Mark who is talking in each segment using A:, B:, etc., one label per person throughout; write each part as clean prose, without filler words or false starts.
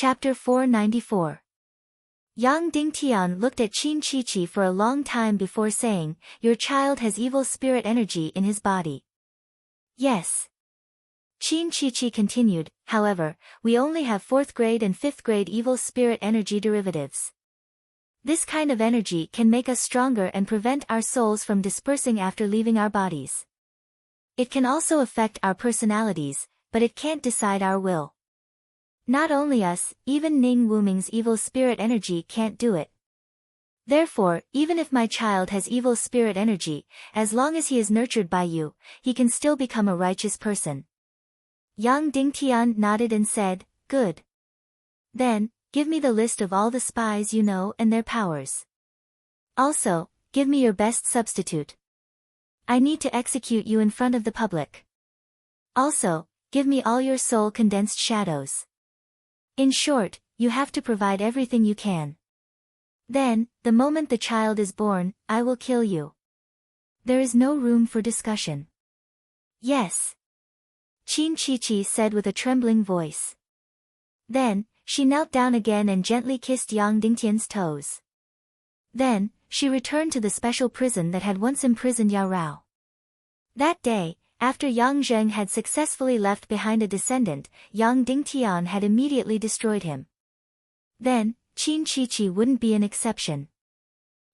A: Chapter 494. Yang Dingtian looked at Qin Chichi for a long time before saying, "Your child has evil spirit energy in his body." Yes. Qin Chichi continued, "However, we only have 4th grade and 5th grade evil spirit energy derivatives. This kind of energy can make us stronger and prevent our souls from dispersing after leaving our bodies. It can also affect our personalities, but it can't decide our will. Not only us, even Ning Wuming's evil spirit energy can't do it. Therefore, even if my child has evil spirit energy, as long as he is nurtured by you, he can still become a righteous person." Yang Dingtian nodded and said, "Good. Then, give me the list of all the spies you know and their powers. Also, give me your best substitute. I need to execute you in front of the public. Also, give me all your soul condensed shadows. In short, you have to provide everything you can. Then, the moment the child is born, I will kill you." There is no room for discussion. "Yes," Qin Chichi said with a trembling voice. Then, she knelt down again and gently kissed Yang Dingtian's toes. Then, she returned to the special prison that had once imprisoned Yao Rao. That day, after Yang Zheng had successfully left behind a descendant, Yang Dingtian had immediately destroyed him. Then, Qin Chichi wouldn't be an exception.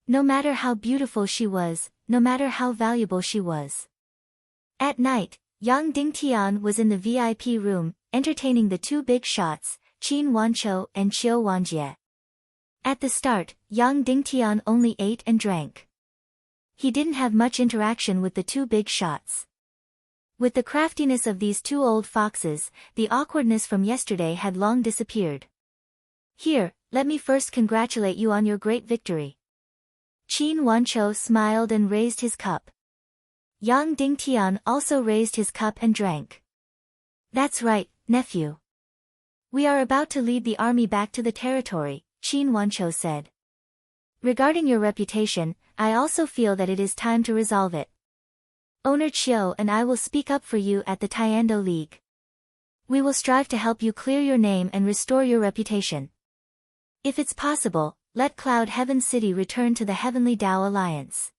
A: No matter how beautiful she was, no matter how valuable she was. At night, Yang Dingtian was in the VIP room, entertaining the 2 big shots, Qin Wanqiu and Qiu Wanjie. At the start, Yang Dingtian only ate and drank. He didn't have much interaction with the 2 big shots. With the craftiness of these 2 old foxes, the awkwardness from yesterday had long disappeared. "Here, let me first congratulate you on your great victory." Qin Wanqiu smiled and raised his cup. Yang Dingtian also raised his cup and drank. "That's right, nephew. We are about to lead the army back to the territory," Qin Wanqiu said. "Regarding your reputation, I also feel that it is time to resolve it. Owner Qiu and I will speak up for you at the Tiando League. We will strive to help you clear your name and restore your reputation. If it's possible, let Cloud Heaven City return to the Heavenly Tao Alliance."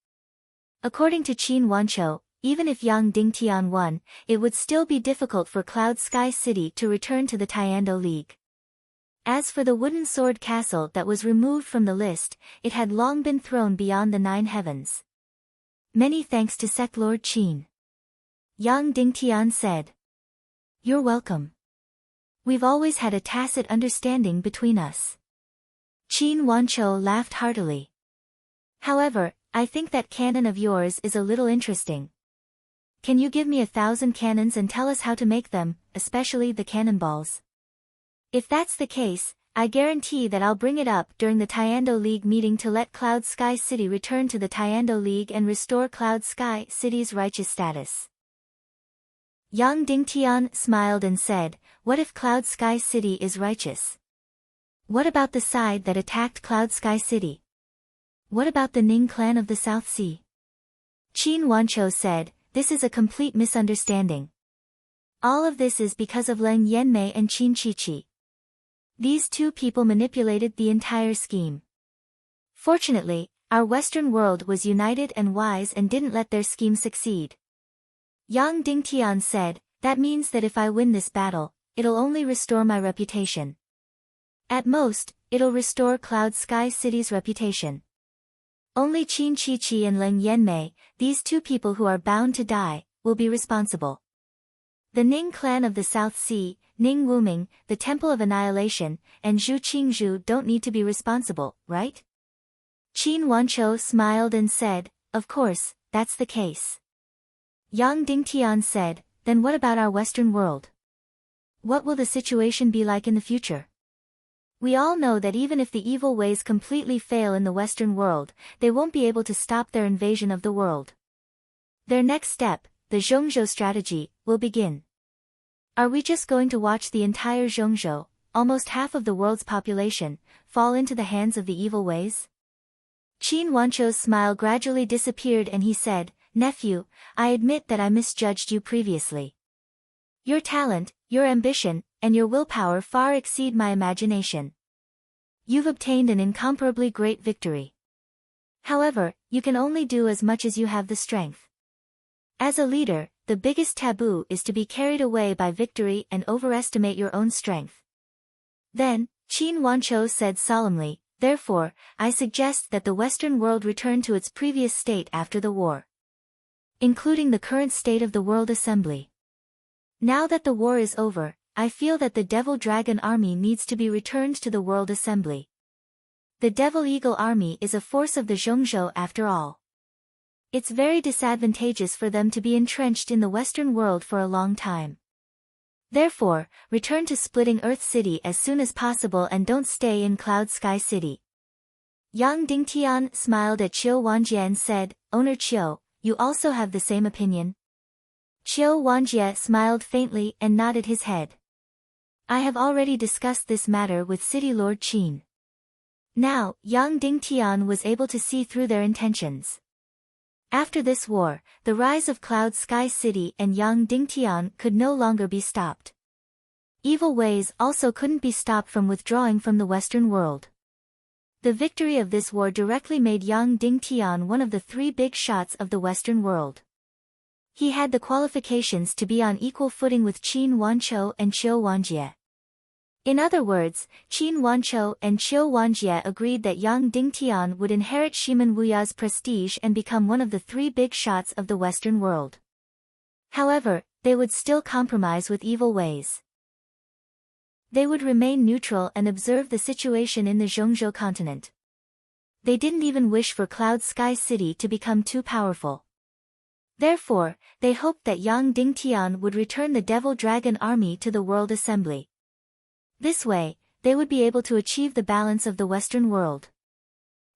A: According to Qin Wanqiu, even if Yang Dingtian won, it would still be difficult for Cloud Sky City to return to the Tiando League. As for the wooden sword castle that was removed from the list, it had long been thrown beyond the 9 heavens. "Many thanks to Sect Lord Qin," Yang Dingtian said. "You're welcome. We've always had a tacit understanding between us." Qin Wanqiu laughed heartily. "However, I think that cannon of yours is a little interesting. Can you give me 1,000 cannons and tell us how to make them, especially the cannonballs? If that's the case, I guarantee that I'll bring it up during the Tiando League meeting to let Cloud Sky City return to the Tiando League and restore Cloud Sky City's righteous status." Yang Dingtian smiled and said, "What if Cloud Sky City is righteous? What about the side that attacked Cloud Sky City? What about the Ning clan of the South Sea?" Qin Wanqiu said, "This is a complete misunderstanding. All of this is because of Leng Yanmei and Qin Chichi. These 2 people manipulated the entire scheme. Fortunately, our Western world was united and wise and didn't let their scheme succeed." Yang Dingtian said, "That means that if I win this battle, it'll only restore my reputation. At most, it'll restore Cloud Sky City's reputation. Only Qin Chichi and Leng Yanmei, these 2 people who are bound to die, will be responsible. The Ning clan of the South Sea, Ning Wuming, the Temple of Annihilation, and Zhu Qingzhu don't need to be responsible, right?" Qin Wanqiu smiled and said, "Of course, that's the case." Yang Dingtian said, "Then what about our Western world? What will the situation be like in the future? We all know that even if the evil ways completely fail in the Western world, they won't be able to stop their invasion of the world. Their next step, the Zhongzhou strategy, will begin. Are we just going to watch the entire Zhongzhou, almost half of the world's population, fall into the hands of the evil ways?" Qin Wanqiu's smile gradually disappeared and he said, "Nephew, I admit that I misjudged you previously. Your talent, your ambition, and your willpower far exceed my imagination. You've obtained an incomparably great victory. However, you can only do as much as you have the strength. As a leader, the biggest taboo is to be carried away by victory and overestimate your own strength. Then, Qin Wanqiu said solemnly, therefore, I suggest that the Western world return to its previous state after the war, including the current state of the World Assembly. Now that the war is over, I feel that the Devil Dragon Army needs to be returned to the World Assembly. The Devil Eagle Army is a force of the Zhongzhou after all. It's very disadvantageous for them to be entrenched in the Western world for a long time. Therefore, return to Splitting Earth City as soon as possible and don't stay in Cloud Sky City. Yang Dingtian smiled at Qiu Wanjie and said, Owner Qiu, you also have the same opinion? Qiu Wanjie smiled faintly and nodded his head. I have already discussed this matter with City Lord Qin. Now, Yang Dingtian was able to see through their intentions. After this war, the rise of Cloud Sky City and Yang Dingtian could no longer be stopped. Evil ways also couldn't be stopped from withdrawing from the Western world. The victory of this war directly made Yang Dingtian one of the three big shots of the Western world. He had the qualifications to be on equal footing with Qin Wanqiu and Qiu Wanjie. In other words, Qin Wanqiu and Qiu Wanjie agreed that Yang Dingtian would inherit Shimen Wuya's prestige and become one of the three big shots of the Western world. However, they would still compromise with evil ways. They would remain neutral and observe the situation in the Zhongzhou continent. They didn't even wish for Cloud Sky City to become too powerful. Therefore, they hoped that Yang Dingtian would return the Devil Dragon Army to the World Assembly. This way, they would be able to achieve the balance of the Western world.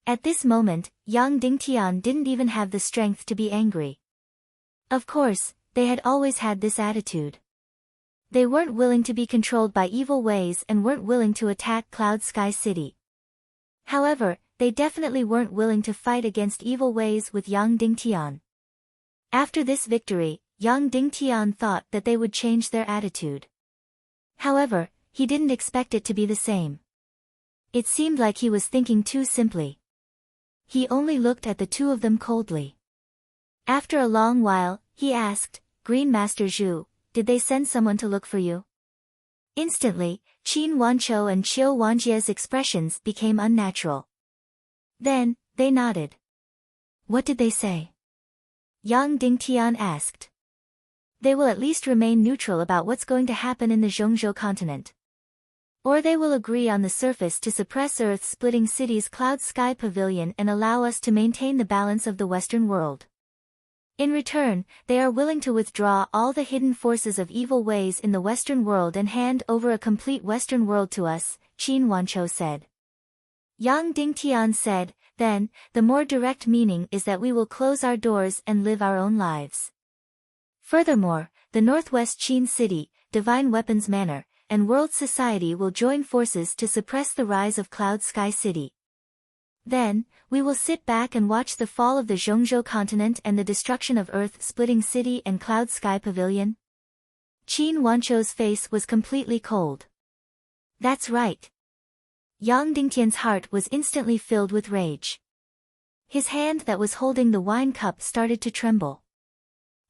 A: At this moment, Yang Dingtian didn't even have the strength to be angry. Of course, they had always had this attitude. They weren't willing to be controlled by evil ways and weren't willing to attack Cloud Sky City. However, they definitely weren't willing to fight against evil ways with Yang Dingtian. After this victory, Yang Dingtian thought that they would change their attitude. However, he didn't expect it to be the same. It seemed like he was thinking too simply. He only looked at the two of them coldly. After a long while, he asked, Green Master Zhu, did they send someone to look for you? Instantly, Qin Wanqiu and Qiu Wanjie's expressions became unnatural. Then, they nodded. What did they say? Yang Dingtian asked. They will at least remain neutral about what's going to happen in the Zhongzhou continent. Or they will agree on the surface to suppress Earth-splitting city's Cloud Sky Pavilion and allow us to maintain the balance of the Western world. In return, they are willing to withdraw all the hidden forces of evil ways in the Western world and hand over a complete Western world to us, Qin Wanqiu said. Yang Dingtian said, then, the more direct meaning is that we will close our doors and live our own lives. Furthermore, the Northwest Qin City, Divine Weapons Manor, and World Society will join forces to suppress the rise of Cloud Sky City. Then, we will sit back and watch the fall of the Zhongzhou continent and the destruction of Earth-splitting city and Cloud Sky Pavilion. Qin Wanqiu's face was completely cold. That's right. Yang Dingtian's heart was instantly filled with rage. His hand that was holding the wine cup started to tremble.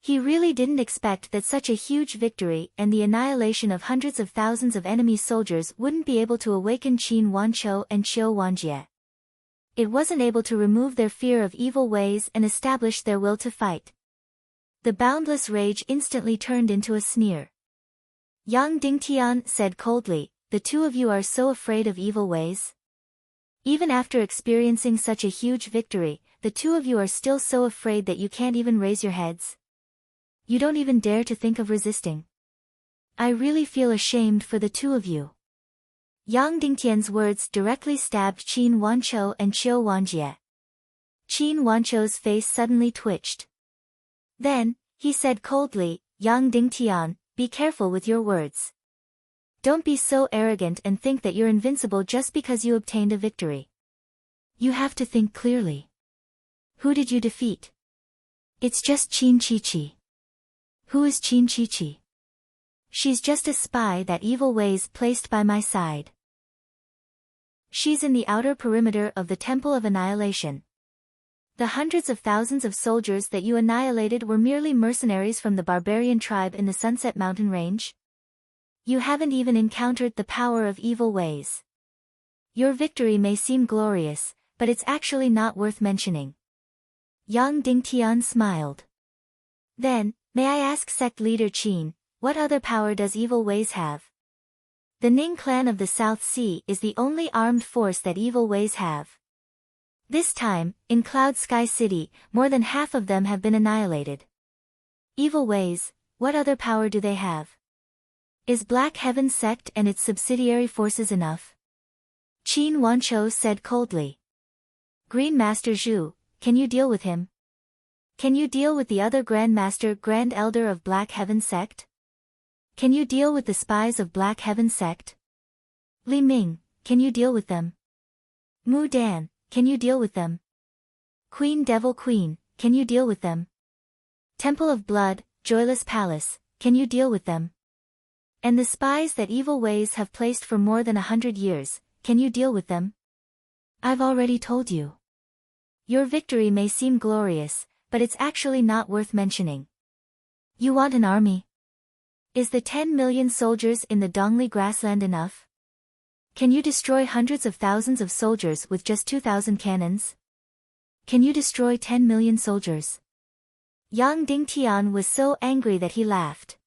A: He really didn't expect that such a huge victory and the annihilation of hundreds of thousands of enemy soldiers wouldn't be able to awaken Qin Wanqiu and Qiu Wanjie. It wasn't able to remove their fear of evil ways and establish their will to fight. The boundless rage instantly turned into a sneer. Yang Dingtian said coldly, the two of you are so afraid of evil ways? Even after experiencing such a huge victory, the two of you are still so afraid that you can't even raise your heads? You don't even dare to think of resisting. I really feel ashamed for the two of you. Yang Dingtian's words directly stabbed Qin Wanqiu and Qiu Wanjie. Qin Wanqiu's face suddenly twitched. Then, he said coldly, Yang Dingtian, be careful with your words. Don't be so arrogant and think that you're invincible just because you obtained a victory. You have to think clearly. Who did you defeat? It's just Qin Qiqi. Who is Qin Qiqi? She's just a spy that evil ways placed by my side. She's in the outer perimeter of the Temple of Annihilation. The hundreds of thousands of soldiers that you annihilated were merely mercenaries from the barbarian tribe in the Sunset Mountain Range. You haven't even encountered the power of evil ways. Your victory may seem glorious, but it's actually not worth mentioning. Yang Dingtian smiled. Then, may I ask sect leader Qin, what other power does evil ways have? The Ning clan of the South Sea is the only armed force that evil ways have. This time, in Cloud Sky City, more than half of them have been annihilated. Evil ways, what other power do they have? Is Black Heaven sect and its subsidiary forces enough? Qin Wanchou said coldly. Green Master Zhu, can you deal with him? Can you deal with the other Grand Master Grand Elder of Black Heaven sect? Can you deal with the spies of Black Heaven sect? Li Ming, can you deal with them? Mu Dan, can you deal with them? Queen Devil Queen, can you deal with them? Temple of Blood, Joyless Palace, can you deal with them? And the spies that evil ways have placed for more than 100 years, can you deal with them? I've already told you. Your victory may seem glorious, but it's actually not worth mentioning. You want an army? Is the 10 million soldiers in the Dongli grassland enough? Can you destroy hundreds of thousands of soldiers with just 2,000 cannons? Can you destroy 10 million soldiers? Yang Dingtian was so angry that he laughed.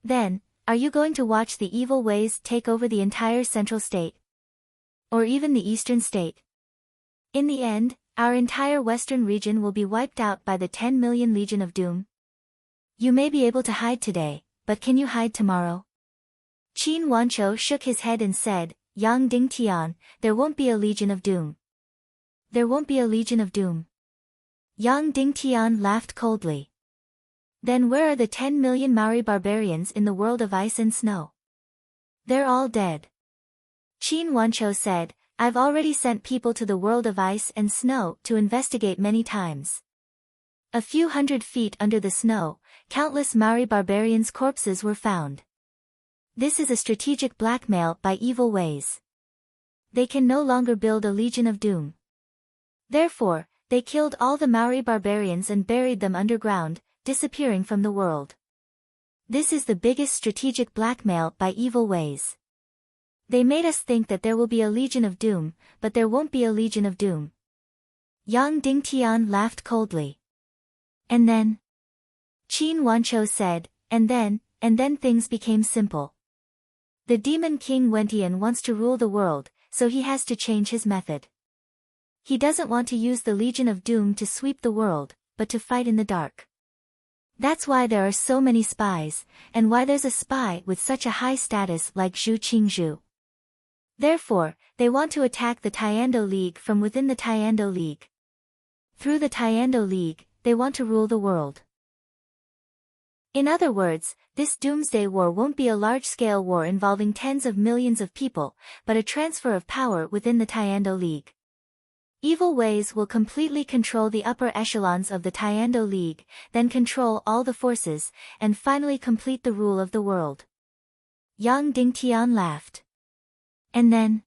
A: Then, are you going to watch the evil ways take over the entire central state? Or even the eastern state? In the end, our entire western region will be wiped out by the 10 million Legion of Doom. You may be able to hide today, but can you hide tomorrow? Qin Wanchou shook his head and said, Yang Dingtian, there won't be a Legion of Doom. There won't be a Legion of Doom. Yang Dingtian laughed coldly. Then where are the 10 million Maori barbarians in the world of ice and snow? They're all dead. Qin Wanchou said, I've already sent people to the world of ice and snow to investigate many times. A few hundred feet under the snow, countless Maori barbarians' corpses were found. This is a strategic blackmail by evil ways. They can no longer build a Legion of Doom. Therefore, they killed all the Maori barbarians and buried them underground, disappearing from the world. This is the biggest strategic blackmail by evil ways. They made us think that there will be a Legion of Doom, but there won't be a Legion of Doom. Yang Dingtian laughed coldly. And then? Qin Wanchou said, and then things became simple. The Demon King Wentian wants to rule the world, so he has to change his method. He doesn't want to use the Legion of Doom to sweep the world, but to fight in the dark. That's why there are so many spies, and why there's a spy with such a high status like Zhu Qingzhu. Therefore, they want to attack the Tiando League from within the Tiando League. Through the Tiando League, they want to rule the world. In other words, this Doomsday War won't be a large-scale war involving tens of millions of people, but a transfer of power within the Tiando League. Evil ways will completely control the upper echelons of the Tiando League, then control all the forces, and finally complete the rule of the world. Yang Dingtian laughed. And then?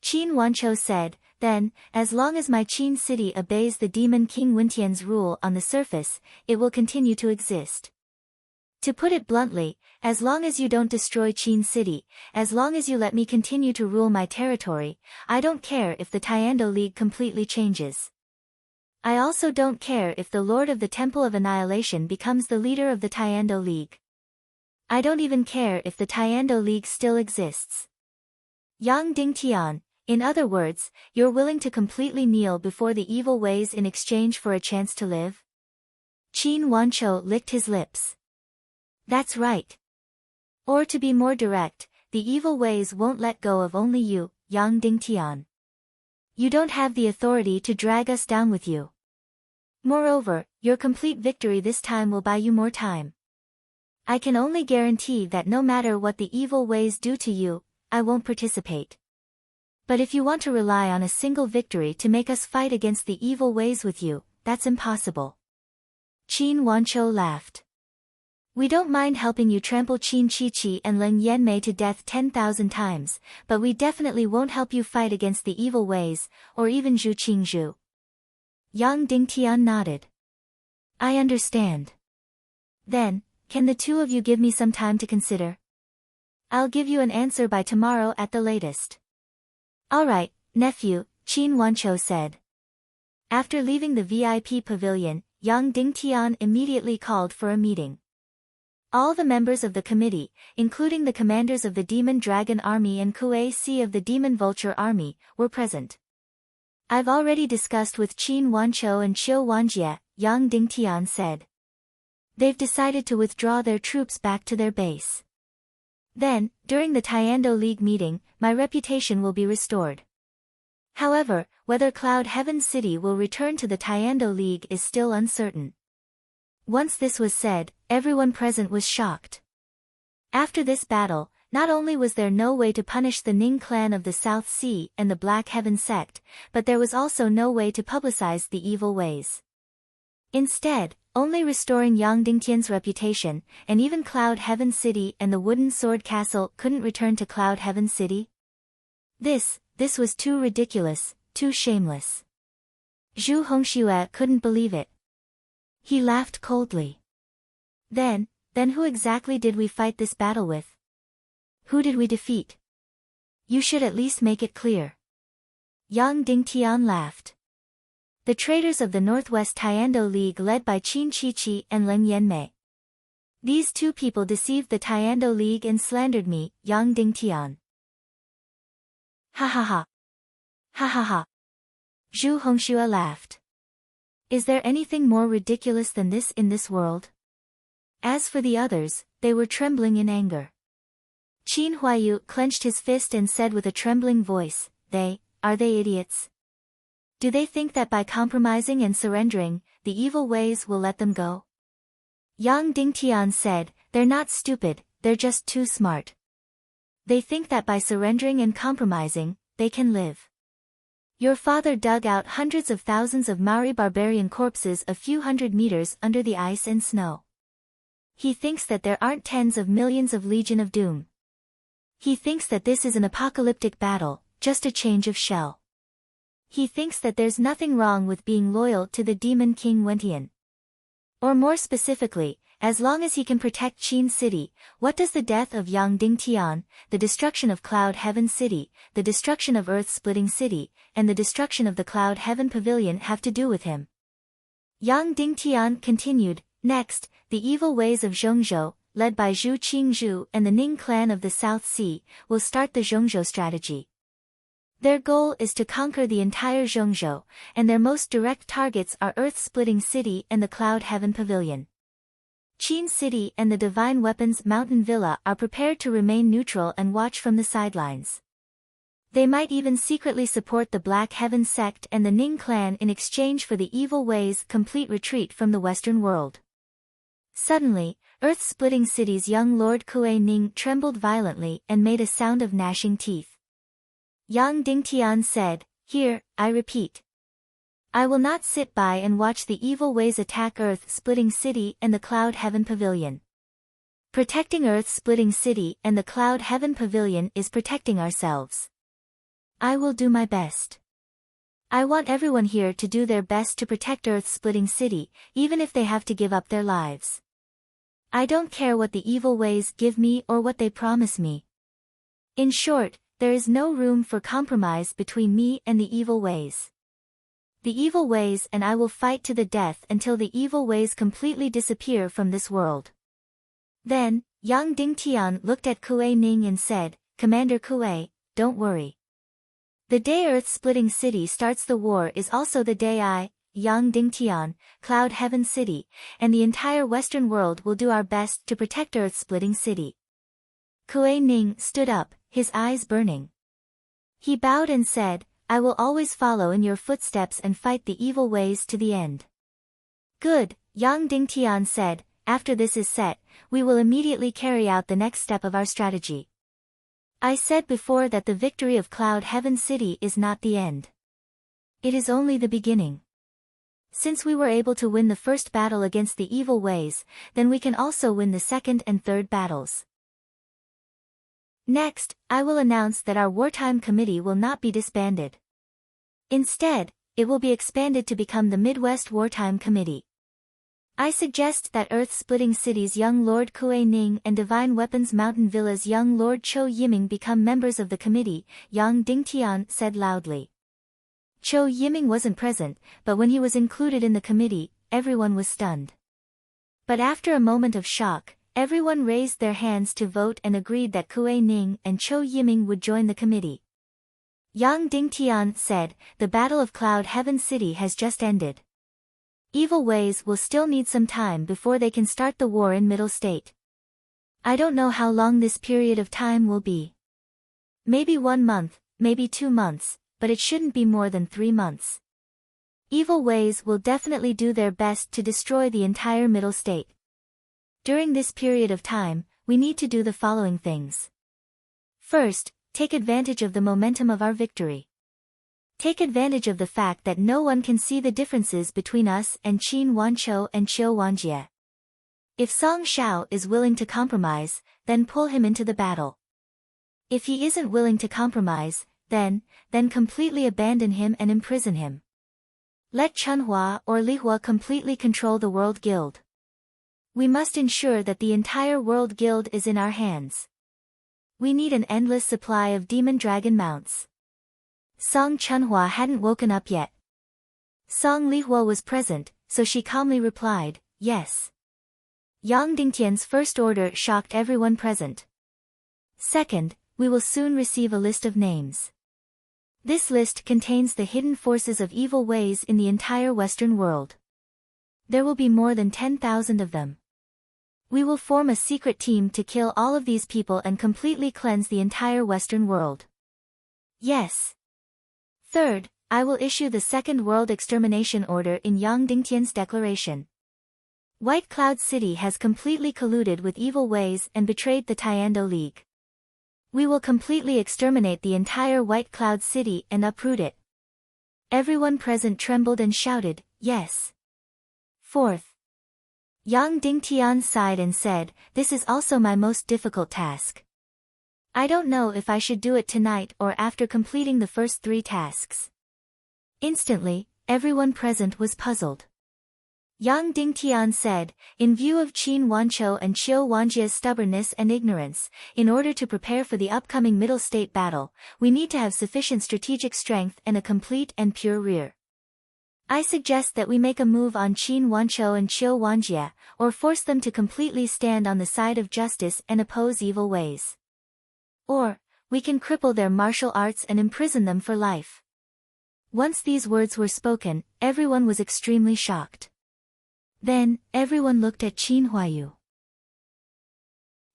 A: Qin Wanchou said, then, as long as my Qin city obeys the Demon King Wentian's rule on the surface, it will continue to exist. To put it bluntly, as long as you don't destroy Qin City, as long as you let me continue to rule my territory, I don't care if the Tiando League completely changes. I also don't care if the Lord of the Temple of Annihilation becomes the leader of the Tiando League. I don't even care if the Tiando League still exists. Yang Dingtian, in other words, you're willing to completely kneel before the evil ways in exchange for a chance to live? Qin Wanchou licked his lips. That's right. Or to be more direct, the evil ways won't let go of only you, Yang Dingtian. You don't have the authority to drag us down with you. Moreover, your complete victory this time will buy you more time. I can only guarantee that no matter what the evil ways do to you, I won't participate. But if you want to rely on a single victory to make us fight against the evil ways with you, that's impossible. Qin Wanchou laughed. We don't mind helping you trample Qin Chi and Leng Yanmei to death 10,000 times, but we definitely won't help you fight against the evil ways, or even Zhu Qingzhu. Yang Dingtian nodded. I understand. Then, can the two of you give me some time to consider? I'll give you an answer by tomorrow at the latest. Alright, nephew, Qin Wanchou said. After leaving the VIP pavilion, Yang Dingtian immediately called for a meeting. All the members of the committee, including the commanders of the Demon Dragon Army and Kuei Si of the Demon Vulture Army, were present. I've already discussed with Qin Wanchou and Qiu Wanjie, Yang Dingtian said. They've decided to withdraw their troops back to their base. Then, during the Tiando League meeting, my reputation will be restored. However, whether Cloud Heaven City will return to the Tiando League is still uncertain. Once this was said, everyone present was shocked. After this battle, not only was there no way to punish the Ning clan of the South Sea and the Black Heaven sect, but there was also no way to publicize the evil ways. Instead, only restoring Yang Dingtian's reputation, and even Cloud Heaven City and the Wooden Sword Castle couldn't return to Cloud Heaven City? This was too ridiculous, too shameless. Zhu Hongxue couldn't believe it. He laughed coldly. Then who exactly did we fight this battle with? Who did we defeat? You should at least make it clear. Yang Dingtian laughed. The traitors of the Northwest Tiando League led by Qin Chi and Leng Yanmei. These two people deceived the Tiando League and slandered me, Yang Dingtian. Ha ha ha. Ha ha ha. Zhu Hongxue laughed. Is there anything more ridiculous than this in this world? As for the others, they were trembling in anger. Qin Huaiyu clenched his fist and said with a trembling voice, are they idiots? Do they think that by compromising and surrendering, the evil ways will let them go? Yang Dingtian said, they're not stupid, they're just too smart. They think that by surrendering and compromising, they can live. Your father dug out hundreds of thousands of Maori barbarian corpses a few hundred meters under the ice and snow. He thinks that there aren't tens of millions of Legion of Doom. He thinks that this is an apocalyptic battle, just a change of shell. He thinks that there's nothing wrong with being loyal to the Demon King Wentian. Or more specifically, as long as he can protect Qin City, what does the death of Yang Dingtian, the destruction of Cloud Heaven City, the destruction of Earth-Splitting City, and the destruction of the Cloud Heaven Pavilion have to do with him? Yang Dingtian continued, next, the evil ways of Zhongzhou, led by Zhu Qingzhu and the Ning clan of the South Sea, will start the Zhongzhou strategy. Their goal is to conquer the entire Zhongzhou, and their most direct targets are Earth-Splitting City and the Cloud Heaven Pavilion. Qin City and the Divine Weapons Mountain Villa are prepared to remain neutral and watch from the sidelines. They might even secretly support the Black Heaven sect and the Ning clan in exchange for the evil ways' complete retreat from the Western world. Suddenly, Earth-Splitting City's young Lord Kuei Ning trembled violently and made a sound of gnashing teeth. Yang Dingtian said, here, I repeat. I will not sit by and watch the evil ways attack Earth-Splitting City and the Cloud Heaven Pavilion. Protecting Earth-Splitting City and the Cloud Heaven Pavilion is protecting ourselves. I will do my best. I want everyone here to do their best to protect Earth-Splitting City, even if they have to give up their lives. I don't care what the evil ways give me or what they promise me. In short, there is no room for compromise between me and the evil ways. The evil ways and I will fight to the death until the evil ways completely disappear from this world. Then, Yang Dingtian looked at Kuei Ning and said, Commander Kuei, don't worry. The day Earth-Splitting City starts the war is also the day I, Yang Dingtian, Cloud Heaven City, and the entire Western world will do our best to protect Earth-Splitting City. Kuei Ning stood up, his eyes burning. He bowed and said, I will always follow in your footsteps and fight the evil ways to the end. Good, Yang Dingtian said, after this is set, we will immediately carry out the next step of our strategy. I said before that the victory of Cloud Heaven City is not the end. It is only the beginning. Since we were able to win the first battle against the evil ways, then we can also win the second and third battles. Next, I will announce that our wartime committee will not be disbanded. Instead, it will be expanded to become the Midwest Wartime Committee. I suggest that Earth-Splitting City's young Lord Kuei Ning and Divine Weapons Mountain Villa's young Lord Cho Yiming become members of the committee, Yang Dingtian said loudly. Cho Yiming wasn't present, but when he was included in the committee, everyone was stunned. But after a moment of shock, everyone raised their hands to vote and agreed that Kuei Ning and Cho Yiming would join the committee. Yang Dingtian said, "The Battle of Cloud Heaven City has just ended. Evil ways will still need some time before they can start the war in Middle State. I don't know how long this period of time will be. Maybe 1 month, maybe 2 months, but it shouldn't be more than 3 months. Evil ways will definitely do their best to destroy the entire Middle State. During this period of time, we need to do the following things. First, take advantage of the momentum of our victory. Take advantage of the fact that no one can see the differences between us and Qin Wanqiu and Qiu Wanjie. If Song Xiao is willing to compromise, then pull him into the battle. If he isn't willing to compromise, then completely abandon him and imprison him. Let Chunhua or Lihua completely control the World Guild. We must ensure that the entire World Guild is in our hands. We need an endless supply of demon dragon mounts." Song Chunhua hadn't woken up yet. Song Lihua was present, so she calmly replied, "Yes." Yang Dingtian's first order shocked everyone present. Second, we will soon receive a list of names. This list contains the hidden forces of evil ways in the entire Western world. There will be more than 10,000 of them. We will form a secret team to kill all of these people and completely cleanse the entire Western world. Yes. Third, I will issue the Second World Extermination Order in Yang Dingtian's declaration. White Cloud City has completely colluded with evil ways and betrayed the Tiando League. We will completely exterminate the entire White Cloud City and uproot it. Everyone present trembled and shouted, "Yes." Fourth, Yang Dingtian sighed and said, "This is also my most difficult task. I don't know if I should do it tonight or after completing the first 3 tasks." Instantly, everyone present was puzzled. Yang Dingtian said, "In view of Qin Wanqiu and Qiu Wanjie's stubbornness and ignorance, in order to prepare for the upcoming Middle State battle, we need to have sufficient strategic strength and a complete and pure rear. I suggest that we make a move on Qin Wanqiu and Qiu Wanjie, or force them to completely stand on the side of justice and oppose evil ways. Or, we can cripple their martial arts and imprison them for life." Once these words were spoken, everyone was extremely shocked. Then, everyone looked at Qin Huayu.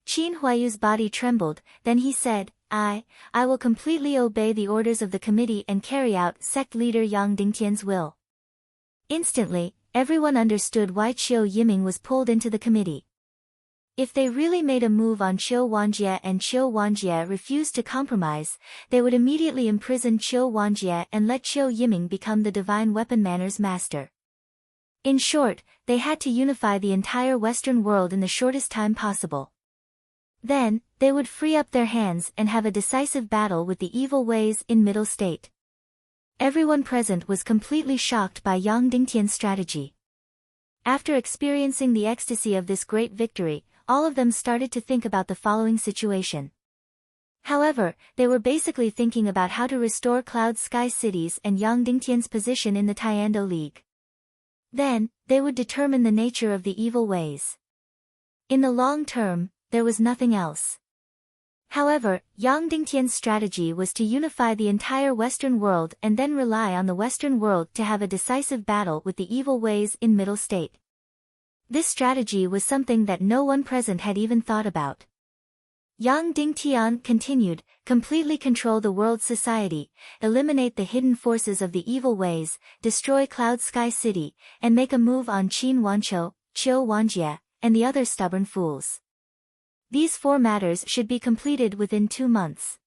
A: Qin Huayu's body trembled, then he said, I will completely obey the orders of the committee and carry out sect leader Yang Dingtian's will." Instantly, everyone understood why Qiu Yiming was pulled into the committee. If they really made a move on Qiu Wanjie and Qiu Wanjie refused to compromise, they would immediately imprison Qiu Wanjie and let Qiu Yiming become the Divine Weapon Manor's master. In short, they had to unify the entire Western world in the shortest time possible. Then, they would free up their hands and have a decisive battle with the evil ways in Middle State. Everyone present was completely shocked by Yang Dingtian's strategy. After experiencing the ecstasy of this great victory, all of them started to think about the following situation. However, they were basically thinking about how to restore Cloud Sky Cities and Yang Dingtian's position in the Tiando League. Then, they would determine the nature of the evil ways. In the long term, there was nothing else. However, Yang Dingtian's strategy was to unify the entire Western world and then rely on the Western world to have a decisive battle with the evil ways in Middle State. This strategy was something that no one present had even thought about. Yang Dingtian continued, completely control the world society, eliminate the hidden forces of the evil ways, destroy Cloud Sky City, and make a move on Qin Wanqiu, Qiu Wanjie, and the other stubborn fools. These 4 matters should be completed within 2 months.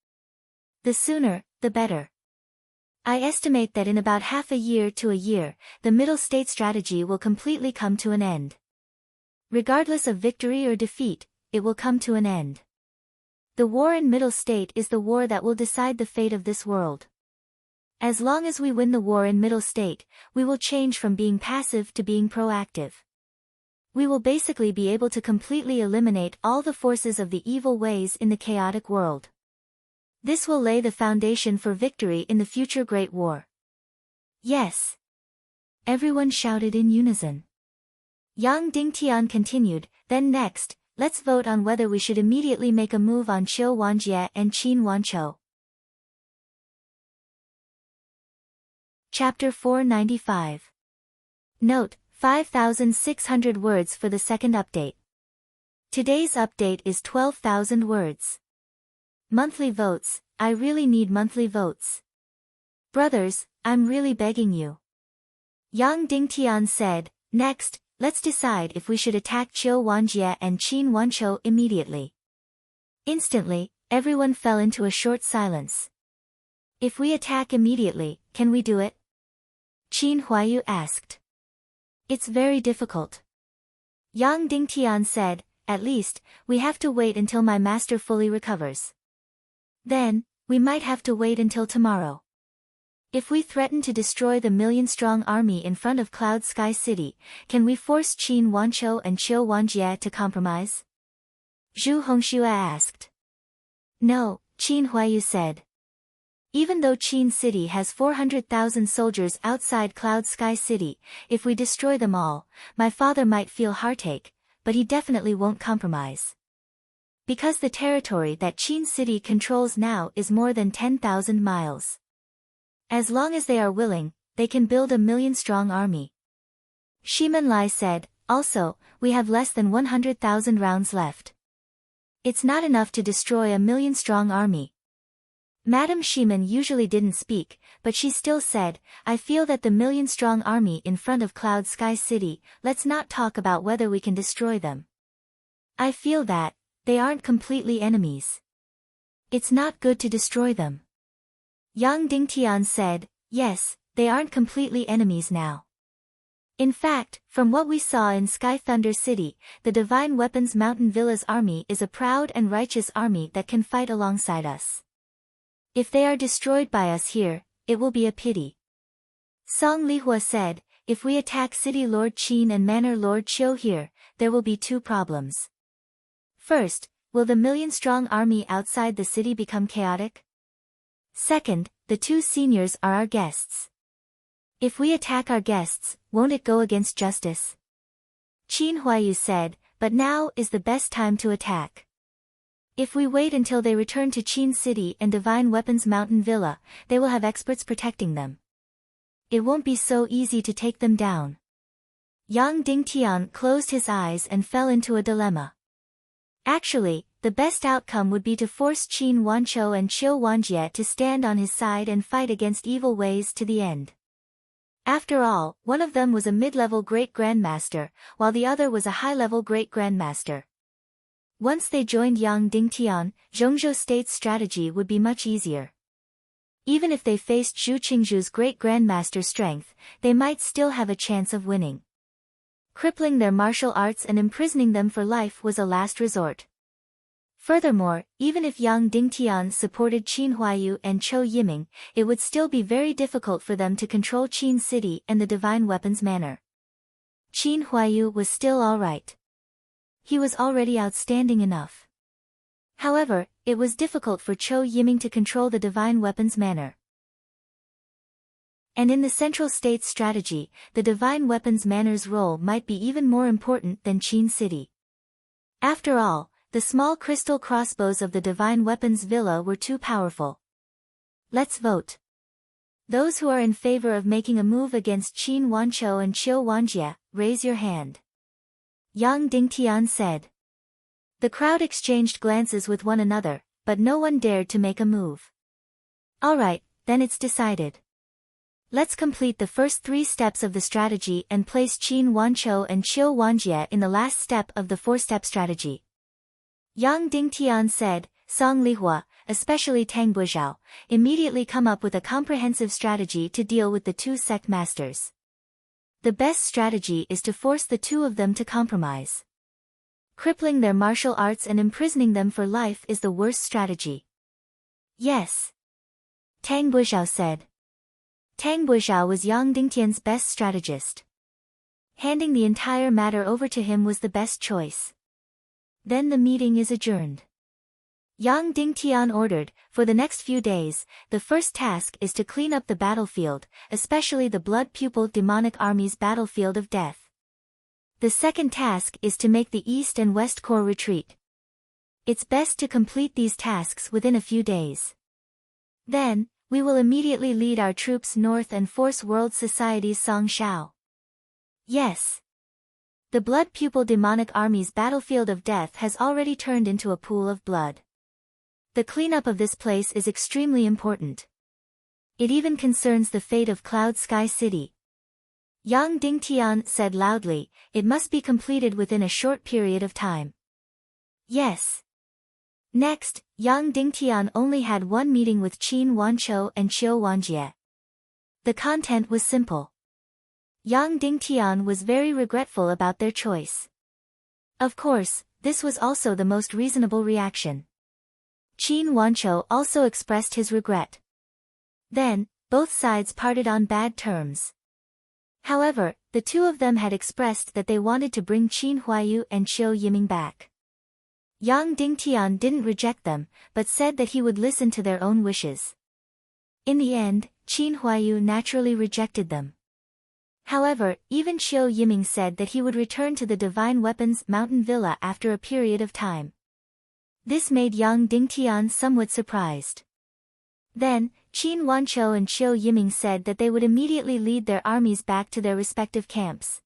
A: The sooner, the better. I estimate that in about half a year to a year, the middle state strategy will completely come to an end. Regardless of victory or defeat, it will come to an end. The war in middle state is the war that will decide the fate of this world. As long as we win the war in middle state, we will change from being passive to being proactive. We will basically be able to completely eliminate all the forces of the evil ways in the chaotic world. This will lay the foundation for victory in the future Great War. Yes. Everyone shouted in unison. Yang Dingtian continued, then next, let's vote on whether we should immediately make a move on Qiu Wanjie and Qin Wanchou. Chapter 495. Note, 5,600 words for the second update. Today's update is 12,000 words. Monthly votes, I really need monthly votes. Brothers, I'm really begging you. Yang Dingtian said, next, let's decide if we should attack Qiu Wanjie and Qin Wanchou immediately. Instantly, everyone fell into a short silence. If we attack immediately, can we do it? Qin Huayu asked. It's very difficult. Yang Dingtian said, at least, we have to wait until my master fully recovers. Then, we might have to wait until tomorrow. If we threaten to destroy the million-strong army in front of Cloud Sky City, can we force Qin Wanchou and Qiu Wanjie to compromise? Zhu Hongxue asked. No, Qin Huayu said. Even though Qin City has 400,000 soldiers outside Cloud Sky City, if we destroy them all, my father might feel heartache, but he definitely won't compromise. Because the territory that Qin City controls now is more than 10,000 miles. As long as they are willing, they can build a million-strong army. Shimen Lai said, also, we have less than 100,000 rounds left. It's not enough to destroy a million-strong army. Madame Shimen usually didn't speak, but she still said, I feel that the million-strong army in front of Cloud Sky City, let's not talk about whether we can destroy them. I feel that, they aren't completely enemies. It's not good to destroy them. Yang Dingtian said, yes, they aren't completely enemies now. In fact, from what we saw in Sky Thunder City, the Divine Weapons Mountain Villa's army is a proud and righteous army that can fight alongside us. If they are destroyed by us here, it will be a pity. Song Lihua said, if we attack City Lord Qin and Manor Lord Qiu here, there will be two problems. First, will the million-strong army outside the city become chaotic? Second, the two seniors are our guests. If we attack our guests, won't it go against justice? Qin Huayu said, but now is the best time to attack. If we wait until they return to Qin City and Divine Weapons Mountain Villa, they will have experts protecting them. It won't be so easy to take them down. Yang Dingtian closed his eyes and fell into a dilemma. Actually, the best outcome would be to force Qin Wanchou and Qiu Wanjie to stand on his side and fight against evil ways to the end. After all, one of them was a mid-level Great Grandmaster, while the other was a high-level Great Grandmaster. Once they joined Yang Dingtian, Zhongzhou State's strategy would be much easier. Even if they faced Zhu Qingzhu's Great Grandmaster strength, they might still have a chance of winning. Crippling their martial arts and imprisoning them for life was a last resort. Furthermore, even if Yang Dingtian supported Qin Huayu and Chou Yiming, it would still be very difficult for them to control Qin City and the Divine Weapons Manor. Qin Huayu was still alright. He was already outstanding enough. However, it was difficult for Chou Yiming to control the Divine Weapons Manor. And in the Central State's strategy, the Divine Weapons Manor's role might be even more important than Qin City. After all, the small crystal crossbows of the Divine Weapons Villa were too powerful. Let's vote. Those who are in favor of making a move against Qin Wanchou and Qiu Wanjie, raise your hand. Yang Dingtian said. The crowd exchanged glances with one another, but no one dared to make a move. Alright, then it's decided. Let's complete the first 3 steps of the strategy and place Qin Wanchou and Qiu Wanjie in the last step of the 4-step strategy. Yang Dingtian said, Song Lihua, especially Tang Buizhao, immediately come up with a comprehensive strategy to deal with the two sect masters. The best strategy is to force the two of them to compromise. Crippling their martial arts and imprisoning them for life is the worst strategy. Yes. Tang Buizhao said. Tang Buizhao was Yang Dingtian's best strategist. Handing the entire matter over to him was the best choice. Then the meeting is adjourned. Yang Dingtian ordered, for the next few days, the first task is to clean up the battlefield, especially the blood-pupil demonic army's battlefield of death. The second task is to make the East and West Corps retreat. It's best to complete these tasks within a few days. Then, we will immediately lead our troops north and force World Society's Song Shao. Yes. The blood-pupil demonic army's battlefield of death has already turned into a pool of blood. The cleanup of this place is extremely important. It even concerns the fate of Cloud Sky City. Yang Dingtian said loudly, it must be completed within a short period of time. Yes. Next, Yang Dingtian only had one meeting with Qin Wanqiu and Qiu Wanjie. The content was simple. Yang Dingtian was very regretful about their choice. Of course, this was also the most reasonable reaction. Qin Wanqiu also expressed his regret. Then, both sides parted on bad terms. However, the two of them had expressed that they wanted to bring Qin Huaiyu and Qiu Yiming back. Yang Dingtian didn't reject them, but said that he would listen to their own wishes. In the end, Qin Huaiyu naturally rejected them. However, even Qiu Yiming said that he would return to the Divine Weapons Mountain Villa after a period of time. This made Yang Dingtian somewhat surprised. Then, Qin Wanqiu and Qiu Yiming said that they would immediately lead their armies back to their respective camps.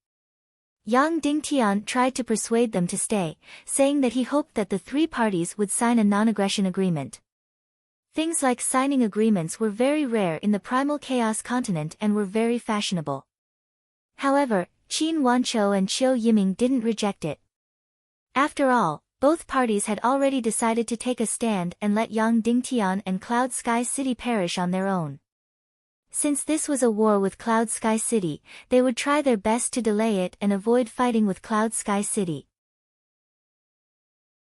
A: Yang Dingtian tried to persuade them to stay, saying that he hoped that the three parties would sign a non-aggression agreement. Things like signing agreements were very rare in the Primal Chaos continent and were very fashionable. However, Qin Wanqiu and Qiu Yiming didn't reject it. After all, both parties had already decided to take a stand and let Yang Dingtian and Cloud Sky City perish on their own. Since this was a war with Cloud Sky City, they would try their best to delay it and avoid fighting with Cloud Sky City.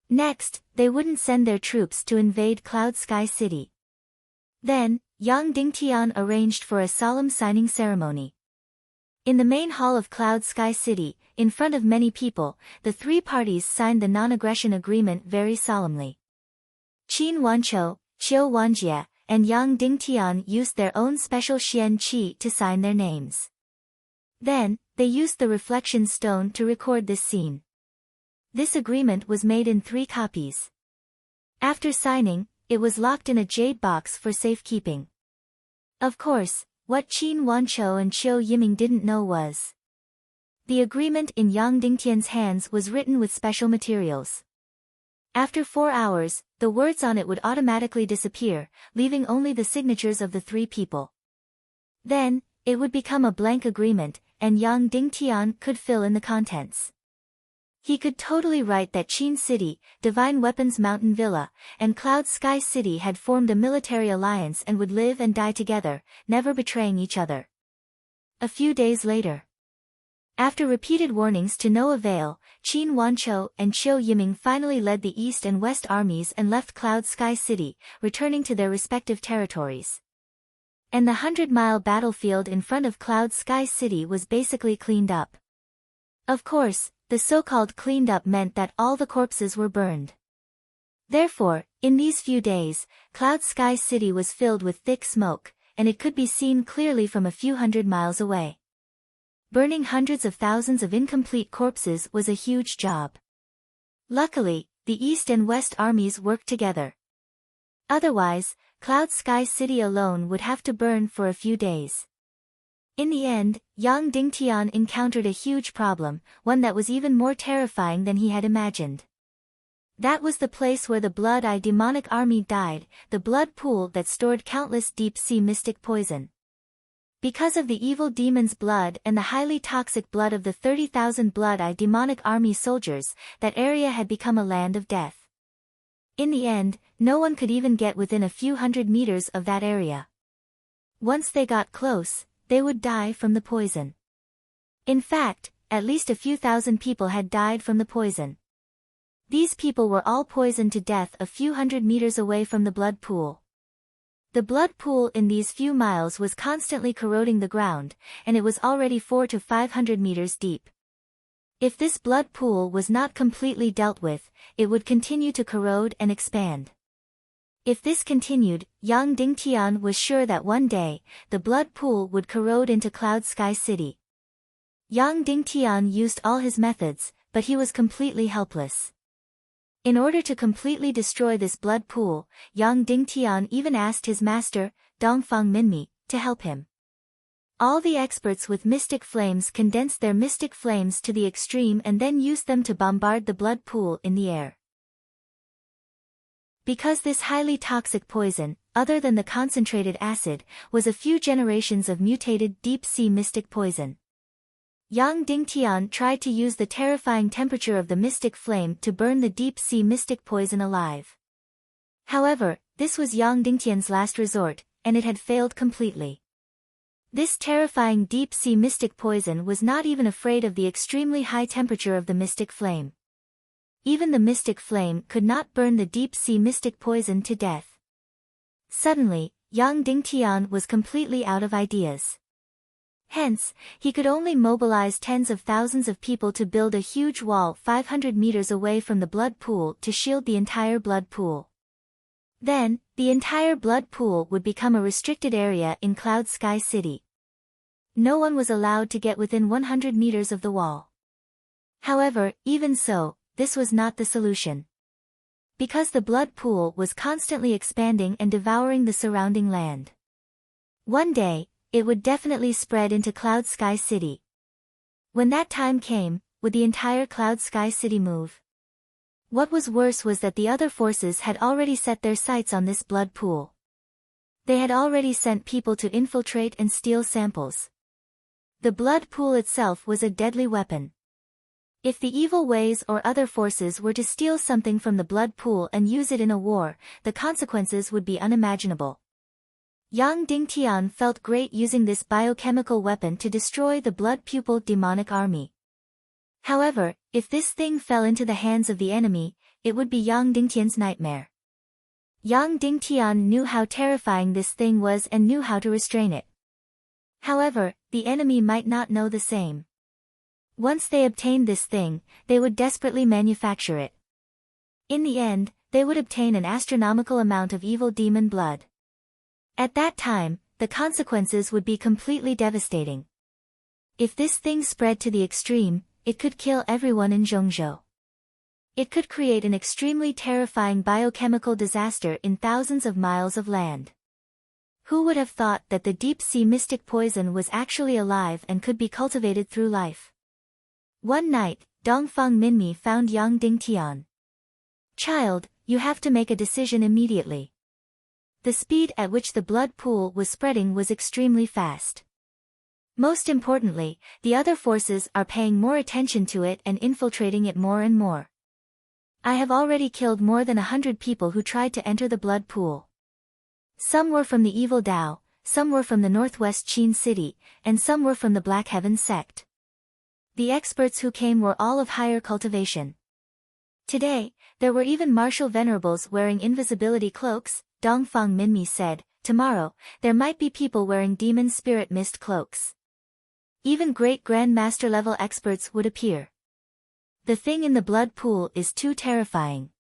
A: Next, they wouldn't send their troops to invade Cloud Sky City. Then, Yang Dingtian arranged for a solemn signing ceremony. In the main hall of Cloud Sky City, in front of many people, the three parties signed the non-aggression agreement very solemnly. Qin Wanqiu, Qiu Wanjie, and Yang Dingtian used their own special Xian Qi to sign their names. Then, they used the reflection stone to record this scene. This agreement was made in 3 copies. After signing, it was locked in a jade box for safekeeping. Of course, what Qin Wanqiu and Qiu Yiming didn't know was the agreement in Yang Dingtian's hands was written with special materials. After 4 hours, the words on it would automatically disappear, leaving only the signatures of the 3 people. Then, it would become a blank agreement, and Yang Dingtian could fill in the contents. He could totally write that Qin City, Divine Weapons Mountain Villa, and Cloud Sky City had formed a military alliance and would live and die together, never betraying each other. A few days later, after repeated warnings to no avail, Qin Wanqiu and Qiu Yiming finally led the East and West armies and left Cloud Sky City, returning to their respective territories. And the 100-mile battlefield in front of Cloud Sky City was basically cleaned up. Of course, the so-called cleaned up meant that all the corpses were burned. Therefore, in these few days, Cloud Sky City was filled with thick smoke, and it could be seen clearly from a few hundred miles away. Burning hundreds of thousands of incomplete corpses was a huge job. Luckily, the East and West armies worked together. Otherwise, Cloud Sky City alone would have to burn for a few days. In the end, Yang Dingtian encountered a huge problem, one that was even more terrifying than he had imagined. That was the place where the Blood-Eye demonic army died, the blood pool that stored countless deep-sea mystic poison. Because of the evil demon's blood and the highly toxic blood of the 30,000 Blood-Eye demonic army soldiers, that area had become a land of death. In the end, no one could even get within a few hundred meters of that area. Once they got close, they would die from the poison. In fact, at least a few thousand people had died from the poison. These people were all poisoned to death a few hundred meters away from the blood pool. The blood pool in these few miles was constantly corroding the ground, and it was already 400 to 500 meters deep. If this blood pool was not completely dealt with, it would continue to corrode and expand. If this continued, Yang Dingtian was sure that one day, the blood pool would corrode into Cloud Sky City. Yang Dingtian used all his methods, but he was completely helpless. In order to completely destroy this blood pool, Yang Dingtian even asked his master, Dongfang Minmi, to help him. All the experts with mystic flames condensed their mystic flames to the extreme and then used them to bombard the blood pool in the air. Because this highly toxic poison, other than the concentrated acid, was a few generations of mutated deep-sea mystic poison. Yang Dingtian tried to use the terrifying temperature of the mystic flame to burn the deep-sea mystic poison alive. However, this was Yang Dingtian's last resort, and it had failed completely. This terrifying deep-sea mystic poison was not even afraid of the extremely high temperature of the mystic flame. Even the mystic flame could not burn the deep-sea mystic poison to death. Suddenly, Yang Dingtian was completely out of ideas. Hence, he could only mobilize tens of thousands of people to build a huge wall 500 meters away from the blood pool to shield the entire blood pool. Then, the entire blood pool would become a restricted area in Cloud Sky City. No one was allowed to get within 100 meters of the wall. However, even so, this was not the solution. Because the blood pool was constantly expanding and devouring the surrounding land. One day, it would definitely spread into Cloud Sky City. When that time came, would the entire Cloud Sky City move? What was worse was that the other forces had already set their sights on this blood pool. They had already sent people to infiltrate and steal samples. The blood pool itself was a deadly weapon. If the evil ways or other forces were to steal something from the blood pool and use it in a war, the consequences would be unimaginable. Yang Dingtian felt great using this biochemical weapon to destroy the blood pupil demonic army. However, if this thing fell into the hands of the enemy, it would be Yang Dingtian's nightmare. Yang Dingtian knew how terrifying this thing was and knew how to restrain it. However, the enemy might not know the same. Once they obtained this thing, they would desperately manufacture it. In the end, they would obtain an astronomical amount of evil demon blood. At that time, the consequences would be completely devastating. If this thing spread to the extreme, it could kill everyone in Zhongzhou. It could create an extremely terrifying biochemical disaster in thousands of miles of land. Who would have thought that the deep-sea mystic poison was actually alive and could be cultivated through life? One night, Dongfang Minmi found Yang Dingtian. "Child, you have to make a decision immediately." The speed at which the blood pool was spreading was extremely fast. Most importantly, the other forces are paying more attention to it and infiltrating it more and more. I have already killed more than 100 people who tried to enter the blood pool. Some were from the evil Dao, some were from the northwest Qin city, and some were from the Black Heaven sect. The experts who came were all of higher cultivation. Today, there were even martial venerables wearing invisibility cloaks. Dongfang Minmi said, "Tomorrow, there might be people wearing demon spirit mist cloaks. Even great grandmaster level experts would appear. The thing in the blood pool is too terrifying.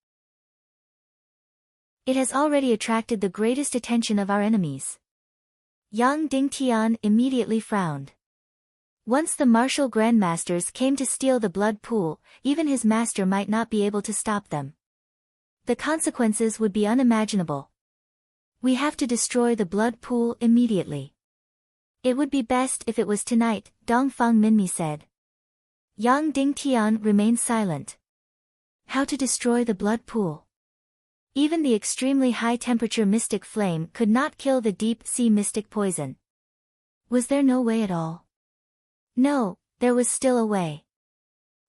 A: It has already attracted the greatest attention of our enemies." Yang Dingtian immediately frowned. Once the martial grandmasters came to steal the blood pool, even his master might not be able to stop them. The consequences would be unimaginable. "We have to destroy the blood pool immediately. It would be best if it was tonight," Dongfang Minmi said. Yang Dingtian remained silent. How to destroy the blood pool? Even the extremely high-temperature mystic flame could not kill the deep-sea mystic poison. Was there no way at all? No, there was still a way.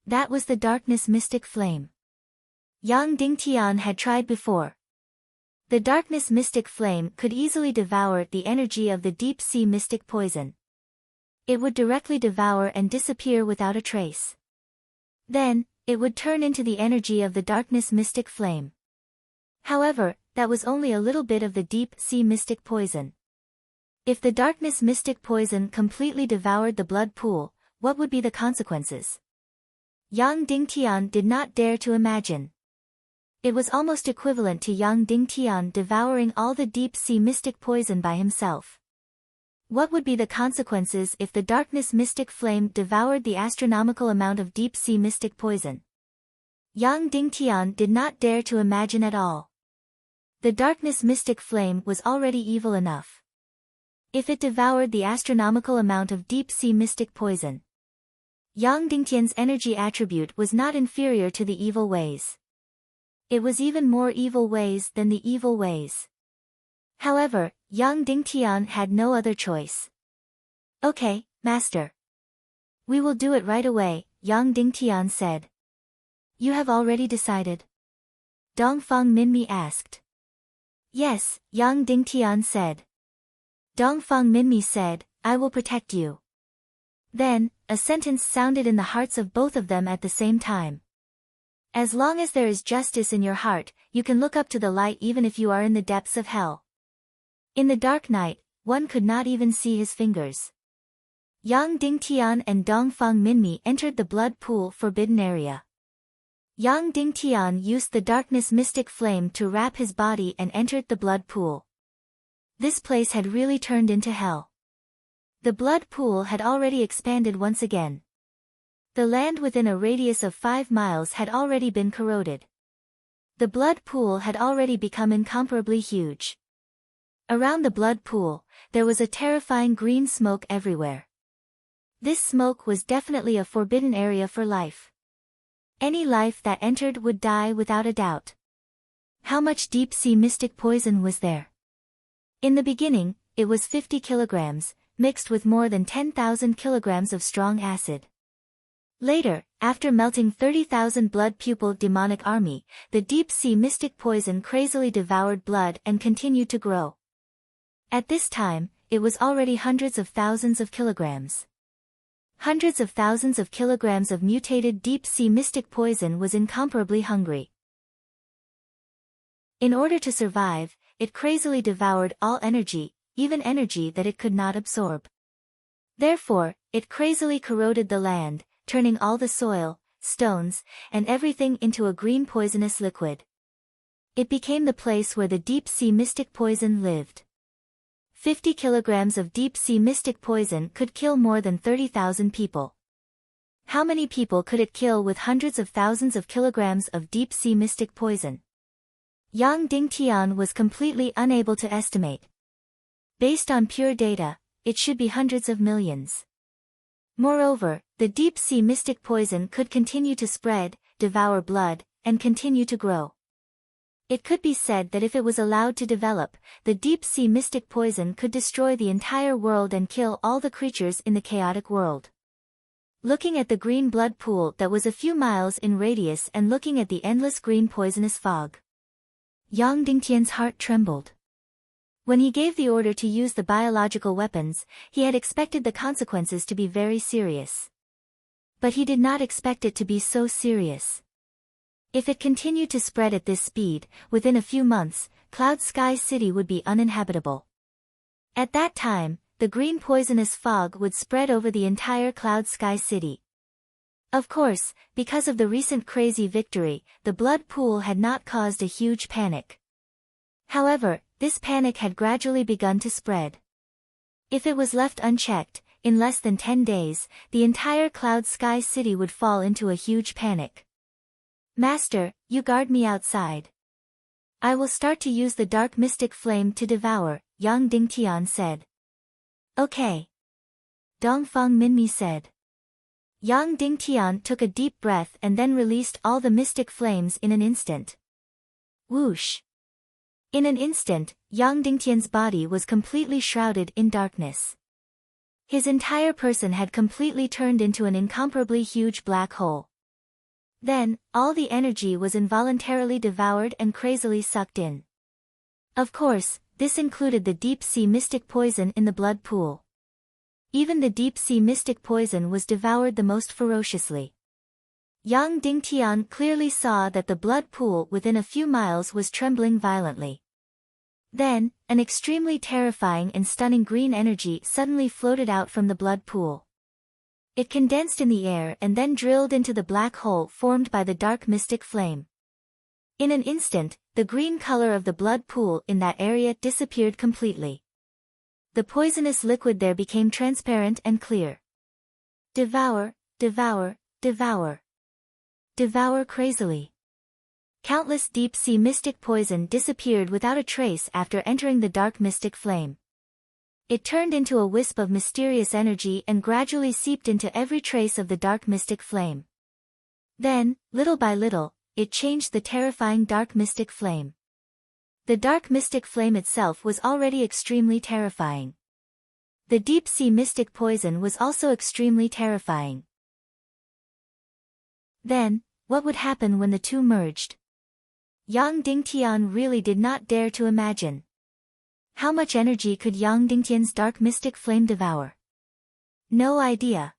A: That was the darkness mystic flame. Yang Dingtian had tried before. The darkness mystic flame could easily devour the energy of the deep sea mystic poison. It would directly devour and disappear without a trace. Then, it would turn into the energy of the darkness mystic flame. However, that was only a little bit of the deep sea mystic poison. If the darkness mystic poison completely devoured the blood pool, what would be the consequences? Yang Dingtian did not dare to imagine. It was almost equivalent to Yang Dingtian devouring all the deep sea mystic poison by himself. What would be the consequences if the darkness mystic flame devoured the astronomical amount of deep sea mystic poison? Yang Dingtian did not dare to imagine at all. The darkness mystic flame was already evil enough. If it devoured the astronomical amount of deep sea mystic poison, Yang Dingtian's energy attribute was not inferior to the evil ways. It was even more evil ways than the evil ways. However, Yang Dingtian had no other choice. Okay, master. We will do it right away, Yang Dingtian said. You have already decided? Dongfang Minmi asked. Yes, Yang Dingtian said. Dongfang Minmi said, I will protect you. Then, a sentence sounded in the hearts of both of them at the same time. As long as there is justice in your heart, you can look up to the light even if you are in the depths of hell. In the dark night, one could not even see his fingers. Yang Dingtian and Dongfang Minmi entered the blood pool forbidden area. Yang Dingtian used the darkness mystic flame to wrap his body and entered the blood pool. This place had really turned into hell. The blood pool had already expanded once again. The land within a radius of 5 miles had already been corroded. The blood pool had already become incomparably huge. Around the blood pool, there was a terrifying green smoke everywhere. This smoke was definitely a forbidden area for life. Any life that entered would die without a doubt. How much deep-sea mystic poison was there? In the beginning, it was 50 kilograms, mixed with more than 10,000 kilograms of strong acid. Later, after melting 30,000 blood pupil demonic army, the deep-sea mystic poison crazily devoured blood and continued to grow. At this time, it was already hundreds of thousands of kilograms. Hundreds of thousands of kilograms of mutated deep-sea mystic poison was incomparably hungry. In order to survive, it crazily devoured all energy, even energy that it could not absorb. Therefore, it crazily corroded the land, turning all the soil, stones, and everything into a green poisonous liquid. It became the place where the deep-sea mystic poison lived. 50 kilograms of deep-sea mystic poison could kill more than 30,000 people. How many people could it kill with hundreds of thousands of kilograms of deep-sea mystic poison? Yang Dingtian was completely unable to estimate. Based on pure data, it should be hundreds of millions. Moreover, the deep-sea mystic poison could continue to spread, devour blood, and continue to grow. It could be said that if it was allowed to develop, the deep-sea mystic poison could destroy the entire world and kill all the creatures in the chaotic world. Looking at the green blood pool that was a few miles in radius and looking at the endless green poisonous fog, Yang Dingtian's heart trembled. When he gave the order to use the biological weapons, he had expected the consequences to be very serious. But he did not expect it to be so serious. If it continued to spread at this speed, within a few months, Cloud Sky City would be uninhabitable. At that time, the green poisonous fog would spread over the entire Cloud Sky City. Of course, because of the recent crazy victory, the blood pool had not caused a huge panic. However, this panic had gradually begun to spread. If it was left unchecked, in less than 10 days, the entire Cloud Sky City would fall into a huge panic. Master, you guard me outside. I will start to use the dark mystic flame to devour, Yang Dingtian said. Okay. Dongfang Minmi said. Yang Dingtian took a deep breath and then released all the mystic flames in an instant. Whoosh! In an instant, Yang Dingtian's body was completely shrouded in darkness. His entire person had completely turned into an incomparably huge black hole. Then, all the energy was involuntarily devoured and crazily sucked in. Of course, this included the deep-sea mystic poison in the blood pool. Even the deep-sea mystic poison was devoured the most ferociously. Yang Dingtian clearly saw that the blood pool within a few miles was trembling violently. Then, an extremely terrifying and stunning green energy suddenly floated out from the blood pool. It condensed in the air and then drilled into the black hole formed by the dark mystic flame. In an instant, the green color of the blood pool in that area disappeared completely. The poisonous liquid there became transparent and clear. Devour, devour, devour. Devour crazily. Countless deep-sea mystic poison disappeared without a trace after entering the dark mystic flame. It turned into a wisp of mysterious energy and gradually seeped into every trace of the dark mystic flame. Then, little by little, it changed the terrifying dark mystic flame. The dark mystic flame itself was already extremely terrifying. The deep-sea mystic poison was also extremely terrifying. Then, what would happen when the two merged? Yang Dingtian really did not dare to imagine. How much energy could Yang Dingtian's dark mystic flame devour? No idea.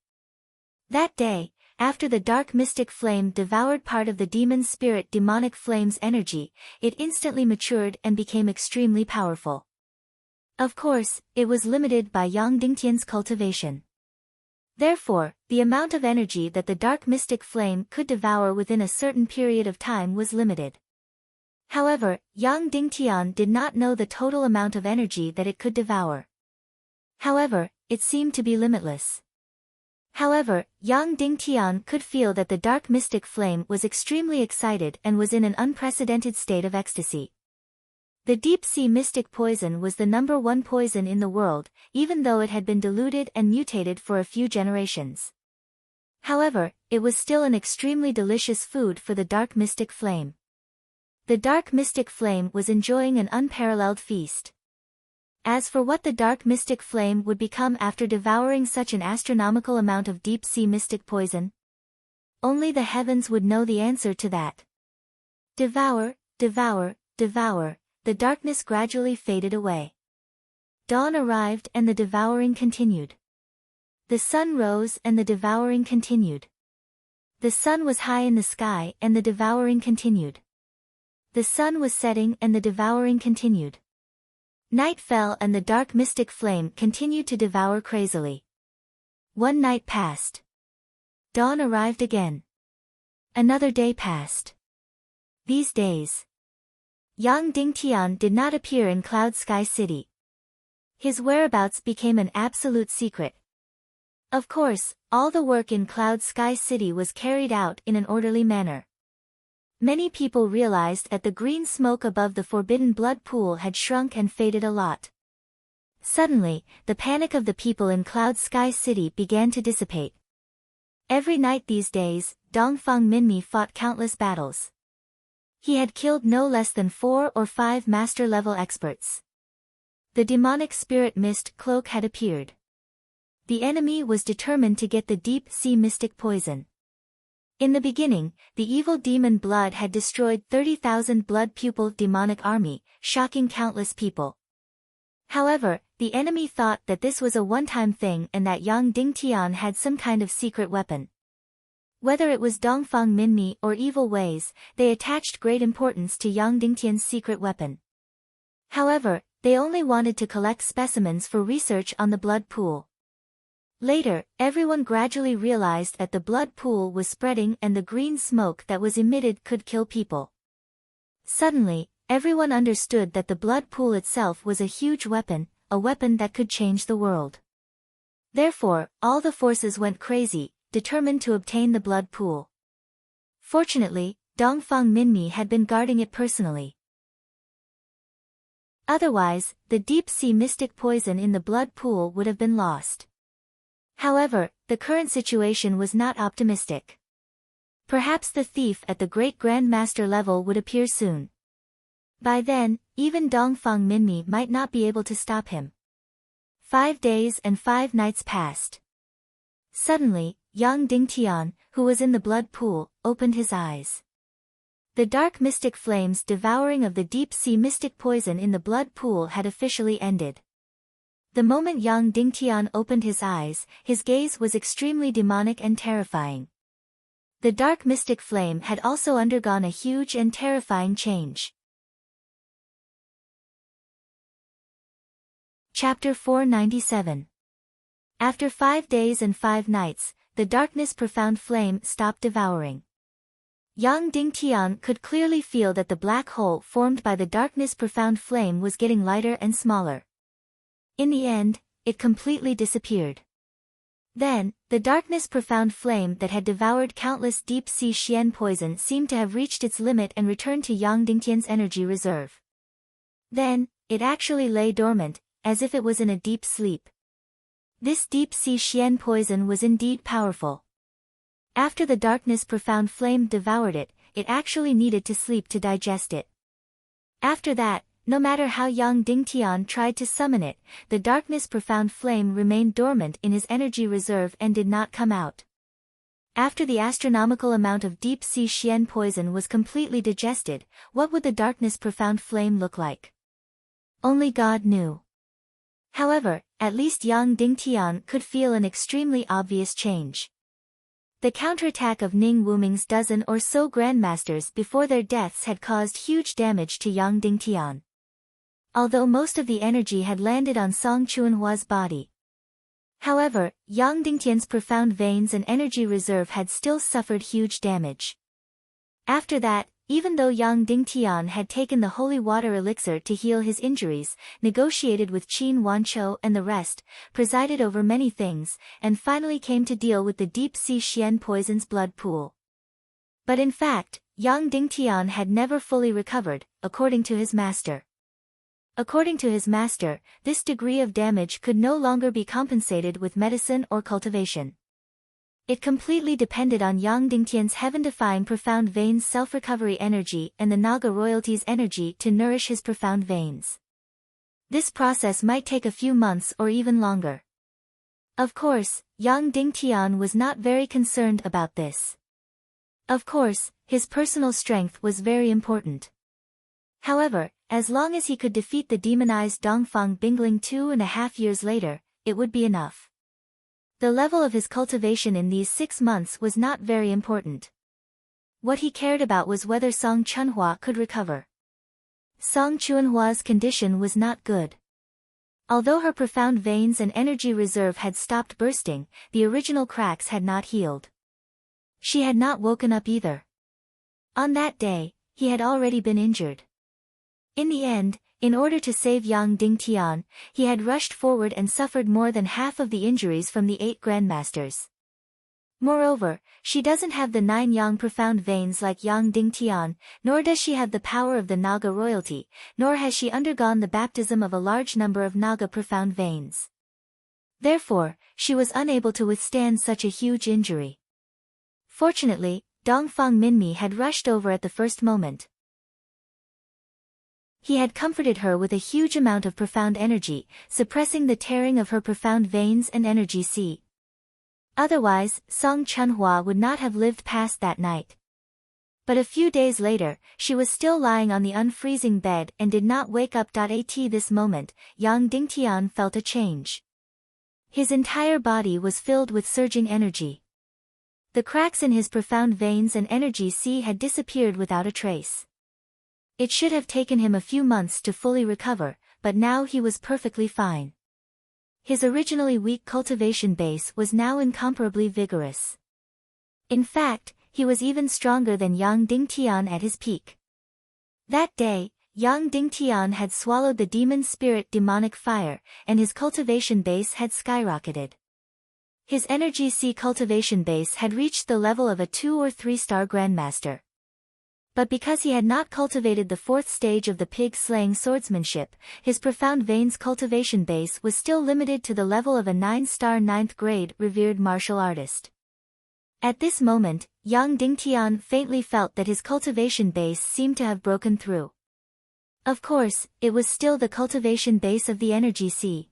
A: That day, after the dark mystic flame devoured part of the demon spirit demonic flame's energy, it instantly matured and became extremely powerful. Of course, it was limited by Yang Dingtian's cultivation. Therefore, the amount of energy that the dark mystic flame could devour within a certain period of time was limited. However, Yang Dingtian did not know the total amount of energy that it could devour. However, it seemed to be limitless. However, Yang Dingtian could feel that the dark mystic flame was extremely excited and was in an unprecedented state of ecstasy. The deep-sea mystic poison was the #1 poison in the world, even though it had been diluted and mutated for a few generations. However, it was still an extremely delicious food for the dark mystic flame. The dark mystic flame was enjoying an unparalleled feast. As for what the dark mystic flame would become after devouring such an astronomical amount of deep-sea mystic poison, only the heavens would know the answer to that. Devour, devour, devour. The darkness gradually faded away. Dawn arrived and the devouring continued. The sun rose and the devouring continued. The sun was high in the sky and the devouring continued. The sun was setting and the devouring continued. Night fell and the dark mystic flame continued to devour crazily. One night passed. Dawn arrived again. Another day passed. These days, Yang Dingtian did not appear in Cloud Sky City. His whereabouts became an absolute secret. Of course, all the work in Cloud Sky City was carried out in an orderly manner. Many people realized that the green smoke above the forbidden blood pool had shrunk and faded a lot. Suddenly, the panic of the people in Cloud Sky City began to dissipate. Every night these days, Dongfang Minmi fought countless battles. He had killed no less than 4 or 5 master-level experts. The demonic spirit mist cloak had appeared. The enemy was determined to get the deep-sea mystic poison. In the beginning, the evil demon blood had destroyed 30,000 blood pupil demonic army, shocking countless people. However, the enemy thought that this was a one-time thing and that Yang Dingtian had some kind of secret weapon. Whether it was Dongfang Minmi or evil ways, they attached great importance to Yang Dingtian's secret weapon. However, they only wanted to collect specimens for research on the blood pool. Later, everyone gradually realized that the blood pool was spreading and the green smoke that was emitted could kill people. Suddenly, everyone understood that the blood pool itself was a huge weapon, a weapon that could change the world. Therefore, all the forces went crazy, determined to obtain the blood pool. Fortunately, Dongfang Minmi had been guarding it personally. Otherwise, the deep-sea mystic poison in the blood pool would have been lost. However, the current situation was not optimistic. Perhaps the thief at the Great Grandmaster level would appear soon. By then, even Dongfang Minmi might not be able to stop him. 5 days and 5 nights passed. Suddenly, Yang Dingtian, who was in the blood pool, opened his eyes. The dark mystic flame's devouring of the deep-sea mystic poison in the blood pool had officially ended. The moment Yang Dingtian opened his eyes, his gaze was extremely demonic and terrifying. The dark mystic flame had also undergone a huge and terrifying change. Chapter 497. After 5 days and 5 nights, the darkness profound flame stopped devouring. Yang Dingtian could clearly feel that the black hole formed by the darkness profound flame was getting lighter and smaller. In the end, it completely disappeared. Then, the darkness profound flame that had devoured countless deep-sea Xian poison seemed to have reached its limit and returned to Yang Dingtian's energy reserve. Then, it actually lay dormant, as if it was in a deep sleep. This deep-sea Xian poison was indeed powerful. After the darkness profound flame devoured it, it actually needed to sleep to digest it. After that, no matter how Yang Dingtian tried to summon it, the darkness profound flame remained dormant in his energy reserve and did not come out. After the astronomical amount of deep-sea Xian poison was completely digested, what would the darkness profound flame look like? Only God knew. However, at least Yang Dingtian could feel an extremely obvious change. The counterattack of Ning Wuming's dozen or so grandmasters before their deaths had caused huge damage to Yang Dingtian. Although most of the energy had landed on Song Chuanhua's body. However, Yang Dingtian's profound veins and energy reserve had still suffered huge damage. After that, even though Yang Dingtian had taken the holy water elixir to heal his injuries, negotiated with Qin Wanqiu and the rest, presided over many things, and finally came to deal with the deep-sea Xian poison's blood pool. But in fact, Yang Dingtian had never fully recovered, according to his master. According to his master, this degree of damage could no longer be compensated with medicine or cultivation. It completely depended on Yang Dingtian's heaven-defying profound veins' self-recovery energy and the Naga royalty's energy to nourish his profound veins. This process might take a few months or even longer. Of course, Yang Dingtian was not very concerned about this. Of course, his personal strength was very important. However, as long as he could defeat the demonized Dongfang Bingling 2.5 years later, it would be enough. The level of his cultivation in these 6 months was not very important. What he cared about was whether Song Chunhua could recover. Song Chunhua's condition was not good. Although her profound veins and energy reserve had stopped bursting, the original cracks had not healed. She had not woken up either. On that day, he had already been injured. In the end, in order to save Yang Dingtian, he had rushed forward and suffered more than half of the injuries from the 8 grandmasters. Moreover, she doesn't have the 9 Yang profound veins like Yang Dingtian, nor does she have the power of the Naga royalty, nor has she undergone the baptism of a large number of Naga profound veins. Therefore, she was unable to withstand such a huge injury. Fortunately, Dongfang Minmi had rushed over at the first moment. He had comforted her with a huge amount of profound energy, suppressing the tearing of her profound veins and energy sea. Otherwise, Song Chunhua would not have lived past that night. But a few days later, she was still lying on the unfreezing bed and did not wake up. At this moment, Yang Dingtian felt a change. His entire body was filled with surging energy. The cracks in his profound veins and energy sea had disappeared without a trace. It should have taken him a few months to fully recover, but now he was perfectly fine. His originally weak cultivation base was now incomparably vigorous. In fact, he was even stronger than Yang Dingtian at his peak. That day, Yang Dingtian had swallowed the demon spirit demonic fire, and his cultivation base had skyrocketed. His energy sea cultivation base had reached the level of a 2 or 3-star grandmaster. But because he had not cultivated the 4th stage of the pig-slaying swordsmanship, his profound veins cultivation base was still limited to the level of a 9-star 9th grade revered martial artist. At this moment, Yang Dingtian faintly felt that his cultivation base seemed to have broken through. Of course, it was still the cultivation base of the energy sea.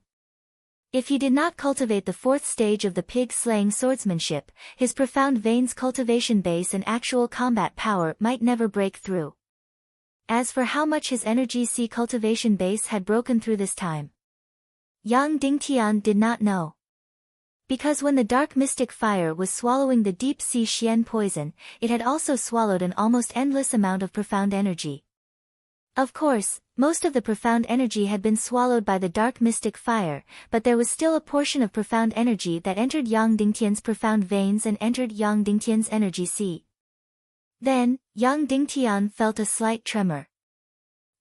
A: If he did not cultivate the fourth stage of the pig-slaying swordsmanship, his profound veins cultivation base and actual combat power might never break through. As for how much his energy C cultivation base had broken through this time, Yang Dingtian did not know. Because when the dark mystic fire was swallowing the deep sea Xian poison, it had also swallowed an almost endless amount of profound energy. Of course, most of the profound energy had been swallowed by the dark mystic fire, but there was still a portion of profound energy that entered Yang Dingtian's profound veins and entered Yang Dingtian's energy sea. Then, Yang Dingtian felt a slight tremor.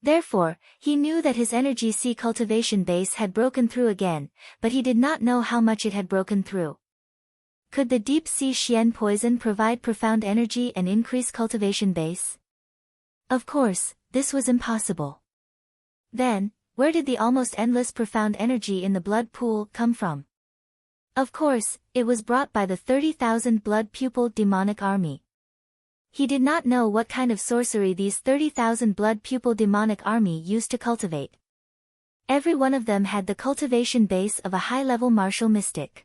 A: Therefore, he knew that his energy sea cultivation base had broken through again, but he did not know how much it had broken through. Could the deep sea Xian poison provide profound energy and increase cultivation base? Of course, this was impossible. Then, where did the almost endless profound energy in the blood pool come from? Of course, it was brought by the 30,000 blood pupil demonic army. He did not know what kind of sorcery these 30,000 blood pupil demonic army used to cultivate. Every one of them had the cultivation base of a high-level martial mystic.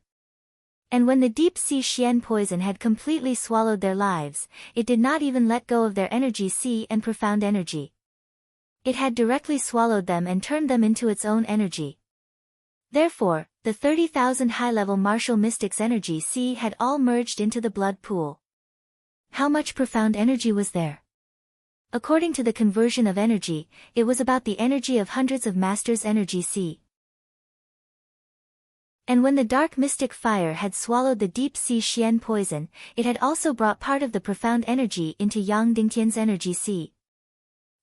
A: And when the deep sea Xian poison had completely swallowed their lives, it did not even let go of their energy sea and profound energy. It had directly swallowed them and turned them into its own energy. Therefore, the 30,000 high-level martial mystics' energy sea had all merged into the blood pool. How much profound energy was there? According to the conversion of energy, it was about the energy of hundreds of masters' energy sea. And when the dark mystic fire had swallowed the deep sea Xian poison, it had also brought part of the profound energy into Yang Dingtian's energy sea.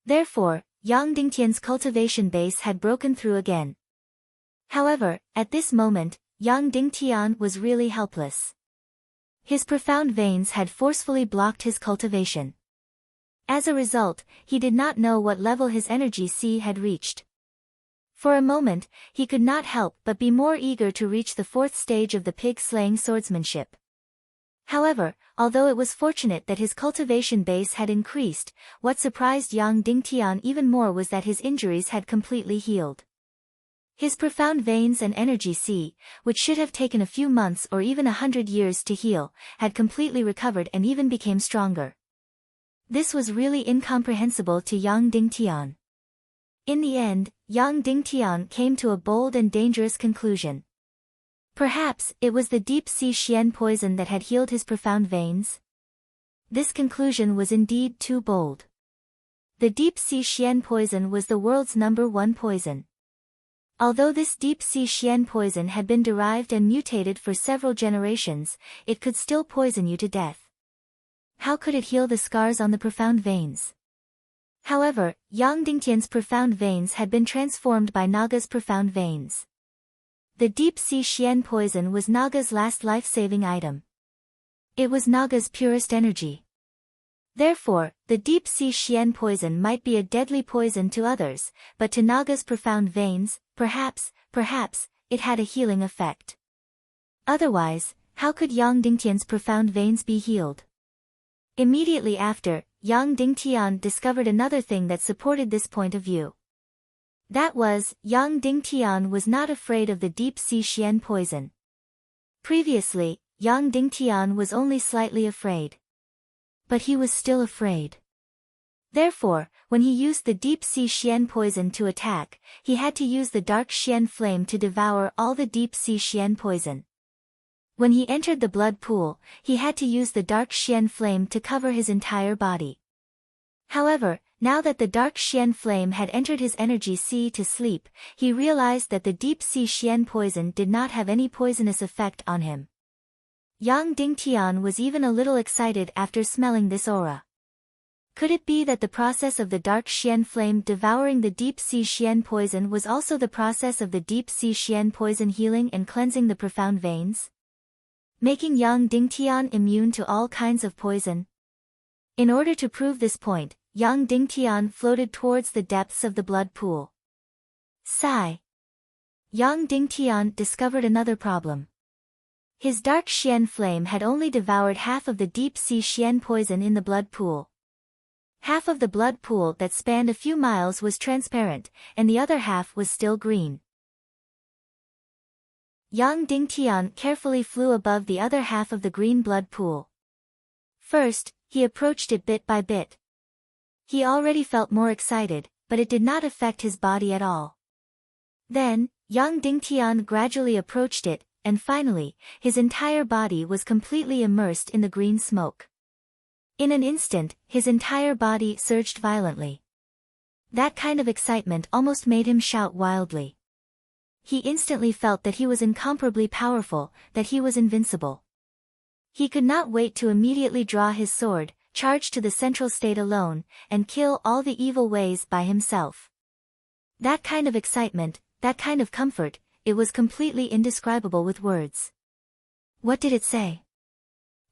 A: Therefore, Yang Dingtian's cultivation base had broken through again. However, at this moment, Yang Dingtian was really helpless. His profound veins had forcefully blocked his cultivation. As a result, he did not know what level his energy sea had reached. For a moment, he could not help but be more eager to reach the fourth stage of the pig-slaying swordsmanship. However, although it was fortunate that his cultivation base had increased, what surprised Yang Dingtian even more was that his injuries had completely healed. His profound veins and energy sea, which should have taken a few months or even 100 years to heal, had completely recovered and even became stronger. This was really incomprehensible to Yang Dingtian. In the end, Yang Dingtian came to a bold and dangerous conclusion. Perhaps it was the deep sea Xian poison that had healed his profound veins. This conclusion was indeed too bold. The deep sea Xian poison was the world's #1 poison. Although this deep sea Xian poison had been derived and mutated for several generations, it could still poison you to death. How could it heal the scars on the profound veins? However, Yang Dingtian's profound veins had been transformed by Naga's profound veins. The deep sea Xian poison was Naga's last life-saving item. It was Naga's purest energy. Therefore, the deep sea Xian poison might be a deadly poison to others, but to Naga's profound veins, perhaps, it had a healing effect. Otherwise, how could Yang Dingtian's profound veins be healed? Immediately after, Yang Dingtian discovered another thing that supported this point of view. That was, Yang Dingtian was not afraid of the deep sea Xian poison. Previously, Yang Dingtian was only slightly afraid. But he was still afraid. Therefore, when he used the deep sea Xian poison to attack, he had to use the dark Xian flame to devour all the deep sea Xian poison. When he entered the blood pool, he had to use the dark Xian flame to cover his entire body. However, now that the dark Xian flame had entered his energy sea to sleep, he realized that the deep sea Xian poison did not have any poisonous effect on him. Yang Dingtian was even a little excited after smelling this aura. Could it be that the process of the dark Xian flame devouring the deep sea Xian poison was also the process of the deep sea Xian poison healing and cleansing the profound veins, making Yang Dingtian immune to all kinds of poison? In order to prove this point, Yang Dingtian floated towards the depths of the blood pool. Sigh. Yang Dingtian discovered another problem. His dark Xian flame had only devoured half of the deep sea Xian poison in the blood pool. Half of the blood pool that spanned a few miles was transparent, and the other half was still green. Yang Dingtian carefully flew above the other half of the green blood pool. First, he approached it bit by bit. He already felt more excited, but it did not affect his body at all. Then, Yang Dingtian gradually approached it, and finally, his entire body was completely immersed in the green smoke. In an instant, his entire body surged violently. That kind of excitement almost made him shout wildly. He instantly felt that he was incomparably powerful, that he was invincible. He could not wait to immediately draw his sword, charge to the central state alone, and kill all the evil ways by himself. That kind of excitement, that kind of comfort, it was completely indescribable with words. What did it say?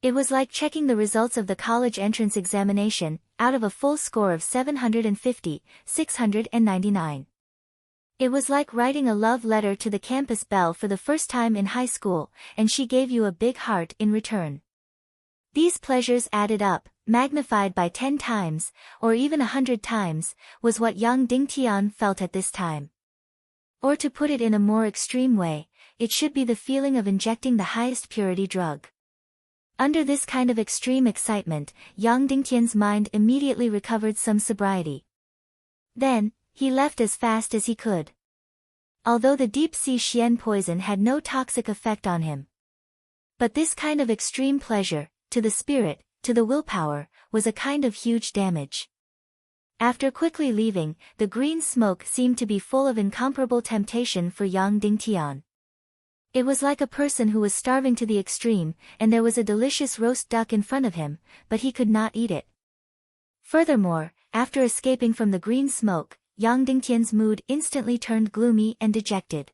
A: It was like checking the results of the college entrance examination, out of a full score of 750, 699. It was like writing a love letter to the campus belle for the first time in high school, and she gave you a big heart in return. These pleasures added up, magnified by 10 times, or even 100 times, was what Yang Dingtian felt at this time. Or to put it in a more extreme way, it should be the feeling of injecting the highest purity drug. Under this kind of extreme excitement, Yang Dingtian's mind immediately recovered some sobriety. Then, he left as fast as he could. Although the deep-sea Xian poison had no toxic effect on him. But this kind of extreme pleasure, to the spirit, to the willpower, was a kind of huge damage. After quickly leaving, the green smoke seemed to be full of incomparable temptation for Yang Dingtian. It was like a person who was starving to the extreme, and there was a delicious roast duck in front of him, but he could not eat it. Furthermore, after escaping from the green smoke, Yang Dingtian's mood instantly turned gloomy and dejected.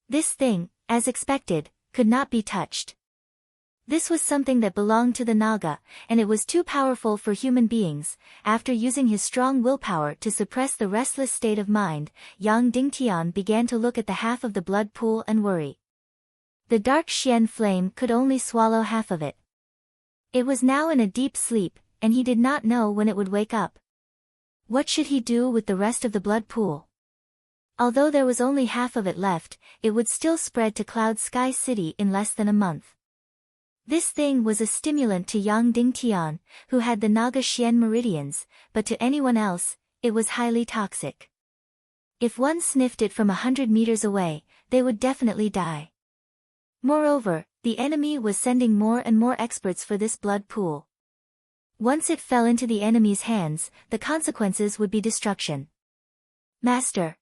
A: This thing, as expected, could not be touched. This was something that belonged to the Naga, and it was too powerful for human beings. After using his strong willpower to suppress the restless state of mind, Yang Dingtian began to look at the half of the blood pool and worry. The dark Xian flame could only swallow half of it. It was now in a deep sleep, and he did not know when it would wake up. What should he do with the rest of the blood pool? Although there was only half of it left, it would still spread to Cloud Sky City in less than a month. This thing was a stimulant to Yang Dingtian, who had the Naga Xian meridians, but to anyone else, it was highly toxic. If one sniffed it from 100 meters away, they would definitely die. Moreover, the enemy was sending more and more experts for this blood pool. Once it fell into the enemy's hands, the consequences would be destruction. Master.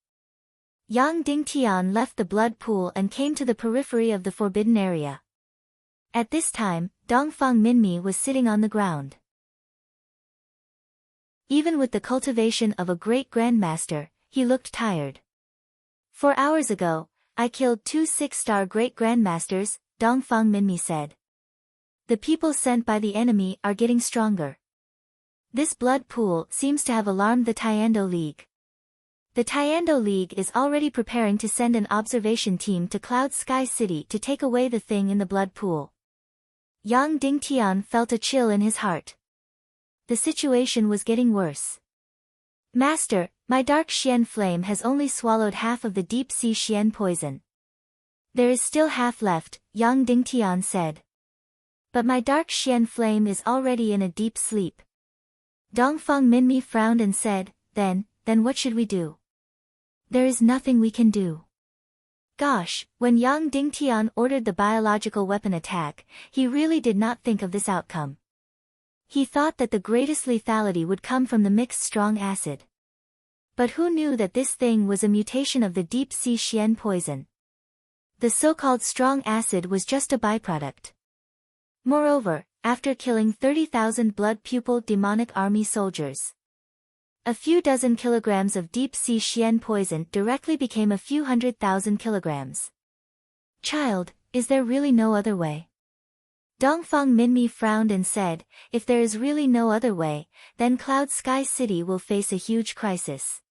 A: Yang Dingtian left the blood pool and came to the periphery of the forbidden area. At this time, Dongfang Minmi was sitting on the ground. Even with the cultivation of a great grandmaster, he looked tired. 4 hours ago, I killed 2 6-star great grandmasters, Dongfang Minmi said. The people sent by the enemy are getting stronger. This blood pool seems to have alarmed the Tiando League. The Tiando League is already preparing to send an observation team to Cloud Sky City to take away the thing in the blood pool. Yang Dingtian felt a chill in his heart. The situation was getting worse. Master, my dark Xian flame has only swallowed half of the deep-sea Xian poison. There is still half left, Yang Dingtian said. But my dark Xian flame is already in a deep sleep. Dongfang Minmi frowned and said, Then what should we do? There is nothing we can do. Gosh, when Yang Dingtian ordered the biological weapon attack, he really did not think of this outcome. He thought that the greatest lethality would come from the mixed strong acid. But who knew that this thing was a mutation of the deep-sea Xian poison? The so-called strong acid was just a byproduct. Moreover, after killing 30,000 blood-pupiled demonic army soldiers, a few dozen kilograms of deep-sea Xian poison directly became a few 100,000 kilograms. Child, is there really no other way? Dongfang Minmi frowned and said, If there is really no other way, then Cloud Sky City will face a huge crisis.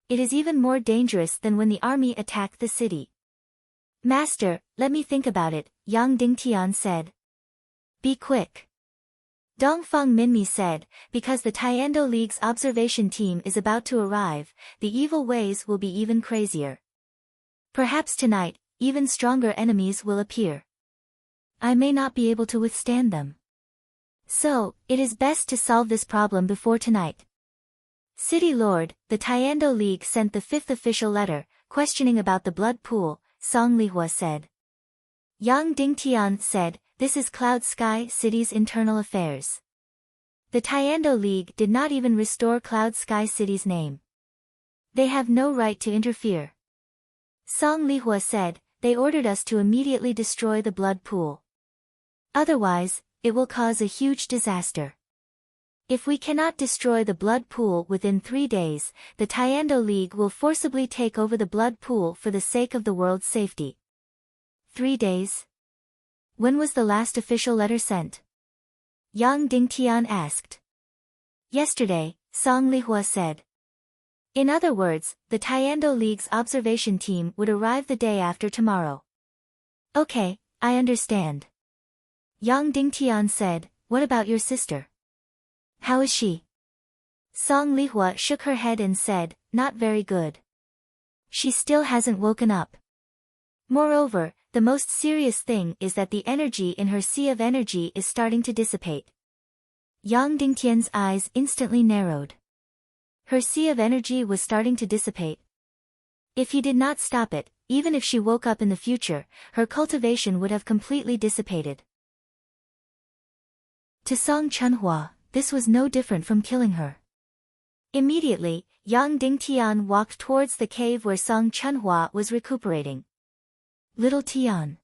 A: It is even more dangerous than when the army attacked the city. Master, let me think about it, Yang Dingtian said. Be quick. Dongfang Minmi said, because the Tiando League's observation team is about to arrive, the evil ways will be even crazier. Perhaps tonight, even stronger enemies will appear. I may not be able to withstand them. So, it is best to solve this problem before tonight. City Lord, the Tiando League sent the fifth official letter, questioning about the blood pool, Song Lihua said. Yang Dingtian said, this is Cloud Sky City's internal affairs. The Tiando League did not even restore Cloud Sky City's name. They have no right to interfere. Song Lihua said, they ordered us to immediately destroy the blood pool. Otherwise, it will cause a huge disaster. If we cannot destroy the blood pool within 3 days, the Tiando League will forcibly take over the blood pool for the sake of the world's safety. 3 days? When was the last official letter sent? Yang Dingtian asked. Yesterday, Song Lihua said. In other words, the Tiando League's observation team would arrive the day after tomorrow. Okay, I understand. Yang Dingtian said, what about your sister? How is she? Song Lihua shook her head and said, not very good. She still hasn't woken up. Moreover, the most serious thing is that the energy in her sea of energy is starting to dissipate. Yang Dingtian's eyes instantly narrowed. Her sea of energy was starting to dissipate. If he did not stop it, even if she woke up in the future, her cultivation would have completely dissipated. To Song Chunhua, this was no different from killing her. Immediately, Yang Dingtian walked towards the cave where Song Chunhua was recuperating. Little Tian.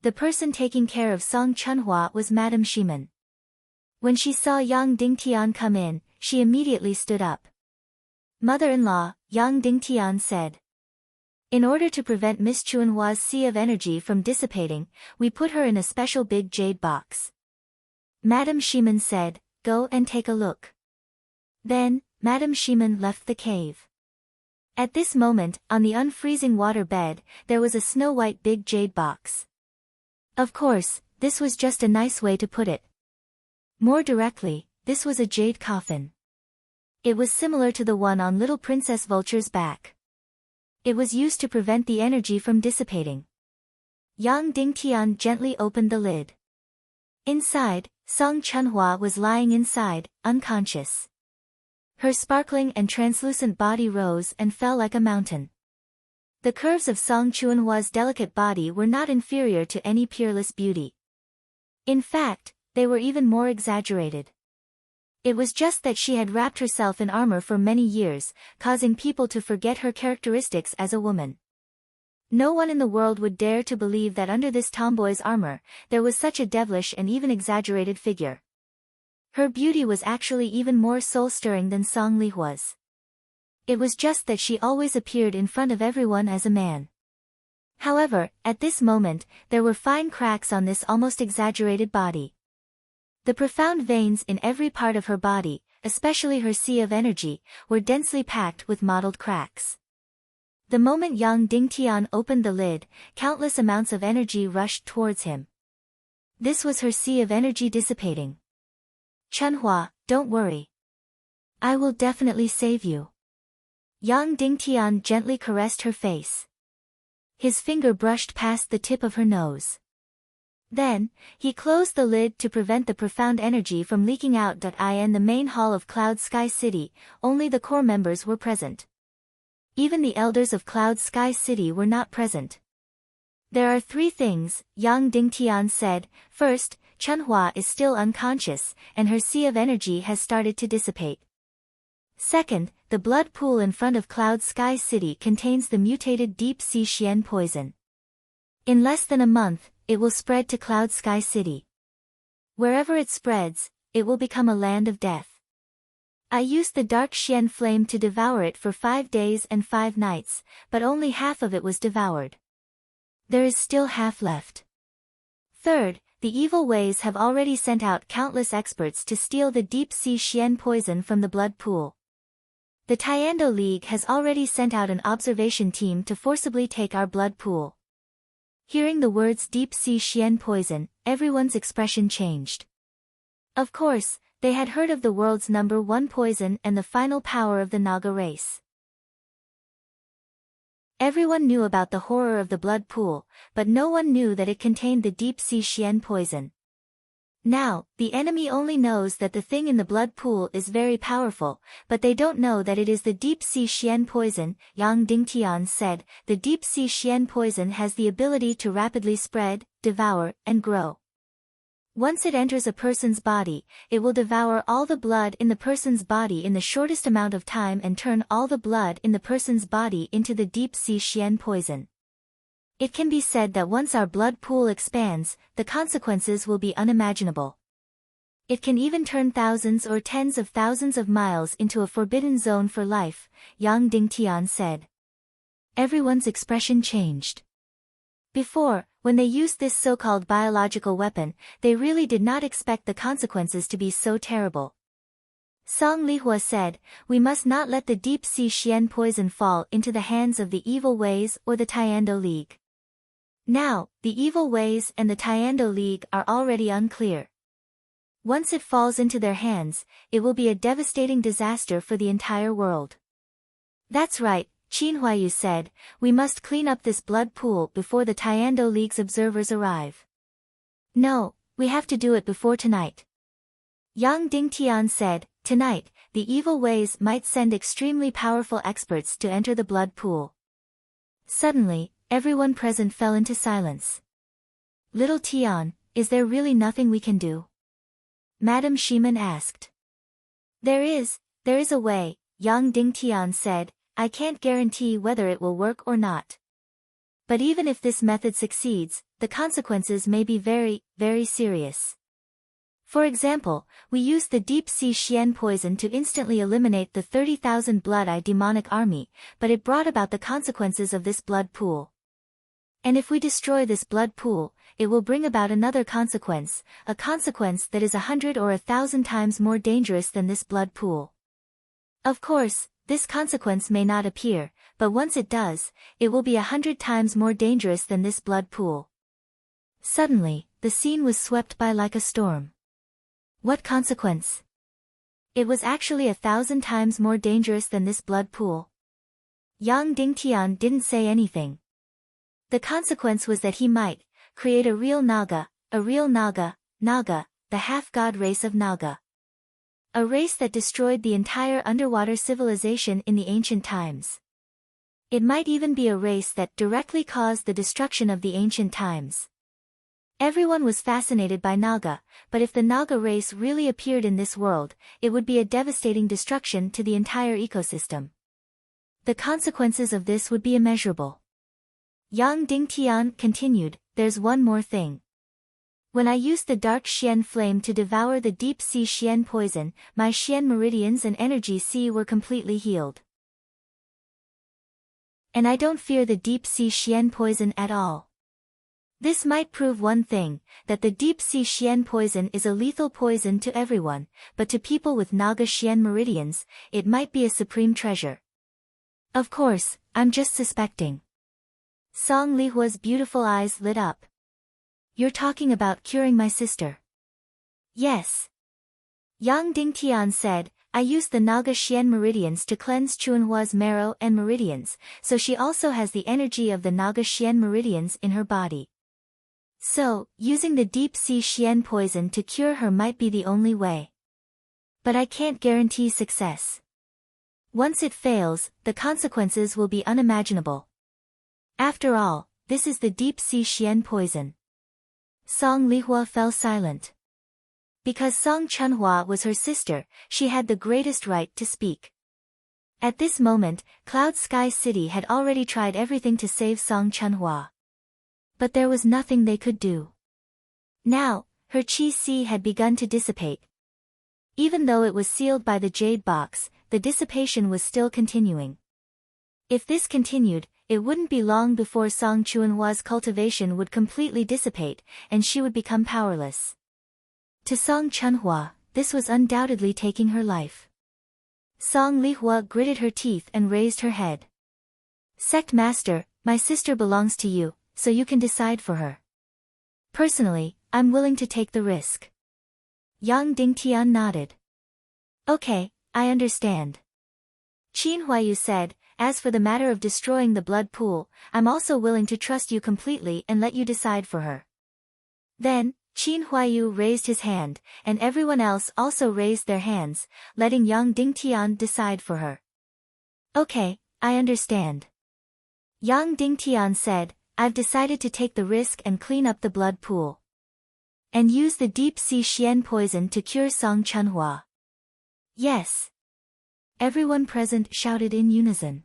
A: The person taking care of Song Chunhua was Madame Shimen. When she saw Yang Dingtian come in, she immediately stood up. Mother-in-law, Yang Dingtian said. In order to prevent Miss Chunhua's sea of energy from dissipating, we put her in a special big jade box. Madame Shimen said, go and take a look. Then, Madame Shimen left the cave. At this moment, on the unfreezing water bed, there was a snow-white big jade box. Of course, this was just a nice way to put it. More directly, this was a jade coffin. It was similar to the one on little Princess Vulture's back. It was used to prevent the energy from dissipating. Yang Dingtian gently opened the lid. Inside, Song Chunhua was lying inside, unconscious. Her sparkling and translucent body rose and fell like a mountain. The curves of Song Chunhua's delicate body were not inferior to any peerless beauty. In fact, they were even more exaggerated. It was just that she had wrapped herself in armor for many years, causing people to forget her characteristics as a woman. No one in the world would dare to believe that under this tomboy's armor, there was such a devilish and even exaggerated figure. Her beauty was actually even more soul-stirring than Song Lihua's. It was just that she always appeared in front of everyone as a man. However, at this moment, there were fine cracks on this almost exaggerated body. The profound veins in every part of her body, especially her sea of energy, were densely packed with mottled cracks. The moment Yang Dingtian opened the lid, countless amounts of energy rushed towards him. This was her sea of energy dissipating. Chunhua, don't worry. I will definitely save you. Yang Dingtian gently caressed her face. His finger brushed past the tip of her nose. Then, he closed the lid to prevent the profound energy from leaking out. In the main hall of Cloud Sky City, only the core members were present. Even the elders of Cloud Sky City were not present. There are 3 things, Yang Dingtian said. First, Chunhua is still unconscious, and her sea of energy has started to dissipate. Second, the blood pool in front of Cloud Sky City contains the mutated deep sea Xian poison. In less than a month, it will spread to Cloud Sky City. Wherever it spreads, it will become a land of death. I used the dark Xian flame to devour it for 5 days and 5 nights, but only half of it was devoured. There is still half left. Third, the evil ways have already sent out countless experts to steal the deep sea Xian poison from the blood pool. The Tiando League has already sent out an observation team to forcibly take our blood pool. Hearing the words deep sea Xian poison, everyone's expression changed. Of course, they had heard of the world's #1 poison and the final power of the Naga race. Everyone knew about the horror of the blood pool, but no one knew that it contained the deep-sea Xian poison. Now, the enemy only knows that the thing in the blood pool is very powerful, but they don't know that it is the deep-sea Xian poison. Yang Dingtian said, the deep-sea Xian poison has the ability to rapidly spread, devour, and grow. Once it enters a person's body, it will devour all the blood in the person's body in the shortest amount of time and turn all the blood in the person's body into the deep-sea Xian poison. It can be said that once our blood pool expands, the consequences will be unimaginable. It can even turn thousands or tens of thousands of miles into a forbidden zone for life, Yang Dingtian said. Everyone's expression changed. Before, when they used this so-called biological weapon, they really did not expect the consequences to be so terrible. Song Lihua said, we must not let the deep-sea Xian poison fall into the hands of the evil ways or the Tiando League. Now, the evil ways and the Tiando League are already unclear. Once it falls into their hands, it will be a devastating disaster for the entire world. That's right, Qin Huayu said, we must clean up this blood pool before the Tiando League's observers arrive. No, we have to do it before tonight. Yang Dingtian said, tonight, the evil ways might send extremely powerful experts to enter the blood pool. Suddenly, everyone present fell into silence. Little Tian, is there really nothing we can do? Madame Shiman asked. There is a way, Yang Dingtian said, I can't guarantee whether it will work or not. But even if this method succeeds, the consequences may be very, very serious. For example, we used the deep-sea Xian poison to instantly eliminate the 30,000 blood-eye demonic army, but it brought about the consequences of this blood pool. And if we destroy this blood pool, it will bring about another consequence, a consequence that is 100 or 1,000 times more dangerous than this blood pool. Of course, this consequence may not appear, but once it does, it will be 100 times more dangerous than this blood pool. Suddenly, the scene was swept by like a storm. What consequence? It was actually 1,000 times more dangerous than this blood pool. Yang Dingtian didn't say anything. The consequence was that he might create a real Naga, Naga, the half-god race of Naga. A race that destroyed the entire underwater civilization in the ancient times. It might even be a race that directly caused the destruction of the ancient times. Everyone was fascinated by Naga, but if the Naga race really appeared in this world, it would be a devastating destruction to the entire ecosystem. The consequences of this would be immeasurable. Yang Dingtian continued, there's one more thing. When I used the dark Xian flame to devour the deep-sea Xian poison, my Xian meridians and energy sea were completely healed. And I don't fear the deep-sea Xian poison at all. This might prove one thing, that the deep-sea Xian poison is a lethal poison to everyone, but to people with Naga Xian meridians, it might be a supreme treasure. Of course, I'm just suspecting. Song Lihua's beautiful eyes lit up. You're talking about curing my sister. Yes. Yang Dingtian said, I used the Naga Xian meridians to cleanse Chuanhua's marrow and meridians, so she also has the energy of the Naga Xian meridians in her body. So, using the deep-sea Xian poison to cure her might be the only way. But I can't guarantee success. Once it fails, the consequences will be unimaginable. After all, this is the deep-sea Xian poison. Song Lihua fell silent. Because Song Chunhua was her sister, she had the greatest right to speak. At this moment, Cloud Sky City had already tried everything to save Song Chunhua. But there was nothing they could do. Now, her Qi Si had begun to dissipate. Even though it was sealed by the jade box, the dissipation was still continuing. If this continued, it wouldn't be long before Song Chunhua's cultivation would completely dissipate, and she would become powerless. To Song Chunhua, this was undoubtedly taking her life. Song Lihua gritted her teeth and raised her head. Sect Master, my sister belongs to you, so you can decide for her. Personally, I'm willing to take the risk. Yang Dingtian nodded. Okay, I understand. Qin Huayu said, as for the matter of destroying the blood pool, I'm also willing to trust you completely and let you decide for her. Then, Qin Huaiyu raised his hand, and everyone else also raised their hands, letting young Ding Tian decide for her. Okay, I understand. Yang Dingtian said, I've decided to take the risk and clean up the blood pool. And use the deep-sea Xian poison to cure Song Chunhua. Yes. Everyone present shouted in unison.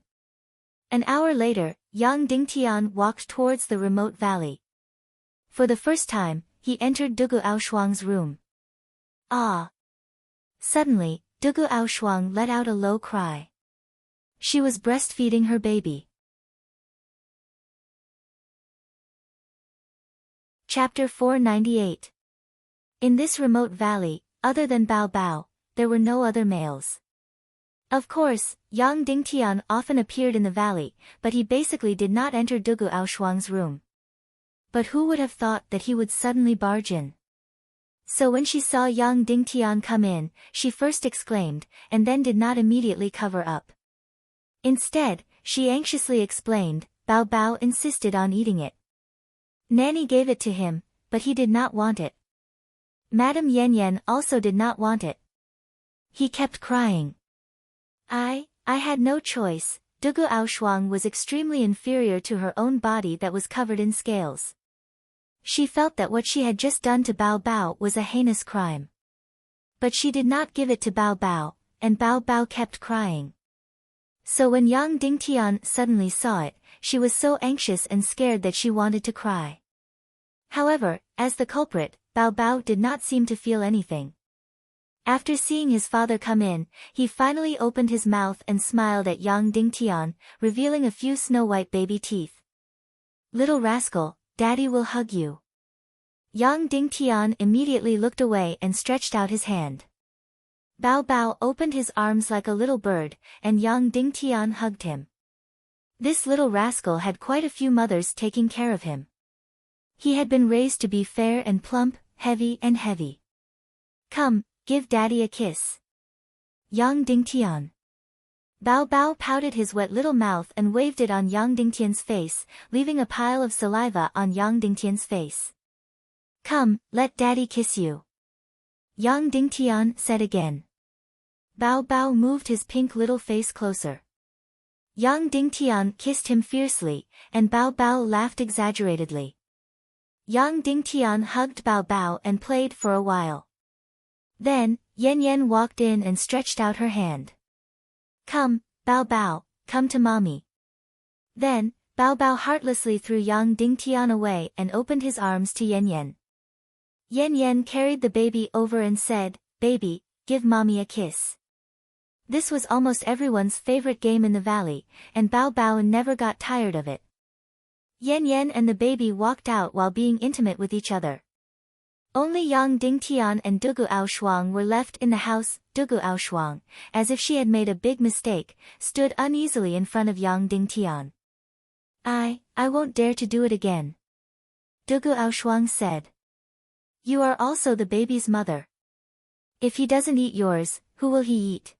A: An hour later, Yang Dingtian walked towards the remote valley. For the first time, he entered Dugu Aoshuang's room. Ah! Suddenly, Dugu Aoshuang let out a low cry. She was breastfeeding her baby. Chapter 498. In this remote valley, other than Bao Bao, there were no other males. Of course, Yang Dingtian often appeared in the valley, but he basically did not enter Dugu Aoshuang's room. But who would have thought that he would suddenly barge in? So when she saw Yang Dingtian come in, she first exclaimed, and then did not immediately cover up. Instead, she anxiously explained, Bao Bao insisted on eating it. Nanny gave it to him, but he did not want it. Madame Yan Yan also did not want it. He kept crying. I had no choice. Dugu Aoshuang was extremely inferior to her own body that was covered in scales. She felt that what she had just done to Bao Bao was a heinous crime. But she did not give it to Bao Bao, and Bao Bao kept crying. So when Yang Dingtian suddenly saw it, she was so anxious and scared that she wanted to cry. However, as the culprit, Bao Bao did not seem to feel anything. After seeing his father come in, he finally opened his mouth and smiled at Yang Dingtian, revealing a few snow-white baby teeth. Little rascal, Daddy will hug you. Yang Dingtian immediately looked away and stretched out his hand. Bao Bao opened his arms like a little bird, and Yang Dingtian hugged him. This little rascal had quite a few mothers taking care of him. He had been raised to be fair and plump, heavy and heavy. Come, give Daddy a kiss. Yang Dingtian. Bao Bao pouted his wet little mouth and waved it on Yang Dingtian's face, leaving a pile of saliva on Yang Dingtian's face. Come, let Daddy kiss you. Yang Dingtian said again. Bao Bao moved his pink little face closer. Yang Dingtian kissed him fiercely, and Bao Bao laughed exaggeratedly. Yang Dingtian hugged Bao Bao and played for a while. Then, Yan Yan walked in and stretched out her hand. Come, Bao Bao, come to mommy. Then, Bao Bao heartlessly threw Yang Dingtian away and opened his arms to Yan Yan. Yan Yan carried the baby over and said, Baby, give mommy a kiss. This was almost everyone's favorite game in the valley, and Bao Bao never got tired of it. Yan Yan and the baby walked out while being intimate with each other. Only Yang Dingtian and Dugu Aoshuang were left in the house. Dugu Aoshuang, as if she had made a big mistake, stood uneasily in front of Yang Dingtian. I won't dare to do it again. Dugu Aoshuang said. You are also the baby's mother. If he doesn't eat yours, who will he eat?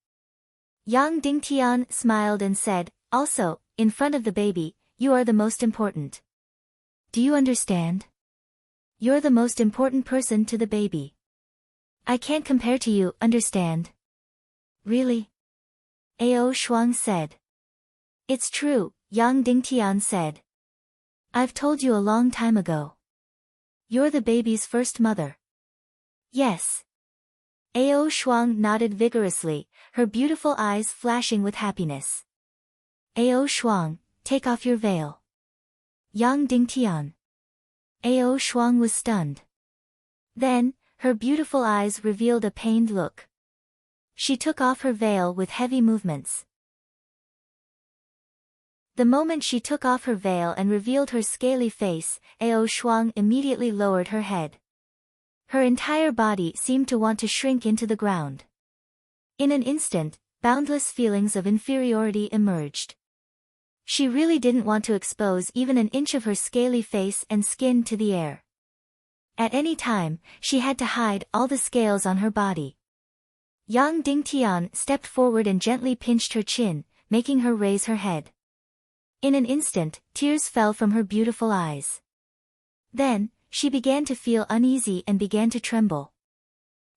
A: Yang Dingtian smiled and said, Also, in front of the baby, you are the most important. Do you understand? You're the most important person to the baby. I can't compare to you, understand? Really? Ao Shuang said. It's true, Yang Dingtian said. I've told you a long time ago. You're the baby's first mother. Yes. Ao Shuang nodded vigorously, her beautiful eyes flashing with happiness. Ao Shuang, take off your veil. Yang Dingtian. Ao Shuang was stunned. Then, her beautiful eyes revealed a pained look. She took off her veil with heavy movements. The moment she took off her veil and revealed her scaly face, Ao Shuang immediately lowered her head. Her entire body seemed to want to shrink into the ground. In an instant, boundless feelings of inferiority emerged. She really didn't want to expose even an inch of her scaly face and skin to the air. At any time, she had to hide all the scales on her body. Yang Dingtian stepped forward and gently pinched her chin, making her raise her head. In an instant, tears fell from her beautiful eyes. Then, she began to feel uneasy and began to tremble.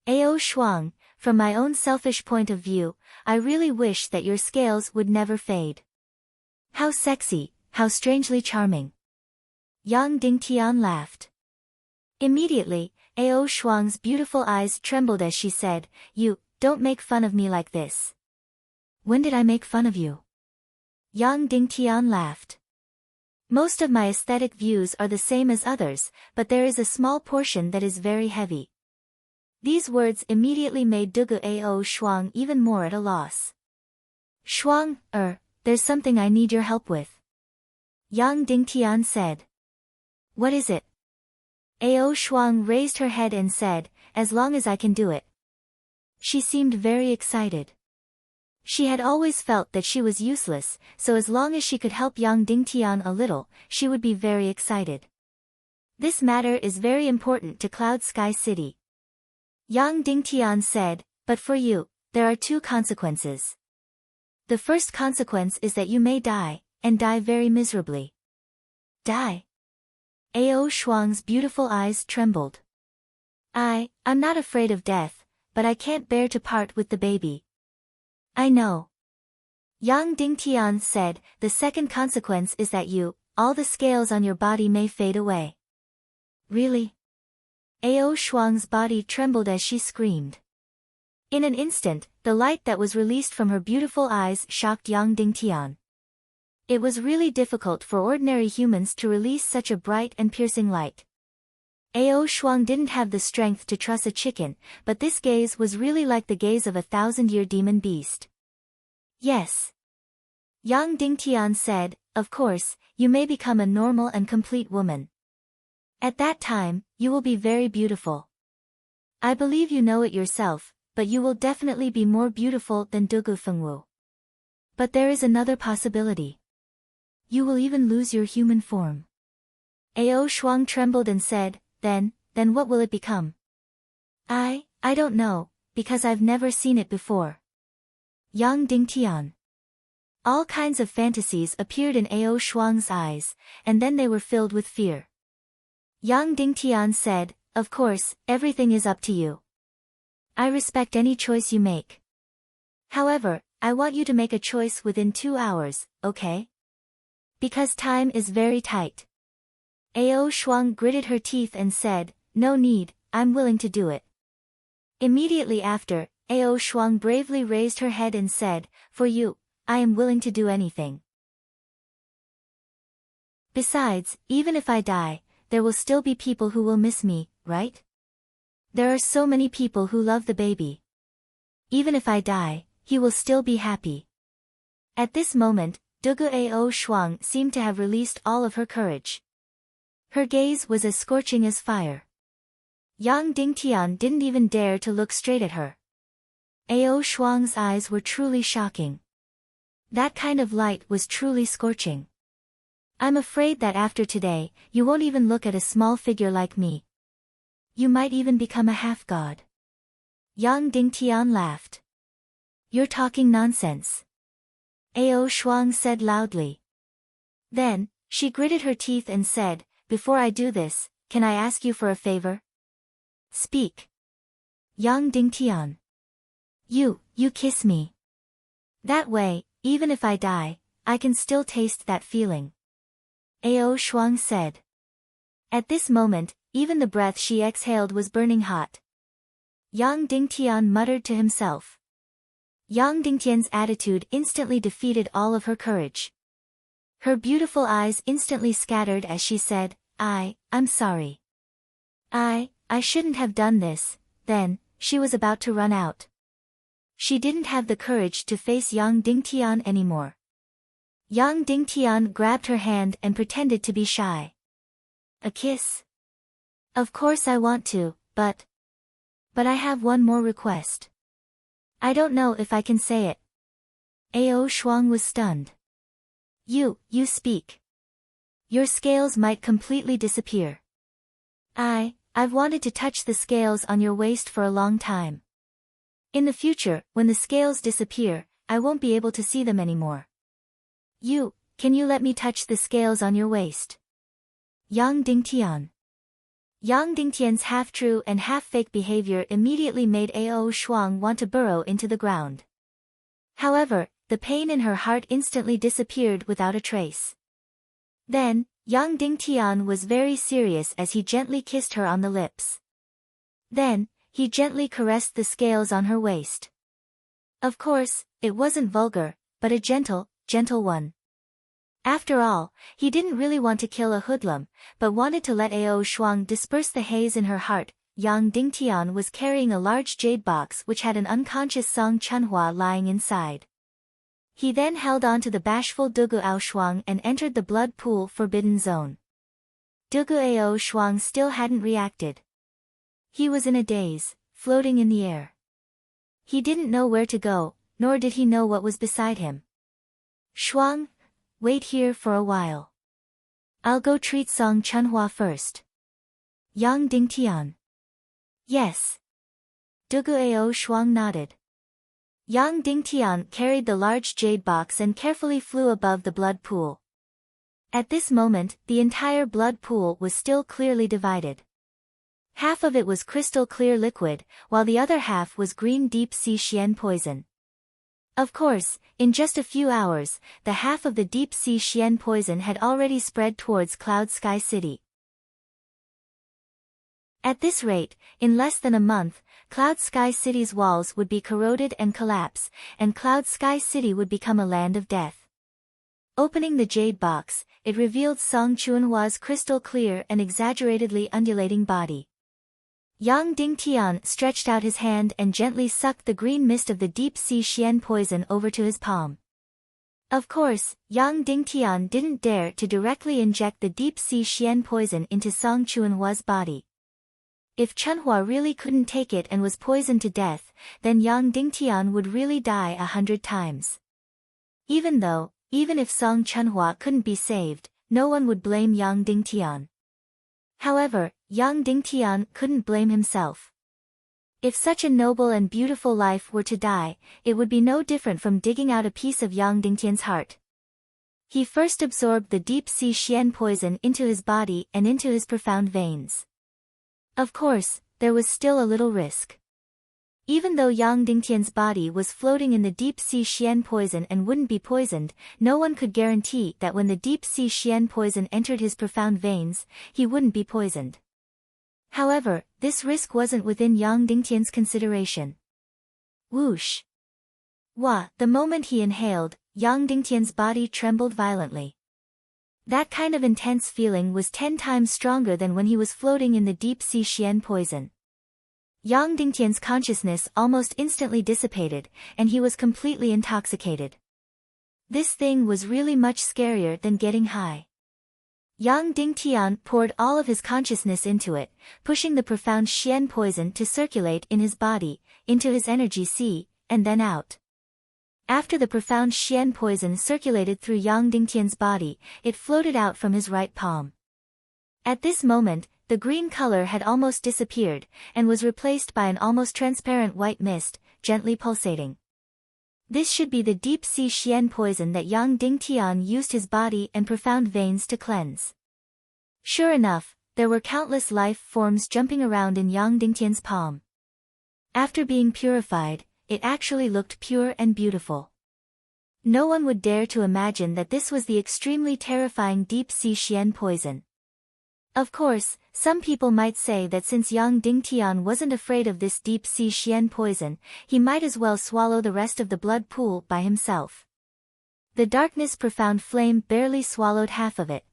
A: Ao Shuang, from my own selfish point of view, I really wish that your scales would never fade. How sexy, how strangely charming. Yang Dingtian laughed. Immediately, Ao Shuang's beautiful eyes trembled as she said, "You, don't make fun of me like this." "When did I make fun of you?" Yang Dingtian laughed. "Most of my aesthetic views are the same as others, but there is a small portion that is very heavy." These words immediately made Dugu Ao Shuang even more at a loss. "Shuang, there's something I need your help with," Yang Dingtian said. "What is it?" Ao Shuang raised her head and said, "As long as I can do it." She seemed very excited. She had always felt that she was useless, so as long as she could help Yang Dingtian a little, she would be very excited. "This matter is very important to Cloud Sky City," Yang Dingtian said, "but for you, there are two consequences. The first consequence is that you may die, and die very miserably." "Die?" Ao Shuang's beautiful eyes trembled. I'm not afraid of death, but I can't bear to part with the baby." "I know." Yang Dingtian said, "The second consequence is that all the scales on your body may fade away." "Really?" Ao Shuang's body trembled as she screamed. In an instant, the light that was released from her beautiful eyes shocked Yang Dingtian. It was really difficult for ordinary humans to release such a bright and piercing light. Ao Shuang didn't have the strength to truss a chicken, but this gaze was really like the gaze of a 1,000-year demon beast. "Yes." Yang Dingtian said, "Of course, you may become a normal and complete woman. At that time, you will be very beautiful. I believe you know it yourself, but you will definitely be more beautiful than Dugu Fengwu. But there is another possibility. You will even lose your human form." Ao Shuang trembled and said, Then what will it become?" I don't know, because I've never seen it before." Yang Dingtian. All kinds of fantasies appeared in Ao Shuang's eyes, and then they were filled with fear. Yang Dingtian said, "Of course, everything is up to you. I respect any choice you make. However, I want you to make a choice within 2 hours, okay? Because time is very tight." Ao Shuang gritted her teeth and said, "No need, I'm willing to do it." Immediately after, Ao Shuang bravely raised her head and said, "For you, I am willing to do anything. Besides, even if I die, there will still be people who will miss me, right? There are so many people who love the baby. Even if I die, he will still be happy." At this moment, Dugu Ao Shuang seemed to have released all of her courage. Her gaze was as scorching as fire. Yang Dingtian didn't even dare to look straight at her. Ao Shuang's eyes were truly shocking. That kind of light was truly scorching. "I'm afraid that after today, you won't even look at a small figure like me. You might even become a half-god." Yang Dingtian laughed. "You're talking nonsense," Ao Shuang said loudly. Then, she gritted her teeth and said, "Before I do this, can I ask you for a favor?" "Speak." Yang Dingtian. You kiss me. That way, even if I die, I can still taste that feeling," Ao Shuang said. At this moment, even the breath she exhaled was burning hot. Yang Dingtian muttered to himself. Yang Dingtian's attitude instantly defeated all of her courage. Her beautiful eyes instantly scattered as she said, I'm sorry. I shouldn't have done this." Then, she was about to run out. She didn't have the courage to face Yang Dingtian anymore. Yang Dingtian grabbed her hand and pretended to be shy. "A kiss? Of course I want to, but I have one more request. I don't know if I can say it." Ao Shuang was stunned. You speak. Your scales might completely disappear. I've wanted to touch the scales on your waist for a long time. In the future, when the scales disappear, I won't be able to see them anymore. Can you let me touch the scales on your waist? Yang Dingtian. Yang Dingtian's half-true and half-fake behavior immediately made Ao Shuang want to burrow into the ground. However, the pain in her heart instantly disappeared without a trace. Then, Yang Dingtian was very serious as he gently kissed her on the lips. Then, he gently caressed the scales on her waist. Of course, it wasn't vulgar, but a gentle one. After all, he didn't really want to kill a hoodlum, but wanted to let Ao Shuang disperse the haze in her heart. Yang Dingtian was carrying a large jade box which had an unconscious Song Chunhua lying inside. He then held on to the bashful Dugu Ao Shuang and entered the blood pool forbidden zone. Dugu Ao Shuang still hadn't reacted. He was in a daze, floating in the air. He didn't know where to go, nor did he know what was beside him. Shuang, wait here for a while. I'll go treat Song Chunhua first. Yang Dingtian. Yes. Dugu Ao Shuang nodded. Yang Dingtian carried the large jade box and carefully flew above the blood pool. At this moment, the entire blood pool was still clearly divided. Half of it was crystal clear liquid, while the other half was green deep sea Xian poison. Of course, in just a few hours, the half of the deep sea Xian poison had already spread towards Cloud Sky City. At this rate, in less than a month, Cloud Sky City's walls would be corroded and collapse, and Cloud Sky City would become a land of death. Opening the jade box, it revealed Song Chunhua's crystal clear and exaggeratedly undulating body. Yang Dingtian stretched out his hand and gently sucked the green mist of the deep sea Xian poison over to his palm. Of course, Yang Dingtian didn't dare to directly inject the deep sea Xian poison into Song Chunhua's body. If Chunhua really couldn't take it and was poisoned to death, then Yang Dingtian would really die 100 times. Even if Song Chunhua couldn't be saved, no one would blame Yang Dingtian. However, Yang Dingtian couldn't blame himself. If such a noble and beautiful life were to die, it would be no different from digging out a piece of Yang Dingtian's heart. He first absorbed the deep sea Xian poison into his body and into his profound veins. Of course, there was still a little risk. Even though Yang Dingtian's body was floating in the deep sea Xian poison and wouldn't be poisoned, no one could guarantee that when the deep sea Xian poison entered his profound veins, he wouldn't be poisoned. However, this risk wasn't within Yang Dingtian's consideration. Whoosh! Wah! The moment he inhaled, Yang Dingtian's body trembled violently. That kind of intense feeling was 10 times stronger than when he was floating in the deep sea Xian poison. Yang Dingtian's consciousness almost instantly dissipated, and he was completely intoxicated. This thing was really much scarier than getting high. Yang Dingtian poured all of his consciousness into it, pushing the profound Xian poison to circulate in his body, into his energy sea, and then out. After the profound Xian poison circulated through Yang Dingtian's body, it floated out from his right palm. At this moment, the green color had almost disappeared, and was replaced by an almost transparent white mist, gently pulsating. This should be the deep sea Xian poison that Yang Dingtian used his body and profound veins to cleanse. Sure enough, there were countless life forms jumping around in Yang Dingtian's palm. After being purified, it actually looked pure and beautiful. No one would dare to imagine that this was the extremely terrifying deep sea Xian poison. Of course, some people might say that since Yang Dingtian wasn't afraid of this deep sea Xian poison, he might as well swallow the rest of the blood pool by himself. The darkness profound flame barely swallowed half of it.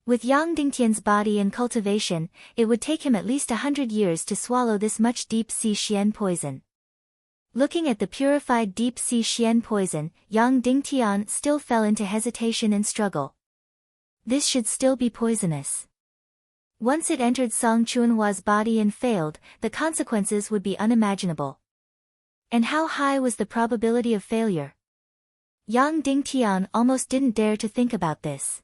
A: With Yang Dingtian's body and cultivation, it would take him at least 100 years to swallow this much deep sea Xian poison. Looking at the purified deep sea Xian poison, Yang Dingtian still fell into hesitation and struggle. This should still be poisonous. Once it entered Song Chunhua's body and failed, the consequences would be unimaginable. And how high was the probability of failure? Yang Dingtian almost didn't dare to think about this.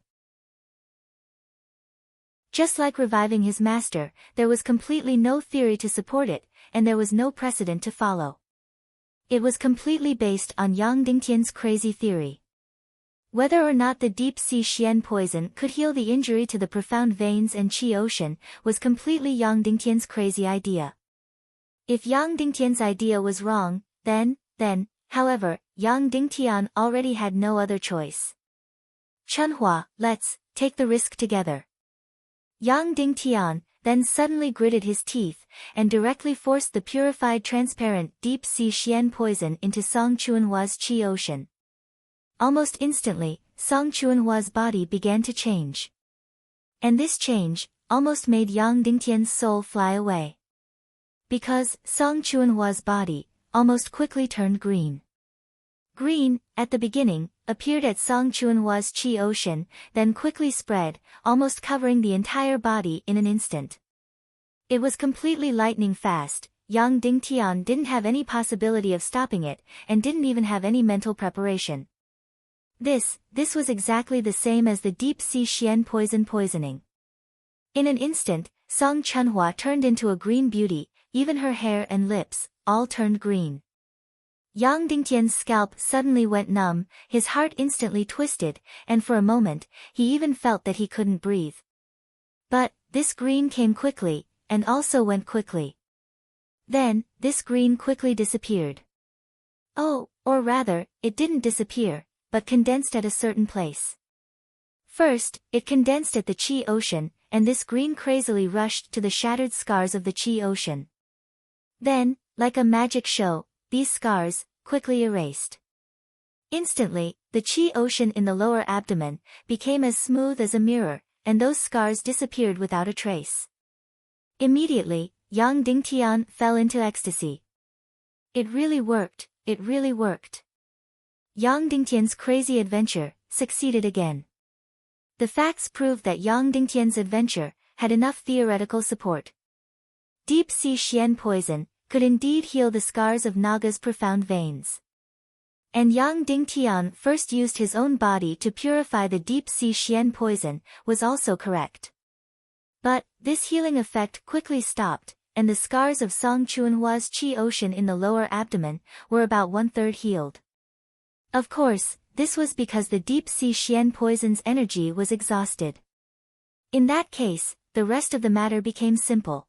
A: Just like reviving his master, there was completely no theory to support it, and there was no precedent to follow. It was completely based on Yang Dingtian's crazy theory. Whether or not the deep-sea Xian poison could heal the injury to the profound veins and qi ocean was completely Yang Dingtian's crazy idea. If Yang Dingtian's idea was wrong, then, however, Yang Dingtian already had no other choice. Chunhua, let's take the risk together. Yang Dingtian then suddenly gritted his teeth, and directly forced the purified transparent deep-sea Xian poison into Song Chuanhua's qi ocean. Almost instantly, Song Chuanhua's body began to change. And this change almost made Yang Dingtian's soul fly away. Because Song Chuanhua's body almost quickly turned green. Green, at the beginning, appeared at Song Chuanhua's qi ocean, then quickly spread, almost covering the entire body in an instant. It was completely lightning fast. Yang Dingtian didn't have any possibility of stopping it, and didn't even have any mental preparation. This was exactly the same as the deep-sea Xian poisoning. In an instant, Song Chunhua turned into a green beauty, even her hair and lips, all turned green. Yang Dingtian's scalp suddenly went numb, his heart instantly twisted, and for a moment, he even felt that he couldn't breathe. But, this green came quickly, and also went quickly. Then, this green quickly disappeared. Oh, or rather, it didn't disappear, but condensed at a certain place. First, it condensed at the qi ocean, and this green crazily rushed to the shattered scars of the qi ocean. Then, like a magic show, these scars quickly erased. Instantly, the qi ocean in the lower abdomen became as smooth as a mirror, and those scars disappeared without a trace. Immediately, Yang Dingtian fell into ecstasy. It really worked, it really worked. Yang Dingtian's crazy adventure succeeded again. The facts proved that Yang Dingtian's adventure had enough theoretical support. Deep-sea Xian poison could indeed heal the scars of Naga's profound veins. And Yang Dingtian first used his own body to purify the deep-sea Xian poison was also correct. But, this healing effect quickly stopped, and the scars of Song Chuanhua's qi ocean in the lower abdomen were about 1/3 healed. Of course, this was because the deep-sea Xian poison's energy was exhausted. In that case, the rest of the matter became simple.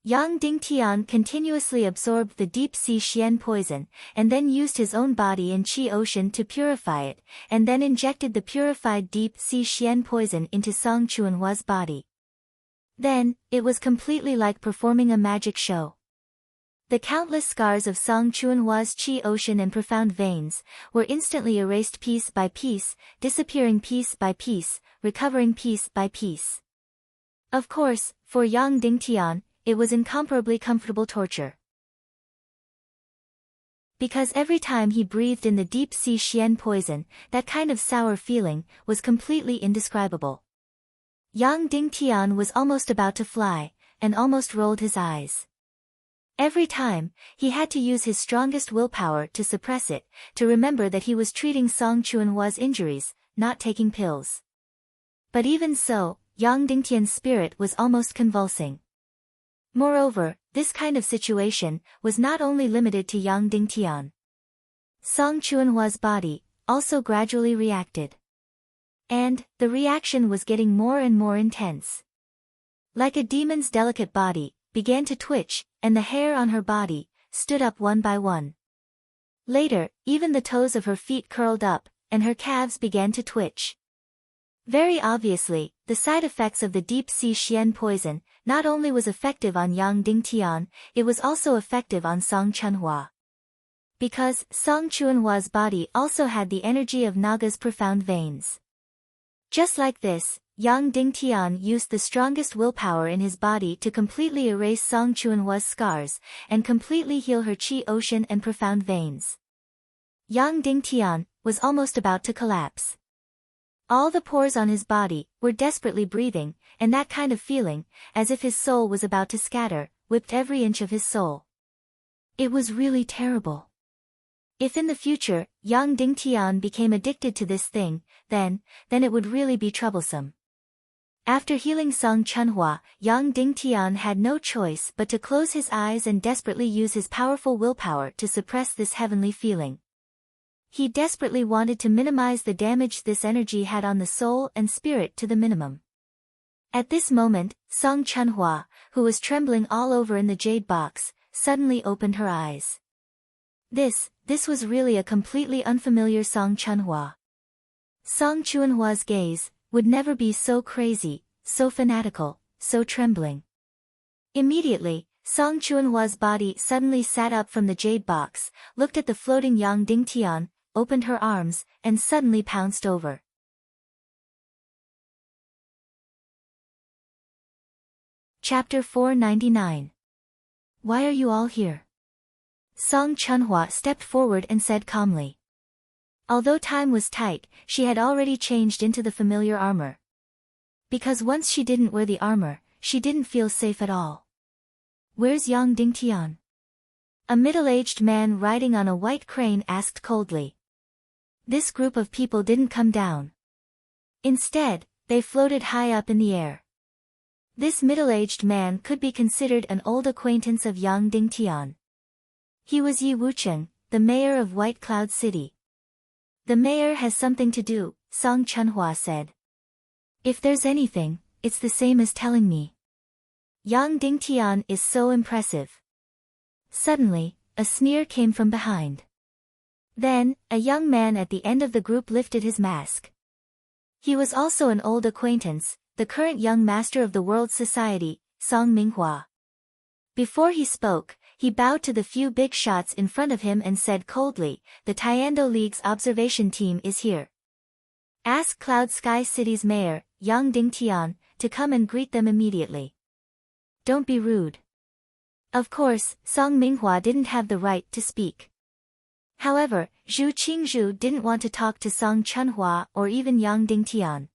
A: Yang Dingtian continuously absorbed the deep-sea Xian poison, and then used his own body and qi ocean to purify it, and then injected the purified deep-sea Xian poison into Song Chuanhua's body. Then, it was completely like performing a magic show. The countless scars of Song Chuanhua's qi ocean and profound veins were instantly erased piece by piece, disappearing piece by piece, recovering piece by piece. Of course, for Yang Dingtian, it was incomparably comfortable torture. Because every time he breathed in the deep-sea Xian poison, that kind of sour feeling was completely indescribable. Yang Dingtian was almost about to fly, and almost rolled his eyes. Every time, he had to use his strongest willpower to suppress it, to remember that he was treating Song Chuanhua's injuries, not taking pills. But even so, Yang Dingtian's spirit was almost convulsing. Moreover, this kind of situation was not only limited to Yang Dingtian. Song Chuanhua's body also gradually reacted. And, the reaction was getting more and more intense. Like a demon's delicate body, began to twitch, and the hair on her body stood up one by one. Later, even the toes of her feet curled up, and her calves began to twitch. Very obviously, the side effects of the deep-sea Xian poison not only was effective on Yang Dingtian, it was also effective on Song Chunhua. Because Song Chuanhua's body also had the energy of Naga's profound veins. Just like this, Yang Dingtian used the strongest willpower in his body to completely erase Song Chuanhua's scars, and completely heal her qi ocean and profound veins. Yang Dingtian was almost about to collapse. All the pores on his body were desperately breathing, and that kind of feeling, as if his soul was about to scatter, whipped every inch of his soul. It was really terrible. If in the future, Yang Dingtian became addicted to this thing, then it would really be troublesome. After healing Song Chunhua, Yang Dingtian had no choice but to close his eyes and desperately use his powerful willpower to suppress this heavenly feeling. He desperately wanted to minimize the damage this energy had on the soul and spirit to the minimum. At this moment, Song Chunhua, who was trembling all over in the jade box, suddenly opened her eyes. This was really a completely unfamiliar Song Chunhua. Song Chunhua's gaze would never be so crazy, so fanatical, so trembling. Immediately, Song Chunhua's body suddenly sat up from the jade box, looked at the floating Yang Dingtian, opened her arms, and suddenly pounced over. Chapter 499. Why are you all here? Song Chunhua stepped forward and said calmly. Although time was tight, she had already changed into the familiar armor. Because once she didn't wear the armor, she didn't feel safe at all. Where's Yang Dingtian? A middle-aged man riding on a white crane asked coldly. This group of people didn't come down. Instead, they floated high up in the air. This middle-aged man could be considered an old acquaintance of Yang Dingtian. He was Yi Wucheng, the mayor of White Cloud City. The mayor has something to do, Song Chunhua said. If there's anything, it's the same as telling me. Yang Dingtian is so impressive. Suddenly, a sneer came from behind. Then, a young man at the end of the group lifted his mask. He was also an old acquaintance, the current young master of the World Society, Song Minghua. Before he spoke, he bowed to the few big shots in front of him and said coldly, the Tiando League's observation team is here. Ask Cloud Sky City's mayor, Yang Dingtian, to come and greet them immediately. Don't be rude. Of course, Song Minghua didn't have the right to speak. However, Zhu Qingzhu didn't want to talk to Song Chunhua or even Yang Dingtian.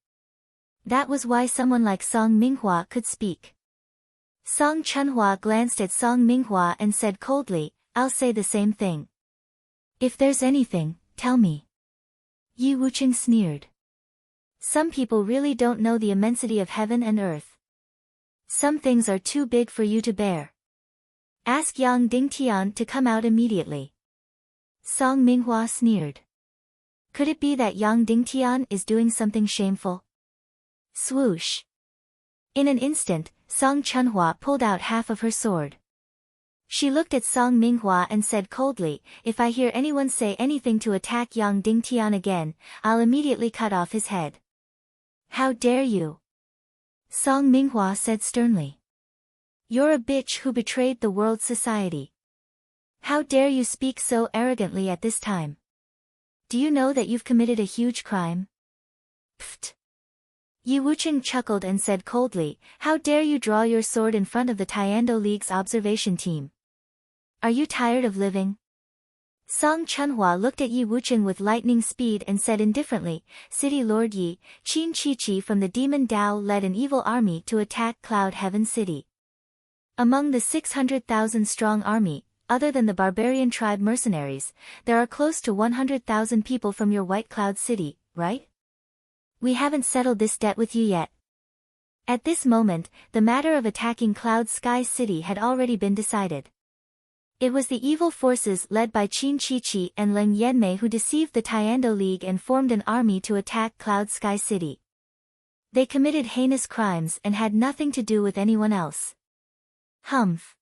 A: That was why someone like Song Minghua could speak. Song Chunhua glanced at Song Minghua and said coldly, I'll say the same thing. If there's anything, tell me. Yi Wucheng sneered. Some people really don't know the immensity of heaven and earth. Some things are too big for you to bear. Ask Yang Dingtian to come out immediately. Song Minghua sneered. Could it be that Yang Dingtian is doing something shameful? Swoosh. In an instant, Song Chunhua pulled out half of her sword. She looked at Song Minghua and said coldly, if I hear anyone say anything to attack Yang Dingtian again, I'll immediately cut off his head. How dare you? Song Minghua said sternly. You're a bitch who betrayed the World Society. How dare you speak so arrogantly at this time? Do you know that you've committed a huge crime? Pfft. Yi Wucheng chuckled and said coldly, how dare you draw your sword in front of the Tiando League's observation team? Are you tired of living? Song Chunhua looked at Yi Wucheng with lightning speed and said indifferently, City Lord Yi, Qin Chi from the Demon Dao led an evil army to attack Cloud Heaven City. Among the 600,000-strong army, other than the barbarian tribe mercenaries, there are close to 100,000 people from your White Cloud City, right? We haven't settled this debt with you yet. At this moment, the matter of attacking Cloud Sky City had already been decided. It was the evil forces led by Qin Chi and Leng Yanmei who deceived the Tiando League and formed an army to attack Cloud Sky City. They committed heinous crimes and had nothing to do with anyone else. Humph.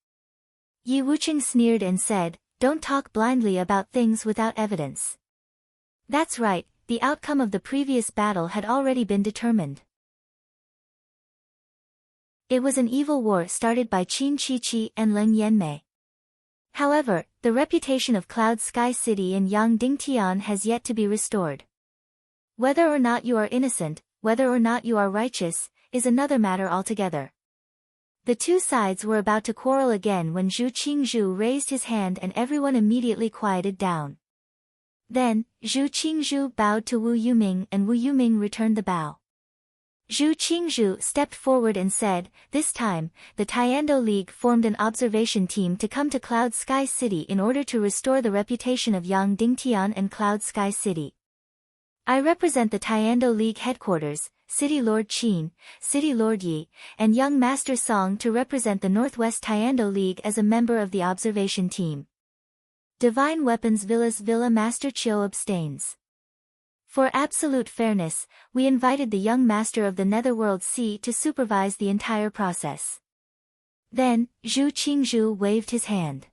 A: Yi Wucheng sneered and said, don't talk blindly about things without evidence. That's right. The outcome of the previous battle had already been determined. It was an evil war started by Qin Chi and Leng Yanmei. However, the reputation of Cloud Sky City and Yang Dingtian has yet to be restored. Whether or not you are innocent, whether or not you are righteous, is another matter altogether. The two sides were about to quarrel again when Zhu Qingzhu raised his hand and everyone immediately quieted down. Then, Zhu Qingzhu bowed to Wu Yuming and Wu Yuming returned the bow. Zhu Qingzhu stepped forward and said, this time, the Tiando League formed an observation team to come to Cloud Sky City in order to restore the reputation of Yang Dingtian and Cloud Sky City. I represent the Tiando League headquarters, City Lord Qin, City Lord Yi, and young Master Song to represent the Northwest Taekwondo League as a member of the observation team. Divine Weapons Villa Master Chiu abstains. For absolute fairness, we invited the young master of the Netherworld Sea to supervise the entire process. Then, Zhu Qingzhu waved his hand.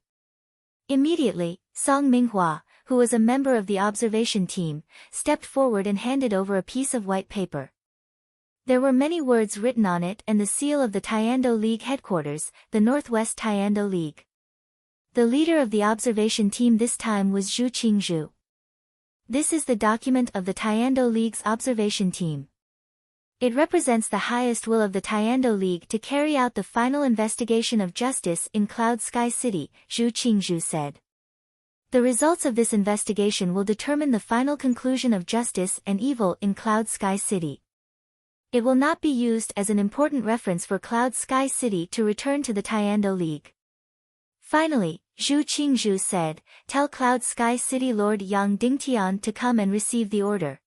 A: Immediately, Song Minghua, who was a member of the observation team, stepped forward and handed over a piece of white paper. There were many words written on it and the seal of the Taekwondo League headquarters, the Northwest Taekwondo League. The leader of the observation team this time was Zhu Qingzhu. This is the document of the Taekwondo League's observation team. It represents the highest will of the Taekwondo League to carry out the final investigation of justice in Cloud Sky City, Zhu Qingzhu said. The results of this investigation will determine the final conclusion of justice and evil in Cloud Sky City. It will not be used as an important reference for Cloud Sky City to return to the Taekwondo League. Finally, Zhu Qingzhu said, "Tell Cloud Sky City Lord Yang Dingtian to come and receive the order."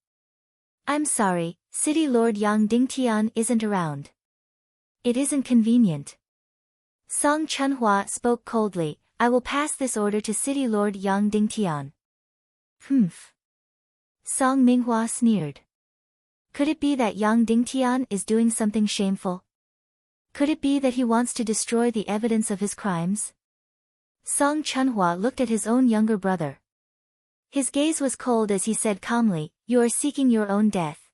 A: "I'm sorry, City Lord Yang Dingtian isn't around. It isn't convenient." Song Chunhua spoke coldly, "I will pass this order to City Lord Yang Dingtian." "Humph." Song Minghua sneered. Could it be that Yang Dingtian is doing something shameful? Could it be that he wants to destroy the evidence of his crimes? Song Chunhua looked at his own younger brother. His gaze was cold as he said calmly, "You are seeking your own death.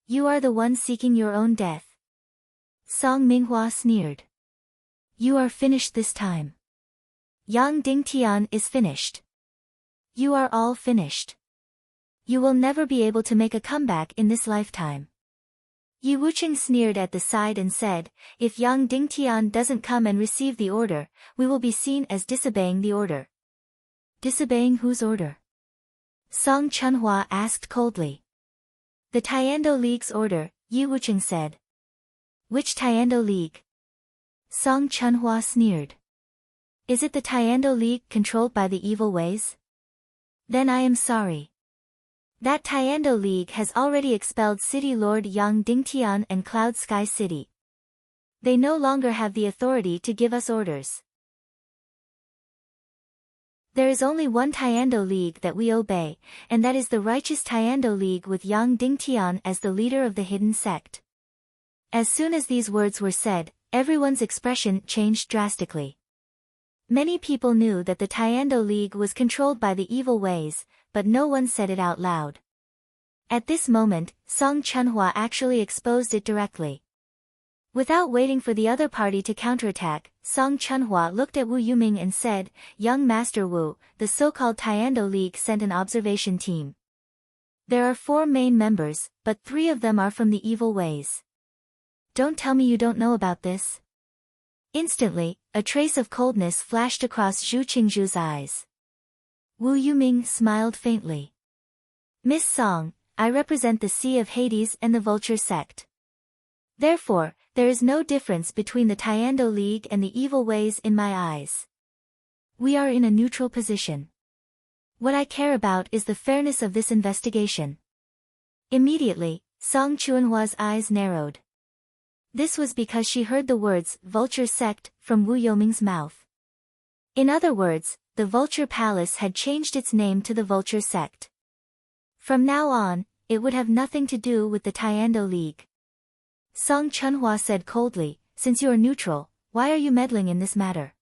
A: You are the one seeking your own death." Song Minghua sneered. "You are finished this time. Yang Dingtian is finished. You are all finished. You will never be able to make a comeback in this lifetime." Yi Wucheng sneered at the side and said, "If Yang Dingtian doesn't come and receive the order, we will be seen as disobeying the order." "Disobeying whose order?" Song Chunhua asked coldly. "The Taekwondo League's order," Yi Wucheng said. "Which Taekwondo League?" Song Chunhua sneered. "Is it the Taekwondo League controlled by the evil ways? Then I am sorry. That Taekwondo League has already expelled City Lord Yang Dingtian and Cloud Sky City. They no longer have the authority to give us orders. There is only one Taekwondo League that we obey, and that is the righteous Taekwondo League with Yang Dingtian as the leader of the hidden sect." As soon as these words were said, everyone's expression changed drastically. Many people knew that the Taekwondo League was controlled by the evil ways, but no one said it out loud. At this moment, Song Chunhua actually exposed it directly. Without waiting for the other party to counterattack, Song Chunhua looked at Wu Yuming and said, "Young Master Wu, the so-called Taekwondo League sent an observation team. There are 4 main members, but 3 of them are from the evil ways. Don't tell me you don't know about this." Instantly, a trace of coldness flashed across Zhu Qingzhu's eyes. Wu Yuming smiled faintly. "Miss Song, I represent the Sea of Hades and the Vulture sect. Therefore, there is no difference between the Taekwondo League and the evil ways in my eyes. We are in a neutral position. What I care about is the fairness of this investigation." Immediately, Song Chunhua's eyes narrowed. This was because she heard the words Vulture sect from Wu Yuming's mouth. In other words, the Vulture Palace had changed its name to the Vulture sect. From now on, it would have nothing to do with the Taekwondo League. Song Chunhua said coldly, "Since you are neutral, why are you meddling in this matter?"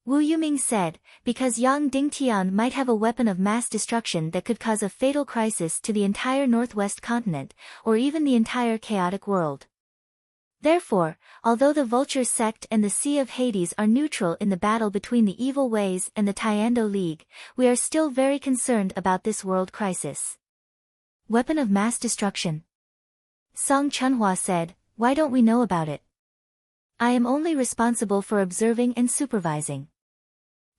A: Wu Yuming said, "Because Yang Dingtian might have a weapon of mass destruction that could cause a fatal crisis to the entire Northwest continent, or even the entire chaotic world. Therefore, although the Vulture sect and the Sea of Hades are neutral in the battle between the evil ways and the Taekwondo League, we are still very concerned about this world crisis." "Weapon of mass destruction?" Song Chunhua said, "Why don't we know about it? I am only responsible for observing and supervising.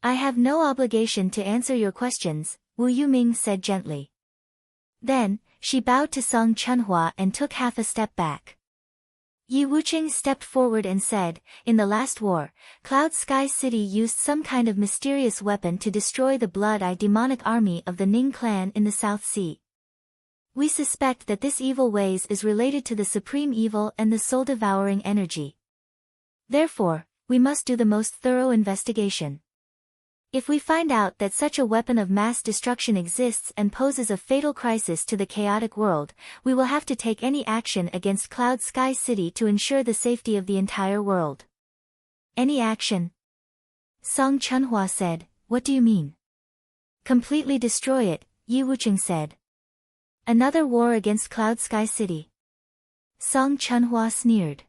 A: I have no obligation to answer your questions," Wu Yuming said gently. Then, she bowed to Song Chunhua and took half a step back. Yi Wucheng stepped forward and said, "In the last war, Cloud Sky City used some kind of mysterious weapon to destroy the Blood-Eye demonic army of the Ning clan in the South Sea. We suspect that this evil ways is related to the supreme evil and the soul-devouring energy. Therefore, we must do the most thorough investigation. If we find out that such a weapon of mass destruction exists and poses a fatal crisis to the chaotic world, we will have to take any action against Cloud Sky City to ensure the safety of the entire world. Any action? Song Chunhua said, what do you mean? Completely destroy it, Yi Wucheng said. Another war against Cloud Sky City. Song Chunhua sneered.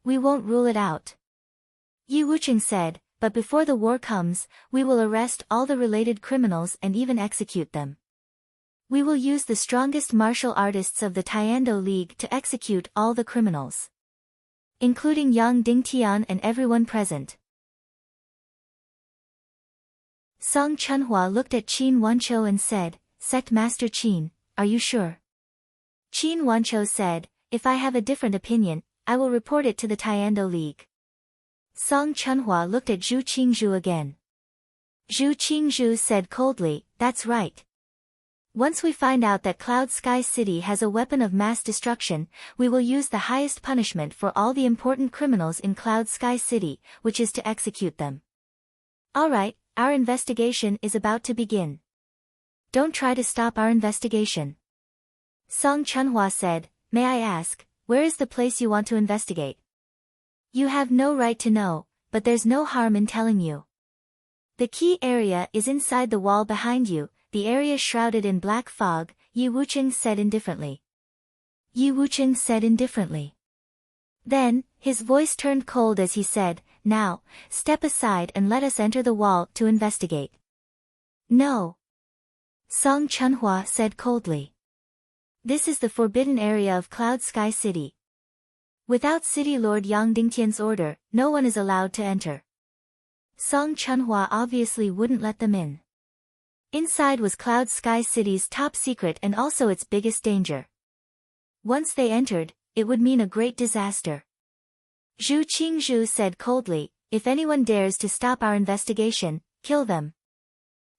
A: We won't rule it out. Yi Wucheng said, but before the war comes, we will arrest all the related criminals and even execute them. We will use the strongest martial artists of the Tiando League to execute all the criminals, including Yang Dingtian and everyone present. Song Chunhua looked at Qin Wanqiu and said, Sect Master Qin, are you sure? Qin Wanqiu said, if I have a different opinion, I will report it to the Tiando League. Song Chunhua looked at Zhu Qingzhu again. Zhu Qingzhu said coldly, that's right. Once we find out that Cloud Sky City has a weapon of mass destruction, we will use the highest punishment for all the important criminals in Cloud Sky City, which is to execute them. Alright, our investigation is about to begin. Don't try to stop our investigation. Song Chunhua said, may I ask, where is the place you want to investigate? You have no right to know, but there's no harm in telling you. The key area is inside the wall behind you, the area shrouded in black fog, Yi Wucheng said indifferently. Yi Wucheng said indifferently. Then, his voice turned cold as he said, now, step aside and let us enter the wall to investigate. No. Song Chunhua said coldly. This is the forbidden area of Cloud Sky City. Without City Lord Yang Dingtian's order, no one is allowed to enter. Song Chunhua obviously wouldn't let them in. Inside was Cloud Sky City's top secret and also its biggest danger. Once they entered, it would mean a great disaster. Zhu Qingzhu said coldly, if anyone dares to stop our investigation, kill them.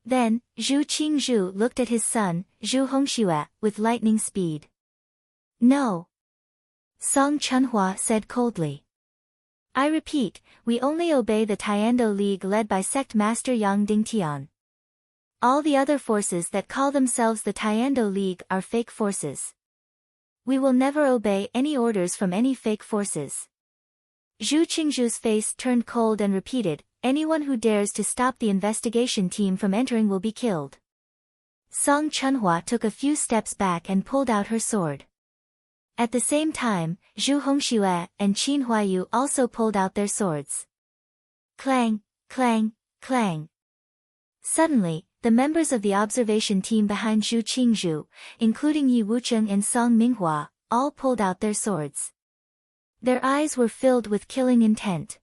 A: Then, Zhu Qingzhu looked at his son, Zhu Hongxue, with lightning speed. No. Song Chunhua said coldly. I repeat, we only obey the Tiando League led by Sect Master Yang Dingtian. All the other forces that call themselves the Tiando League are fake forces. We will never obey any orders from any fake forces. Zhu Qingzhu's face turned cold and repeated, anyone who dares to stop the investigation team from entering will be killed. Song Chunhua took a few steps back and pulled out her sword. At the same time, Zhu Hongxue and Qin Huayu also pulled out their swords. Clang, clang, clang. Suddenly, the members of the observation team behind Zhu Qingzhu, including Yi Wucheng and Song Minghua, all pulled out their swords. Their eyes were filled with killing intent.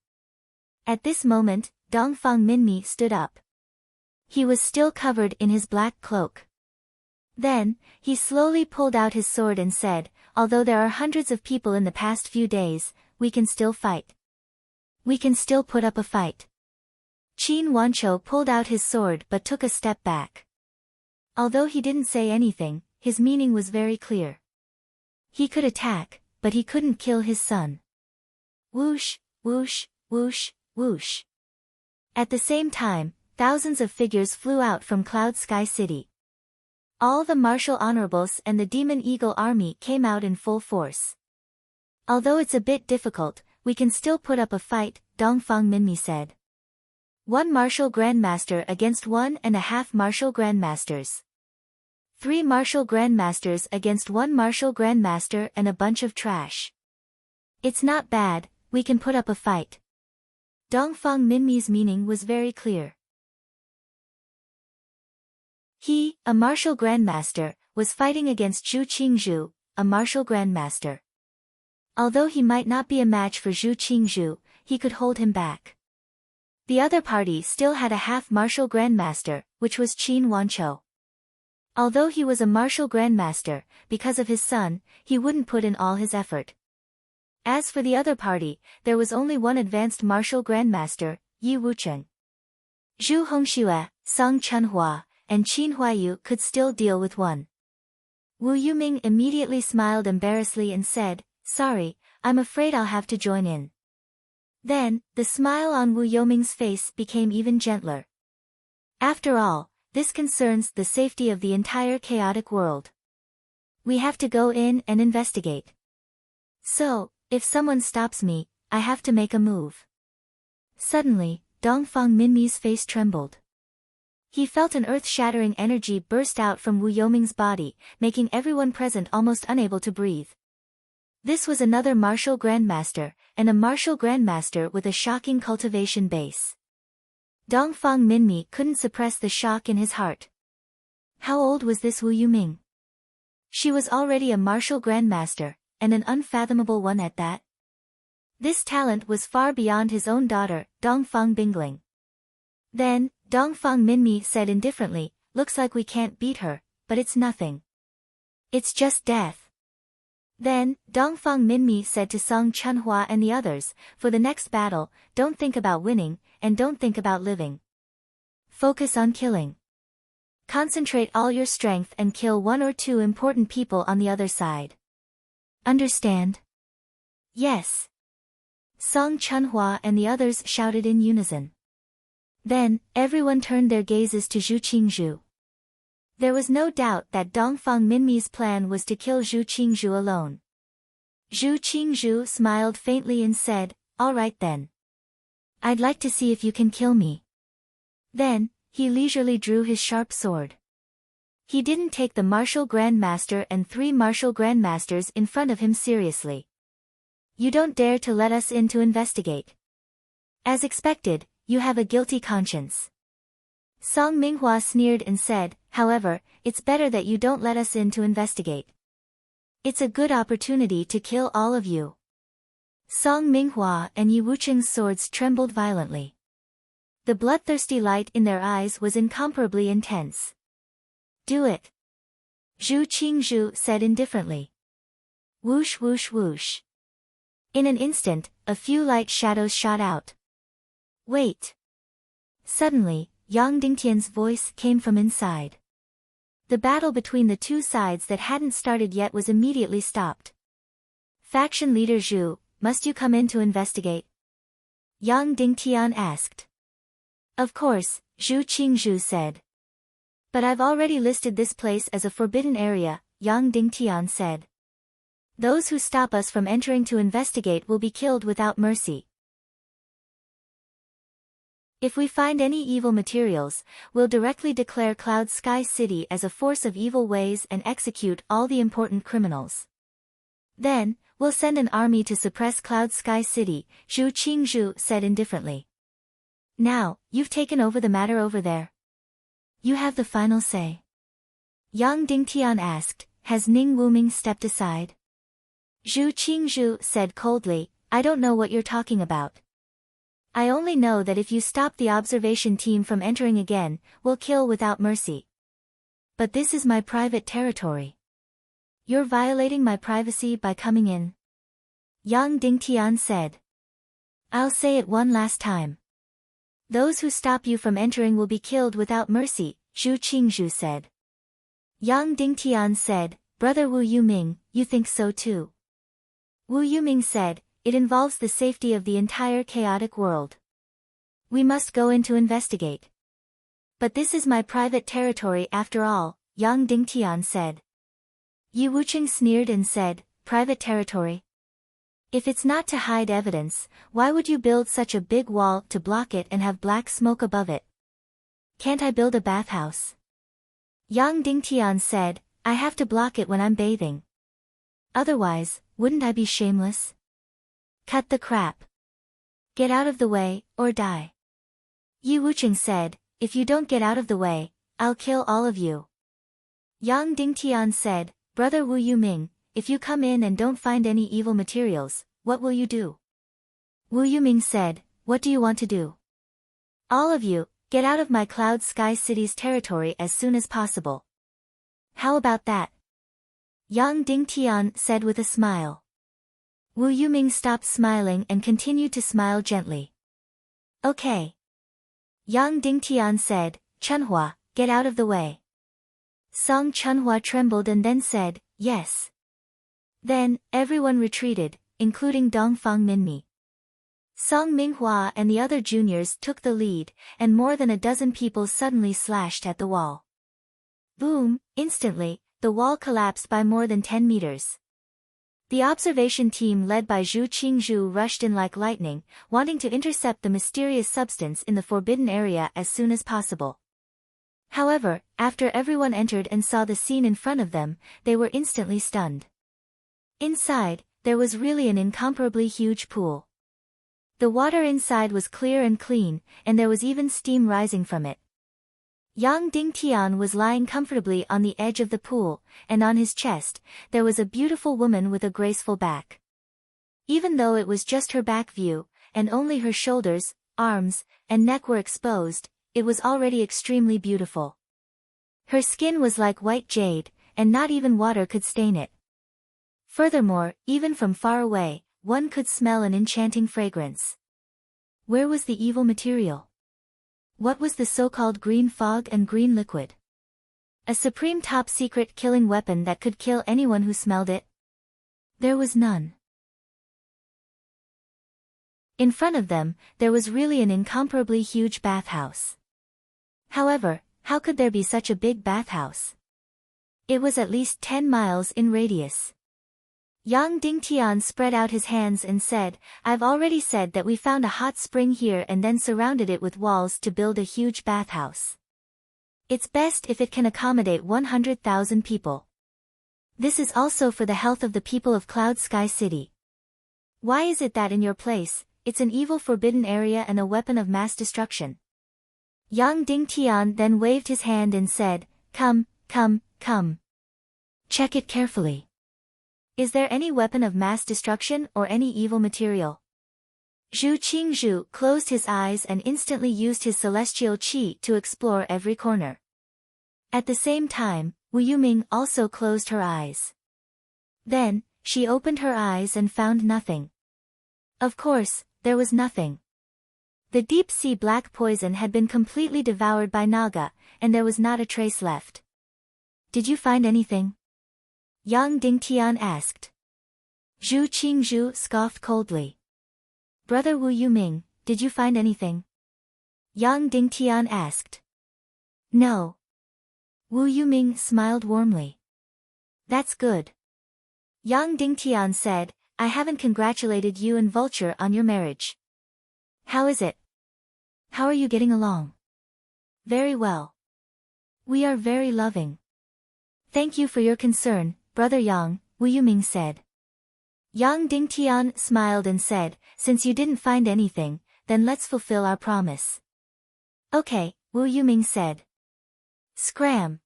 A: At this moment, Dongfang Minmi stood up. He was still covered in his black cloak. Then, he slowly pulled out his sword and said, although there are hundreds of people in the past few days, we can still fight. We can still put up a fight. Qin Wanqiu pulled out his sword but took a step back. Although he didn't say anything, his meaning was very clear. He could attack, but he couldn't kill his son. Whoosh, whoosh, whoosh, whoosh. At the same time, thousands of figures flew out from Cloud Sky City. All the martial honorables and the Demon Eagle army came out in full force. Although it's a bit difficult, we can still put up a fight, Dongfang Minmi said. 1 martial grandmaster against 1.5 martial grandmasters. 3 martial grandmasters against 1 martial grandmaster and a bunch of trash. It's not bad, we can put up a fight. Dongfang Minmi's meaning was very clear. He, a martial grandmaster, was fighting against Zhu Qingzhu, a martial grandmaster. Although he might not be a match for Zhu Qingzhu, he could hold him back. The other party still had a half-martial grandmaster, which was Qin Wanqiu. Although he was a martial grandmaster, because of his son, he wouldn't put in all his effort. As for the other party, there was only one advanced martial grandmaster, Yi Wucheng. Zhu Hongxue, Song Chunhua, and Qin Huayu could still deal with one. Wu Yuming immediately smiled embarrassedly and said, "Sorry, I'm afraid I'll have to join in." Then, the smile on Wu Yuming's face became even gentler. After all, this concerns the safety of the entire chaotic world. We have to go in and investigate. So, if someone stops me, I have to make a move. Suddenly, Dongfang Minmi's face trembled. He felt an earth-shattering energy burst out from Wu Yoming's body, making everyone present almost unable to breathe. This was another martial grandmaster, and a martial grandmaster with a shocking cultivation base. Dongfang Minmi couldn't suppress the shock in his heart. How old was this Wu Yuming? She was already a martial grandmaster, and an unfathomable one at that. This talent was far beyond his own daughter, Dongfang Bingling. Then, Dongfang Minmi said indifferently, "Looks like we can't beat her, but it's nothing. It's just death." Then, Dongfang Minmi said to Song Chunhua and the others, "For the next battle, don't think about winning, and don't think about living. Focus on killing. Concentrate all your strength and kill one or two important people on the other side. Understand?" "Yes." Song Chunhua and the others shouted in unison. Then, everyone turned their gazes to Zhu Qingzhu. There was no doubt that Dongfang Minmi's plan was to kill Zhu Qingzhu alone. Zhu Qingzhu smiled faintly and said, "All right then. I'd like to see if you can kill me." Then, he leisurely drew his sharp sword. He didn't take the martial grandmaster and 3 martial grandmasters in front of him seriously. "You don't dare to let us in to investigate. As expected, you have a guilty conscience." Song Minghua sneered and said, "However, it's better that you don't let us in to investigate. It's a good opportunity to kill all of you." Song Minghua and Yi Wucheng's swords trembled violently. The bloodthirsty light in their eyes was incomparably intense. "Do it," Zhu Qingzhu said indifferently. Whoosh whoosh whoosh. In an instant, a few light shadows shot out. "Wait." Suddenly, Yang Dingtian's voice came from inside. The battle between the two sides that hadn't started yet was immediately stopped. "Faction leader Zhu, must you come in to investigate?" Yang Dingtian asked. "Of course," Zhu Qingzhu said. "But I've already listed this place as a forbidden area," Yang Dingtian said. "Those who stop us from entering to investigate will be killed without mercy. If we find any evil materials, we'll directly declare Cloud Sky City as a force of evil ways and execute all the important criminals. Then, we'll send an army to suppress Cloud Sky City," Zhu Qingzhu said indifferently. "Now, you've taken over the matter over there. You have the final say." Yang Dingtian asked, "Has Ning Wuming stepped aside?" Zhu Qingzhu said coldly, "I don't know what you're talking about. I only know that if you stop the observation team from entering again, we'll kill without mercy. But this is my private territory. You're violating my privacy by coming in." Yang Dingtian said. "I'll say it one last time. Those who stop you from entering will be killed without mercy," Zhu Qingzhu said. Yang Dingtian said, "Brother Wu Yuming, you think so too?" Wu Yuming said, "It involves the safety of the entire chaotic world. We must go in to investigate." "But this is my private territory after all," Yang Dingtian said. Yi Wucheng sneered and said, "Private territory? If it's not to hide evidence, why would you build such a big wall to block it and have black smoke above it? Can't I build a bathhouse?" Yang Dingtian said, "I have to block it when I'm bathing. Otherwise, wouldn't I be shameless? Cut the crap. Get out of the way, or die." Yi Wucheng said, "If you don't get out of the way, I'll kill all of you." Yang Dingtian said, "Brother Wu Yuming, if you come in and don't find any evil materials, what will you do?" Wu Yuming said, "What do you want to do? All of you, get out of my Cloud Sky City's territory as soon as possible. How about that?" Yang Dingtian said with a smile. Wu Yuming stopped smiling and continued to smile gently. "Okay." Yang Dingtian said, "Chunhua, get out of the way." Song Chunhua trembled and then said, yes. Then, everyone retreated, including Dongfang Minmi. Song Minghua and the other juniors took the lead, and more than a dozen people suddenly slashed at the wall. Boom! Instantly, the wall collapsed by more than 10 meters. The observation team led by Zhu Qingzhu rushed in like lightning, wanting to intercept the mysterious substance in the forbidden area as soon as possible. However, after everyone entered and saw the scene in front of them, they were instantly stunned. Inside, there was really an incomparably huge pool. The water inside was clear and clean, and there was even steam rising from it. Yang Dingtian was lying comfortably on the edge of the pool, and on his chest, there was a beautiful woman with a graceful back. Even though it was just her back view, and only her shoulders, arms, and neck were exposed, it was already extremely beautiful. Her skin was like white jade, and not even water could stain it. Furthermore, even from far away, one could smell an enchanting fragrance. Where was the evil material? What was the so-called green fog and green liquid? A supreme top-secret killing weapon that could kill anyone who smelled it? There was none. In front of them, there was really an incomparably huge bathhouse. However, how could there be such a big bathhouse? It was at least 10 miles in radius. Yang Dingtian spread out his hands and said, I've already said that we found a hot spring here and then surrounded it with walls to build a huge bathhouse. It's best if it can accommodate 100,000 people. This is also for the health of the people of Cloud Sky City. Why is it that in your place, it's an evil forbidden area and a weapon of mass destruction? Yang Dingtian then waved his hand and said, Come, come, come. Check it carefully. Is there any weapon of mass destruction or any evil material? Zhu Qingzhu closed his eyes and instantly used his celestial qi to explore every corner. At the same time, Wu Yuming also closed her eyes. Then, she opened her eyes and found nothing. Of course, there was nothing. The deep-sea black poison had been completely devoured by Naga, and there was not a trace left. Did you find anything? Yang Dingtian asked. Zhu Qingzhu scoffed coldly. Brother Wu Yuming, did you find anything? Yang Dingtian asked. No. Wu Yuming smiled warmly. That's good. Yang Dingtian said, I haven't congratulated you and Vulture on your marriage. How is it? How are you getting along? Very well. We are very loving. Thank you for your concern, Brother Yang, Wu Yuming said. Yang Dingtian smiled and said, since you didn't find anything, then let's fulfill our promise. Okay, Wu Yuming said. Scram!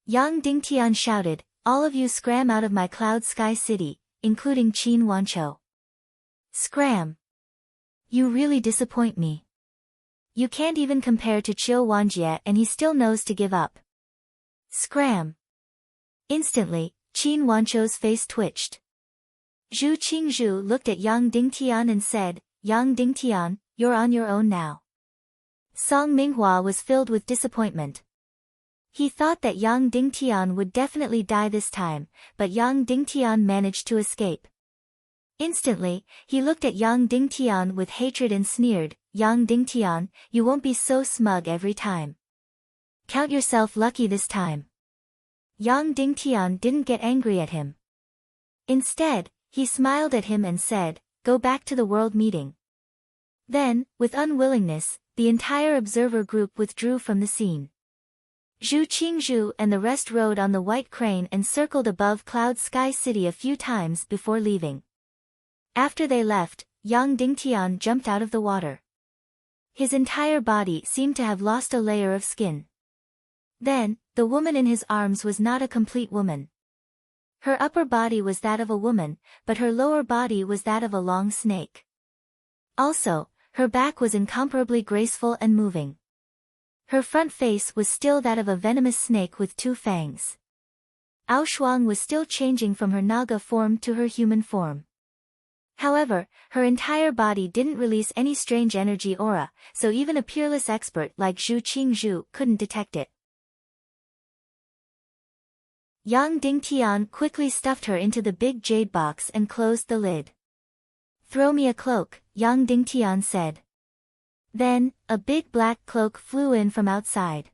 A: Yang Dingtian shouted, all of you scram out of my Cloud Sky City, including Qin Wancho. Scram! You really disappoint me. You can't even compare to Chiu Wanjie and he still knows to give up. Scram! Instantly, Qin Wancho's face twitched. Zhu Qingzhu looked at Yang Dingtian and said, Yang Dingtian, you're on your own now. Song Minghua was filled with disappointment. He thought that Yang Dingtian would definitely die this time, but Yang Dingtian managed to escape. Instantly, he looked at Yang Dingtian with hatred and sneered, Yang Dingtian, you won't be so smug every time. Count yourself lucky this time. Yang Dingtian didn't get angry at him. Instead, he smiled at him and said, go back to the world meeting. Then, with unwillingness, the entire observer group withdrew from the scene. Zhu Qingzhu and the rest rode on the white crane and circled above Cloud Sky City a few times before leaving. After they left, Yang Dingtian jumped out of the water. His entire body seemed to have lost a layer of skin. Then, the woman in his arms was not a complete woman. Her upper body was that of a woman, but her lower body was that of a long snake. Also, her back was incomparably graceful and moving. Her front face was still that of a venomous snake with 2 fangs. Ao Shuang was still changing from her Naga form to her human form. However, her entire body didn't release any strange energy aura, so even a peerless expert like Zhu Qingzhu couldn't detect it. Yang Dingtian quickly stuffed her into the big jade box and closed the lid. "Throw me a cloak," Yang Dingtian said. Then, a big black cloak flew in from outside.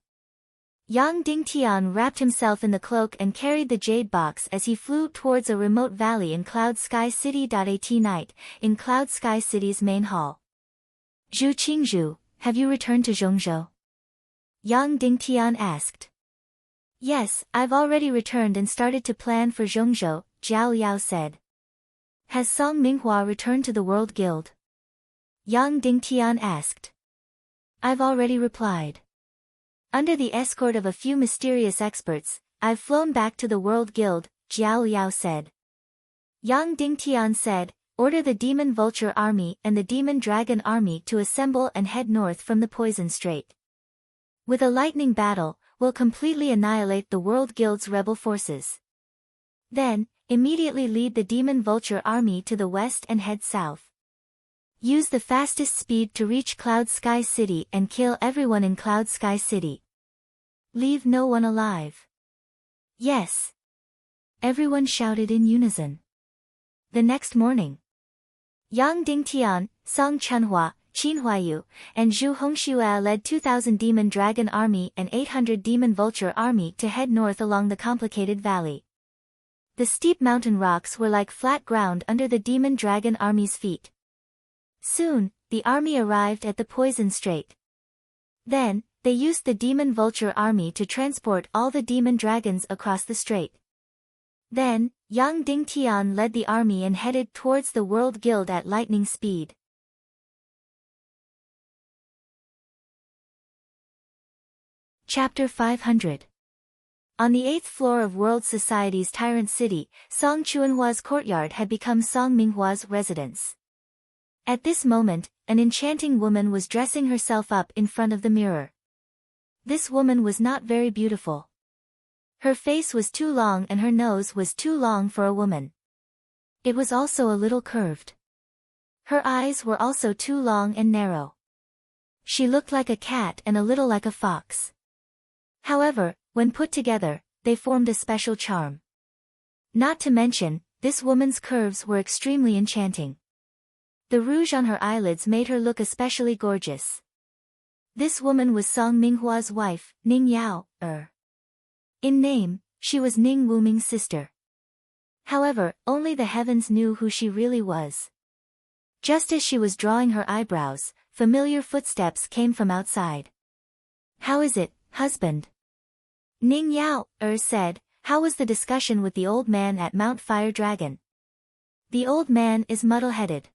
A: Yang Dingtian wrapped himself in the cloak and carried the jade box as he flew towards a remote valley in Cloud Sky City. At night, in Cloud Sky City's main hall. "Zhu Qingzhu, have you returned to Zhongzhou?" Yang Dingtian asked. "Yes, I've already returned and started to plan for Zhongzhou," Zhao Yao said. "Has Song Minghua returned to the World Guild?" Yang Dingtian asked. "I've already replied. Under the escort of a few mysterious experts, I've flown back to the World Guild," Zhao Yao said. Yang Dingtian said, "Order the Demon Vulture Army and the Demon Dragon Army to assemble and head north from the Poison Strait. With a lightning battle, we'll completely annihilate the World Guild's rebel forces. Then, immediately lead the Demon Vulture Army to the west and head south. Use the fastest speed to reach Cloud Sky City and kill everyone in Cloud Sky City. Leave no one alive." "Yes." Everyone shouted in unison. The next morning, Yang Dingtian, Song Chunhua, Qin Huayu, and Zhu Hongxue led 2,000 Demon Dragon Army and 800 Demon Vulture Army to head north along the complicated valley. The steep mountain rocks were like flat ground under the Demon Dragon Army's feet. Soon, the army arrived at the Poison Strait. Then, they used the Demon Vulture Army to transport all the demon dragons across the strait. Then, Yang Dingtian led the army and headed towards the World Guild at lightning speed. Chapter 500. On the 8th floor of World Society's Tyrant City, Song Chuanhua's courtyard had become Song Minghua's residence. At this moment, an enchanting woman was dressing herself up in front of the mirror. This woman was not very beautiful. Her face was too long and her nose was too long for a woman. It was also a little curved. Her eyes were also too long and narrow. She looked like a cat and a little like a fox. However, when put together, they formed a special charm. Not to mention, this woman's curves were extremely enchanting. The rouge on her eyelids made her look especially gorgeous. This woman was Song Minghua's wife, Ning Yao. In name, she was Ning Wuming's sister. However, only the heavens knew who she really was. Just as she was drawing her eyebrows, familiar footsteps came from outside. "How is it, husband?" Ning Yao said. "How was the discussion with the old man at Mount Fire Dragon?" "The old man is muddle-headed.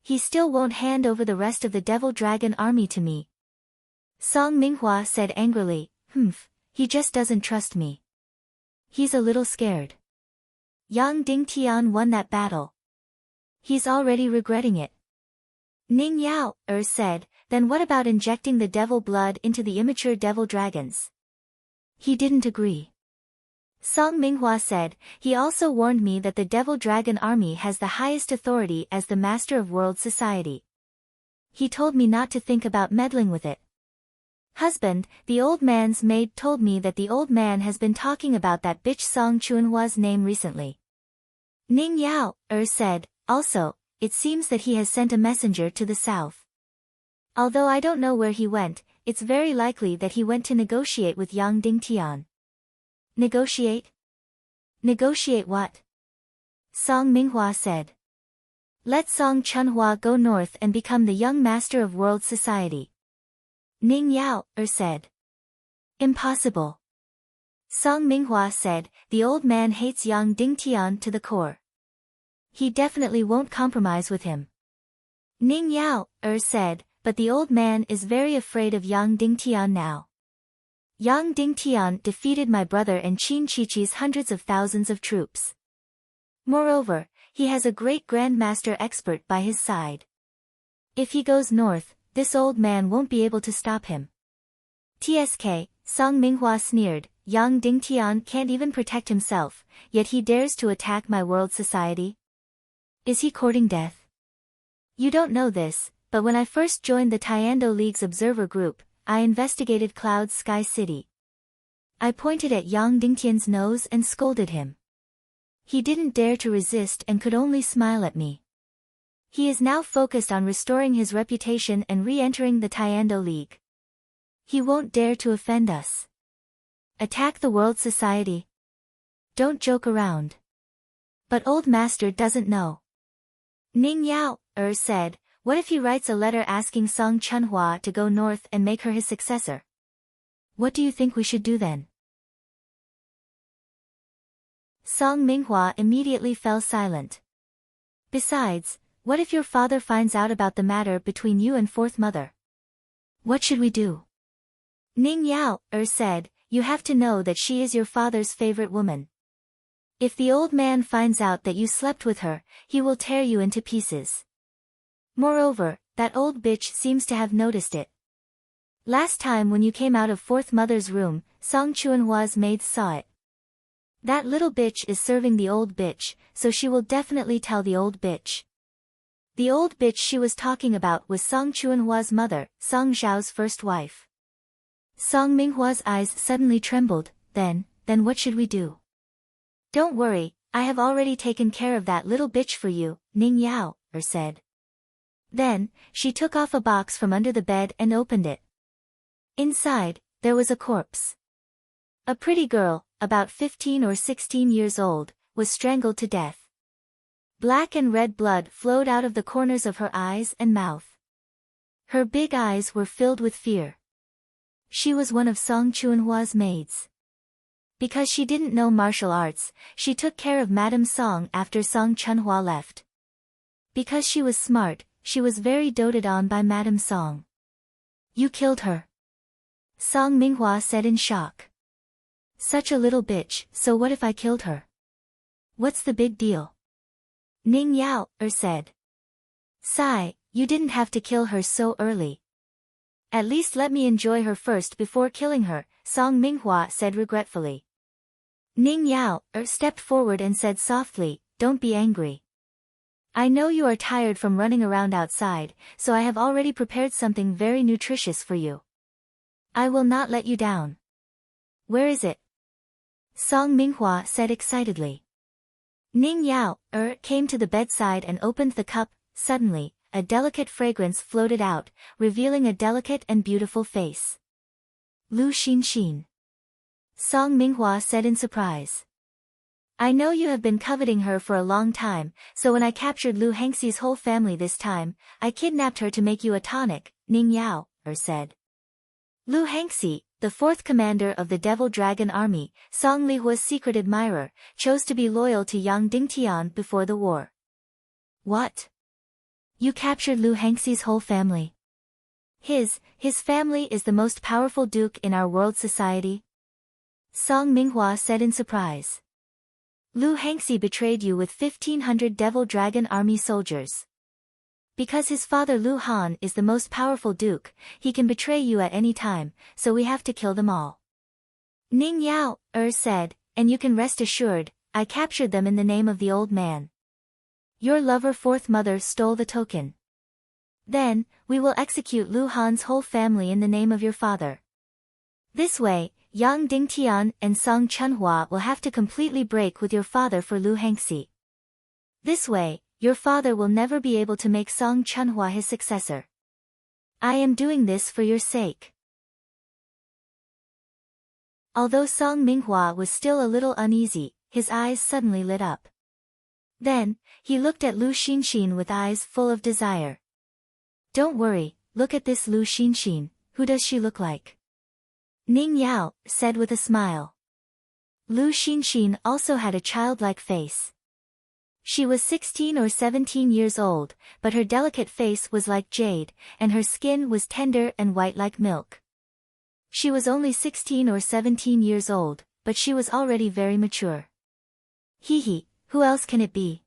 A: He still won't hand over the rest of the Devil Dragon Army to me." Song Minghua said angrily, "He just doesn't trust me. He's a little scared. Yang Dingtian won that battle. He's already regretting it." Ning Yao said, "Then what about injecting the devil blood into the immature devil dragons?" He didn't agree. Song Minghua said, "He also warned me that the Devil Dragon Army has the highest authority as the Master of World Society. He told me not to think about meddling with it." "Husband, the old man's maid told me that the old man has been talking about that bitch Song Chuanhua's name recently." Ning Yao said, "Also, it seems that he has sent a messenger to the south. Although I don't know where he went, it's very likely that he went to negotiate with Yang Dingtian." "Negotiate? Negotiate what?" Song Minghua said. "Let Song Chunhua go north and become the young master of World Society." Ning Yao said. "Impossible." Song Minghua said, "The old man hates Yang Dingtian to the core. He definitely won't compromise with him." Ning Yao said, "But the old man is very afraid of Yang Dingtian now. Yang Dingtian defeated my brother and Qin Chichi's hundreds of thousands of troops. Moreover, he has a great grandmaster expert by his side. If he goes north, this old man won't be able to stop him." "TSK, Song Minghua sneered, "Yang Dingtian can't even protect himself, yet he dares to attack my world society? Is he courting death? You don't know this, but when I first joined the Tiando League's observer group, I investigated Cloud Sky City. I pointed at Yang Dingtian's nose and scolded him. He didn't dare to resist and could only smile at me. He is now focused on restoring his reputation and re-entering the Taekwondo League. He won't dare to offend us. Attack the world society. Don't joke around. But old master doesn't know. Ning Yao said, what if he writes a letter asking Song Chunhua to go north and make her his successor? What do you think we should do then? Song Minghua immediately fell silent. Besides, what if your father finds out about the matter between you and fourth mother? What should we do? Ning Yao said, you have to know that she is your father's favorite woman. If the old man finds out that you slept with her, he will tear you into pieces. Moreover, that old bitch seems to have noticed it. Last time when you came out of fourth mother's room, Song Chuanhua's maids saw it. That little bitch is serving the old bitch, so she will definitely tell the old bitch. The old bitch she was talking about was Song Chuanhua's mother, Song Zhao's first wife. Song Minghua's eyes suddenly trembled. Then what should we do? Don't worry, I have already taken care of that little bitch for you, Ning Yao said. Then, she took off a box from under the bed and opened it. Inside, there was a corpse. A pretty girl, about 15 or 16 years old, was strangled to death. Black and red blood flowed out of the corners of her eyes and mouth. Her big eyes were filled with fear. She was one of Song Chuanhua's maids. Because she didn't know martial arts, she took care of Madame Song after Song Chunhua left. Because she was smart, she was very doted on by Madame Song. You killed her? Song Minghua said in shock. Such a little bitch, so what if I killed her? What's the big deal? Ning Yao said. Sigh, you didn't have to kill her so early. At least let me enjoy her first before killing her, Song Minghua said regretfully. Ning Yao stepped forward and said softly, don't be angry. I know you are tired from running around outside, so I have already prepared something very nutritious for you. I will not let you down. Where is it? Song Minghua said excitedly. Ning Yao came to the bedside and opened the cup. Suddenly, a delicate fragrance floated out, revealing a delicate and beautiful face. Lu Xinxin. Song Minghua said in surprise. I know you have been coveting her for a long time, so when I captured Lu Hengxi's whole family this time, I kidnapped her to make you a tonic, Ning Yao said. Lu Hengxi, the fourth commander of the Devil Dragon Army, Song Lihua's secret admirer, chose to be loyal to Yang Dingtian before the war. What? You captured Lu Hengxi's whole family? His family is the most powerful duke in our world society? Song Minghua said in surprise. Lu Hengxi betrayed you with 1,500 Devil Dragon Army soldiers. Because his father Lu Han is the most powerful duke, he can betray you at any time, so we have to kill them all. Ning Yao said, and you can rest assured, I captured them in the name of the old man. Your lover fourth mother stole the token. Then, we will execute Lu Han's whole family in the name of your father. This way, Yang Dingtian and Song Chunhua will have to completely break with your father for Lu Hengxi. This way, your father will never be able to make Song Chunhua his successor. I am doing this for your sake. Although Song Minghua was still a little uneasy, his eyes suddenly lit up. Then, he looked at Lu Xinxin with eyes full of desire. Don't worry, look at this Lu Xinxin, who does she look like? Ning Yao said with a smile. Lu Xinxin also had a childlike face. She was 16 or 17 years old, but her delicate face was like jade, and her skin was tender and white like milk. She was only 16 or 17 years old, but she was already very mature. Hee, who else can it be?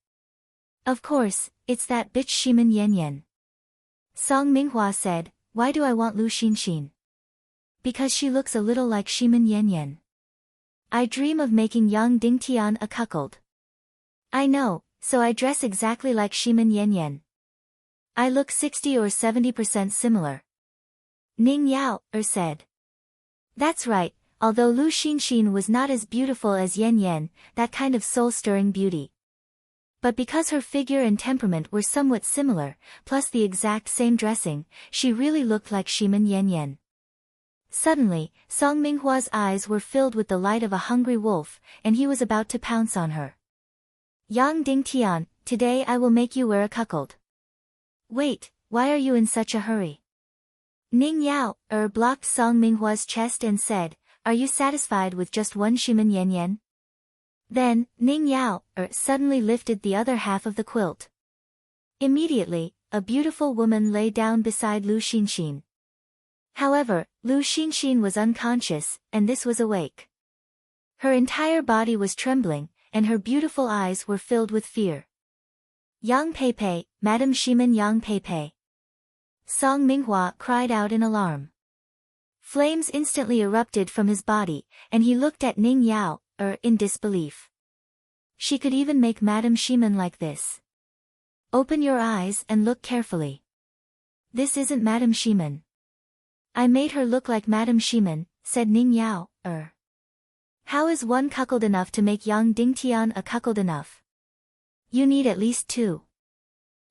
A: Of course, it's that bitch Shimin Yanyan. Song Minghua said, why do I want Lu Xinxin? Because she looks a little like Shimin Yanyan. I dream of making Yang Dingtian a cuckold. I know, so I dress exactly like Shimin Yanyan. I look 60 or 70% similar. Ning Yao said. That's right, although Lu Xinxin was not as beautiful as Yan Yan, that kind of soul-stirring beauty. But because her figure and temperament were somewhat similar, plus the exact same dressing, she really looked like Shiman Yan Yan. Suddenly, Song Minghua's eyes were filled with the light of a hungry wolf, and he was about to pounce on her. Yang Dingtian, today I will make you wear a cuckold. Wait, why are you in such a hurry? Ning Yao blocked Song Minghua's chest and said, are you satisfied with just one Shiman Yan Yan? Then, Ning Yao suddenly lifted the other half of the quilt. Immediately, a beautiful woman lay down beside Lu Xinxin. However, Lu Xinxin was unconscious, and this was awake. Her entire body was trembling, and her beautiful eyes were filled with fear. Yang Peipei, Madam Shiman Yang Peipei. Song Minghua cried out in alarm. Flames instantly erupted from his body, and he looked at Ning Yao, in disbelief. She could even make Madam Shiman like this. Open your eyes and look carefully. This isn't Madam Shiman. I made her look like Madam Shiman, said Ning Yao, How is one cuckold enough to make Yang Dingtian a cuckold enough? You need at least two.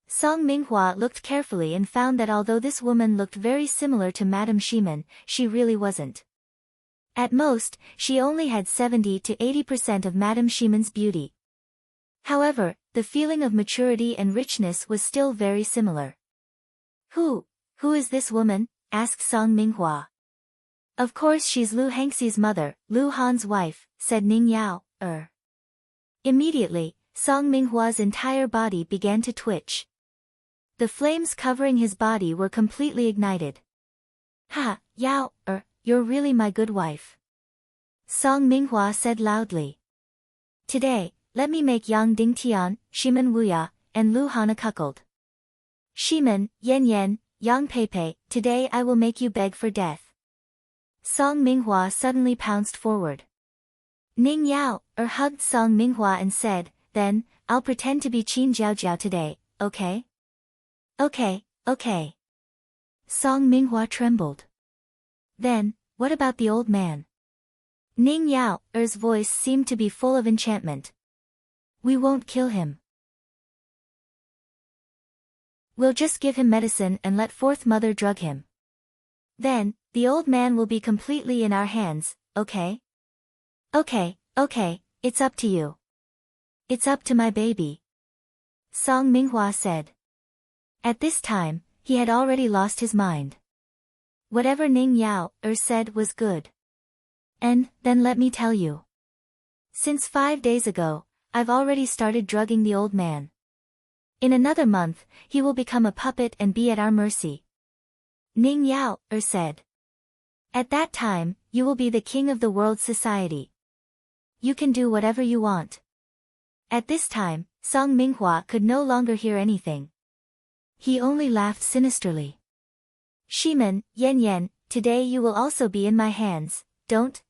A: Song Minghua looked carefully and found that although this woman looked very similar to Madam Shiman, she really wasn't. At most, she only had 70 to 80% of Madam Shiman's beauty. However, the feeling of maturity and richness was still very similar. Who is this woman? Asked Song Minghua. Of course she's Lu Hangxi's mother, Lu Han's wife, said Ning Yao, Immediately, Song Minghua's entire body began to twitch. The flames covering his body were completely ignited. Ha, Yao, you're really my good wife. Song Minghua said loudly. Today, let me make Yang Dingtian, Shiman Wuya, and Lu Han a cuckold. Shiman, Yan Yan, Yang Peipei, today I will make you beg for death. Song Minghua suddenly pounced forward. Ning Yao, hugged Song Minghua and said, then, I'll pretend to be Qin Jiaojiao today, okay? Okay. Song Minghua trembled. Then, what about the old man? Ning Yao's voice seemed to be full of enchantment. We won't kill him. We'll just give him medicine and let Fourth Mother drug him. Then, the old man will be completely in our hands, okay? Okay, it's up to you. It's up to my baby. Song Minghua said. At this time, he had already lost his mind. Whatever Ning Yao said was good. And, then let me tell you. Since 5 days ago, I've already started drugging the old man. In another month, he will become a puppet and be at our mercy. Ning Yao said. At that time, you will be the king of the world society. You can do whatever you want. At this time, Song Minghua could no longer hear anything. He only laughed sinisterly. Shiman, Yan Yan, today you will also be in my hands, don't.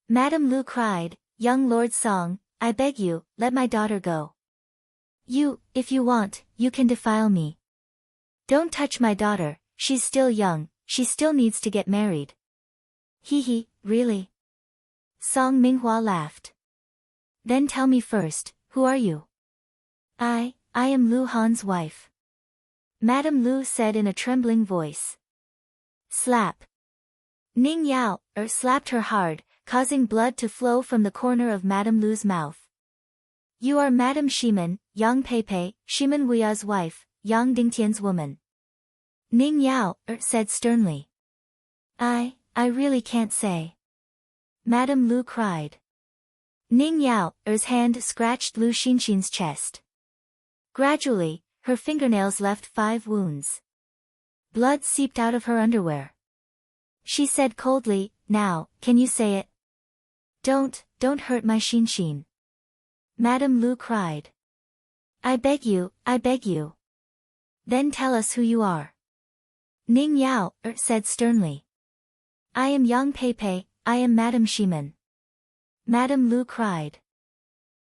A: Madame Lu cried, young Lord Song, I beg you, let my daughter go. If you want, you can defile me. Don't touch my daughter, she's still young, she still needs to get married. He, really? Song Minghua laughed. Then tell me first, who are you? I am Lu Han's wife. Madame Lu said in a trembling voice. Slap. Ning Yao slapped her hard, causing blood to flow from the corner of Madame Lu's mouth. You are Madame Shiman, Yang Peipei, Shiman Wuya's wife, Yang Dingtian's woman. Ning Yao said sternly. I really can't say. Madame Lu cried. Ning Yao's hand scratched Lu Xinxin's chest. Gradually, her fingernails left 5 wounds. Blood seeped out of her underwear. She said coldly, now, can you say it? Don't hurt my Xinxin. Madame Lu cried. I beg you. Then tell us who you are. Ning Yao said sternly. I am Yang Peipei, I am Madame Shiman. Madame Lu cried.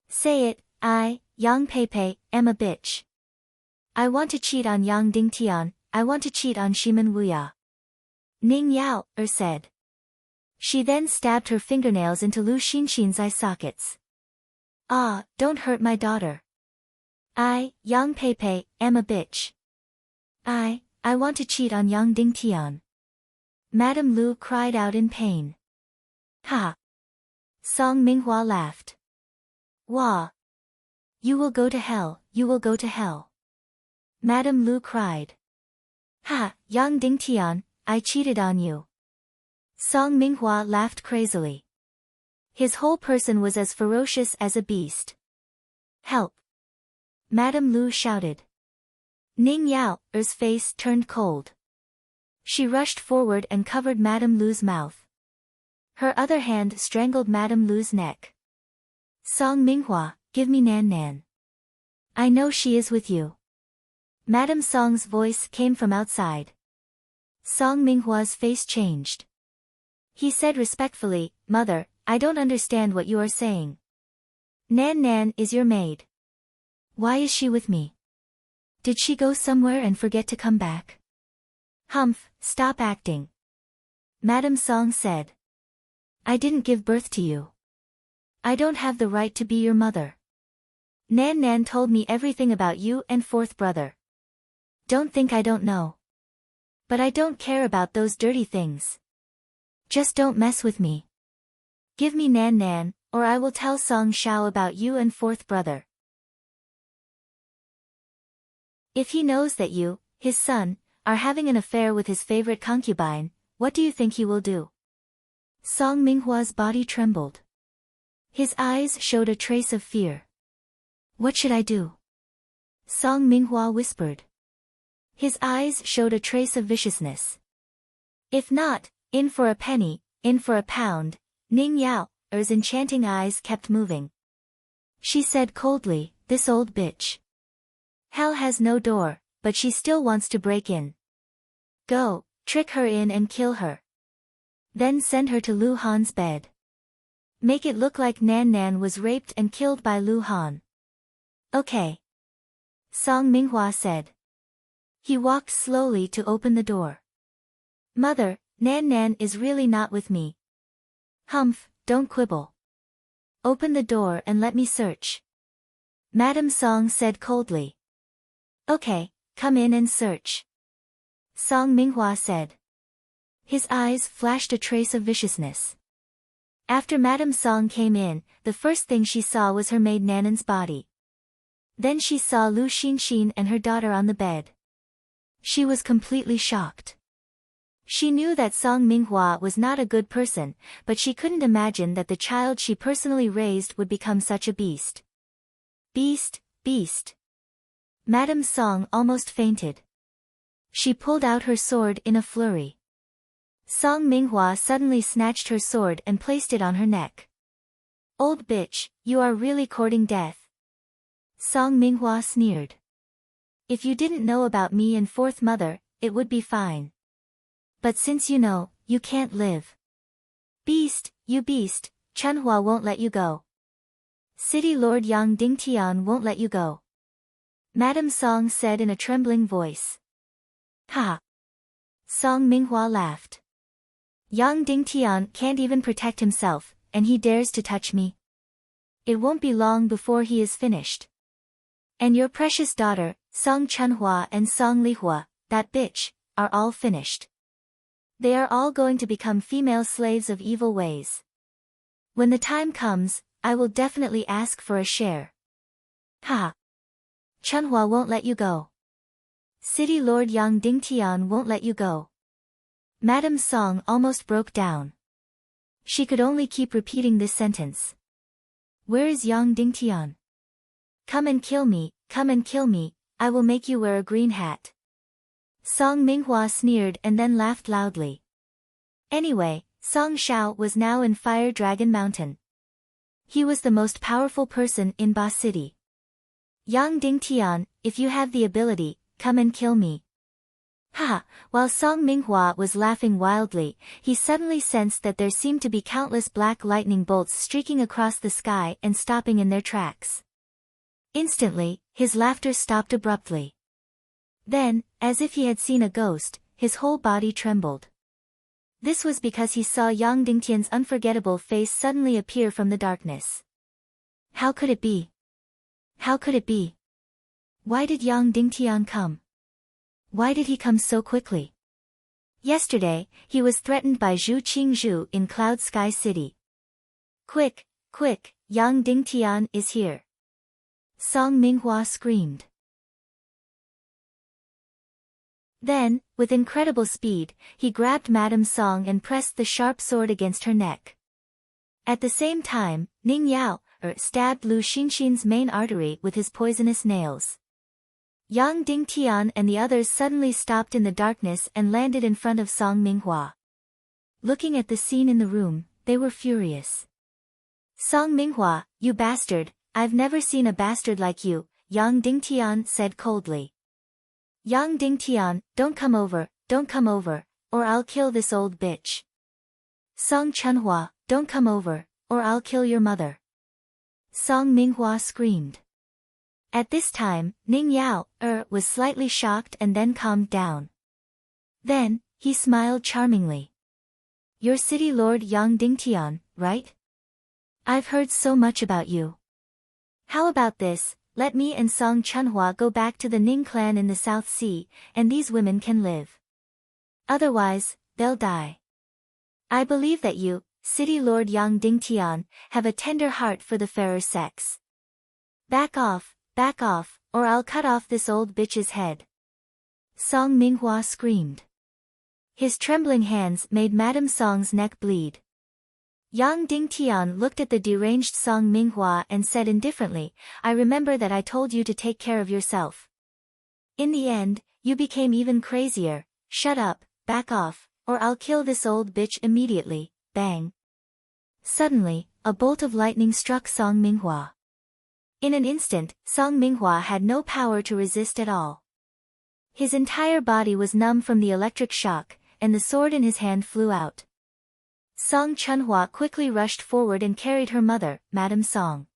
A: Say it, I, Yang Peipei, am a bitch. I want to cheat on Yang Dingtian, I want to cheat on Shiman Wuya. Ning Yao said. She then stabbed her fingernails into Lu Xinxin's eye sockets. Ah, don't hurt my daughter. I, Yang Peipei, am a bitch. I want to cheat on Yang Dingtian. Madame Lu cried out in pain. Ha! Song Minghua laughed. Wah! You will go to hell, you will go to hell. Madame Lu cried. Ha! Yang Dingtian, I cheated on you. Song Minghua laughed crazily. His whole person was as ferocious as a beast. Help! Madame Lu shouted. Ning Yao's face turned cold. She rushed forward and covered Madame Lu's mouth. Her other hand strangled Madame Lu's neck. Song Minghua, give me Nan Nan. I know she is with you. Madame Song's voice came from outside. Song Minghua's face changed. He said respectfully, Mother, I don't understand what you are saying. Nan Nan is your maid. Why is she with me? Did she go somewhere and forget to come back? Humph, stop acting. Madame Song said. I didn't give birth to you. I don't have the right to be your mother. Nan Nan told me everything about you and fourth brother. Don't think I don't know. But I don't care about those dirty things. Just don't mess with me. Give me Nan Nan, or I will tell Song Shao about you and fourth brother. If he knows that you, his son, are having an affair with his favorite concubine, what do you think he will do? Song Minghua's body trembled. His eyes showed a trace of fear. What should I do? Song Minghua whispered. His eyes showed a trace of viciousness. If not, in for a penny, in for a pound. Ning Yao's enchanting eyes kept moving. She said coldly, this old bitch. Hell has no door, but she still wants to break in. Go, trick her in and kill her. Then send her to Lu Han's bed. Make it look like Nan Nan was raped and killed by Lu Han. Okay. Song Minghua said. He walked slowly to open the door. Mother, Nan Nan is really not with me. Humph, don't quibble. Open the door and let me search. Madame Song said coldly. Okay, come in and search. Song Minghua said. His eyes flashed a trace of viciousness. After Madame Song came in, the first thing she saw was her maid Nanan's body. Then she saw Lu Xinxin and her daughter on the bed. She was completely shocked. She knew that Song Minghua was not a good person, but she couldn't imagine that the child she personally raised would become such a beast. Beast, beast. Madame Song almost fainted. She pulled out her sword in a flurry. Song Minghua suddenly snatched her sword and placed it on her neck. Old bitch, you are really courting death. Song Minghua sneered. If you didn't know about me and fourth mother, it would be fine. But since you know, you can't live. Beast, you beast, Chunhua won't let you go. City Lord Yang Dingtian won't let you go. Madame Song said in a trembling voice. Ha! Song Minghua laughed. Yang Dingtian can't even protect himself, and he dares to touch me. It won't be long before he is finished. And your precious daughter, Song Chunhua and Song Lihua, that bitch, are all finished. They are all going to become female slaves of evil ways. When the time comes, I will definitely ask for a share. Ha! Chunhua won't let you go. City Lord Yang Dingtian won't let you go. Madame Song almost broke down. She could only keep repeating this sentence. Where is Yang Dingtian? Come and kill me, I will make you wear a green hat. Song Minghua sneered and then laughed loudly. Anyway, Song Shao was now in Fire Dragon Mountain. He was the most powerful person in Ba City. Yang Dingtian, if you have the ability, come and kill me. Ha! While Song Minghua was laughing wildly, he suddenly sensed that there seemed to be countless black lightning bolts streaking across the sky and stopping in their tracks. Instantly, his laughter stopped abruptly. Then, as if he had seen a ghost, his whole body trembled. This was because he saw Yang Dingtian's unforgettable face suddenly appear from the darkness. How could it be? How could it be? Why did Yang Dingtian come? Why did he come so quickly? Yesterday, he was threatened by Zhu Qingzhu in Cloud Sky City. Quick, quick, Yang Dingtian is here. Song Minghua screamed. Then, with incredible speed, he grabbed Madame Song and pressed the sharp sword against her neck. At the same time, Ning Yao stabbed Lu Xinxin's main artery with his poisonous nails. Yang Dingtian and the others suddenly stopped in the darkness and landed in front of Song Minghua. Looking at the scene in the room, they were furious. Song Minghua, you bastard, I've never seen a bastard like you, Yang Dingtian said coldly. Yang Dingtian, don't come over, or I'll kill this old bitch. Song Chunhua, don't come over, or I'll kill your mother. Song Minghua screamed. At this time, Ning Yao was slightly shocked and then calmed down. Then, he smiled charmingly. You're City Lord Yang Dingtian, right? I've heard so much about you. How about this, let me and Song Chunhua go back to the Ning clan in the South Sea, and these women can live. Otherwise, they'll die. I believe that you, City Lord Yang Dingtian, have a tender heart for the fairer sex. Back off, or I'll cut off this old bitch's head. Song Minghua screamed. His trembling hands made Madame Song's neck bleed. Yang Dingtian looked at the deranged Song Minghua and said indifferently, I remember that I told you to take care of yourself. In the end, you became even crazier. Shut up, back off, or I'll kill this old bitch immediately. Bang. Suddenly, a bolt of lightning struck Song Minghua. In an instant, Song Minghua had no power to resist at all. His entire body was numb from the electric shock, and the sword in his hand flew out. Song Chunhua quickly rushed forward and carried her mother, Madame Song.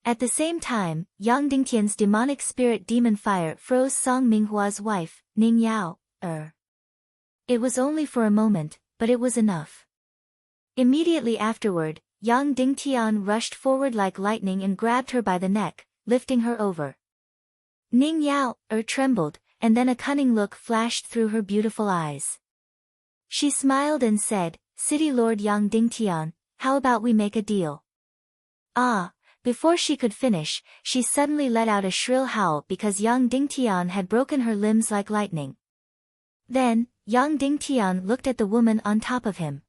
A: At the same time, Yang Dingtian's demonic spirit demon fire froze Song Minghua's wife, Ning Yao. It was only for a moment, but it was enough. Immediately afterward, Yang Dingtian rushed forward like lightning and grabbed her by the neck, lifting her over. Ning Yao trembled, and then a cunning look flashed through her beautiful eyes. She smiled and said, City Lord Yang Dingtian, how about we make a deal? Before she could finish, she suddenly let out a shrill howl because Yang Dingtian had broken her limbs like lightning. Then, Yang Dingtian looked at the woman on top of him.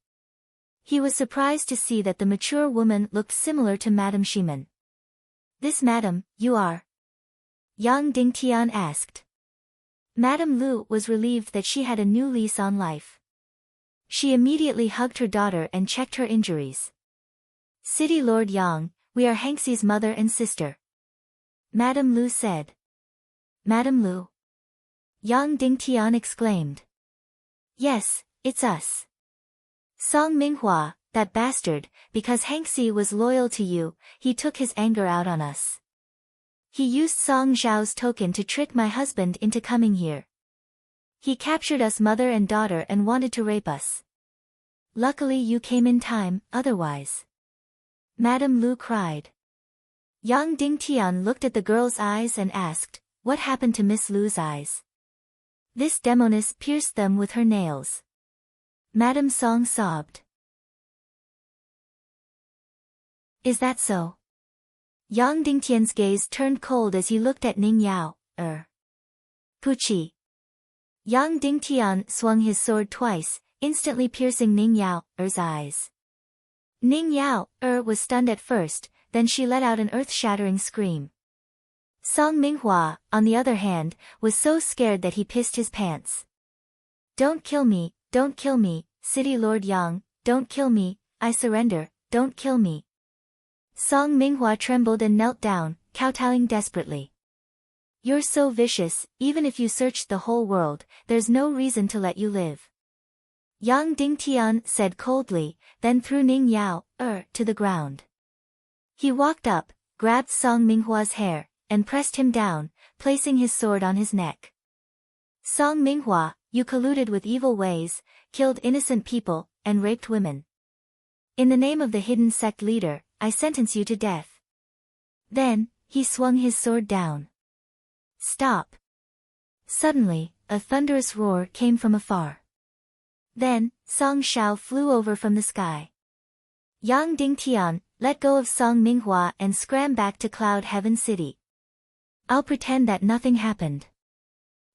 A: He was surprised to see that the mature woman looked similar to Madame Shimen. This madam, you are? Yang Dingtian asked. Madame Lu was relieved that she had a new lease on life. She immediately hugged her daughter and checked her injuries. City Lord Yang, we are Hangxi's mother and sister. Madame Lu said. Madame Lu? Yang Dingtian exclaimed. Yes, it's us. Song Minghua, that bastard, because Hangxi was loyal to you, he took his anger out on us. He used Song Zhao's token to trick my husband into coming here. He captured us mother and daughter and wanted to rape us. Luckily you came in time, otherwise. Madame Lu cried. Yang Dingtian looked at the girl's eyes and asked, what happened to Miss Lu's eyes? This demoness pierced them with her nails. Madame Song sobbed. Is that so? Yang Dingtian's gaze turned cold as he looked at Ning Yao. Puchi. Yang Dingtian swung his sword twice, instantly piercing Ning Yao's eyes. Ning Yao was stunned at first, then she let out an earth-shattering scream. Song Minghua, on the other hand, was so scared that he pissed his pants. Don't kill me, City Lord Yang, don't kill me, I surrender, don't kill me. Song Minghua trembled and knelt down, kowtowing desperately. You're so vicious, even if you searched the whole world, there's no reason to let you live. Yang Dingtian said coldly, then threw Ning Yao to the ground. He walked up, grabbed Song Minghua's hair, and pressed him down, placing his sword on his neck. Song Minghua, you colluded with evil ways, killed innocent people, and raped women. In the name of the hidden sect leader, I sentence you to death." Then, he swung his sword down. "Stop!" Suddenly, a thunderous roar came from afar. Then, Song Shao flew over from the sky. Yang Dingtian let go of Song Minghua and scram back to Cloud Heaven City. "I'll pretend that nothing happened."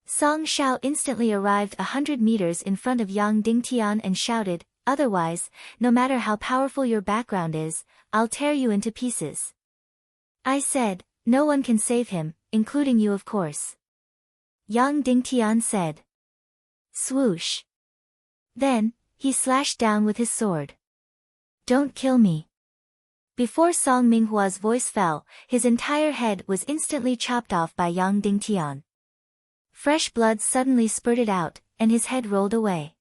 A: Song Shao instantly arrived 100 meters in front of Yang Dingtian and shouted, "Otherwise, no matter how powerful your background is, I'll tear you into pieces." I said, "No one can save him, including you of course." Yang Dingtian said. Swoosh. Then, he slashed down with his sword. "Don't kill me." Before Song Minghua's voice fell, his entire head was instantly chopped off by Yang Dingtian. Fresh blood suddenly spurted out, and his head rolled away.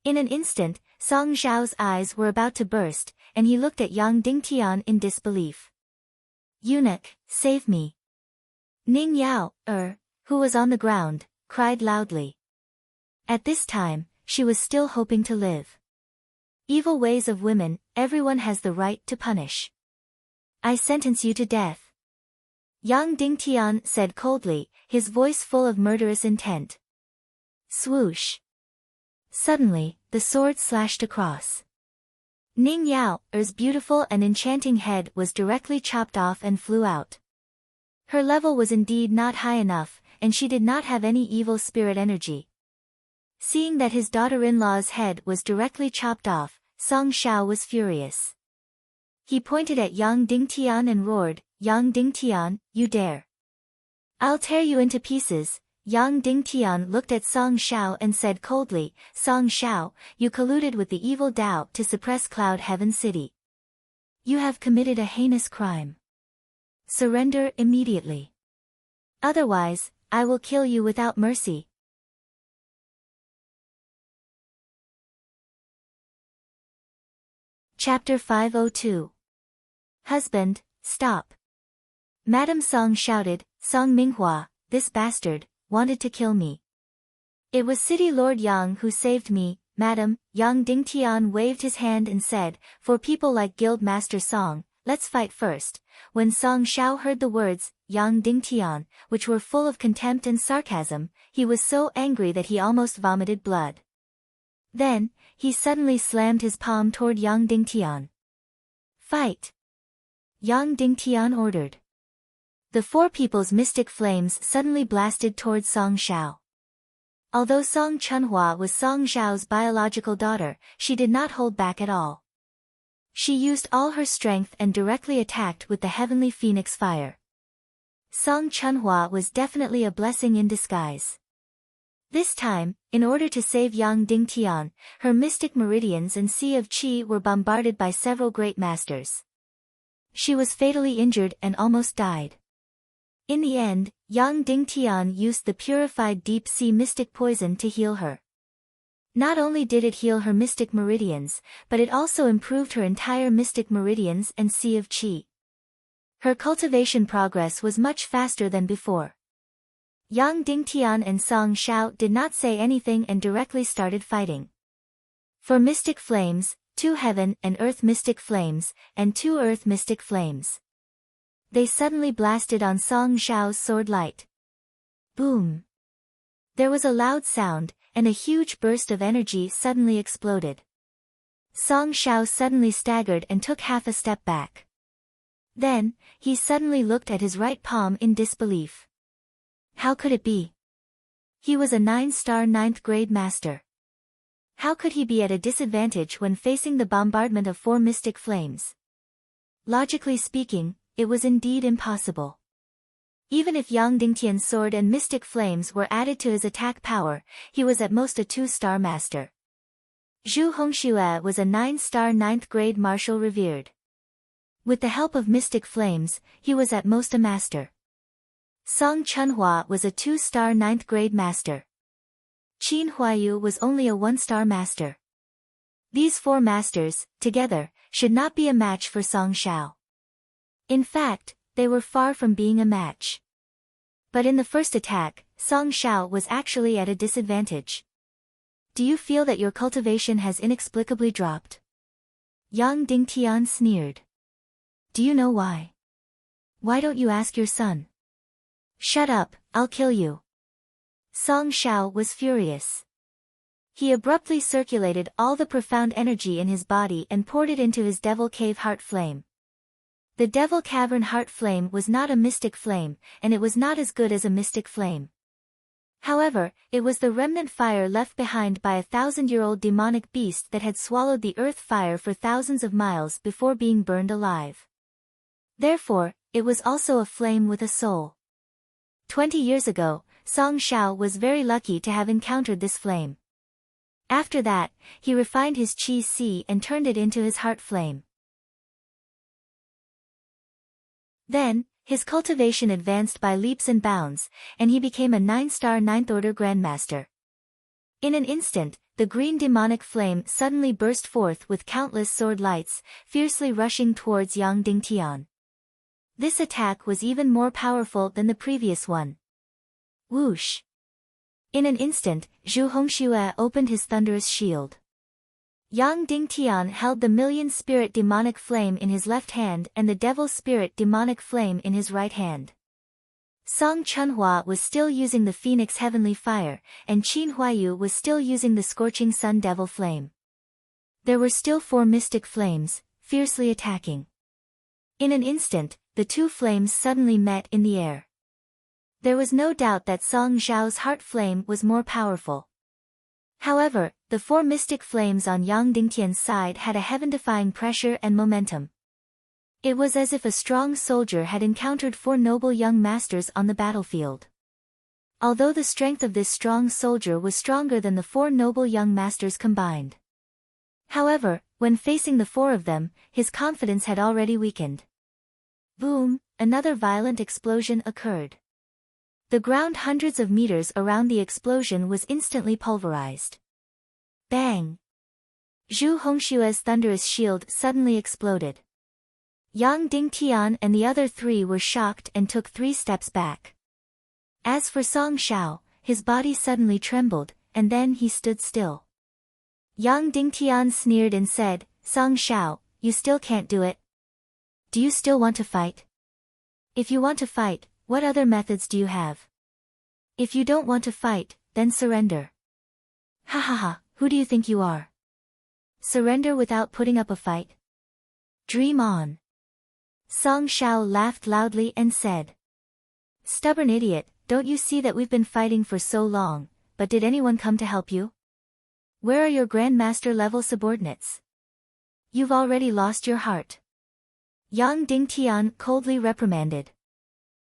A: In an instant, Song Zhao's eyes were about to burst, and he looked at Yang Dingtian in disbelief. "Eunuch, save me." Ning Yao, who was on the ground, cried loudly. At this time, she was still hoping to live. "Evil ways of women, everyone has the right to punish. I sentence you to death." Yang Dingtian said coldly, his voice full of murderous intent. Swoosh. Suddenly, the sword slashed across. Ning Yao's beautiful and enchanting head was directly chopped off and flew out. Her level was indeed not high enough, and she did not have any evil spirit energy. Seeing that his daughter-in-law's head was directly chopped off, Song Shao was furious. He pointed at Yang Dingtian and roared, "Yang Dingtian, you dare! I'll tear you into pieces." Yang Dingtian looked at Song Shao and said coldly, "Song Shao, you colluded with the evil Dao to suppress Cloud Heaven City. You have committed a heinous crime. Surrender immediately. Otherwise, I will kill you without mercy." Chapter 502. Husband, stop. Madame Song shouted, "Song Minghua, this bastard, wanted to kill me. It was City Lord Yang who saved me, madam." Yang Dingtian waved his hand and said, "For people like Guild Master Song, let's fight first." When Song Shao heard the words, Yang Dingtian, which were full of contempt and sarcasm, he was so angry that he almost vomited blood. Then, he suddenly slammed his palm toward Yang Dingtian. "Fight!" Yang Dingtian ordered. The four people's mystic flames suddenly blasted toward Song Shao. Although Song Chunhua was Song Zhao's biological daughter, she did not hold back at all. She used all her strength and directly attacked with the heavenly phoenix fire. Song Chunhua was definitely a blessing in disguise. This time, in order to save Yang Dingtian, her mystic meridians and sea of qi were bombarded by several great masters. She was fatally injured and almost died. In the end, Yang Dingtian used the purified deep sea mystic poison to heal her. Not only did it heal her mystic meridians, but it also improved her entire mystic meridians and sea of qi. Her cultivation progress was much faster than before. Yang Dingtian and Song Shao did not say anything and directly started fighting. For mystic flames, 2 heaven and earth mystic flames, and 2 earth mystic flames. They suddenly blasted on Song Shao's sword light. Boom! There was a loud sound, and a huge burst of energy suddenly exploded. Song Shao suddenly staggered and took half a step back. Then, he suddenly looked at his right palm in disbelief. How could it be? He was a 9-star 9th grade master. How could he be at a disadvantage when facing the bombardment of 4 mystic flames? Logically speaking, it was indeed impossible. Even if Yang Dingtian's sword and mystic flames were added to his attack power, he was at most a 2-star master. Zhu Hongxue was a 9-star 9th grade martial revered. With the help of mystic flames, he was at most a master. Song Chunhua was a 2-star 9th grade master. Qin Huayu was only a 1-star master. These 4 masters, together, should not be a match for Song Shao. In fact, they were far from being a match. But in the first attack, Song Shao was actually at a disadvantage. Do you feel that your cultivation has inexplicably dropped? Yang Dingtian sneered. Do you know why? Why don't you ask your son? Shut up, I'll kill you. Song Shao was furious. He abruptly circulated all the profound energy in his body and poured it into his Devil Cave Heart Flame. The Devil Cavern Heart Flame was not a mystic flame, and it was not as good as a mystic flame. However, it was the remnant fire left behind by a 1,000-year-old demonic beast that had swallowed the earth fire for thousands of miles before being burned alive. Therefore, it was also a flame with a soul. 20 years ago, Song Shao was very lucky to have encountered this flame. After that, he refined his Qi Si and turned it into his heart flame. Then, his cultivation advanced by leaps and bounds, and he became a 9-star 9th-order Grandmaster. In an instant, the green demonic flame suddenly burst forth with countless sword lights, fiercely rushing towards Yang Dingtian. This attack was even more powerful than the previous one. Whoosh! In an instant, Zhu Hongxue opened his thunderous shield. Yang Dingtian held the million spirit demonic flame in his left hand and the devil spirit demonic flame in his right hand. Song Chunhua was still using the phoenix heavenly fire, and Qin Huayu was still using the scorching sun devil flame. There were still 4 mystic flames, fiercely attacking. In an instant, the 2 flames suddenly met in the air. There was no doubt that Song Zhao's heart flame was more powerful. However, the 4 mystic flames on Yang Dingtian's side had a heaven-defying pressure and momentum. It was as if a strong soldier had encountered 4 noble young masters on the battlefield. Although the strength of this strong soldier was stronger than the 4 noble young masters combined. However, when facing the 4 of them, his confidence had already weakened. Boom! Another violent explosion occurred. The ground hundreds of meters around the explosion was instantly pulverized. Bang! Zhu Hongxue's thunderous shield suddenly exploded. Yang Dingtian and the other 3 were shocked and took 3 steps back. As for Song Shao, his body suddenly trembled, and then he stood still. Yang Dingtian sneered and said, Song Shao, you still can't do it. Do you still want to fight? If you want to fight, what other methods do you have? If you don't want to fight, then surrender. Ha ha ha, who do you think you are? Surrender without putting up a fight? Dream on. Song Shao laughed loudly and said. Stubborn idiot, don't you see that we've been fighting for so long, but did anyone come to help you? Where are your Grandmaster level subordinates? You've already lost your heart. Yang Dingtian coldly reprimanded.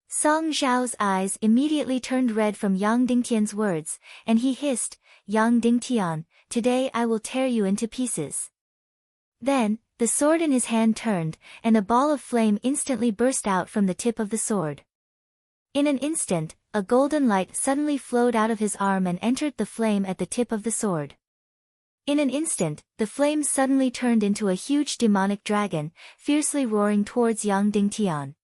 A: Song Zhao's eyes immediately turned red from Yang Dingtian's words, and he hissed, Yang Dingtian, today I will tear you into pieces. Then, the sword in his hand turned, and a ball of flame instantly burst out from the tip of the sword. In an instant, a golden light suddenly flowed out of his arm and entered the flame at the tip of the sword. In an instant, the flame suddenly turned into a huge demonic dragon, fiercely roaring towards Yang Dingtian.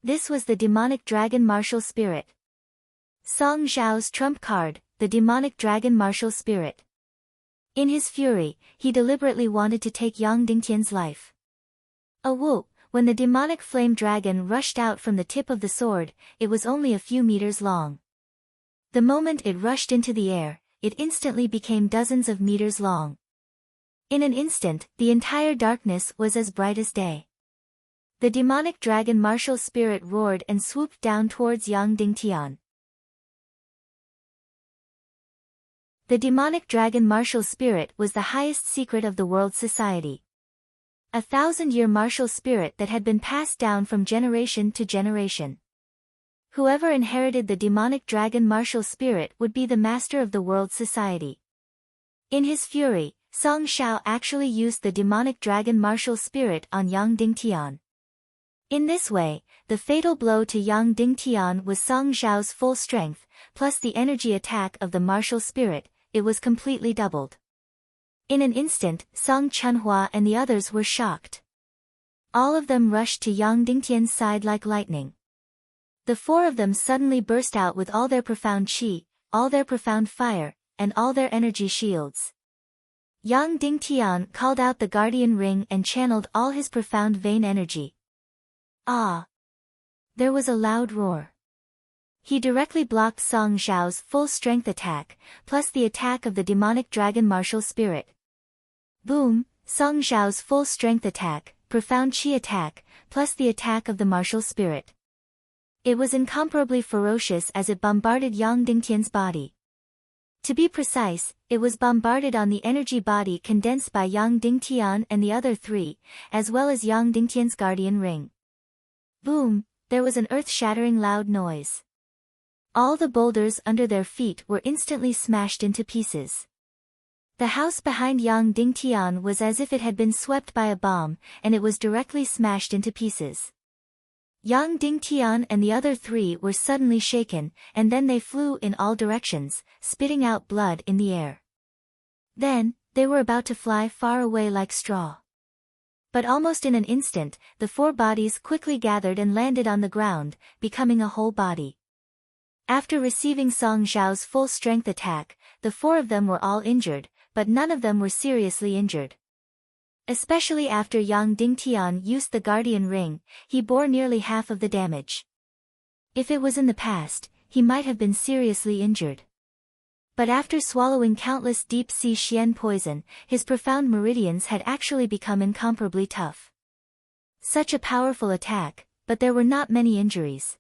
A: This was the demonic dragon martial spirit. Song Zhao's trump card, the demonic dragon martial spirit. In his fury, he deliberately wanted to take Yang Dingtian's life. A whoop! When the demonic flame dragon rushed out from the tip of the sword, it was only a few meters long. The moment it rushed into the air, it instantly became dozens of meters long. In an instant, the entire darkness was as bright as day. The demonic dragon martial spirit roared and swooped down towards Yang Dingtian. The demonic dragon martial spirit was the highest secret of the world society. A 1,000-year martial spirit that had been passed down from generation to generation. Whoever inherited the demonic dragon martial spirit would be the master of the world society. In his fury, Song Shao actually used the demonic dragon martial spirit on Yang Dingtian. In this way, the fatal blow to Yang Dingtian was Song Zhao's full strength, plus the energy attack of the martial spirit. It was completely doubled. In an instant, Song Chunhua and the others were shocked. All of them rushed to Yang Dingtian's side like lightning. The four of them suddenly burst out with all their profound qi, all their profound fire, and all their energy shields. Yang Dingtian called out the guardian ring and channeled all his profound vein energy. Ah! There was a loud roar. He directly blocked Song Xiao's full-strength attack, plus the attack of the demonic dragon martial spirit. Boom! Song Xiao's full-strength attack, profound qi attack, plus the attack of the martial spirit. It was incomparably ferocious as it bombarded Yang Dingtian's body. To be precise, it was bombarded on the energy body condensed by Yang Dingtian and the other three, as well as Yang Dingtian's guardian ring. Boom! There was an earth-shattering loud noise. All the boulders under their feet were instantly smashed into pieces. The house behind Yang Dingtian was as if it had been swept by a bomb, and it was directly smashed into pieces. Yang Dingtian and the other three were suddenly shaken, and then they flew in all directions, spitting out blood in the air. Then, they were about to fly far away like straw. But almost in an instant, the four bodies quickly gathered and landed on the ground, becoming a whole body. After receiving Song Xiao's full-strength attack, the four of them were all injured, but none of them were seriously injured. Especially after Yang Dingtian used the guardian ring, he bore nearly half of the damage. If it was in the past, he might have been seriously injured. But after swallowing countless deep-sea xian poison, his profound meridians had actually become incomparably tough. Such a powerful attack, but there were not many injuries.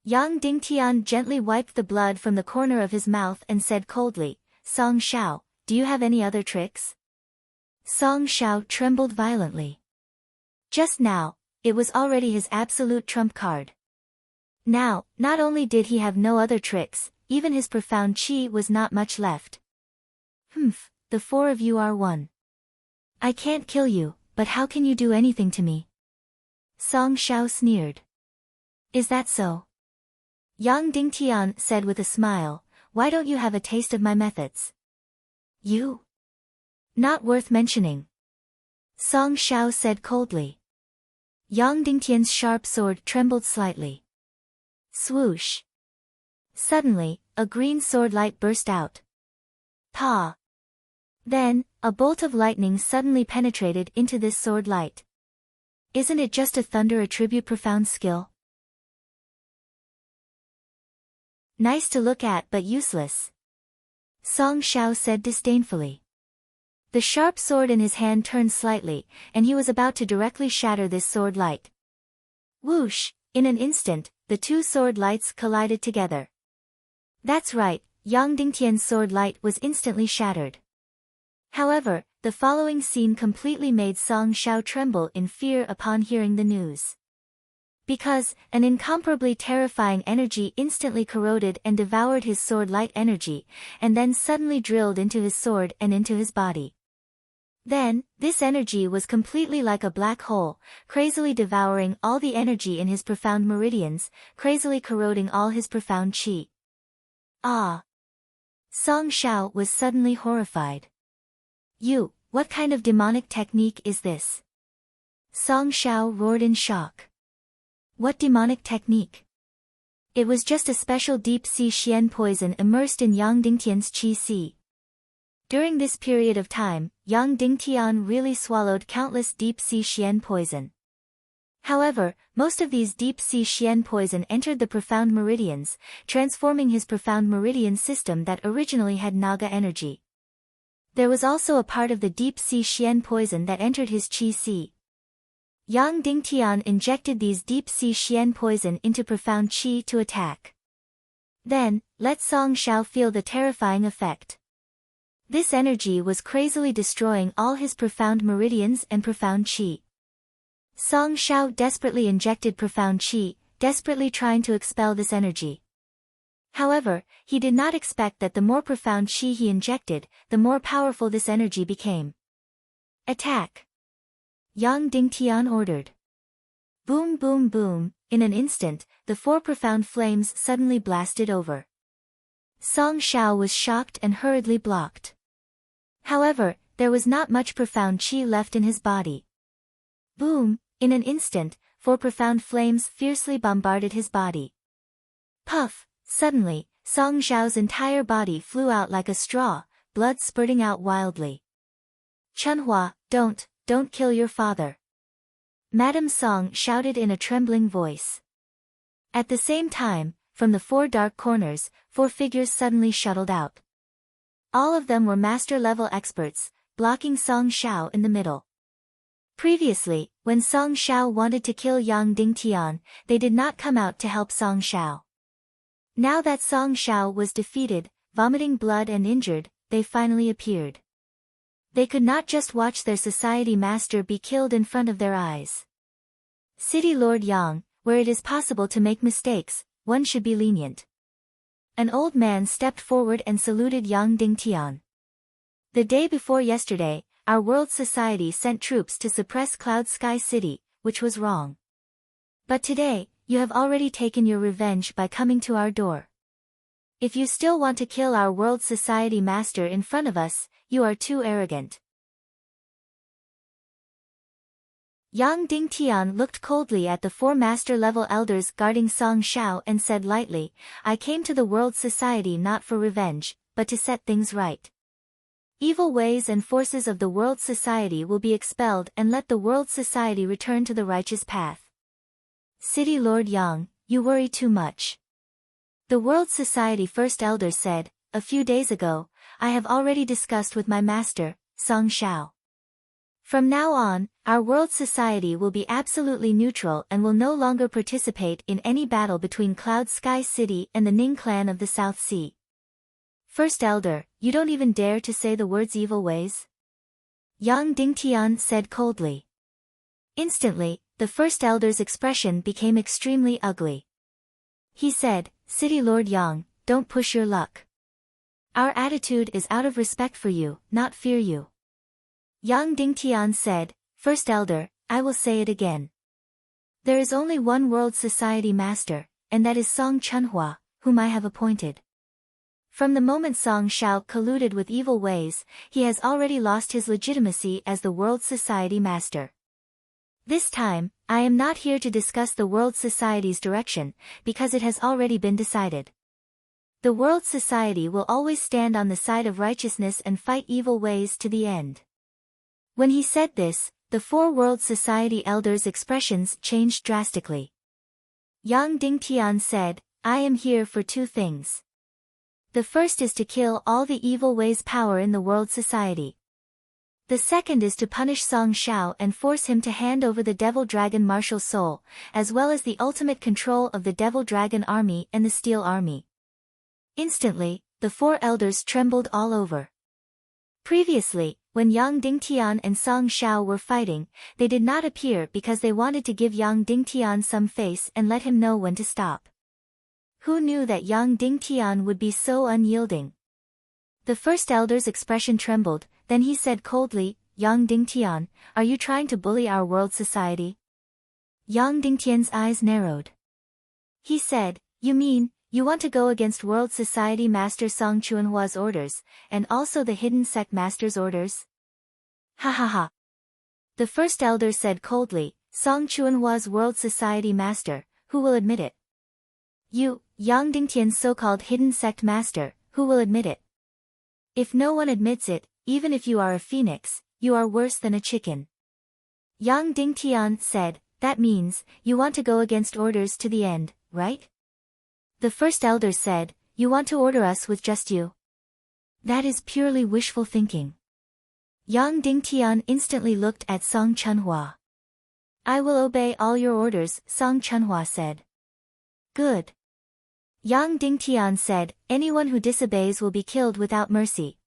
A: Yang Dingtian gently wiped the blood from the corner of his mouth and said coldly, "Song Xiao, do you have any other tricks?" Song Xiao trembled violently. Just now, it was already his absolute trump card. Now, not only did he have no other tricks, even his profound qi was not much left. "Humph, the four of you are one. I can't kill you, but how can you do anything to me?" Song Xiao sneered. "Is that so?" Yang Dingtian said with a smile, "Why don't you have a taste of my methods?" "You? Not worth mentioning." Song Xiao said coldly. Yang Dingtian's sharp sword trembled slightly. Swoosh! Suddenly, a green sword light burst out. Pa! Then, a bolt of lightning suddenly penetrated into this sword light. Isn't it just a thunder attribute profound skill? Nice to look at but useless. Song Xiao said disdainfully. The sharp sword in his hand turned slightly, and he was about to directly shatter this sword light. Whoosh! In an instant, the two sword lights collided together. That's right, Yang Dingtian's sword light was instantly shattered. However, the following scene completely made Song Xiao tremble in fear upon hearing the news. Because, an incomparably terrifying energy instantly corroded and devoured his sword light energy, and then suddenly drilled into his sword and into his body. Then, this energy was completely like a black hole, crazily devouring all the energy in his profound meridians, crazily corroding all his profound qi. Ah! Song Xiao was suddenly horrified. What kind of demonic technique is this? Song Xiao roared in shock. What demonic technique? It was just a special deep-sea xian poison immersed in Yang Dingtian's qi. During this period of time, Yang Dingtian really swallowed countless deep-sea xian poison. However, most of these deep-sea xian poison entered the profound meridians, transforming his profound meridian system that originally had Naga energy. There was also a part of the deep-sea xian poison that entered his qi. Yang Dingtian injected these deep-sea xian poison into profound qi to attack. Then, let Song Xiao feel the terrifying effect. This energy was crazily destroying all his profound meridians and profound qi. Song Xiao desperately injected profound qi, desperately trying to expel this energy. However, he did not expect that the more profound qi he injected, the more powerful this energy became. Attack! Yang Dingtian ordered. Boom boom boom, in an instant, the four profound flames suddenly blasted over. Song Xiao was shocked and hurriedly blocked. However, there was not much profound qi left in his body. Boom! In an instant, 4 profound flames fiercely bombarded his body. Puff! Suddenly, Song Xiao's entire body flew out like a straw, blood spurting out wildly. Chunhua, don't kill your father. Madame Song shouted in a trembling voice. At the same time, from the 4 dark corners, 4 figures suddenly shuttled out. All of them were master-level experts, blocking Song Xiao in the middle. Previously, when Song Xiao wanted to kill Yang Dingtian, they did not come out to help Song Xiao. Now that Song Xiao was defeated, vomiting blood and injured, they finally appeared. They could not just watch their society master be killed in front of their eyes. City Lord Yang, where it is possible to make mistakes, one should be lenient. An old man stepped forward and saluted Yang Dingtian. The day before yesterday, our world society sent troops to suppress Cloud Sky City, which was wrong. But today, you have already taken your revenge by coming to our door. If you still want to kill our world society master in front of us, you are too arrogant. Yang Dingtian looked coldly at the 4 master-level elders guarding Song Xiao and said lightly, I came to the world society not for revenge, but to set things right. Evil ways and forces of the world society will be expelled and let the world society return to the righteous path. City Lord Yang, you worry too much. The world society first elder said, a few days ago, I have already discussed with my master, Song Xiao. From now on, our world society will be absolutely neutral and will no longer participate in any battle between Cloud Sky City and the Ning clan of the South Sea. First elder, you don't even dare to say the words evil ways? Yang Dingtian said coldly. Instantly, the first elder's expression became extremely ugly. He said, City Lord Yang, don't push your luck. Our attitude is out of respect for you, not fear you. Yang Dingtian said, First elder, I will say it again. There is only one world society master, and that is Song Chunhua, whom I have appointed. From the moment Song Xiao colluded with evil ways, he has already lost his legitimacy as the world society master. This time, I am not here to discuss the world society's direction, because it has already been decided. The world society will always stand on the side of righteousness and fight evil ways to the end. When he said this, the 4 world society elders' expressions changed drastically. Yang Dingtian said, I am here for 2 things. The first is to kill all the evil ways power in the world society. The second is to punish Song Xiao and force him to hand over the Devil Dragon martial soul, as well as the ultimate control of the Devil Dragon army and the Steel army. Instantly, the 4 elders trembled all over. Previously, when Yang Dingtian and Song Xiao were fighting, they did not appear because they wanted to give Yang Dingtian some face and let him know when to stop. Who knew that Yang Dingtian would be so unyielding? The first elder's expression trembled, then he said coldly, Yang Dingtian, are you trying to bully our world society? Yang Dingtian's eyes narrowed. He said, you mean, you want to go against world society master Song Chunhua's orders, and also the hidden sect master's orders? Ha ha ha. The first elder said coldly, Song Chunhua's world society master, who will admit it? You, Yang Dingtian's so-called hidden sect master, who will admit it? If no one admits it, even if you are a phoenix, you are worse than a chicken. Yang Dingtian said, that means, you want to go against orders to the end, right? The first elder said, you want to order us with just you? That is purely wishful thinking. Yang Dingtian instantly looked at Song Chunhua. I will obey all your orders, Song Chunhua said. Good. Yang Dingtian said, anyone who disobeys will be killed without mercy.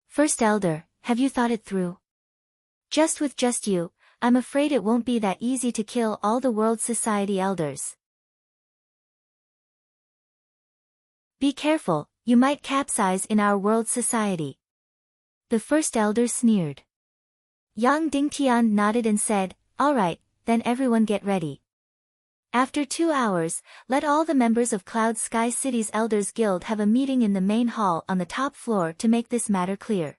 A: First elder, have you thought it through? Just with just you, I'm afraid it won't be that easy to kill all the world society elders. Be careful, you might capsize in our world society. The first elder sneered. Yang Dingtian nodded and said, all right, then everyone get ready. After 2 hours, let all the members of Cloud Sky City's Elders Guild have a meeting in the main hall on the top floor to make this matter clear.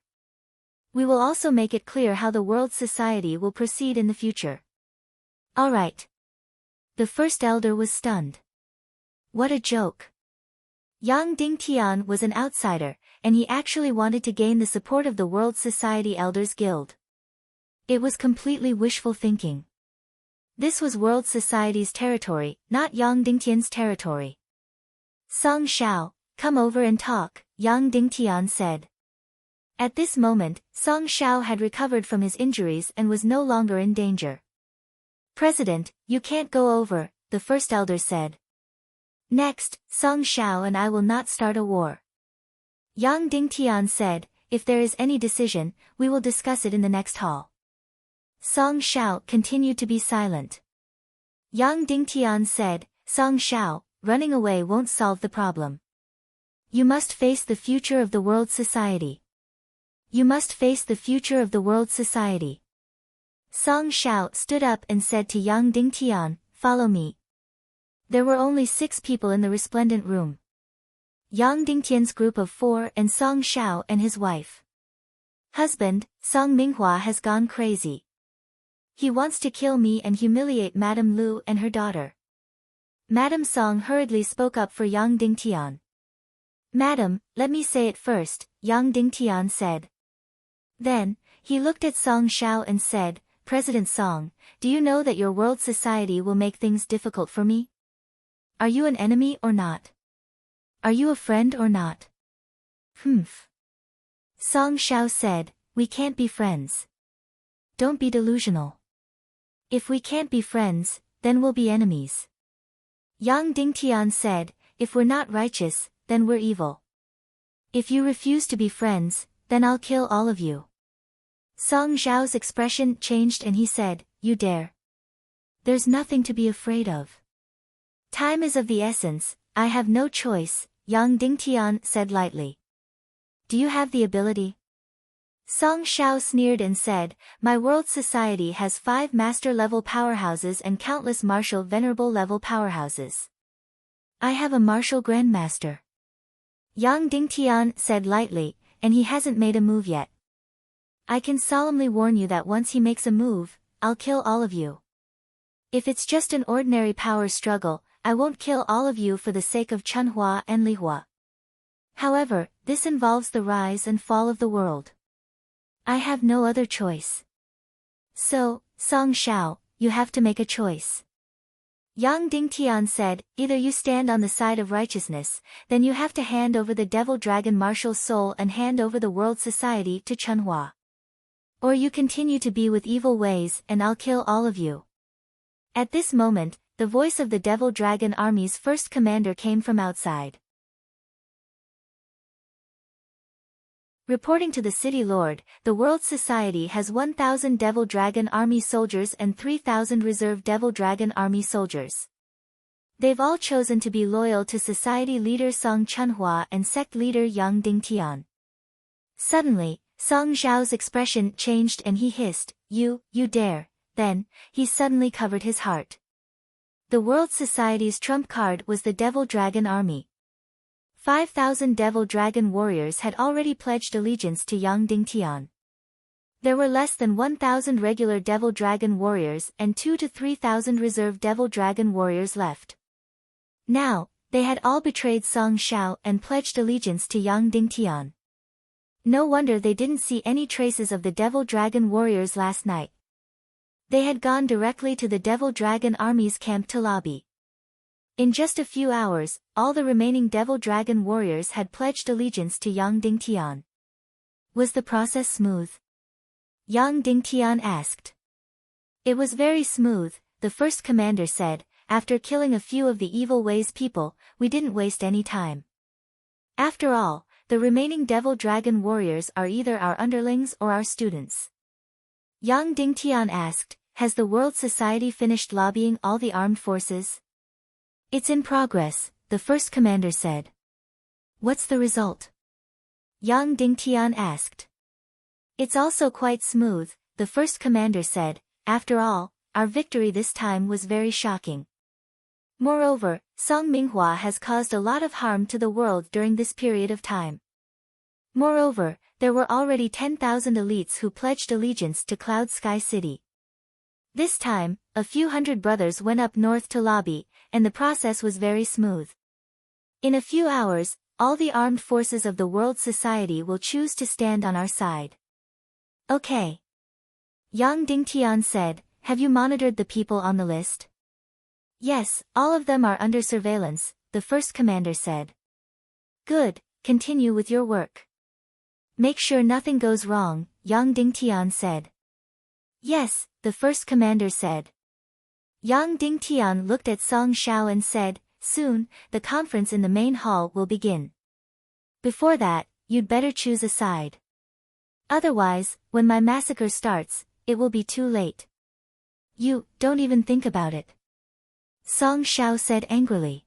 A: We will also make it clear how the world society will proceed in the future. All right. The first elder was stunned. What a joke. Yang Dingtian was an outsider, and he actually wanted to gain the support of the World Society Elders Guild. It was completely wishful thinking. This was World Society's territory, not Yang Dingtian's territory. Song Shao, come over and talk, Yang Dingtian said. At this moment, Song Shao had recovered from his injuries and was no longer in danger. President, you can't go over, the first elder said. Next, Song Shao and I will not start a war. Yang Dingtian said, if there is any decision, we will discuss it in the next hall. Song Shao continued to be silent. Yang Dingtian said, Song Shao, running away won't solve the problem. You must face the future of the world society. You must face the future of the world society. Song Shao stood up and said to Yang Dingtian, follow me. There were only 6 people in the resplendent room. Yang Dingtian's group of 4 and Song Shao and his wife. Husband, Song Minghua has gone crazy. He wants to kill me and humiliate Madame Lu and her daughter. Madame Song hurriedly spoke up for Yang Dingtian. Madam, let me say it first, Yang Dingtian said. Then, he looked at Song Shao and said, President Song, do you know that your world society will make things difficult for me? Are you an enemy or not? Are you a friend or not? Humph. Song Shao said, we can't be friends. Don't be delusional. If we can't be friends, then we'll be enemies. Yang Dingtian said, if we're not righteous, then we're evil. If you refuse to be friends, then I'll kill all of you. Song Zhao's expression changed and he said, you dare. There's nothing to be afraid of. Time is of the essence, I have no choice, Yang Dingtian said lightly. Do you have the ability? Song Shao sneered and said, my world society has 5 master-level powerhouses and countless martial venerable-level powerhouses. I have a martial grandmaster. Yang Dingtian said lightly, and he hasn't made a move yet. I can solemnly warn you that once he makes a move, I'll kill all of you. If it's just an ordinary power struggle, I won't kill all of you for the sake of Chunhua and Lihua. However, this involves the rise and fall of the world. I have no other choice. So, Song Shao, you have to make a choice. Yang Dingtian said, either you stand on the side of righteousness, then you have to hand over the devil dragon martial soul and hand over the world society to Chunhua. Or you continue to be with evil ways and I'll kill all of you. At this moment, the voice of the Devil Dragon Army's first commander came from outside. Reporting to the City Lord, the World Society has 1,000 Devil Dragon Army soldiers and 3,000 reserve Devil Dragon Army soldiers. They've all chosen to be loyal to Society leader Song Chunhua and sect leader Yang Dingtian. Suddenly, Song Zhao's expression changed and he hissed, you dare. Then, he suddenly covered his heart. The World Society's trump card was the Devil Dragon Army. 5,000 Devil Dragon warriors had already pledged allegiance to Yang Dingtian. There were less than 1,000 regular Devil Dragon warriors and 2,000 to 3,000 reserve Devil Dragon warriors left. Now, they had all betrayed Song Shao and pledged allegiance to Yang Dingtian. No wonder they didn't see any traces of the Devil Dragon warriors last night. They had gone directly to the Devil Dragon Army's camp to lobby. In just a few hours, all the remaining Devil Dragon warriors had pledged allegiance to Yang Dingtian. Was the process smooth? Yang Dingtian asked. It was very smooth, the first commander said. After killing a few of the evil ways people, we didn't waste any time. After all, the remaining Devil Dragon warriors are either our underlings or our students. Yang Dingtian asked, has the World Society finished lobbying all the armed forces? It's in progress, the first commander said. What's the result? Yang Dingtian asked. It's also quite smooth, the first commander said. After all, our victory this time was very shocking. Moreover, Song Minghua has caused a lot of harm to the world during this period of time. Moreover, there were already 10,000 elites who pledged allegiance to Cloud Sky City. This time, a few hundred brothers went up north to lobby, and the process was very smooth. In a few hours, all the armed forces of the world society will choose to stand on our side. Okay. Yang Dingtian said, have you monitored the people on the list? Yes, all of them are under surveillance, the first commander said. Good, continue with your work. Make sure nothing goes wrong, Yang Dingtian said. Yes, the first commander said. Yang Dingtian looked at Song Shao and said, soon, the conference in the main hall will begin. Before that, you'd better choose a side. Otherwise, when my massacre starts, it will be too late. You, don't even think about it. Song Shao said angrily.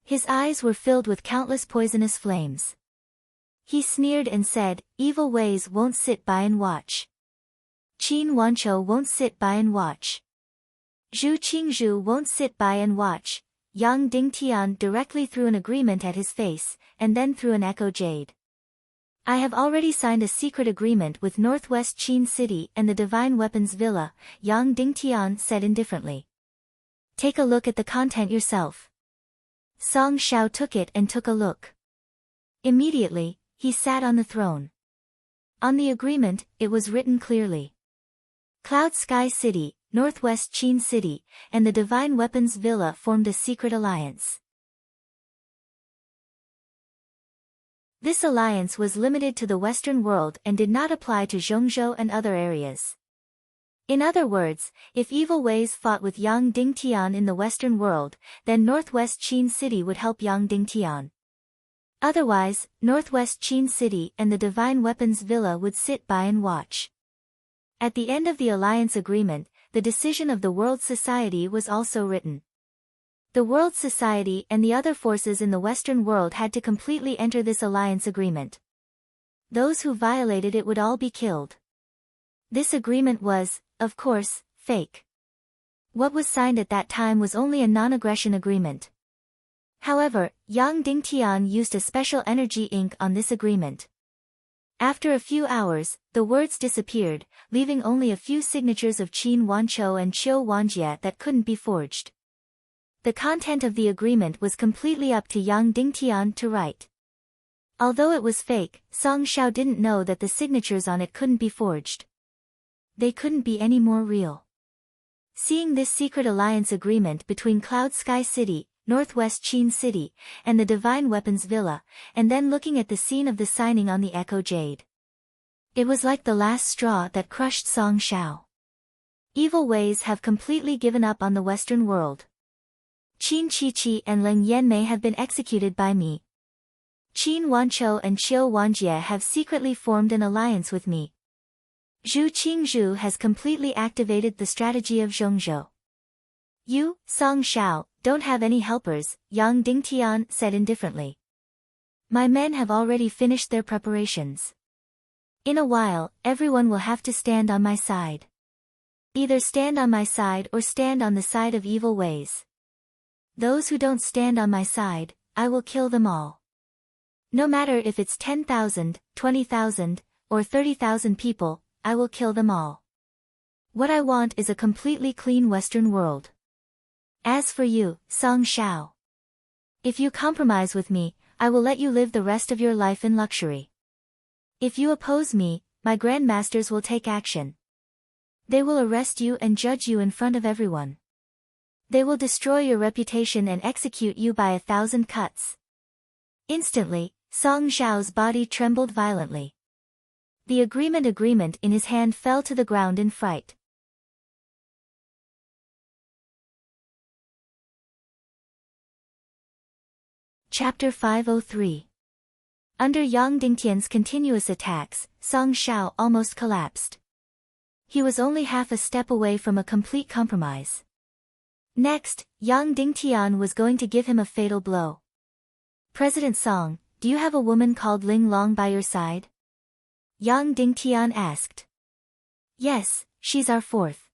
A: His eyes were filled with countless poisonous flames. He sneered and said, evil ways won't sit by and watch. Qin Wanchou won't sit by and watch. Zhu Qingzhu won't sit by and watch. Yang Dingtian directly threw an agreement at his face, and then threw an echo jade. I have already signed a secret agreement with Northwest Qin City and the Divine Weapons Villa, Yang Dingtian said indifferently. Take a look at the content yourself. Song Shao took it and took a look. Immediately, he sat on the throne. On the agreement, it was written clearly. Cloud Sky City, Northwest Qin City, and the Divine Weapons Villa formed a secret alliance. This alliance was limited to the Western world and did not apply to Zhongzhou and other areas. In other words, if evil ways fought with Yang Dingtian in the Western world, then Northwest Qin City would help Yang Dingtian. Otherwise, Northwest Qin City and the Divine Weapons Villa would sit by and watch. At the end of the alliance agreement, the decision of the World Society was also written. The World Society and the other forces in the Western world had to completely enter this alliance agreement. Those who violated it would all be killed. This agreement was, of course, fake. What was signed at that time was only a non-aggression agreement. However, Yang Dingtian used a special energy ink on this agreement. After a few hours, the words disappeared, leaving only a few signatures of Qin Wanchou and Qiu Wanjie that couldn't be forged. The content of the agreement was completely up to Yang Dingtian to write. Although it was fake, Song Shao didn't know that the signatures on it couldn't be forged. They couldn't be any more real. Seeing this secret alliance agreement between Cloud Sky City, Northwest Qin City, and the Divine Weapons Villa, and then looking at the scene of the signing on the Echo Jade. It was like the last straw that crushed Song Shao. Evil ways have completely given up on the Western world. Qin Qiqi and Leng Yanmei have been executed by me. Qin Wanchou and Qiu Wanjie have secretly formed an alliance with me. Zhu Qingzhu has completely activated the strategy of Zhongzhou. You, Song Shao, don't have any helpers, Yang Dingtian said indifferently. My men have already finished their preparations. In a while, everyone will have to stand on my side. Either stand on my side or stand on the side of evil ways. Those who don't stand on my side, I will kill them all. No matter if it's 10,000, 20,000, or 30,000 people, I will kill them all. What I want is a completely clean Western world. As for you, Song Shao, if you compromise with me, I will let you live the rest of your life in luxury. If you oppose me, my grandmasters will take action. They will arrest you and judge you in front of everyone. They will destroy your reputation and execute you by 1,000 cuts. Instantly, Song Shao's body trembled violently. The agreement in his hand fell to the ground in fright. Chapter 503. Under Yang Dingtian's continuous attacks, Song Shao almost collapsed. He was only half a step away from a complete compromise. Next, Yang Dingtian was going to give him a fatal blow. President Song, do you have a woman called Ling Long by your side? Yang Dingtian asked. Yes, she's our fourth.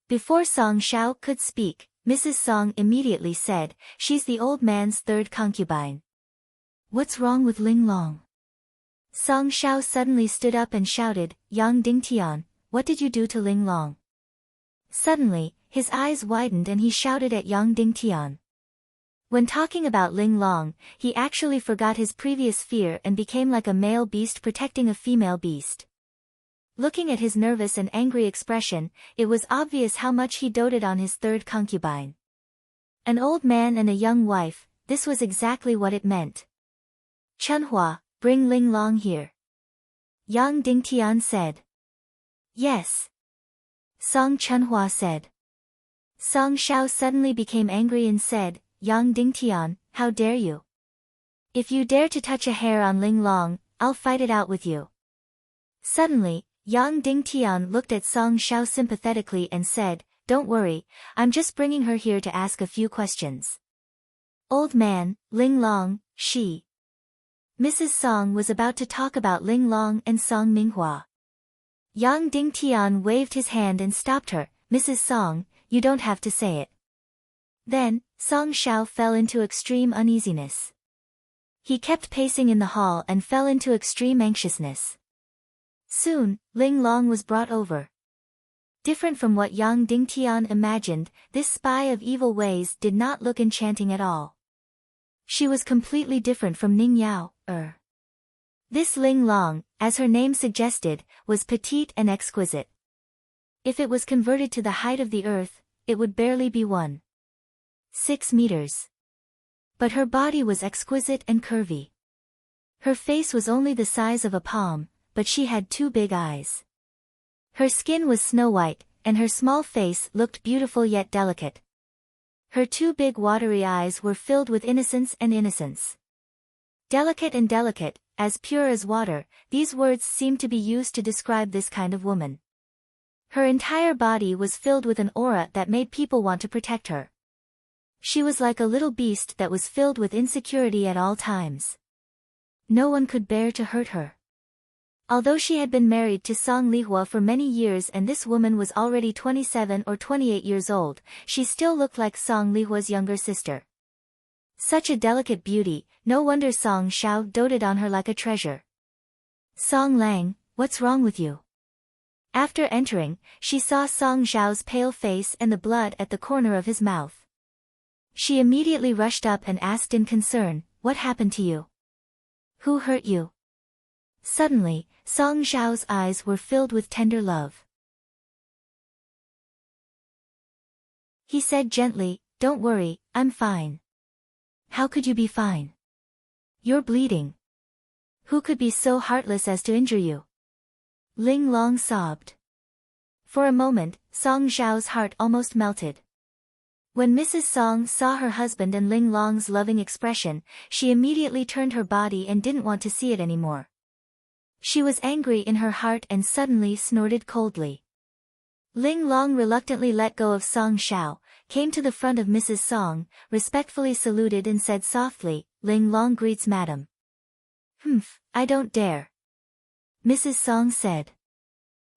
A: Before Song Shao could speak, Mrs. Song immediately said, she's the old man's third concubine. What's wrong with Ling Long? Song Shao suddenly stood up and shouted, Yang Dingtian, what did you do to Ling Long? Suddenly, his eyes widened and he shouted at young Ding Tian. When talking about Ling Long, he actually forgot his previous fear and became like a male beast protecting a female beast. Looking at his nervous and angry expression, it was obvious how much he doted on his third concubine. An old man and a young wife, this was exactly what it meant. Chunhua, bring Ling Long here. Yang Dingtian said. Yes. Song Chunhua said. Song Shao suddenly became angry and said, Yang Dingtian, how dare you? If you dare to touch a hair on Ling Long, I'll fight it out with you. Suddenly, Yang Dingtian looked at Song Shao sympathetically and said, Don't worry, I'm just bringing her here to ask a few questions. Old man, Ling Long, she. Mrs. Song was about to talk about Ling Long and Song Minghua. Yang Dingtian waved his hand and stopped her. Mrs. Song, you don't have to say it. Then, Song Shao fell into extreme uneasiness. He kept pacing in the hall and fell into extreme anxiousness. Soon, Ling Long was brought over. Different from what Yang Dingtian imagined, this spy of evil ways did not look enchanting at all. She was completely different from Ning Yao. This Ling Long, as her name suggested, was petite and exquisite. If it was converted to the height of the earth, it would barely be 1.6 meters. But her body was exquisite and curvy. Her face was only the size of a palm, but she had 2 big eyes. Her skin was snow-white, and her small face looked beautiful yet delicate. Her 2 big watery eyes were filled with innocence and innocence. Delicate and delicate, as pure as water, these words seemed to be used to describe this kind of woman. Her entire body was filled with an aura that made people want to protect her. She was like a little beast that was filled with insecurity at all times. No one could bear to hurt her. Although she had been married to Song Lihua for many years and this woman was already 27 or 28 years old, she still looked like Song Lihua's younger sister. Such a delicate beauty, no wonder Song Shao doted on her like a treasure. Song Lang, what's wrong with you? After entering, she saw Song Zhao's pale face and the blood at the corner of his mouth. She immediately rushed up and asked in concern, What happened to you? Who hurt you? Suddenly, Song Zhao's eyes were filled with tender love. He said gently, Don't worry, I'm fine. How could you be fine? You're bleeding. Who could be so heartless as to injure you? Ling Long sobbed. For a moment, Song Zhao's heart almost melted. When Mrs. Song saw her husband and Ling Long's loving expression, she immediately turned her body and didn't want to see it anymore. She was angry in her heart and suddenly snorted coldly. Ling Long reluctantly let go of Song Shao, came to the front of Mrs. Song, respectfully saluted and said softly, Ling Long greets Madam. I don't dare. Mrs. Song said.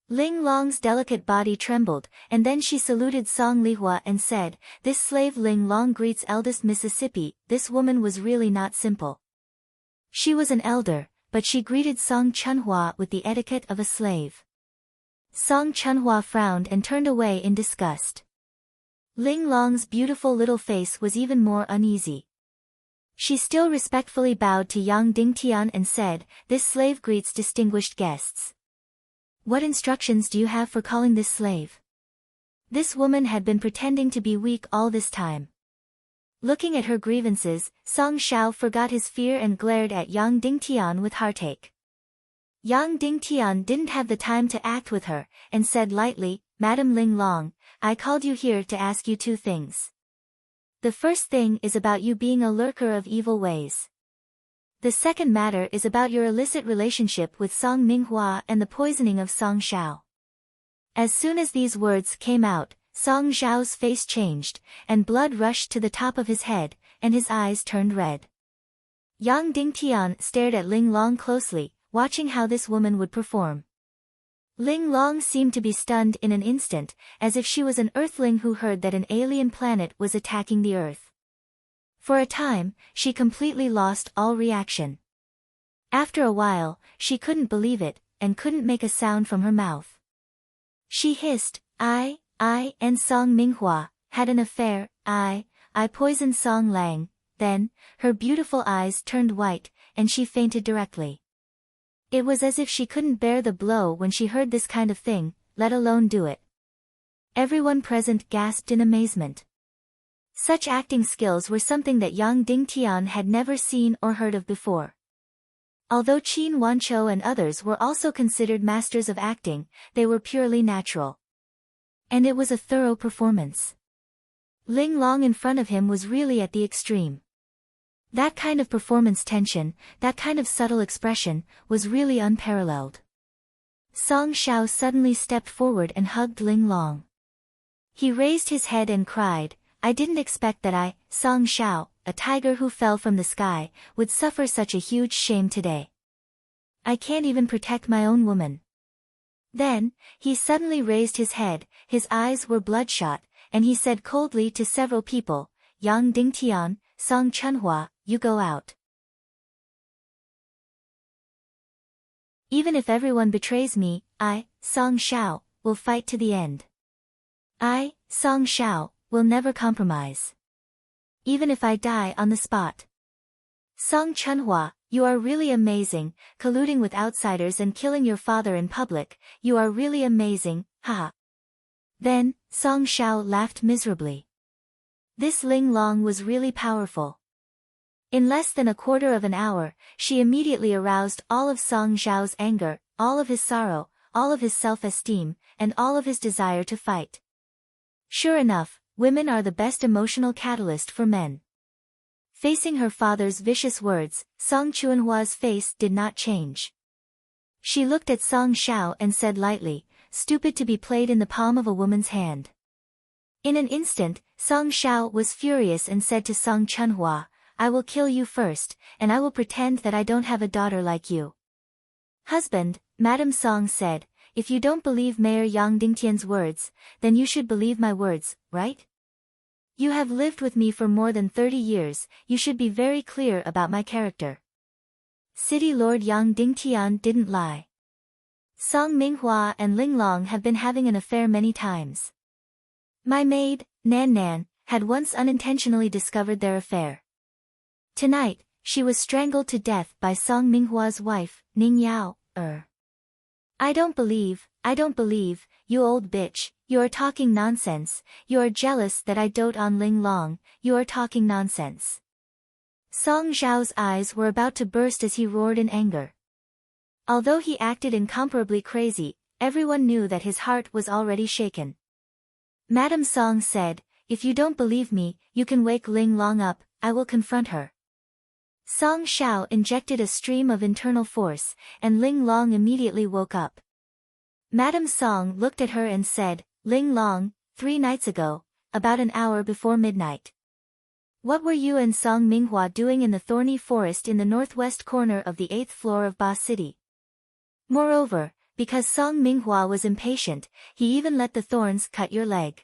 A: Ling Long's delicate body trembled, and then she saluted Song Lihua and said, This slave Ling Long greets eldest Mississippi. This woman was really not simple. She was an elder, but she greeted Song Chunhua with the etiquette of a slave. Song Chunhua frowned and turned away in disgust. Ling Long's beautiful little face was even more uneasy. She still respectfully bowed to Yang Dingtian and said, This slave greets distinguished guests. What instructions do you have for calling this slave? This woman had been pretending to be weak all this time. Looking at her grievances, Song Shao forgot his fear and glared at Yang Dingtian with heartache. Yang Dingtian didn't have the time to act with her, and said lightly, Madam Ling Long, I called you here to ask you 2 things. The first thing is about you being a lurker of evil ways. The second matter is about your illicit relationship with Song Minghua and the poisoning of Song Shao. As soon as these words came out, Song Zhao's face changed, and blood rushed to the top of his head, and his eyes turned red. Yang Dingtian stared at Ling Long closely, watching how this woman would perform. Ling Long seemed to be stunned in an instant, as if she was an earthling who heard that an alien planet was attacking the Earth. For a time, she completely lost all reaction. After a while, she couldn't believe it, and couldn't make a sound from her mouth. She hissed, I and Song Minghua had an affair. I poisoned Song Lang. Then, her beautiful eyes turned white, and she fainted directly. It was as if she couldn't bear the blow when she heard this kind of thing, let alone do it. Everyone present gasped in amazement. Such acting skills were something that Yang Dingtian had never seen or heard of before. Although Qin Wanchou and others were also considered masters of acting, they were purely natural. And it was a thorough performance. Ling Long in front of him was really at the extreme. That kind of performance tension, that kind of subtle expression, was really unparalleled. Song Shao suddenly stepped forward and hugged Ling Long. He raised his head and cried, I didn't expect that I, Song Shao, a tiger who fell from the sky, would suffer such a huge shame today. I can't even protect my own woman. Then, he suddenly raised his head, his eyes were bloodshot, and he said coldly to several people, Yang Dingtian, Song Chunhua, you go out. Even if everyone betrays me, I, Song Shao, will fight to the end. I, Song Shao, will never compromise. Even if I die on the spot. Song Chunhua, you are really amazing, colluding with outsiders and killing your father in public, you are really amazing, haha. Then, Song Shao laughed miserably. This Ling Long was really powerful. In less than a quarter of an hour, she immediately aroused all of Song Zhao's anger, all of his sorrow, all of his self-esteem, and all of his desire to fight. Sure enough, women are the best emotional catalyst for men. Facing her father's vicious words, Song Chunhua's face did not change. She looked at Song Shao and said lightly, stupid to be played in the palm of a woman's hand. In an instant, Song Shao was furious and said to Song Chunhua, I will kill you first, and I will pretend that I don't have a daughter like you. Husband, Madam Song said, if you don't believe Mayor Yang Dingtian's words, then you should believe my words, right? You have lived with me for more than 30 years, you should be very clear about my character. City Lord Yang Dingtian didn't lie. Song Minghua and Ling Long have been having an affair many times. My maid, Nan Nan, had once unintentionally discovered their affair. Tonight, she was strangled to death by Song Minghua's wife, Ning Yao. I don't believe, you old bitch, you are talking nonsense, you are jealous that I dote on Ling Long, you are talking nonsense. Song Zhao's eyes were about to burst as he roared in anger. Although he acted incomparably crazy, everyone knew that his heart was already shaken. Madam Song said, if you don't believe me, you can wake Ling Long up, I will confront her. Song Shao injected a stream of internal force, and Ling Long immediately woke up. Madam Song looked at her and said, Ling Long, 3 nights ago, about an hour before midnight. What were you and Song Minghua doing in the thorny forest in the northwest corner of the 8th floor of Ba City? Moreover, because Song Minghua was impatient, he even let the thorns cut your leg.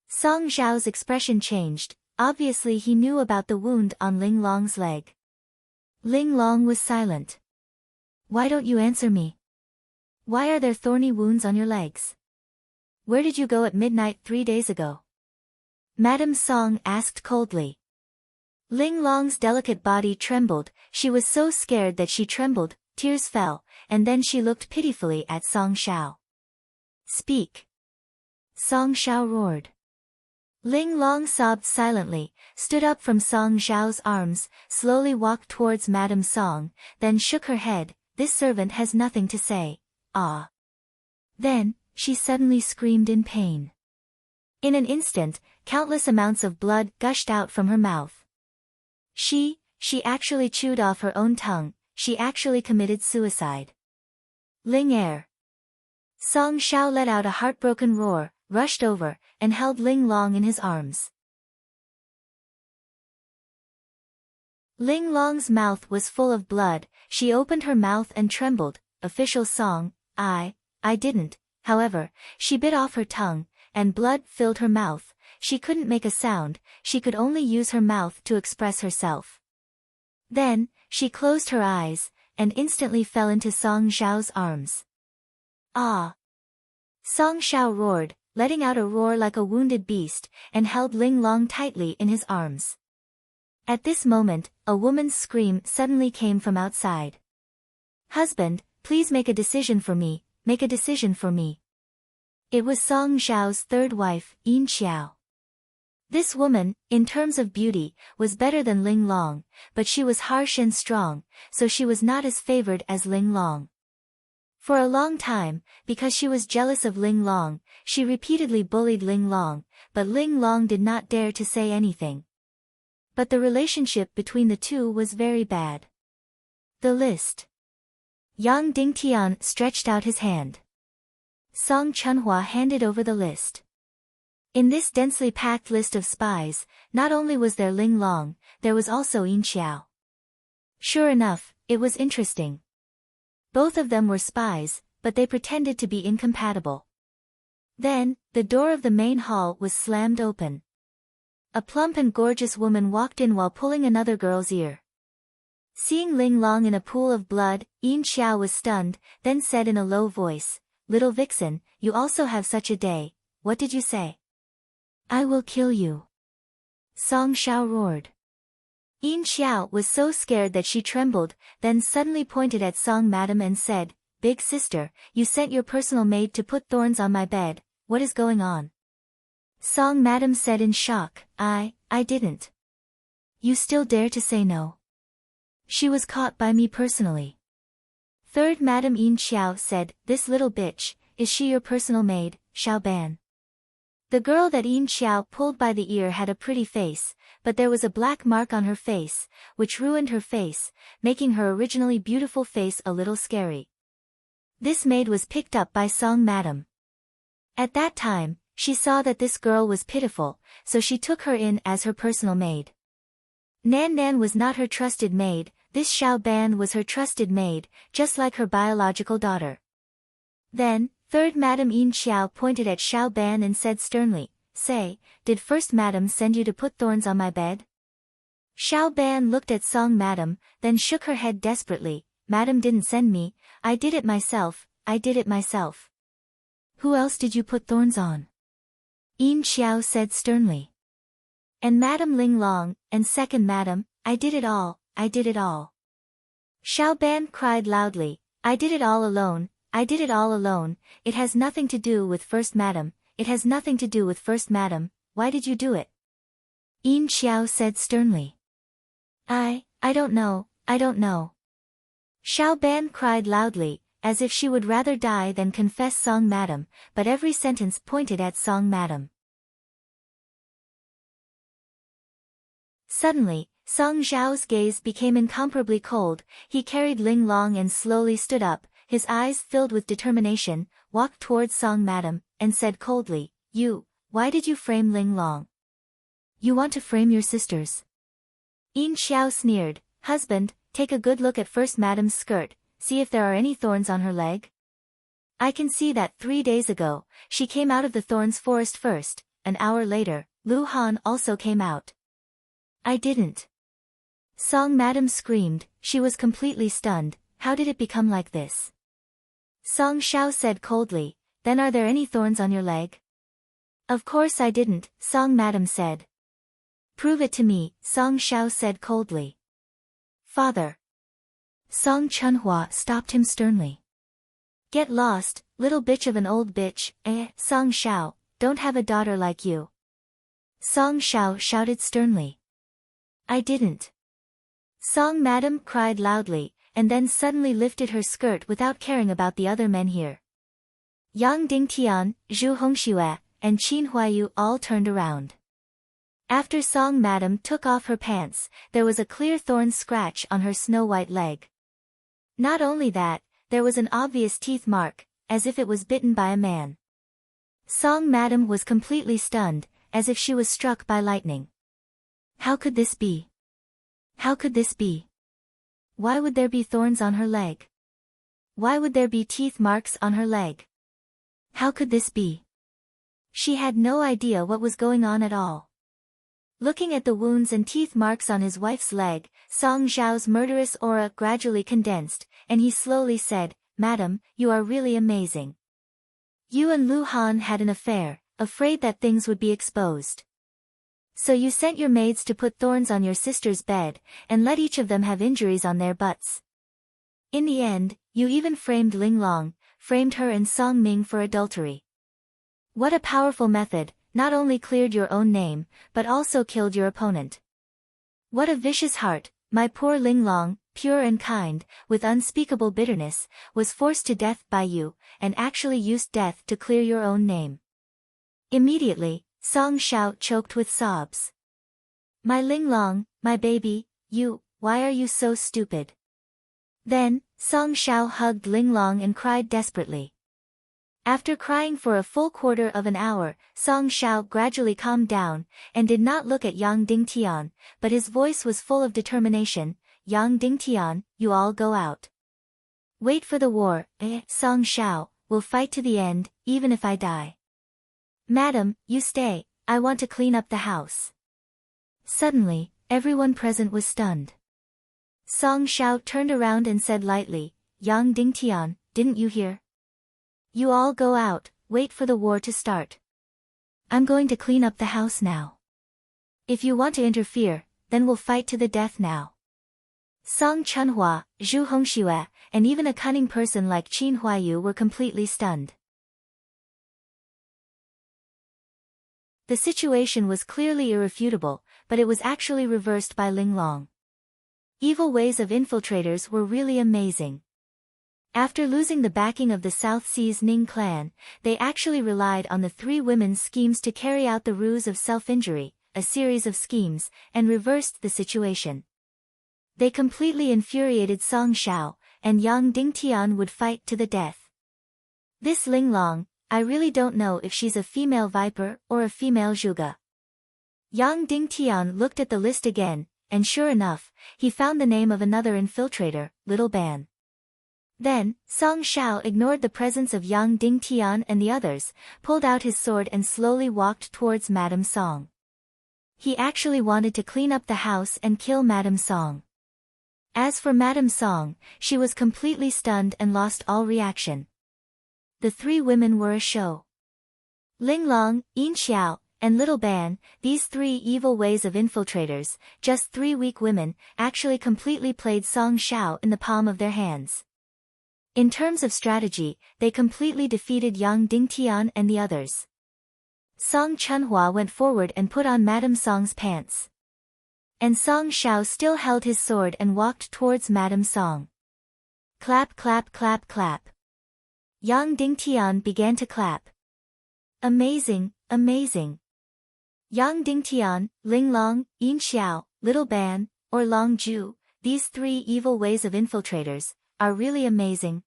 A: Song Zhao's expression changed, obviously he knew about the wound on Ling Long's leg. Ling Long was silent. Why don't you answer me? Why are there thorny wounds on your legs? Where did you go at midnight 3 days ago? Madam Song asked coldly. Ling Long's delicate body trembled, she was so scared that she trembled, tears fell, and then she looked pitifully at Song Shao. Speak! Song Shao roared. Ling Long sobbed silently, stood up from Song Zhao's arms, slowly walked towards Madam Song, then shook her head, this servant has nothing to say, ah. Then, she suddenly screamed in pain. In an instant, countless amounts of blood gushed out from her mouth. She actually chewed off her own tongue, she actually committed suicide. Ling Er. Song Shao let out a heartbroken roar, rushed over, and held Ling Long in his arms. Ling Long's mouth was full of blood, she opened her mouth and trembled, official Song, I didn't, however, she bit off her tongue, and blood filled her mouth, she couldn't make a sound, she could only use her mouth to express herself. Then, she closed her eyes, and instantly fell into Song Zhao's arms. Ah! Song Shao roared, letting out a roar like a wounded beast, and held Ling Long tightly in his arms. At this moment, a woman's scream suddenly came from outside. "Husband, please make a decision for me, make a decision for me." It was Song Zhao's third wife, Yin Xiao. This woman, in terms of beauty, was better than Ling Long, but she was harsh and strong, so she was not as favored as Ling Long. For a long time, because she was jealous of Ling Long, she repeatedly bullied Ling Long, but Ling Long did not dare to say anything. But the relationship between the two was very bad. The list. Yang Dingtian stretched out his hand. Song Chunhua handed over the list. In this densely packed list of spies, not only was there Ling Long, there was also Yin Xiao. Sure enough, it was interesting. Both of them were spies, but they pretended to be incompatible. Then, the door of the main hall was slammed open. A plump and gorgeous woman walked in while pulling another girl's ear. Seeing Ling Long in a pool of blood, Yin Xiao was stunned, then said in a low voice, "Little vixen, you also have such a day, what did you say?" "I will kill you." Song Xiao roared. Yin Xiao was so scared that she trembled, then suddenly pointed at Song Madam and said, "Big sister, you sent your personal maid to put thorns on my bed, what is going on?" Song Madam said in shock, I didn't." "You still dare to say no?" "She was caught by me personally." Third Madam Yin Xiao said, "This little bitch, is she your personal maid, Xiao Ban?" The girl that Yin Xiao pulled by the ear had a pretty face, but there was a black mark on her face, which ruined her face, making her originally beautiful face a little scary. This maid was picked up by Song Madam. At that time, she saw that this girl was pitiful, so she took her in as her personal maid. Nan Nan was not her trusted maid, this Xiao Ban was her trusted maid, just like her biological daughter. Then, Third Madam Yin Xiao pointed at Xiao Ban and said sternly, "Say, did First Madam send you to put thorns on my bed?" Xiao Ban looked at Song Madam, then shook her head desperately, "Madam didn't send me, I did it myself, I did it myself." "Who else did you put thorns on?" Yin Xiao said sternly. "And Madam Ling Long, and second Madam, I did it all, I did it all." Xiao Ban cried loudly, "I did it all alone, I did it all alone, it has nothing to do with First Madam, it has nothing to do with First Madam, why did you do it?" Yin Xiao said sternly. I don't know, I don't know." Xiao Ban cried loudly, as if she would rather die than confess Song Madam, but every sentence pointed at Song Madam. Suddenly, Song Zhao's gaze became incomparably cold, he carried Ling Long and slowly stood up, his eyes filled with determination, walked towards Song Madam, and said coldly, Why did you frame Ling Long?" "You want to frame your sisters?" Yin Xiao sneered, "Husband, take a good look at First Madam's skirt, see if there are any thorns on her leg." "I can see that 3 days ago, she came out of the thorns forest first, an hour later, Lu Han also came out." "I didn't." Song Madam screamed, she was completely stunned, how did it become like this? Song Xiao said coldly, "Then are there any thorns on your leg?" "Of course I didn't," Song Madam said. "Prove it to me," Song Xiao said coldly. "Father." Song Chunhua stopped him sternly. "Get lost, little bitch of an old bitch, Song Xiao, don't have a daughter like you." Song Xiao shouted sternly. "I didn't." Song Madam cried loudly, and then suddenly lifted her skirt without caring about the other men here. Yang Dingtian, Zhu Hongxue, and Qin Huayu all turned around. After Song Madam took off her pants, there was a clear thorn scratch on her snow-white leg. Not only that, there was an obvious teeth mark, as if it was bitten by a man. Song Madam was completely stunned, as if she was struck by lightning. How could this be? How could this be? Why would there be thorns on her leg? Why would there be teeth marks on her leg? How could this be? She had no idea what was going on at all. Looking at the wounds and teeth marks on his wife's leg, Song Zhao's murderous aura gradually condensed, and he slowly said, "Madam, you are really amazing. You and Lu Han had an affair, afraid that things would be exposed. So you sent your maids to put thorns on your sister's bed, and let each of them have injuries on their butts. In the end, you even framed Linglong, framed her and Song Ming for adultery. What a powerful method, not only cleared your own name, but also killed your opponent. What a vicious heart, my poor Linglong, pure and kind, with unspeakable bitterness, was forced to death by you, and actually used death to clear your own name. Immediately, Song Shao choked with sobs. My Linglong, my baby, why are you so stupid? Then, Song Shao hugged Linglong and cried desperately. After crying for a full quarter of an hour, Song Shao gradually calmed down, and did not look at Yang Dingtian, but his voice was full of determination. Yang Dingtian, you all go out. Wait for the war, Song Shao, we'll fight to the end, even if I die. Madam, you stay, I want to clean up the house. Suddenly, everyone present was stunned. Song Shao turned around and said lightly, Yang Dingtian, didn't you hear? You all go out, wait for the war to start. I'm going to clean up the house now. If you want to interfere, then we'll fight to the death now. Song Chunhua, Zhu Hongxue, and even a cunning person like Qin Huayu were completely stunned. The situation was clearly irrefutable, but it was actually reversed by Linglong. Evil ways of infiltrators were really amazing. After losing the backing of the South Sea's Ning clan, they actually relied on the three women's schemes to carry out the ruse of self-injury, a series of schemes, and reversed the situation. They completely infuriated Song Shao, and Yang Dingtian would fight to the death. This Linglong, I really don't know if she's a female viper or a female zhuge. Yang Dingtian looked at the list again, and sure enough, he found the name of another infiltrator, Little Ban. Then, Song Shao ignored the presence of Yang Dingtian and the others, pulled out his sword and slowly walked towards Madame Song. He actually wanted to clean up the house and kill Madame Song. As for Madame Song, she was completely stunned and lost all reaction. The three women were a show. Linglong, Yin Xiao, and Little Ban, these three evil ways of infiltrators, just three weak women, actually completely played Song Shao in the palm of their hands. In terms of strategy, they completely defeated Yang Dingtian and the others. Song Chunhua went forward and put on Madame Song's pants. And Song Shao still held his sword and walked towards Madame Song. Clap clap clap clap. Yang Dingtian began to clap. Amazing, amazing. Yang Dingtian, Linglong, Yin Xiao, Little Ban, or Long Ju, these three evil ways of infiltrators, are really amazing.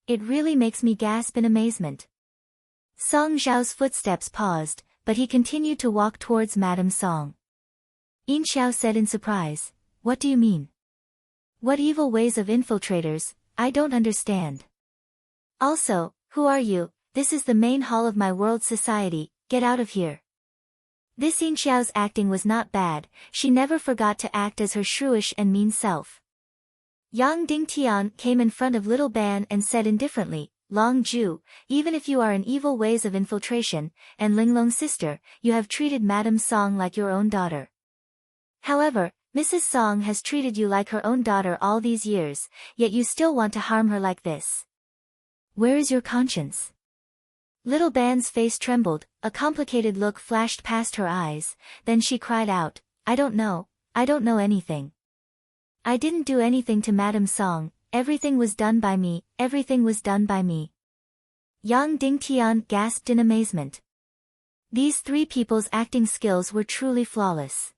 A: It really makes me gasp in amazement. Song Zhao's footsteps paused, but he continued to walk towards Madame Song. Yin Xiao said in surprise, what do you mean? What evil ways of infiltrators, I don't understand. Also, who are you? This is the main hall of my world society, get out of here. This Yin Xiao's acting was not bad, she never forgot to act as her shrewish and mean self. Yang Dingtian came in front of Little Ban and said indifferently, Long Ju, even if you are in evil ways of infiltration, and Linglong's sister, you have treated Madame Song like your own daughter. However, Mrs. Song has treated you like her own daughter all these years, yet you still want to harm her like this. Where is your conscience? Little Ban's face trembled, a complicated look flashed past her eyes, then she cried out, I don't know anything. I didn't do anything to Madame Song, everything was done by me, everything was done by me. Yang Dingtian gasped in amazement. These three people's acting skills were truly flawless.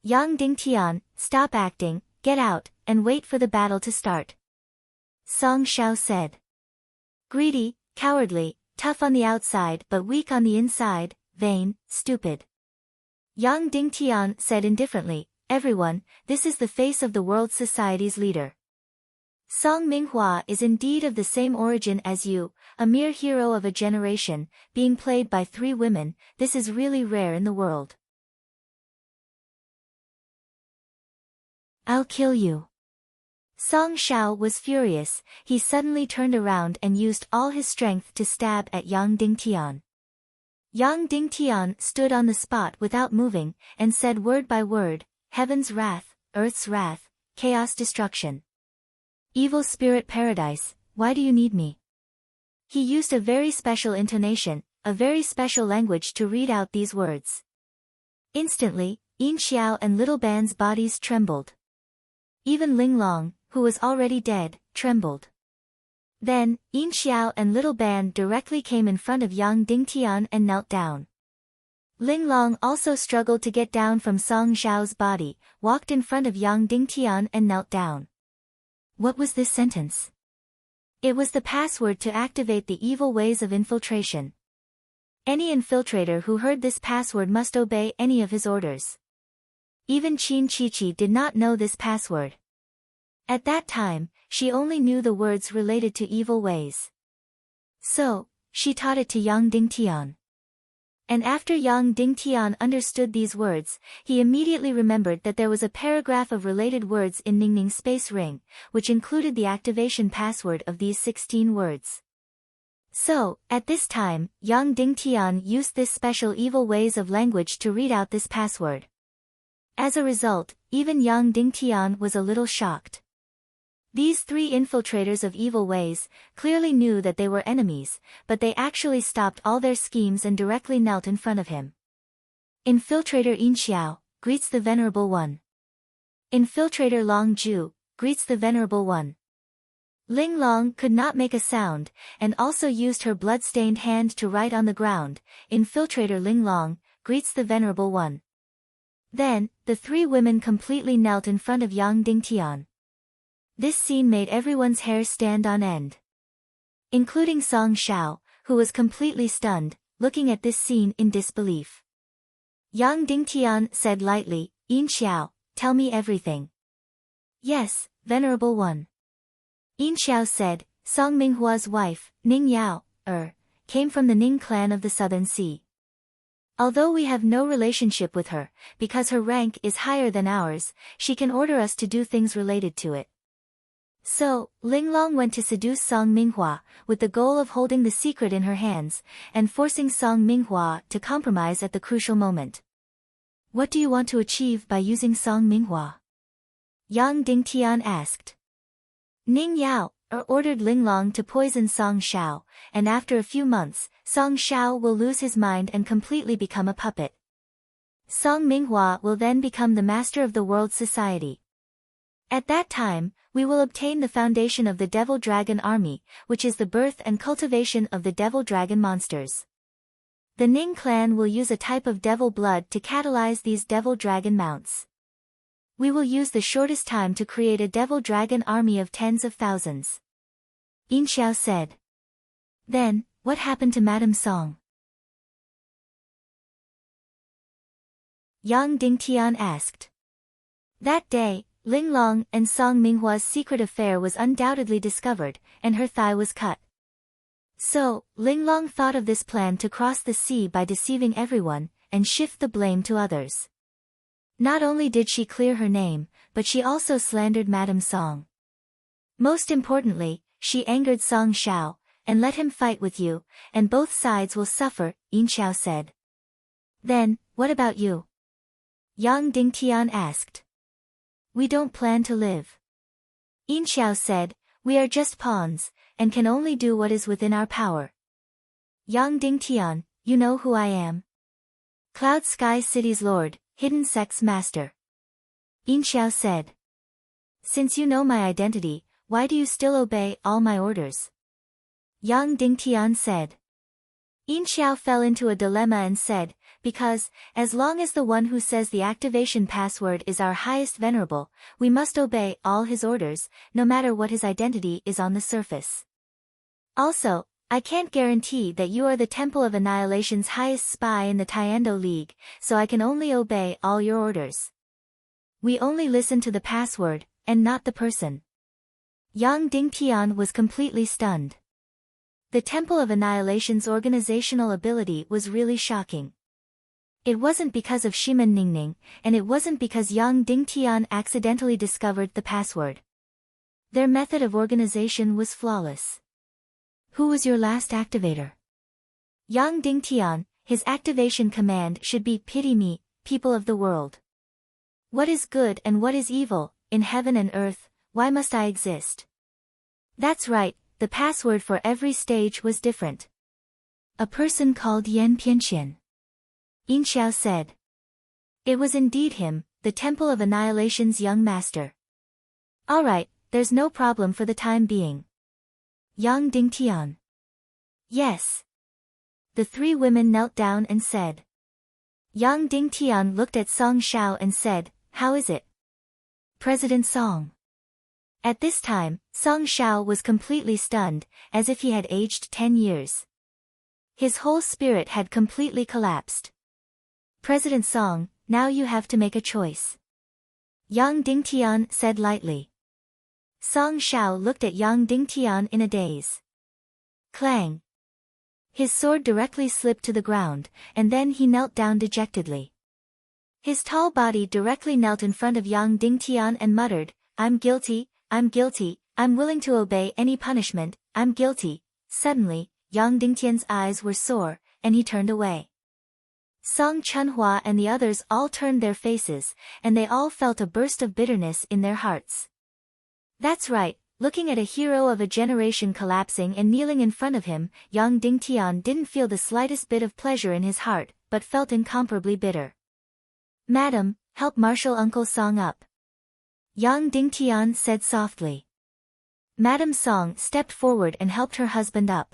A: Yang Dingtian, stop acting, get out, and wait for the battle to start. Song Shao said. Greedy, cowardly, tough on the outside but weak on the inside, vain, stupid. Yang Dingtian said indifferently, everyone, this is the face of the world society's leader. Song Minghua is indeed of the same origin as you, a mere hero of a generation, being played by three women, this is really rare in the world. I'll kill you. Song Shao was furious, he suddenly turned around and used all his strength to stab at Yang Dingtian. Yang Dingtian stood on the spot without moving, and said word by word, heaven's wrath, earth's wrath, chaos destruction. Evil spirit paradise, why do you need me? He used a very special intonation, a very special language to read out these words. Instantly, Yin Xiao and Little Ban's bodies trembled. Even Ling Long, who was already dead, trembled. Then, Yin Xiao and Little Ban directly came in front of Yang Dingtian and knelt down. Ling Long also struggled to get down from Song Xiao's body, walked in front of Yang Dingtian and knelt down. What was this sentence? It was the password to activate the evil ways of infiltration. Any infiltrator who heard this password must obey any of his orders. Even Qin Chichi did not know this password. At that time, she only knew the words related to evil ways. So, she taught it to Yang Dingtian. And after Yang Dingtian understood these words, he immediately remembered that there was a paragraph of related words in Ningning's space ring, which included the activation password of these 16 words. So, at this time, Yang Dingtian used this special evil ways of language to read out this password. As a result, even Yang Dingtian was a little shocked. These three infiltrators of evil ways clearly knew that they were enemies, but they actually stopped all their schemes and directly knelt in front of him. Infiltrator Yin Xiao greets the Venerable One. Infiltrator Long Ju greets the Venerable One. Ling Long could not make a sound, and also used her blood-stained hand to write on the ground. Infiltrator Ling Long greets the Venerable One. Then, the three women completely knelt in front of Yang Dingtian. This scene made everyone's hair stand on end. Including Song Xiao, who was completely stunned, looking at this scene in disbelief. Yang Dingtian said lightly, Yin Xiao, tell me everything. Yes, Venerable One. Yin Xiao said, Song Minghua's wife, Ning Yao, came from the Ning clan of the Southern Sea. Although we have no relationship with her, because her rank is higher than ours, she can order us to do things related to it. So, Ling Long went to seduce Song Minghua, with the goal of holding the secret in her hands, and forcing Song Minghua to compromise at the crucial moment. What do you want to achieve by using Song Minghua? Yang Dingtian asked. Ning Yao ordered Ling Long to poison Song Xiao, and after a few months, Song Xiao will lose his mind and completely become a puppet. Song Minghua will then become the master of the world society. At that time, we will obtain the foundation of the Devil Dragon Army, which is the birth and cultivation of the Devil Dragon monsters. The Ning clan will use a type of devil blood to catalyze these Devil Dragon mounts. We will use the shortest time to create a Devil Dragon army of tens of thousands. Yin Xiao said. Then, what happened to Madame Song? Yang Dingtian asked. That day, Ling Long and Song Minghua's secret affair was undoubtedly discovered, and her thigh was cut. So, Ling Long thought of this plan to cross the sea by deceiving everyone, and shift the blame to others. Not only did she clear her name, but she also slandered Madame Song. Most importantly, she angered Song Xiao, and let him fight with you, and both sides will suffer, Yin Xiao said. Then, what about you? Yang Dingtian asked. We don't plan to live. Yin Xiao said, we are just pawns, and can only do what is within our power. Yang Dingtian, you know who I am? Cloud Sky City's Lord, Hidden Sex Master. Yin Xiao said. Since you know my identity, why do you still obey all my orders? Yang Dingtian said. Yin Xiao fell into a dilemma and said, because, as long as the one who says the activation password is our highest venerable, we must obey all his orders, no matter what his identity is on the surface. Also, I can't guarantee that you are the Temple of Annihilation's highest spy in the Tiando League, so I can only obey all your orders. We only listen to the password, and not the person. Yang Dingtian was completely stunned. The Temple of Annihilation's organizational ability was really shocking. It wasn't because of Shiman Ningning, and it wasn't because Yang Dingtian accidentally discovered the password. Their method of organization was flawless. Who was your last activator? Yang Dingtian, his activation command should be pity me, people of the world. What is good and what is evil, in heaven and earth, why must I exist? That's right, the password for every stage was different. A person called Yan Pianqian. Yin Xiao said. It was indeed him, the Temple of Annihilation's young master. Alright, there's no problem for the time being. Yang Dingtian. Yes. The three women knelt down and said. Yang Dingtian looked at Song Shao and said, how is it? President Song. At this time, Song Shao was completely stunned, as if he had aged 10 years. His whole spirit had completely collapsed. President Song, now you have to make a choice. Yang Dingtian said lightly. Song Shao looked at Yang Dingtian in a daze. Clang. His sword directly slipped to the ground, and then he knelt down dejectedly. His tall body directly knelt in front of Yang Dingtian and muttered, I'm guilty, I'm guilty, I'm willing to obey any punishment, I'm guilty. Suddenly, Yang Dingtian's eyes were sore, and he turned away. Song Chunhua and the others all turned their faces, and they all felt a burst of bitterness in their hearts. That's right, looking at a hero of a generation collapsing and kneeling in front of him, Yang Dingtian didn't feel the slightest bit of pleasure in his heart, but felt incomparably bitter. Madam, help Martial Uncle Song up. Yang Dingtian said softly. Madam Song stepped forward and helped her husband up.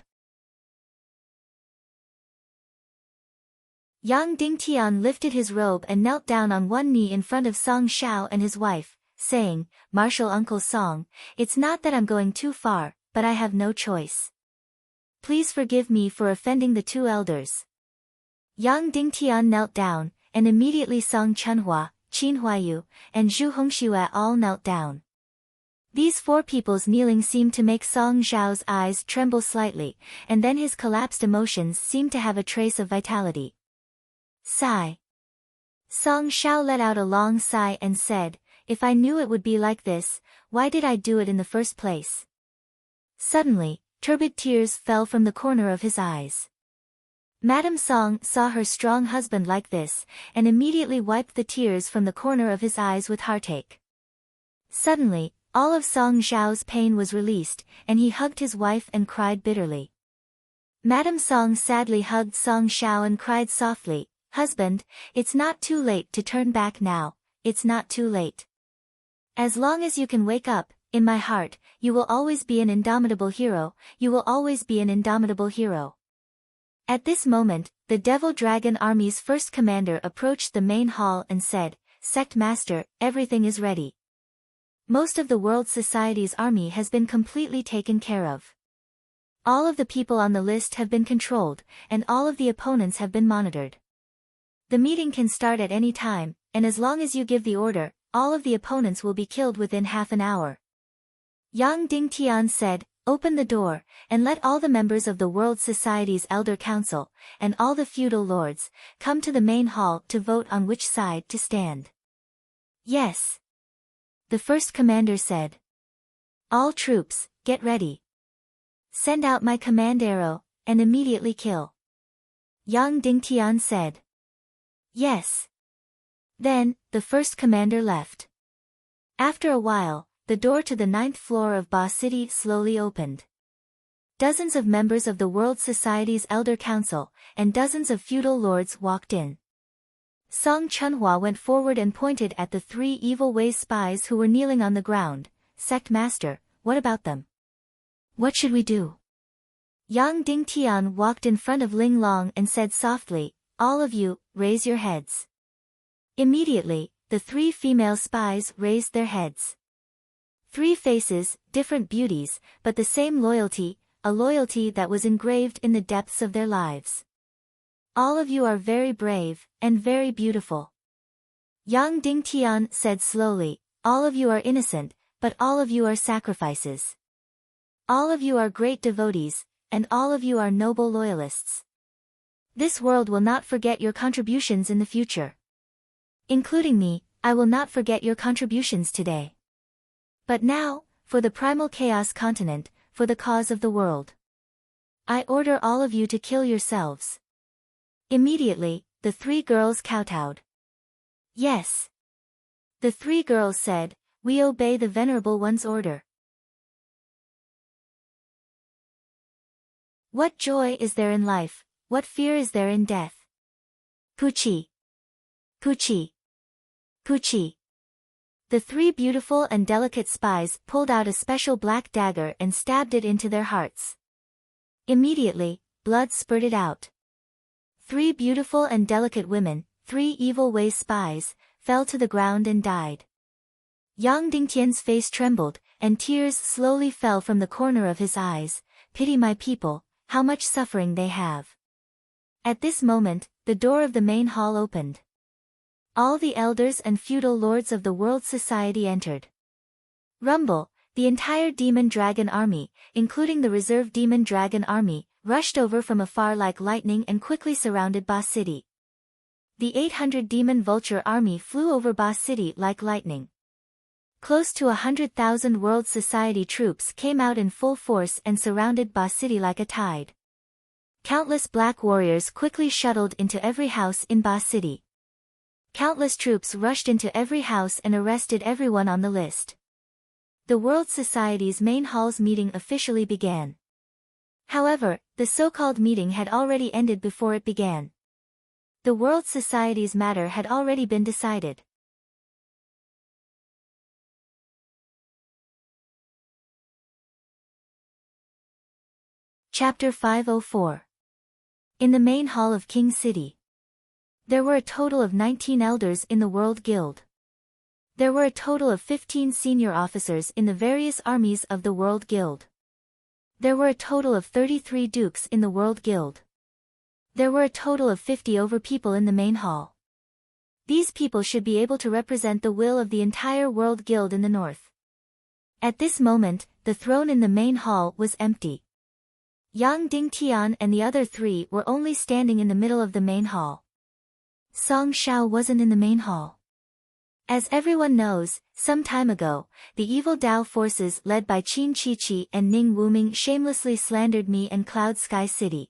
A: Yang Dingtian lifted his robe and knelt down on one knee in front of Song Shao and his wife, saying, Martial Uncle Song, it's not that I'm going too far, but I have no choice. Please forgive me for offending the two elders. Yang Dingtian knelt down, and immediately Song Chunhua, Qin Huayu, and Zhu Hongxue all knelt down. These four people's kneeling seemed to make Song Zhao's eyes tremble slightly, and then his collapsed emotions seemed to have a trace of vitality. Sigh. Song Shao let out a long sigh and said, if I knew it would be like this, why did I do it in the first place? Suddenly, turbid tears fell from the corner of his eyes. Madame Song saw her strong husband like this, and immediately wiped the tears from the corner of his eyes with heartache. Suddenly, all of Song Zhao's pain was released, and he hugged his wife and cried bitterly. Madame Song sadly hugged Song Shao and cried softly, Husband, it's not too late to turn back now, it's not too late. As long as you can wake up, in my heart, you will always be an indomitable hero, you will always be an indomitable hero. At this moment, the Devil Dragon Army's first commander approached the main hall and said, Sect Master, everything is ready. Most of the World Society's army has been completely taken care of. All of the people on the list have been controlled, and all of the opponents have been monitored. The meeting can start at any time, and as long as you give the order, all of the opponents will be killed within half an hour. Yang Dingtian said, Open the door, and let all the members of the World Society's Elder Council, and all the feudal lords, come to the main hall to vote on which side to stand. Yes. The first commander said. All troops, get ready. Send out my command arrow, and immediately kill. Yang Dingtian said. Yes. Then, the first commander left. After a while, the door to the 9th floor of Ba City slowly opened. Dozens of members of the World Society's Elder Council, and dozens of feudal lords walked in. Song Chunhua went forward and pointed at the three Evil Ways spies who were kneeling on the ground. Sect Master, what about them? What should we do? Yang Dingtian walked in front of Ling Long and said softly, All of you, raise your heads. Immediately, the three female spies raised their heads. Three faces, different beauties, but the same loyalty, a loyalty that was engraved in the depths of their lives. All of you are very brave, and very beautiful. Yang Dingtian said slowly, All of you are innocent, but all of you are sacrifices. All of you are great devotees, and all of you are noble loyalists. This world will not forget your contributions in the future. Including me, I will not forget your contributions today. But now, for the primal chaos continent, for the cause of the world. I order all of you to kill yourselves. Immediately, the three girls kowtowed. Yes. The three girls said, we obey the Venerable One's order. What joy is there in life, what fear is there in death? Puchi. Puchi. Puchi. The three beautiful and delicate spies pulled out a special black dagger and stabbed it into their hearts. Immediately, blood spurted out. Three beautiful and delicate women, three evil ways spies, fell to the ground and died. Yang Dingtian's face trembled, and tears slowly fell from the corner of his eyes. Pity my people, how much suffering they have. At this moment, the door of the main hall opened. All the elders and feudal lords of the world society entered. Rumble, the entire demon dragon army, including the reserve demon dragon army, rushed over from afar like lightning and quickly surrounded Ba City. The 800 demon vulture army flew over Ba City like lightning. Close to 100,000 world society troops came out in full force and surrounded Ba City like a tide. Countless black warriors quickly shuttled into every house in Ba City. Countless troops rushed into every house and arrested everyone on the list. The World Society's main hall's meeting officially began. However, the so-called meeting had already ended before it began. The World Society's matter had already been decided. Chapter 504. In the main hall of King City. There were a total of 19 elders in the World Guild. There were a total of 15 senior officers in the various armies of the World Guild. There were a total of 33 dukes in the World Guild. There were a total of 50 over people in the main hall. These people should be able to represent the will of the entire World Guild in the north. At this moment, the throne in the main hall was empty. Yang Dingtian and the other three were only standing in the middle of the main hall. Song Shao wasn't in the main hall. As everyone knows, some time ago, the evil Dao forces led by Qin Qiqi and Ning Wuming shamelessly slandered me and Cloud Sky City.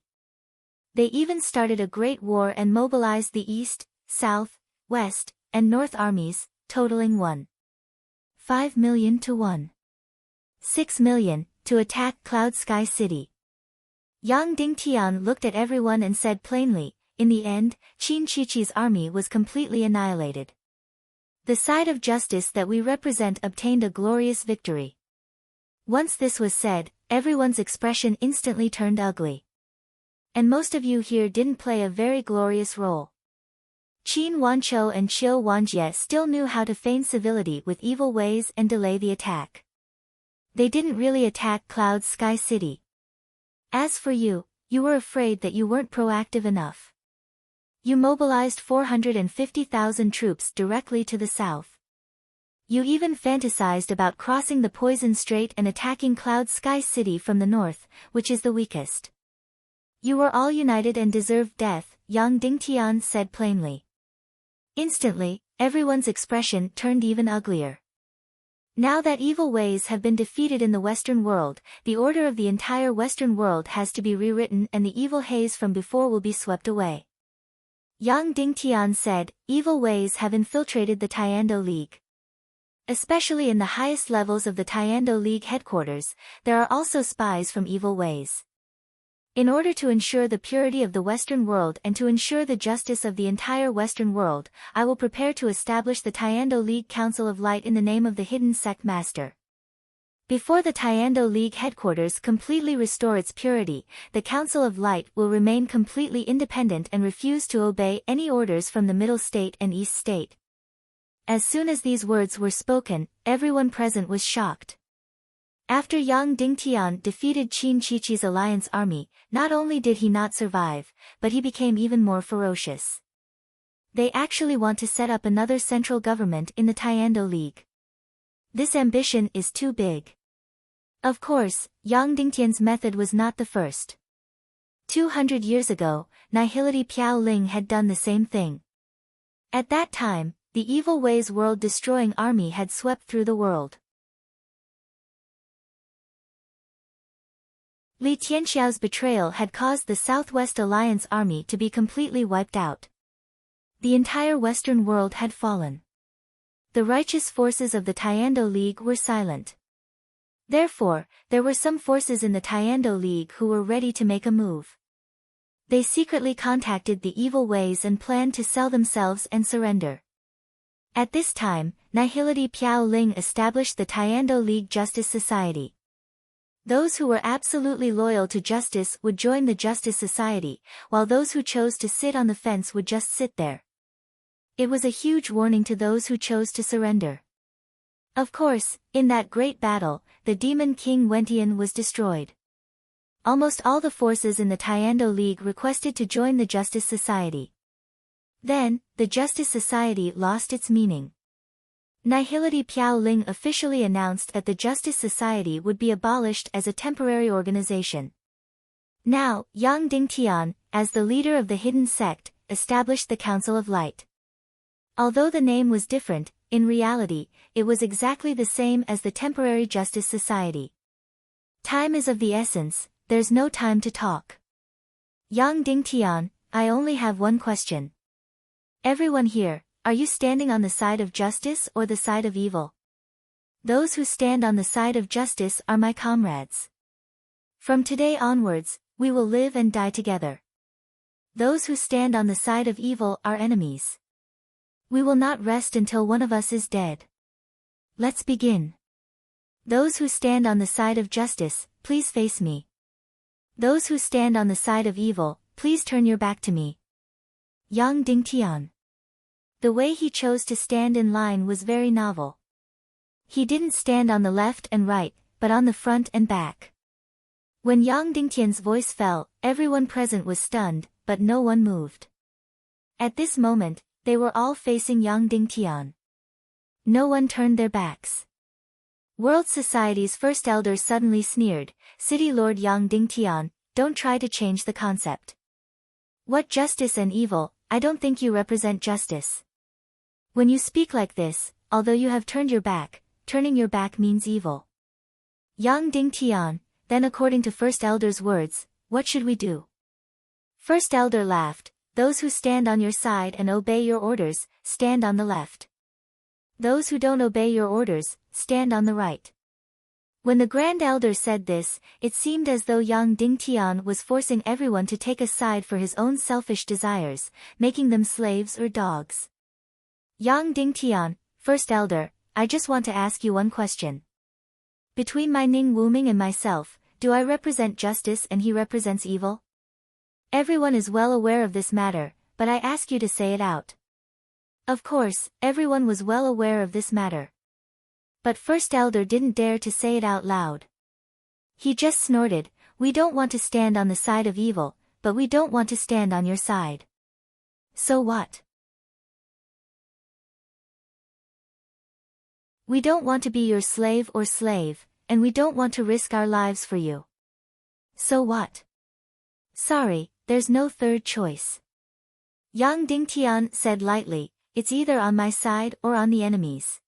A: They even started a great war and mobilized the East, South, West, and North armies, totaling 1.5 million to 1.6 million, to attack Cloud Sky City. Yang Dingtian looked at everyone and said plainly, in the end, Qin Qiqi's army was completely annihilated. The side of justice that we represent obtained a glorious victory. Once this was said, everyone's expression instantly turned ugly. And most of you here didn't play a very glorious role. Qin Wanqiu and Qiu Wanjie still knew how to feign civility with evil ways and delay the attack. They didn't really attack Cloud Sky City. As for you, you were afraid that you weren't proactive enough. You mobilized 450,000 troops directly to the south. You even fantasized about crossing the Poison Strait and attacking Cloud Sky City from the north, which is the weakest. You were all united and deserved death, Yang Dingtian said plainly. Instantly, everyone's expression turned even uglier. Now that evil ways have been defeated in the Western world, the order of the entire Western world has to be rewritten and the evil haze from before will be swept away. Yang Dingtian said, evil ways have infiltrated the Tiando League. Especially in the highest levels of the Tiando League headquarters, there are also spies from evil ways. In order to ensure the purity of the Western world and to ensure the justice of the entire Western world, I will prepare to establish the Tiando League Council of Light in the name of the Hidden Sect Master. Before the Tiando League headquarters completely restore its purity, the Council of Light will remain completely independent and refuse to obey any orders from the Middle State and East State. As soon as these words were spoken, everyone present was shocked. After Yang Dingtian defeated Qin Qiqi's alliance army, not only did he not survive, but he became even more ferocious. They actually want to set up another central government in the Tiando League. This ambition is too big. Of course, Yang Dingtian's method was not the first. 200 years ago, Nihility Piao Ling had done the same thing. At that time, the evil ways world-destroying army had swept through the world. Li Tianxiao's betrayal had caused the Southwest Alliance army to be completely wiped out. The entire Western world had fallen. The righteous forces of the Tiando League were silent. Therefore, there were some forces in the Tiando League who were ready to make a move. They secretly contacted the evil ways and planned to sell themselves and surrender. At this time, Nihility Piao Ling established the Tiando League Justice Society. Those who were absolutely loyal to justice would join the Justice Society, while those who chose to sit on the fence would just sit there. It was a huge warning to those who chose to surrender. Of course, in that great battle, the demon king Wentian was destroyed. Almost all the forces in the Tiando League requested to join the Justice Society. Then, the Justice Society lost its meaning. Nihility Piao Ling officially announced that the Justice Society would be abolished as a temporary organization. Now, Yang Dingtian, as the leader of the hidden sect, established the Council of Light. Although the name was different, in reality, it was exactly the same as the Temporary Justice Society. Time is of the essence, there's no time to talk. Yang Dingtian, I only have one question. Everyone here, are you standing on the side of justice or the side of evil? Those who stand on the side of justice are my comrades. From today onwards, we will live and die together. Those who stand on the side of evil are enemies. We will not rest until one of us is dead. Let's begin. Those who stand on the side of justice, please face me. Those who stand on the side of evil, please turn your back to me. Yang Dingtian. The way he chose to stand in line was very novel. He didn't stand on the left and right, but on the front and back. When Yang Dingtian's voice fell, everyone present was stunned, but no one moved. At this moment, they were all facing Yang Dingtian. No one turned their backs. World Society's first elder suddenly sneered, City Lord Yang Dingtian, don't try to change the concept. What justice and evil, I don't think you represent justice. When you speak like this, although you have turned your back, turning your back means evil. Yang Dingtian, then according to First Elder's words, what should we do? First Elder laughed, those who stand on your side and obey your orders, stand on the left. Those who don't obey your orders, stand on the right. When the Grand Elder said this, it seemed as though Yang Dingtian was forcing everyone to take a side for his own selfish desires, making them slaves or dogs. Yang Dingtian, First Elder, I just want to ask you one question. Between my Ning Wuming and myself, do I represent justice and he represents evil? Everyone is well aware of this matter, but I ask you to say it out. Of course, everyone was well aware of this matter. But First Elder didn't dare to say it out loud. He just snorted, we don't want to stand on the side of evil, but we don't want to stand on your side. So what? We don't want to be your slave or slave, and we don't want to risk our lives for you. So what? Sorry, there's no third choice. Yang Dingtian said lightly, it's either on my side or on the enemy's.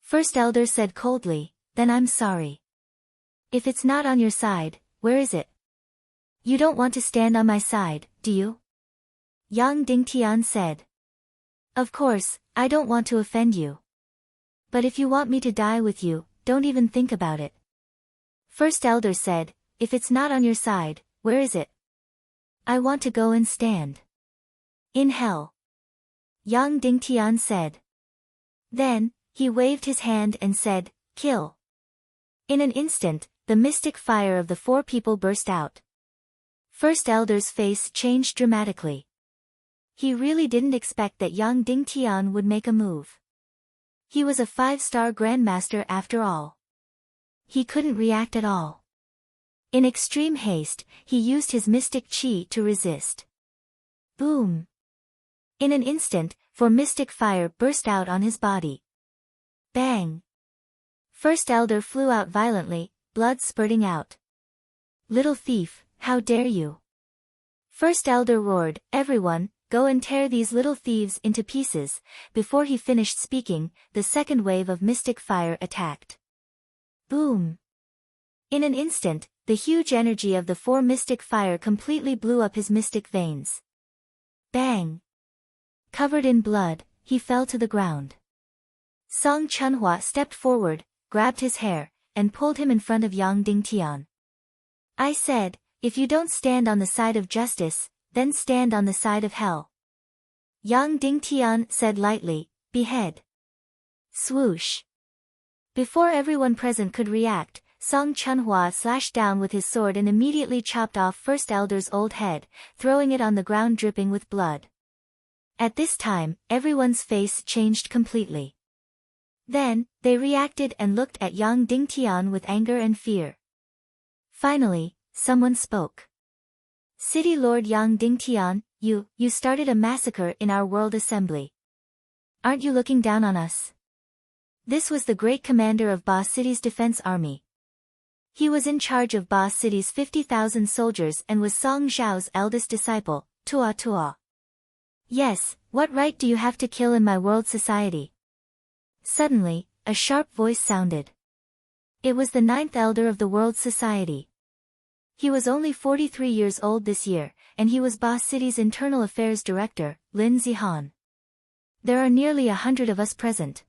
A: First Elder said coldly, then I'm sorry. If it's not on your side, where is it? You don't want to stand on my side, do you? Yang Dingtian said. Of course, I don't want to offend you. But if you want me to die with you, don't even think about it. First Elder said, if it's not on your side, where is it? I want to go and stand. In hell. Yang Dingtian said. Then, he waved his hand and said, kill. In an instant, the mystic fire of the four people burst out. First Elder's face changed dramatically. He really didn't expect that Yang Dingtian would make a move. He was a 5-star grandmaster after all. He couldn't react at all. In extreme haste, he used his mystic chi to resist. Boom! In an instant, for mystic fire burst out on his body. Bang! First Elder flew out violently, blood spurting out. Little thief, how dare you! First Elder roared, everyone, go and tear these little thieves into pieces. Before he finished speaking, the second wave of mystic fire attacked. Boom! In an instant, the huge energy of the four mystic fire completely blew up his mystic veins. Bang! Covered in blood, he fell to the ground. Song Chunhua stepped forward, grabbed his hair, and pulled him in front of Yang Dingtian. I said, if you don't stand on the side of justice, then stand on the side of hell. Yang Dingtian said lightly, behead. Swoosh. Before everyone present could react, Song Chunhua slashed down with his sword and immediately chopped off First Elder's old head, throwing it on the ground dripping with blood. At this time, everyone's face changed completely. Then, they reacted and looked at Yang Dingtian with anger and fear. Finally, someone spoke. City Lord Yang Dingtian, you started a massacre in our world assembly. Aren't you looking down on us? This was the great commander of Ba City's defense army. He was in charge of Ba City's 50,000 soldiers and was Song Zhao's eldest disciple, Tua Tua. Yes, what right do you have to kill in my world society? Suddenly, a sharp voice sounded. It was the 9th elder of the world society. He was only 43 years old this year, and he was Ba City's internal affairs director, Lin Zihan. There are nearly 100 of us present.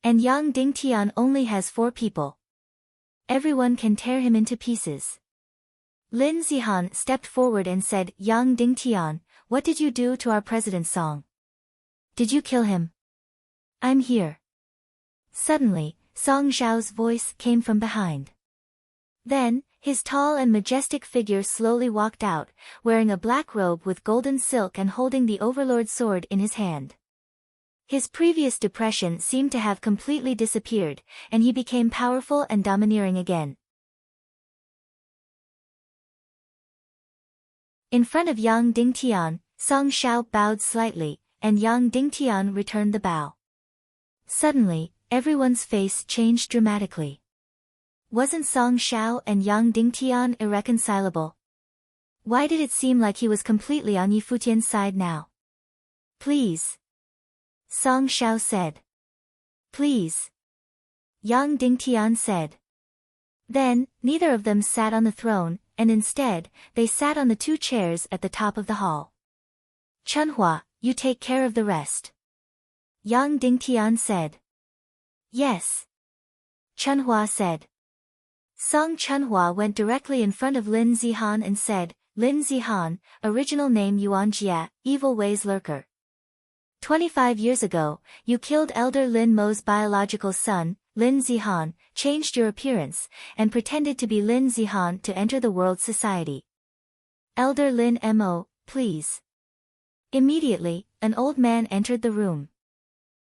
A: And Yang Dingtian only has 4 people. Everyone can tear him into pieces. Lin Zihan stepped forward and said, Yang Dingtian, what did you do to our president Song? Did you kill him? I'm here. Suddenly, Song Zhao's voice came from behind. Then, his tall and majestic figure slowly walked out, wearing a black robe with golden silk and holding the Overlord's sword in his hand. His previous depression seemed to have completely disappeared, and he became powerful and domineering again. In front of Yang Dingtian, Song Zhao bowed slightly, and Yang Dingtian returned the bow. Suddenly, everyone's face changed dramatically. Wasn't Song Zhao and Yang Dingtian irreconcilable? Why did it seem like he was completely on Yifutian's side now? Please. Song Zhao said. Please. Yang Dingtian said. Then, neither of them sat on the throne, and instead, they sat on the 2 chairs at the top of the hall. Chunhua, you take care of the rest. Yang Dingtian said. Yes. Chunhua said. Song Chunhua went directly in front of Lin Zihan and said, Lin Zihan, original name Yuan Jia, evil ways lurker. 25 years ago, you killed Elder Lin Mo's biological son, Lin Zihan, changed your appearance, and pretended to be Lin Zihan to enter the world society. Elder Lin Mo, please. Immediately, an old man entered the room.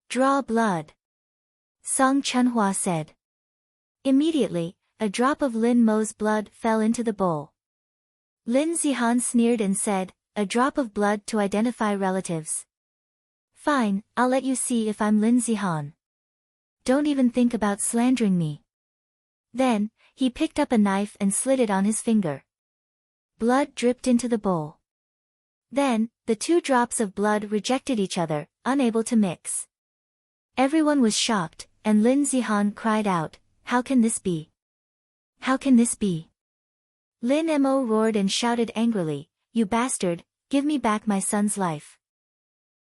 A: Draw blood. Song Chunhua said. Immediately, a drop of Lin Mo's blood fell into the bowl. Lin Zihan sneered and said, a drop of blood to identify relatives. Fine, I'll let you see if I'm Lin Zihan. Don't even think about slandering me. Then, he picked up a knife and slid it on his finger. Blood dripped into the bowl. Then, the 2 drops of blood rejected each other, unable to mix. Everyone was shocked, and Lin Zihan cried out, how can this be? How can this be? Lin Mo roared and shouted angrily, you bastard, give me back my son's life.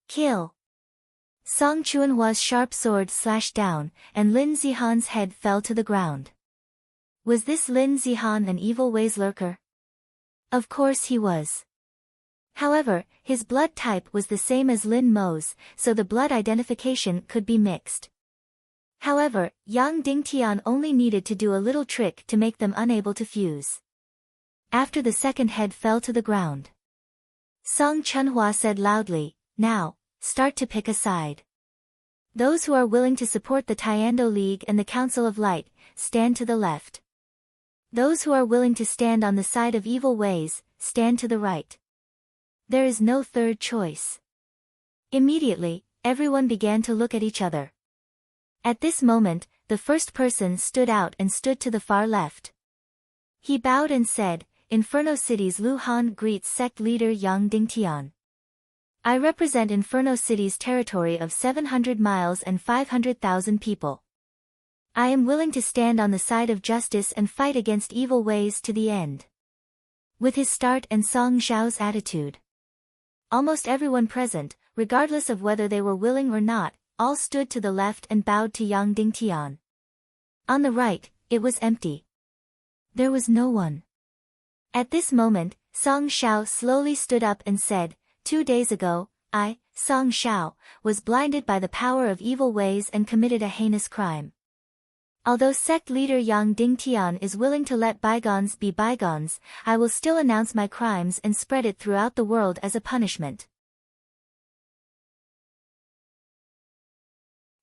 A: Kill. Song Chunhua's sharp sword slashed down, and Lin Zihan's head fell to the ground. Was this Lin Zihan an evil ways lurker? Of course he was. However, his blood type was the same as Lin Mo's, so the blood identification could be mixed. However, Yang Dingtian only needed to do a little trick to make them unable to fuse. After the second head fell to the ground, Song Chunhua said loudly, now, start to pick a side. Those who are willing to support the Tiando League and the Council of Light, stand to the left. Those who are willing to stand on the side of evil ways, stand to the right. There is no third choice. Immediately, everyone began to look at each other. At this moment, the first person stood out and stood to the far left. He bowed and said, Inferno City's Luhan greets sect leader Yang Dingtian. I represent Inferno City's territory of 700 miles and 500,000 people. I am willing to stand on the side of justice and fight against evil ways to the end. With his start and Song Xiao's attitude, almost everyone present, regardless of whether they were willing or not, all stood to the left and bowed to Yang Dingtian. On the right, it was empty. There was no one. At this moment, Song Xiao slowly stood up and said, 2 days ago, I, Song Xiao, was blinded by the power of evil ways and committed a heinous crime. Although sect leader Yang Dingtian is willing to let bygones be bygones, I will still announce my crimes and spread it throughout the world as a punishment.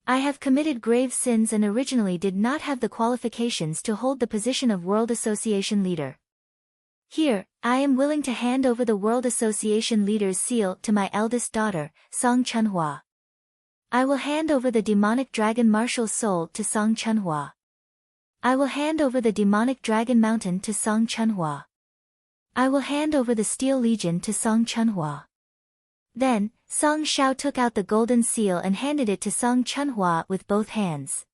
A: I have committed grave sins and originally did not have the qualifications to hold the position of World Association leader. Here, I am willing to hand over the World Association leader's seal to my eldest daughter, Song Chunhua. I will hand over the demonic dragon marshal's soul to Song Chunhua. I will hand over the demonic dragon mountain to Song Chunhua. I will hand over the steel legion to Song Chunhua. Then, Song Xiao took out the golden seal and handed it to Song Chunhua with both hands.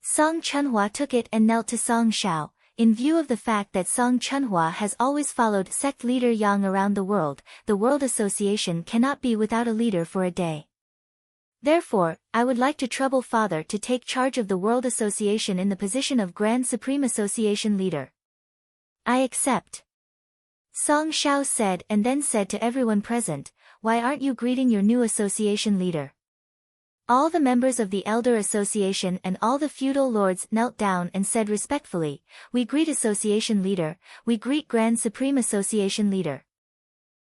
A: Song Chunhua took it and knelt to Song Xiao. In view of the fact that Song Chunhua has always followed sect leader Yang around the World Association cannot be without a leader for a day. Therefore, I would like to trouble Father to take charge of the World Association in the position of Grand Supreme Association leader. I accept. Song Xiao said and then said to everyone present, why aren't you greeting your new association leader? All the members of the Elder Association and all the feudal lords knelt down and said respectfully, we greet Association Leader, we greet Grand Supreme Association Leader.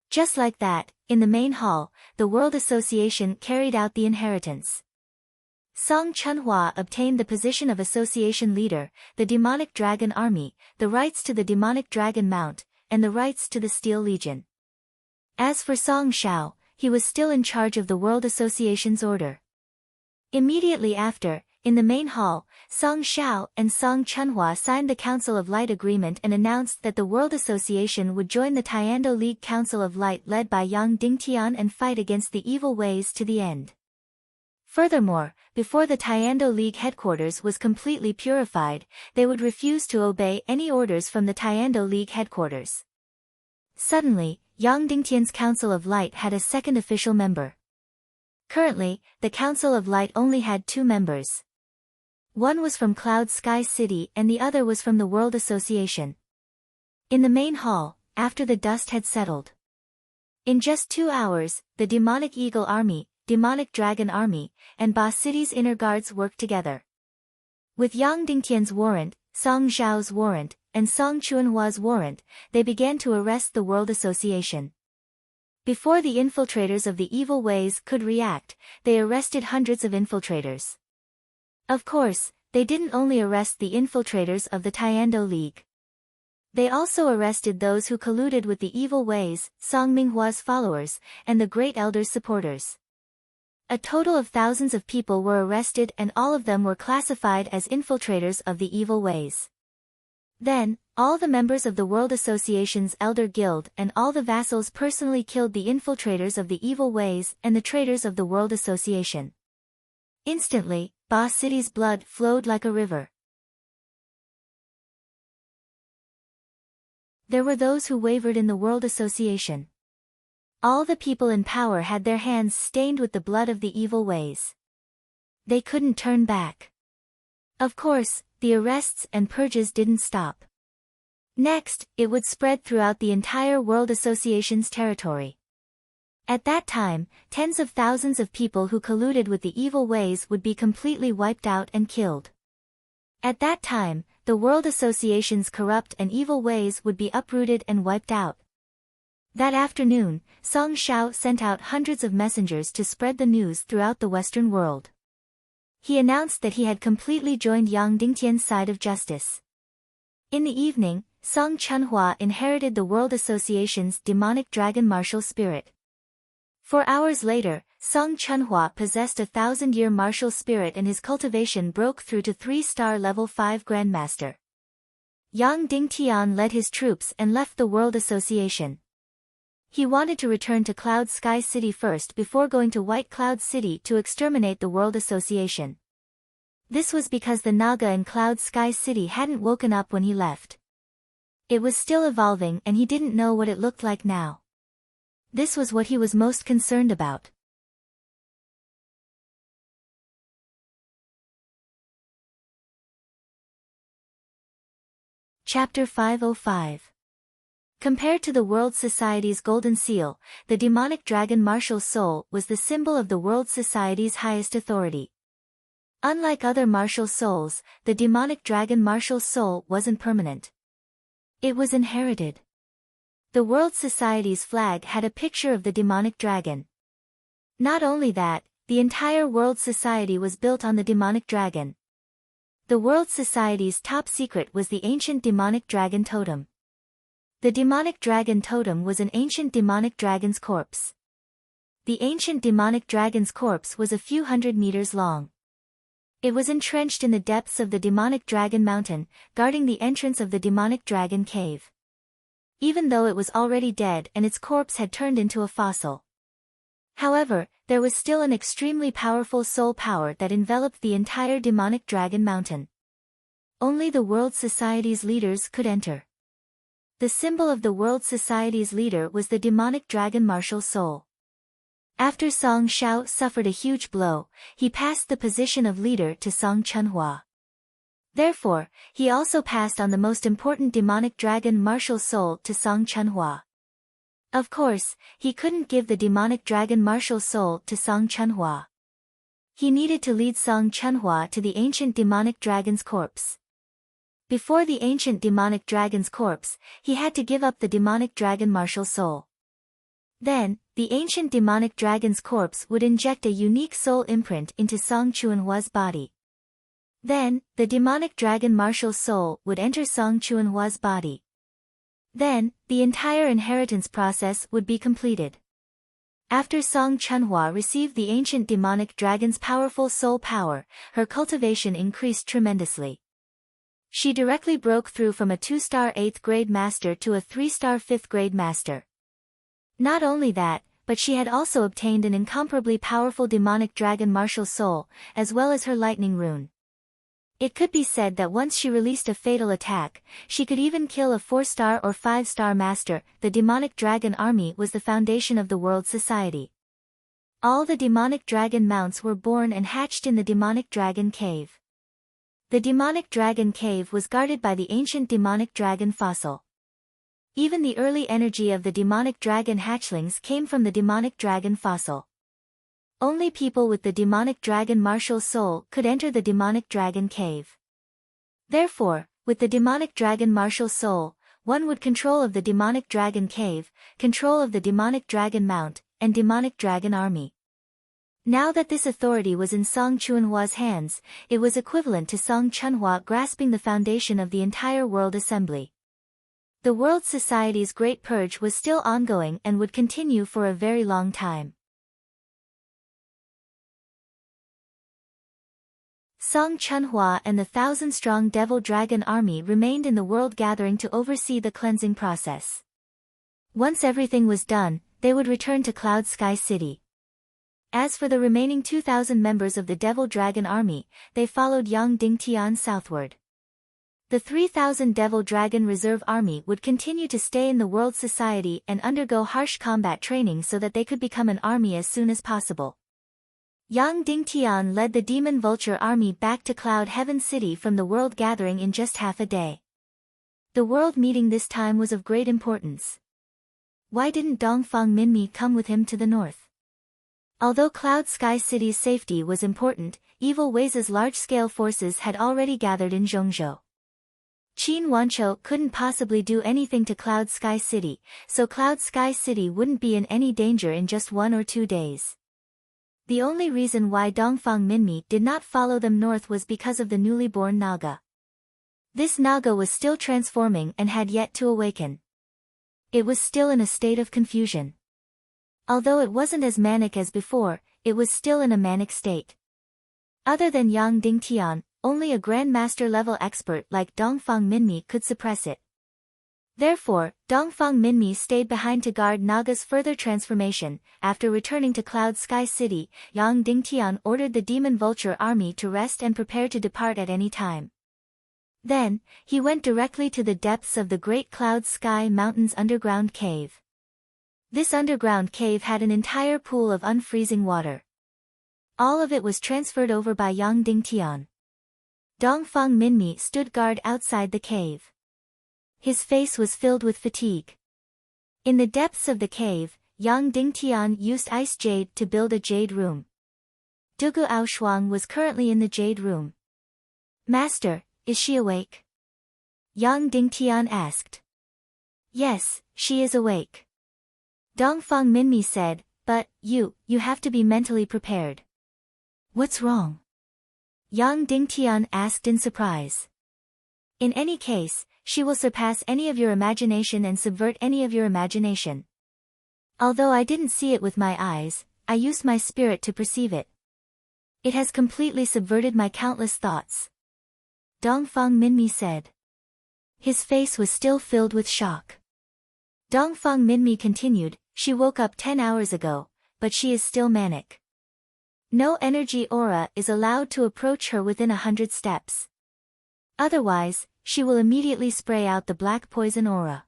A: Just like that, in the main hall, the World Association carried out the inheritance. Song Chunhua obtained the position of Association Leader, the Demonic Dragon Army, the rights to the Demonic Dragon Mount, and the rights to the Steel Legion. As for Song Xiao, he was still in charge of the World Association's order. Immediately after, in the main hall, Song Xiao and Song Chunhua signed the Council of Light agreement and announced that the World Association would join the Tiando League Council of Light led by Yang Dingtian and fight against the evil ways to the end. Furthermore, before the Tiando League headquarters was completely purified, they would refuse to obey any orders from the Tiando League headquarters. Suddenly, Yang Dingtian's Council of Light had a second official member. Currently, the Council of Light only had 2 members. One was from Cloud Sky City and the other was from the World Association. In the main hall, after the dust had settled. In just 2 hours, the Demonic Eagle Army, Demonic Dragon Army, and Ba City's inner guards worked together. With Yang Dingtian's warrant, Song Xiao's warrant, and Song Chunhua's warrant, they began to arrest the World Association. Before the infiltrators of the evil ways could react, they arrested hundreds of infiltrators. Of course, they didn't only arrest the infiltrators of the Tiando League. They also arrested those who colluded with the evil ways, Song Minghua's followers, and the Great Elder's supporters. A total of thousands of people were arrested and all of them were classified as infiltrators of the evil ways. Then, all the members of the World Association's Elder Guild and all the vassals personally killed the infiltrators of the evil ways and the traitors of the World Association. Instantly, Ba City's blood flowed like a river. There were those who wavered in the World Association. All the people in power had their hands stained with the blood of the evil ways. They couldn't turn back. Of course, the arrests and purges didn't stop. Next, it would spread throughout the entire World Association's territory. At that time, tens of thousands of people who colluded with the evil ways would be completely wiped out and killed. At that time, the World Association's corrupt and evil ways would be uprooted and wiped out. That afternoon, Song Xiao sent out hundreds of messengers to spread the news throughout the Western world. He announced that he had completely joined Yang Dingtian's side of justice. In the evening, Song Chunhua inherited the World Association's demonic dragon martial spirit. 4 hours later, Song Chunhua possessed a 1,000-year martial spirit and his cultivation broke through to 3-star level 5 Grandmaster. Yang Dingtian led his troops and left the World Association. He wanted to return to Cloud Sky City first before going to White Cloud City to exterminate the World Association. This was because the Naga in Cloud Sky City hadn't woken up when he left. It was still evolving and he didn't know what it looked like now. This was what he was most concerned about. Chapter 505. Compared to the World Society's Golden Seal, the demonic dragon martial soul was the symbol of the World Society's highest authority. Unlike other martial souls, the demonic dragon martial soul wasn't permanent. It was inherited. The World Society's flag had a picture of the demonic dragon. Not only that, the entire World Society was built on the demonic dragon. The World Society's top secret was the ancient demonic dragon totem. The demonic dragon totem was an ancient demonic dragon's corpse. The ancient demonic dragon's corpse was a few hundred meters long. It was entrenched in the depths of the demonic dragon mountain, guarding the entrance of the demonic dragon cave. Even though it was already dead and its corpse had turned into a fossil. However, there was still an extremely powerful soul power that enveloped the entire demonic dragon mountain. Only the World Society's leaders could enter. The symbol of the World Society's leader was the demonic dragon martial soul. After Song Xiao suffered a huge blow, he passed the position of leader to Song Chunhua. Therefore, he also passed on the most important demonic dragon martial soul to Song Chunhua. Of course, he couldn't give the demonic dragon martial soul to Song Chunhua. He needed to lead Song Chunhua to the ancient demonic dragon's corpse. Before the ancient demonic dragon's corpse, he had to give up the demonic dragon martial soul. Then, the ancient demonic dragon's corpse would inject a unique soul imprint into Song Chunhua's body. Then, the demonic dragon martial soul would enter Song Chunhua's body. Then, the entire inheritance process would be completed. After Song Chunhua received the ancient demonic dragon's powerful soul power, her cultivation increased tremendously. She directly broke through from a 2-star 8th grade master to a 3-star 5th grade master. Not only that, but she had also obtained an incomparably powerful demonic dragon martial soul, as well as her lightning rune. It could be said that once she released a fatal attack, she could even kill a 4-star or 5-star master. The demonic dragon army was the foundation of the World Society. All the demonic dragon mounts were born and hatched in the demonic dragon cave. The demonic dragon cave was guarded by the ancient demonic dragon fossil. Even the early energy of the demonic dragon hatchlings came from the demonic dragon fossil. Only people with the demonic dragon martial soul could enter the demonic dragon cave. Therefore, with the demonic dragon martial soul, one would control of the demonic dragon cave, control of the demonic dragon mount, and demonic dragon army. Now that this authority was in Song Chunhua's hands, it was equivalent to Song Chunhua grasping the foundation of the entire world assembly. The World Society's Great Purge was still ongoing and would continue for a very long time. Song Chunhua and the 1,000-strong Devil Dragon army remained in the world gathering to oversee the cleansing process. Once everything was done, they would return to Cloud Sky City. As for the remaining 2,000 members of the Devil Dragon army, they followed Yang Dingtian southward. The 3,000 Devil Dragon Reserve Army would continue to stay in the World Society and undergo harsh combat training so that they could become an army as soon as possible. Yang Dingtian led the Demon Vulture Army back to Cloud Heaven City from the World Gathering in just half a day. The World Meeting this time was of great importance. Why didn't Dongfang Minmi come with him to the north? Although Cloud Sky City's safety was important, Evil Wei's large-scale forces had already gathered in Zhongzhou. Qin Wanchou couldn't possibly do anything to Cloud Sky City, so Cloud Sky City wouldn't be in any danger in just 1 or 2 days. The only reason why Dongfang Minmi did not follow them north was because of the newly born Naga. This Naga was still transforming and had yet to awaken. It was still in a state of confusion. Although it wasn't as manic as before, it was still in a manic state. Other than Yang Dingtian, only a Grandmaster level expert like Dongfang Minmi could suppress it. Therefore, Dongfang Minmi stayed behind to guard Naga's further transformation. After returning to Cloud Sky City, Yang Dingtian ordered the Demon Vulture army to rest and prepare to depart at any time. Then, he went directly to the depths of the Great Cloud Sky Mountain's underground cave. This underground cave had an entire pool of unfreezing water. All of it was transferred over by Yang Dingtian. Dongfang Minmi stood guard outside the cave. His face was filled with fatigue. In the depths of the cave, Yang Dingtian used ice jade to build a jade room. Dugu Aoshuang was currently in the jade room. Master, is she awake? Yang Dingtian asked. Yes, she is awake. Dongfang Minmi said, but, you have to be mentally prepared. What's wrong? Yang Dingtian asked in surprise. In any case, she will surpass any of your imagination and subvert any of your imagination. Although I didn't see it with my eyes, I used my spirit to perceive it. It has completely subverted my countless thoughts. Dongfang Minmi said. His face was still filled with shock. Dongfang Minmi continued, she woke up 10 hours ago, but she is still manic. No energy aura is allowed to approach her within 100 steps. Otherwise, she will immediately spray out the black poison aura.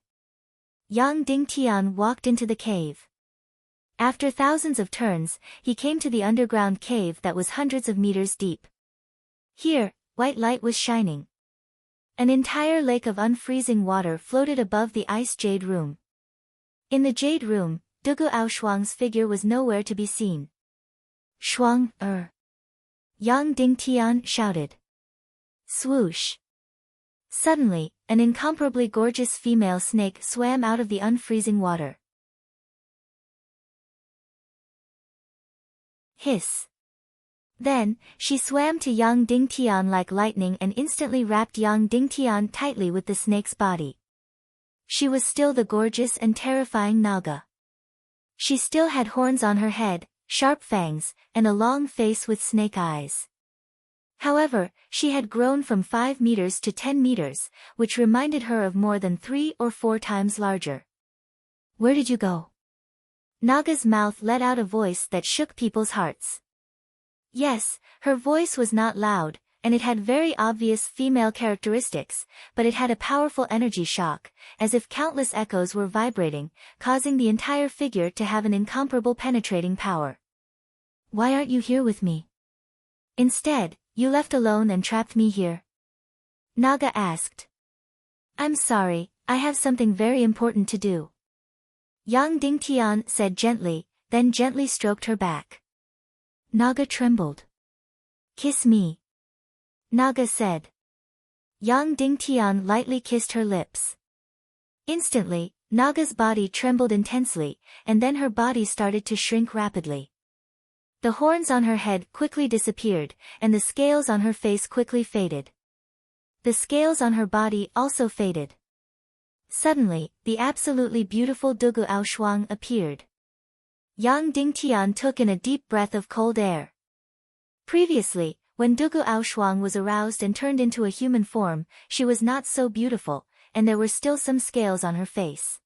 A: Yang Dingtian walked into the cave. After thousands of turns, he came to the underground cave that was hundreds of meters deep. Here, white light was shining. An entire lake of unfreezing water floated above the ice jade room. In the jade room, Dugu Aoshuang's figure was nowhere to be seen. Shuang, Yang Dingtian shouted. Swoosh. Suddenly, an incomparably gorgeous female snake swam out of the unfreezing water. Hiss. Then, she swam to Yang Dingtian like lightning and instantly wrapped Yang Dingtian tightly with the snake's body. She was still the gorgeous and terrifying Naga. She still had horns on her head, sharp fangs, and a long face with snake eyes. However, she had grown from 5 meters to 10 meters, which reminded her of more than 3 or 4 times larger. Where did you go? Naga's mouth let out a voice that shook people's hearts. Yes, her voice was not loud, and it had very obvious female characteristics, but it had a powerful energy shock, as if countless echoes were vibrating, causing the entire figure to have an incomparable penetrating power. Why aren't you here with me? Instead, you left alone and trapped me here? Naga asked. I'm sorry, I have something very important to do. Yang Dingtian said gently, then gently stroked her back. Naga trembled. Kiss me. Naga said. Yang Dingtian lightly kissed her lips. Instantly, Naga's body trembled intensely, and then her body started to shrink rapidly. The horns on her head quickly disappeared, and the scales on her face quickly faded. The scales on her body also faded. Suddenly, the absolutely beautiful Dugu Aoshuang appeared. Yang Dingtian took in a deep breath of cold air. Previously, when Dugu Aoshuang was aroused and turned into a human form, she was not so beautiful, and there were still some scales on her face.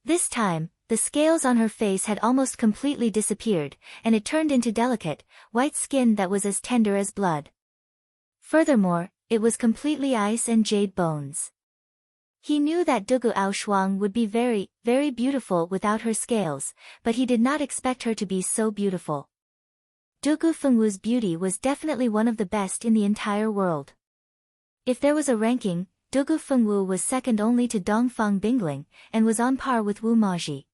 A: This time, the scales on her face had almost completely disappeared, and it turned into delicate, white skin that was as tender as blood. Furthermore, it was completely ice and jade bones. He knew that Dugu Aoshuang would be very, very beautiful without her scales, but he did not expect her to be so beautiful. Dugu Fengwu's beauty was definitely one of the best in the entire world. If there was a ranking, Dugu Fengwu was second only to Dongfang Bingling, and was on par with Wu Maji.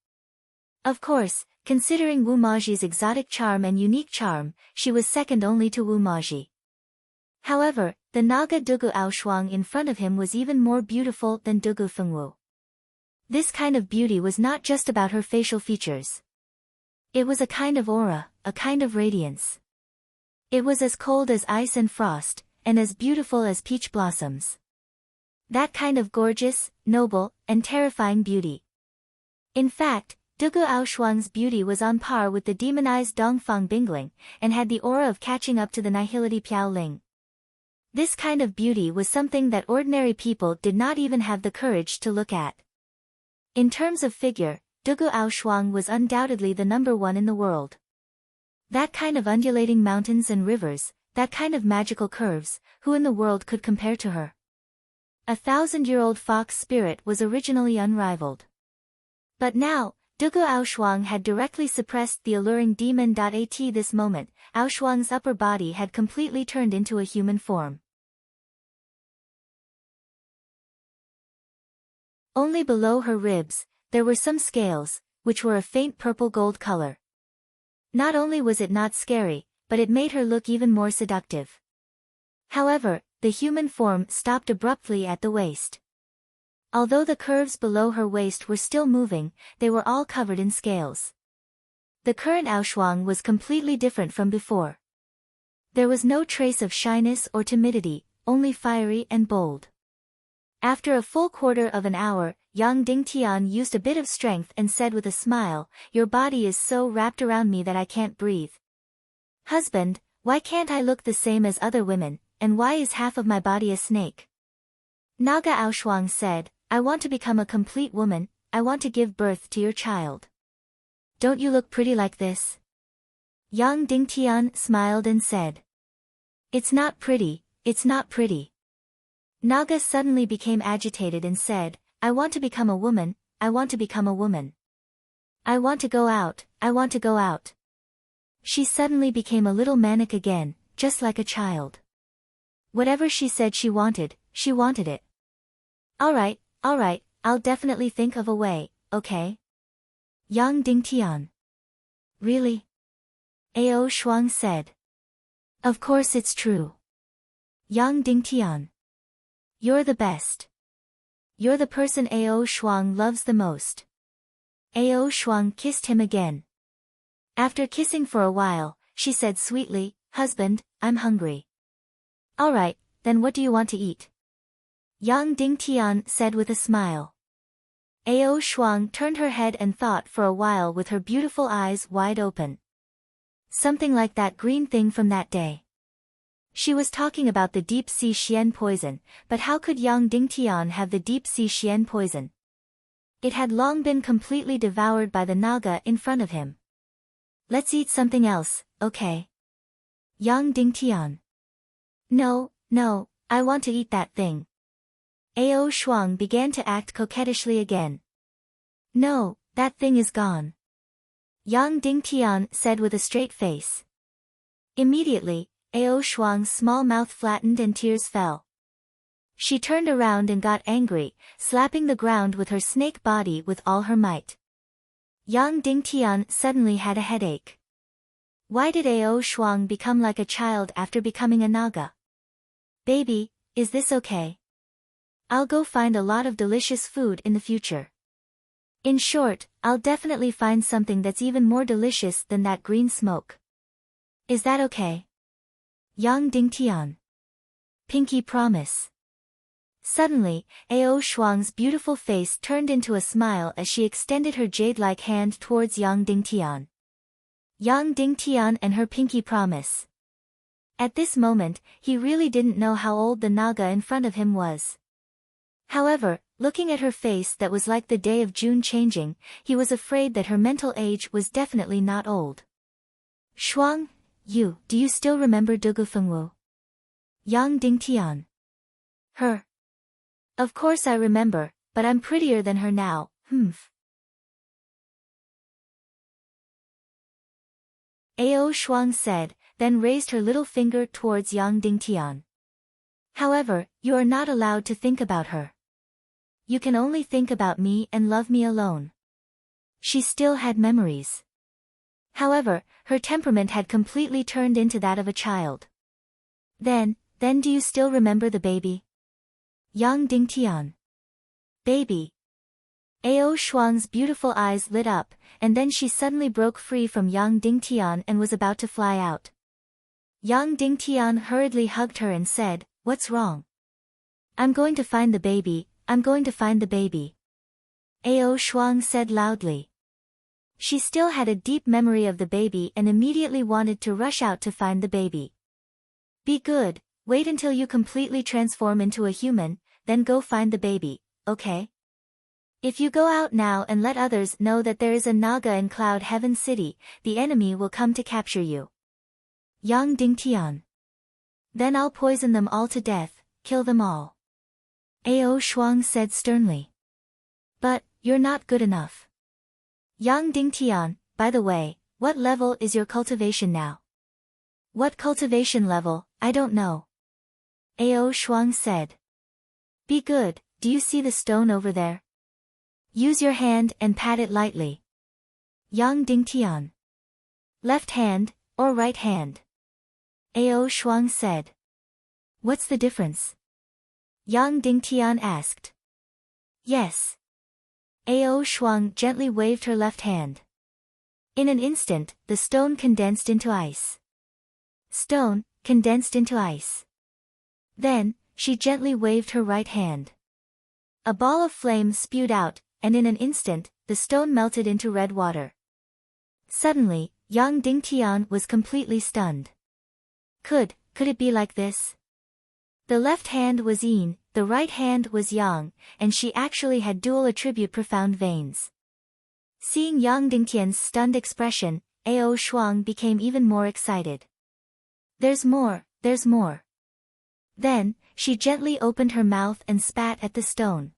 A: Of course, considering Wu Maji's exotic charm and unique charm, she was second only to Wu Maji. However, the Naga Dugu Aoshuang in front of him was even more beautiful than Dugu Fengwu. This kind of beauty was not just about her facial features. It was a kind of aura, a kind of radiance. It was as cold as ice and frost, and as beautiful as peach blossoms. That kind of gorgeous, noble, and terrifying beauty. In fact, Dugu Aoshuang's beauty was on par with the demonized Dongfang Bingling, and had the aura of catching up to the nihility Piao Ling. This kind of beauty was something that ordinary people did not even have the courage to look at. In terms of figure, Dugu Aoshuang was undoubtedly the #1 in the world. That kind of undulating mountains and rivers, that kind of magical curves, who in the world could compare to her? 1,000-year-old fox spirit was originally unrivaled. But now, Dugu Aoshuang had directly suppressed the alluring demon. At this moment, Aoshuang's upper body had completely turned into a human form. Only below her ribs, there were some scales, which were a faint purple-gold color. Not only was it not scary, but it made her look even more seductive. However, the human form stopped abruptly at the waist. Although the curves below her waist were still moving, they were all covered in scales. The current Aoshuang was completely different from before. There was no trace of shyness or timidity, only fiery and bold. After a full quarter of an hour, Yang Dingtian used a bit of strength and said with a smile, "Your body is so wrapped around me that I can't breathe. Husband, why can't I look the same as other women, and why is half of my body a snake?" Naga Aoshuang said, "I want to become a complete woman, I want to give birth to your child. Don't you look pretty like this?" Yang Dingtian smiled and said, "It's not pretty, it's not pretty." Naga suddenly became agitated and said, "I want to become a woman, I want to become a woman. I want to go out, I want to go out." She suddenly became a little manic again, just like a child. Whatever she said she wanted it. All right, I'll definitely think of a way, okay? Yang Dingtian. Really? Aoshuang said. Of course it's true. Yang Dingtian. You're the best. You're the person Aoshuang loves the most. Aoshuang kissed him again. After kissing for a while, she said sweetly, "Husband, I'm hungry." "All right, then what do you want to eat?" Yang Dingtian said with a smile. Aoshuang turned her head and thought for a while with her beautiful eyes wide open. Something like that green thing from that day. She was talking about the deep-sea Xian poison, but how could Yang Dingtian have the deep-sea Xian poison? It had long been completely devoured by the Naga in front of him. "Let's eat something else, okay?" Yang Dingtian. No, I want to eat that thing." Aoshuang began to act coquettishly again. "No, that thing is gone," Yang Dingtian said with a straight face. Immediately, Aoshuang's small mouth flattened and tears fell. She turned around and got angry, slapping the ground with her snake body with all her might. Yang Dingtian suddenly had a headache. Why did Aoshuang become like a child after becoming a Naga? "Baby, is this okay? I'll go find a lot of delicious food in the future. In short, I'll definitely find something that's even more delicious than that green smoke. Is that okay?" Yang Dingtian. Pinky promise. Suddenly, Aoshuang's beautiful face turned into a smile as she extended her jade-like hand towards Yang Dingtian. Yang Dingtian and her pinky promise. At this moment, he really didn't know how old the Naga in front of him was. However, looking at her face that was like the day of June changing, he was afraid that her mental age was definitely not old. "Shuang, do you still remember Dugu Fengwu?" Yang Dingtian. Her. Of course I remember, but I'm prettier than her now, Aoshuang said, then raised her little finger towards Yang Dingtian. "However, you are not allowed to think about her. You can only think about me and love me alone." She still had memories. However, her temperament had completely turned into that of a child. Then do you still remember the baby?" Yang Dingtian. "Baby." Aoshuang's beautiful eyes lit up, and then she suddenly broke free from Yang Dingtian and was about to fly out. Yang Dingtian hurriedly hugged her and said, "What's wrong?" "I'm going to find the baby, I'm going to find the baby," Aoshuang said loudly. She still had a deep memory of the baby and immediately wanted to rush out to find the baby. "Be good, Wait until you completely transform into a human, then go find the baby, okay? If you go out now and let others know that there is a Naga in Cloud Heaven City, the enemy will come to capture you. Yang Dingtian. Then I'll poison them all to death, kill them all. Ao Shuang said sternly. But, you're not good enough. Yang Dingtian, by the way, what level is your cultivation now? What cultivation level, I don't know. Ao Shuang said. Be good, do you see the stone over there? Use your hand and pat it lightly. Yang Dingtian. Left hand, or right hand? Ao Shuang said. What's the difference? Yang Dingtian asked. Yes. Ao Shuang gently waved her left hand. In an instant, the stone condensed into ice. Stone, condensed into ice. Then, she gently waved her right hand. A ball of flame spewed out, and in an instant, the stone melted into red water. Suddenly, Yang Dingtian was completely stunned. Could it be like this? The left hand was Yin, the right hand was Yang, and she actually had dual attribute profound veins. Seeing Yang Dingtian's stunned expression, Ao Shuang became even more excited. There's more, there's more. Then, she gently opened her mouth and spat at the stone.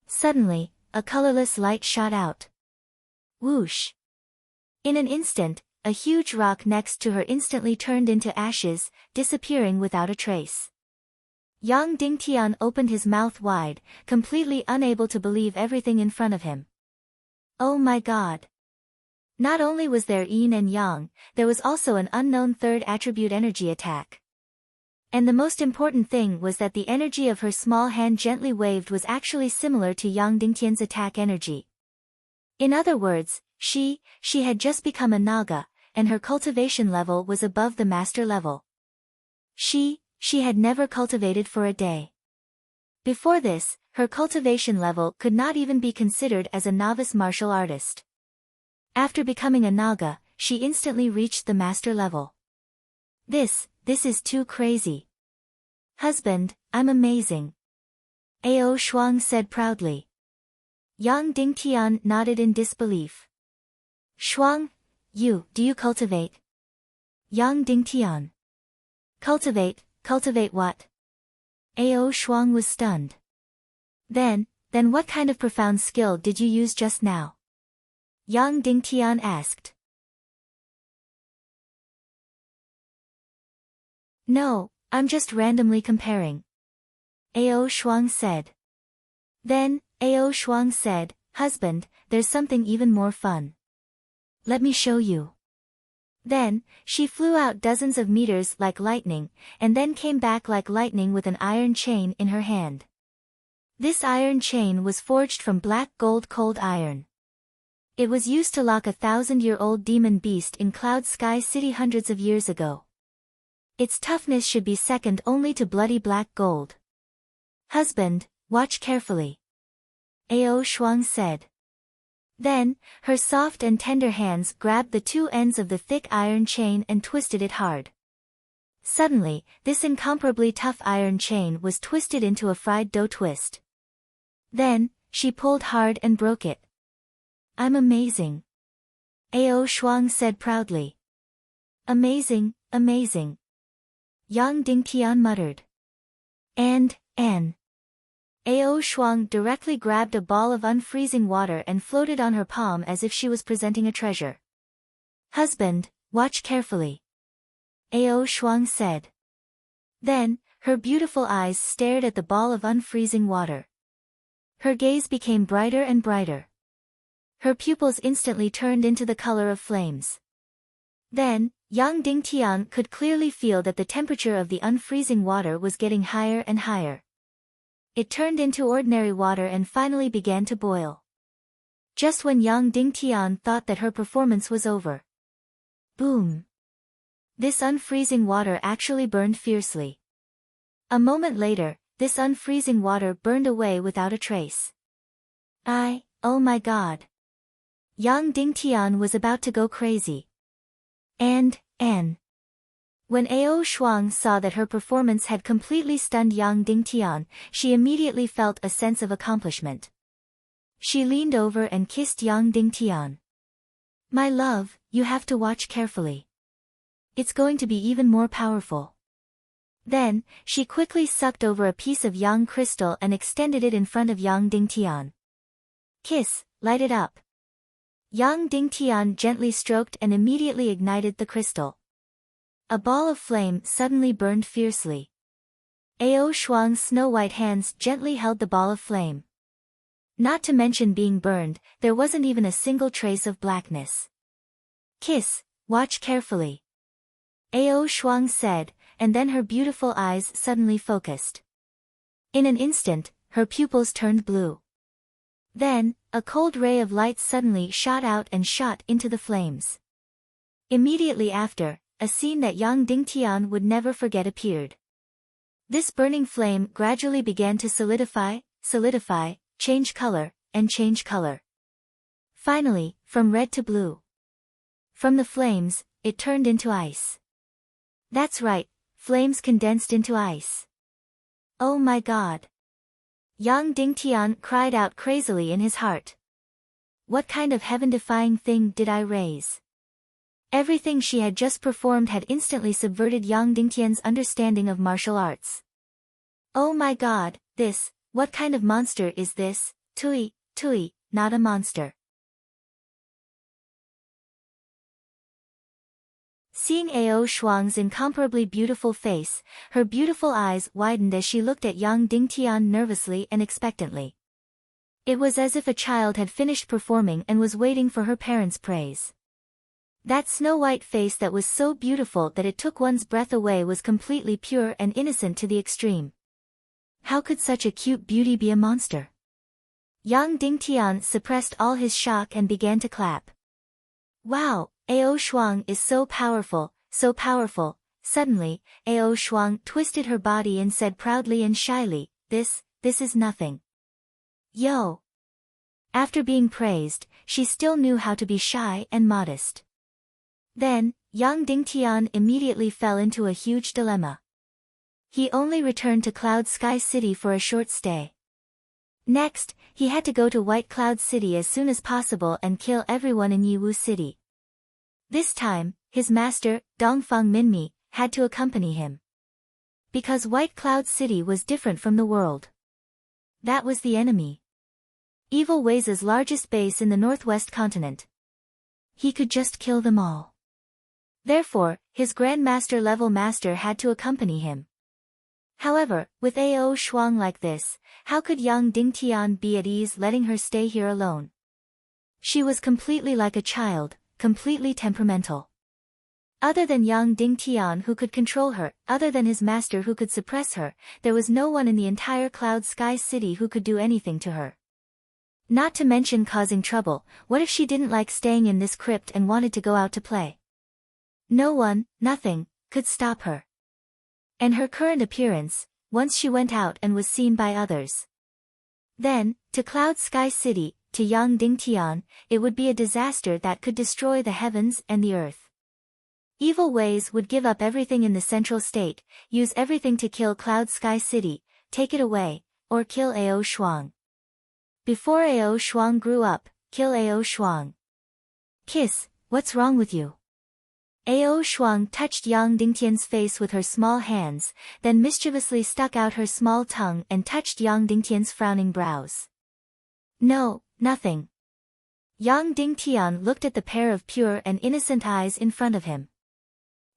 A: Suddenly, a colorless light shot out. Whoosh! In an instant, a huge rock next to her instantly turned into ashes, disappearing without a trace. Yang Dingtian opened his mouth wide, completely unable to believe everything in front of him. Oh my god! Not only was there Yin and Yang, there was also an unknown third attribute energy attack. And the most important thing was that the energy of her small hand gently waved was actually similar to Yang Dingtian's attack energy. In other words, she had just become a Naga, and her cultivation level was above the master level. She had never cultivated for a day. Before this, her cultivation level could not even be considered as a novice martial artist. After becoming a Naga, she instantly reached the master level. This is too crazy. Husband, I'm amazing. Ao Shuang said proudly. Yang Dingtian nodded in disbelief. Shuang, do you cultivate? Yang Dingtian. Cultivate what? Ao Shuang was stunned. Then what kind of profound skill did you use just now? Yang Dingtian asked. No, I'm just randomly comparing. Ao Shuang said. Then, Ao Shuang said, Husband, there's something even more fun. Let me show you. Then, she flew out dozens of meters like lightning, and then came back like lightning with an iron chain in her hand. This iron chain was forged from black gold cold iron. It was used to lock a 1,000-year-old demon beast in Cloud Sky City hundreds of years ago. Its toughness should be second only to bloody black gold. Husband, watch carefully. Ao Shuang said. Then, her soft and tender hands grabbed the two ends of the thick iron chain and twisted it hard. Suddenly, this incomparably tough iron chain was twisted into a fried dough twist. Then, she pulled hard and broke it. I'm amazing. Ao Shuang said proudly. Amazing, amazing. Yang Dingtian muttered. And, Ao Shuang directly grabbed a ball of unfreezing water and floated on her palm as if she was presenting a treasure. Husband, watch carefully. Ao Shuang said. Then, her beautiful eyes stared at the ball of unfreezing water. Her gaze became brighter and brighter. Her pupils instantly turned into the color of flames. Then, Yang Dingtian could clearly feel that the temperature of the unfreezing water was getting higher and higher. It turned into ordinary water and finally began to boil. Just when Yang Dingtian thought that her performance was over. Boom! This unfreezing water actually burned fiercely. A moment later, this unfreezing water burned away without a trace. Oh my god! Yang Dingtian was about to go crazy. And, When Ao Shuang saw that her performance had completely stunned Yang Dingtian, she immediately felt a sense of accomplishment. She leaned over and kissed Yang Dingtian. My love, you have to watch carefully. It's going to be even more powerful. Then, she quickly sucked over a piece of Yang crystal and extended it in front of Yang Dingtian. Kiss, light it up. Yang Dingtian gently stroked and immediately ignited the crystal. A ball of flame suddenly burned fiercely. Ao Shuang's snow-white hands gently held the ball of flame. Not to mention being burned, there wasn't even a single trace of blackness. Kiss, watch carefully. Ao Shuang said, and then her beautiful eyes suddenly focused. In an instant, her pupils turned blue. Then, a cold ray of light suddenly shot out and shot into the flames. Immediately after, a scene that Yang Dingtian would never forget appeared. This burning flame gradually began to solidify, change color, and change color. Finally, from red to blue. From the flames, it turned into ice. That's right, flames condensed into ice. Oh my God! Yang Dingtian cried out crazily in his heart. What kind of heaven-defying thing did I raise? Everything she had just performed had instantly subverted Yang Dingtian's understanding of martial arts. Oh my God, what kind of monster is this? Tui, not a monster. Seeing Ao Shuang's incomparably beautiful face, her beautiful eyes widened as she looked at Yang Dingtian nervously and expectantly. It was as if a child had finished performing and was waiting for her parents' praise. That snow-white face that was so beautiful that it took one's breath away was completely pure and innocent to the extreme. How could such a cute beauty be a monster? Yang Dingtian suppressed all his shock and began to clap. Wow, Ao Shuang is so powerful, so powerful. Suddenly, Ao Shuang twisted her body and said proudly and shyly, this is nothing. Yo! After being praised, she still knew how to be shy and modest. Then, Yang Dingtian immediately fell into a huge dilemma. He only returned to Cloud Sky City for a short stay. Next, he had to go to White Cloud City as soon as possible and kill everyone in Yiwu City. This time, his master, Dongfang Minmi, had to accompany him. Because White Cloud City was different from the world. That was the enemy. Evil Wei's largest base in the northwest continent. He could just kill them all. Therefore, his Grandmaster level master had to accompany him. However, with Ao Shuang like this, how could Yang Dingtian be at ease letting her stay here alone? She was completely like a child, completely temperamental. Other than Yang Dingtian who could control her, other than his master who could suppress her, there was no one in the entire Cloud Sky City who could do anything to her. Not to mention causing trouble. What if she didn't like staying in this crypt and wanted to go out to play? No one, nothing, could stop her. And her current appearance, once she went out and was seen by others. Then, to Cloud Sky City, to Yang Dingtian, it would be a disaster that could destroy the heavens and the earth. Evil Ways would give up everything in the central state, use everything to kill Cloud Sky City, take it away, or kill Ao Shuang. Before Ao Shuang grew up, kill Ao Shuang. Kiss, what's wrong with you? Ao Shuang touched Yang Dingtian's face with her small hands, then mischievously stuck out her small tongue and touched Yang Dingtian's frowning brows. No, nothing. Yang Dingtian looked at the pair of pure and innocent eyes in front of him.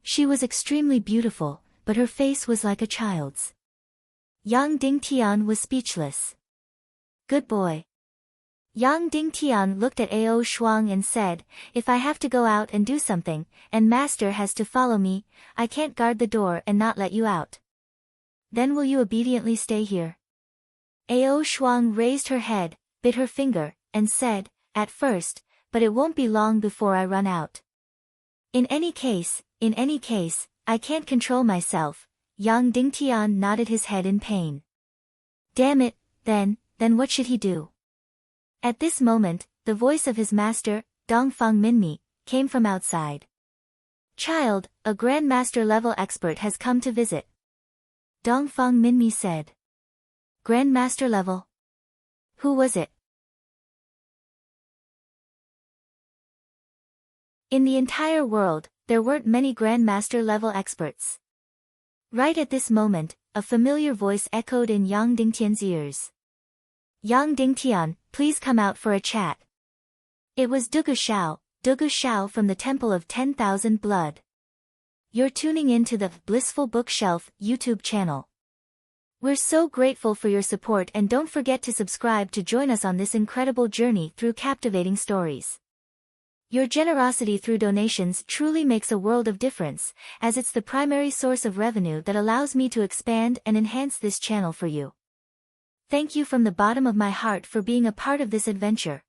A: She was extremely beautiful, but her face was like a child's. Yang Dingtian was speechless. Good boy. Yang Dingtian looked at Ao Shuang and said, if I have to go out and do something, and master has to follow me, I can't guard the door and not let you out. Then will you obediently stay here? Ao Shuang raised her head, bit her finger, and said, at first, but it won't be long before I run out. In any case, I can't control myself. Yang Dingtian nodded his head in pain. Damn it, then what should he do? At this moment, the voice of his master, Dongfang Minmi, came from outside. Child, a Grandmaster level expert has come to visit. Dongfang Minmi said. Grandmaster level? Who was it? In the entire world, there weren't many Grandmaster level experts. Right at this moment, a familiar voice echoed in Yang Dingtian's ears. Yang Dingtian, please come out for a chat. It was Dugu Shao from the Temple of 10,000 Blood. You're tuning in to the Blissful Bookshelf YouTube channel. We're so grateful for your support, and don't forget to subscribe to join us on this incredible journey through captivating stories. Your generosity through donations truly makes a world of difference, as it's the primary source of revenue that allows me to expand and enhance this channel for you. Thank you from the bottom of my heart for being a part of this adventure.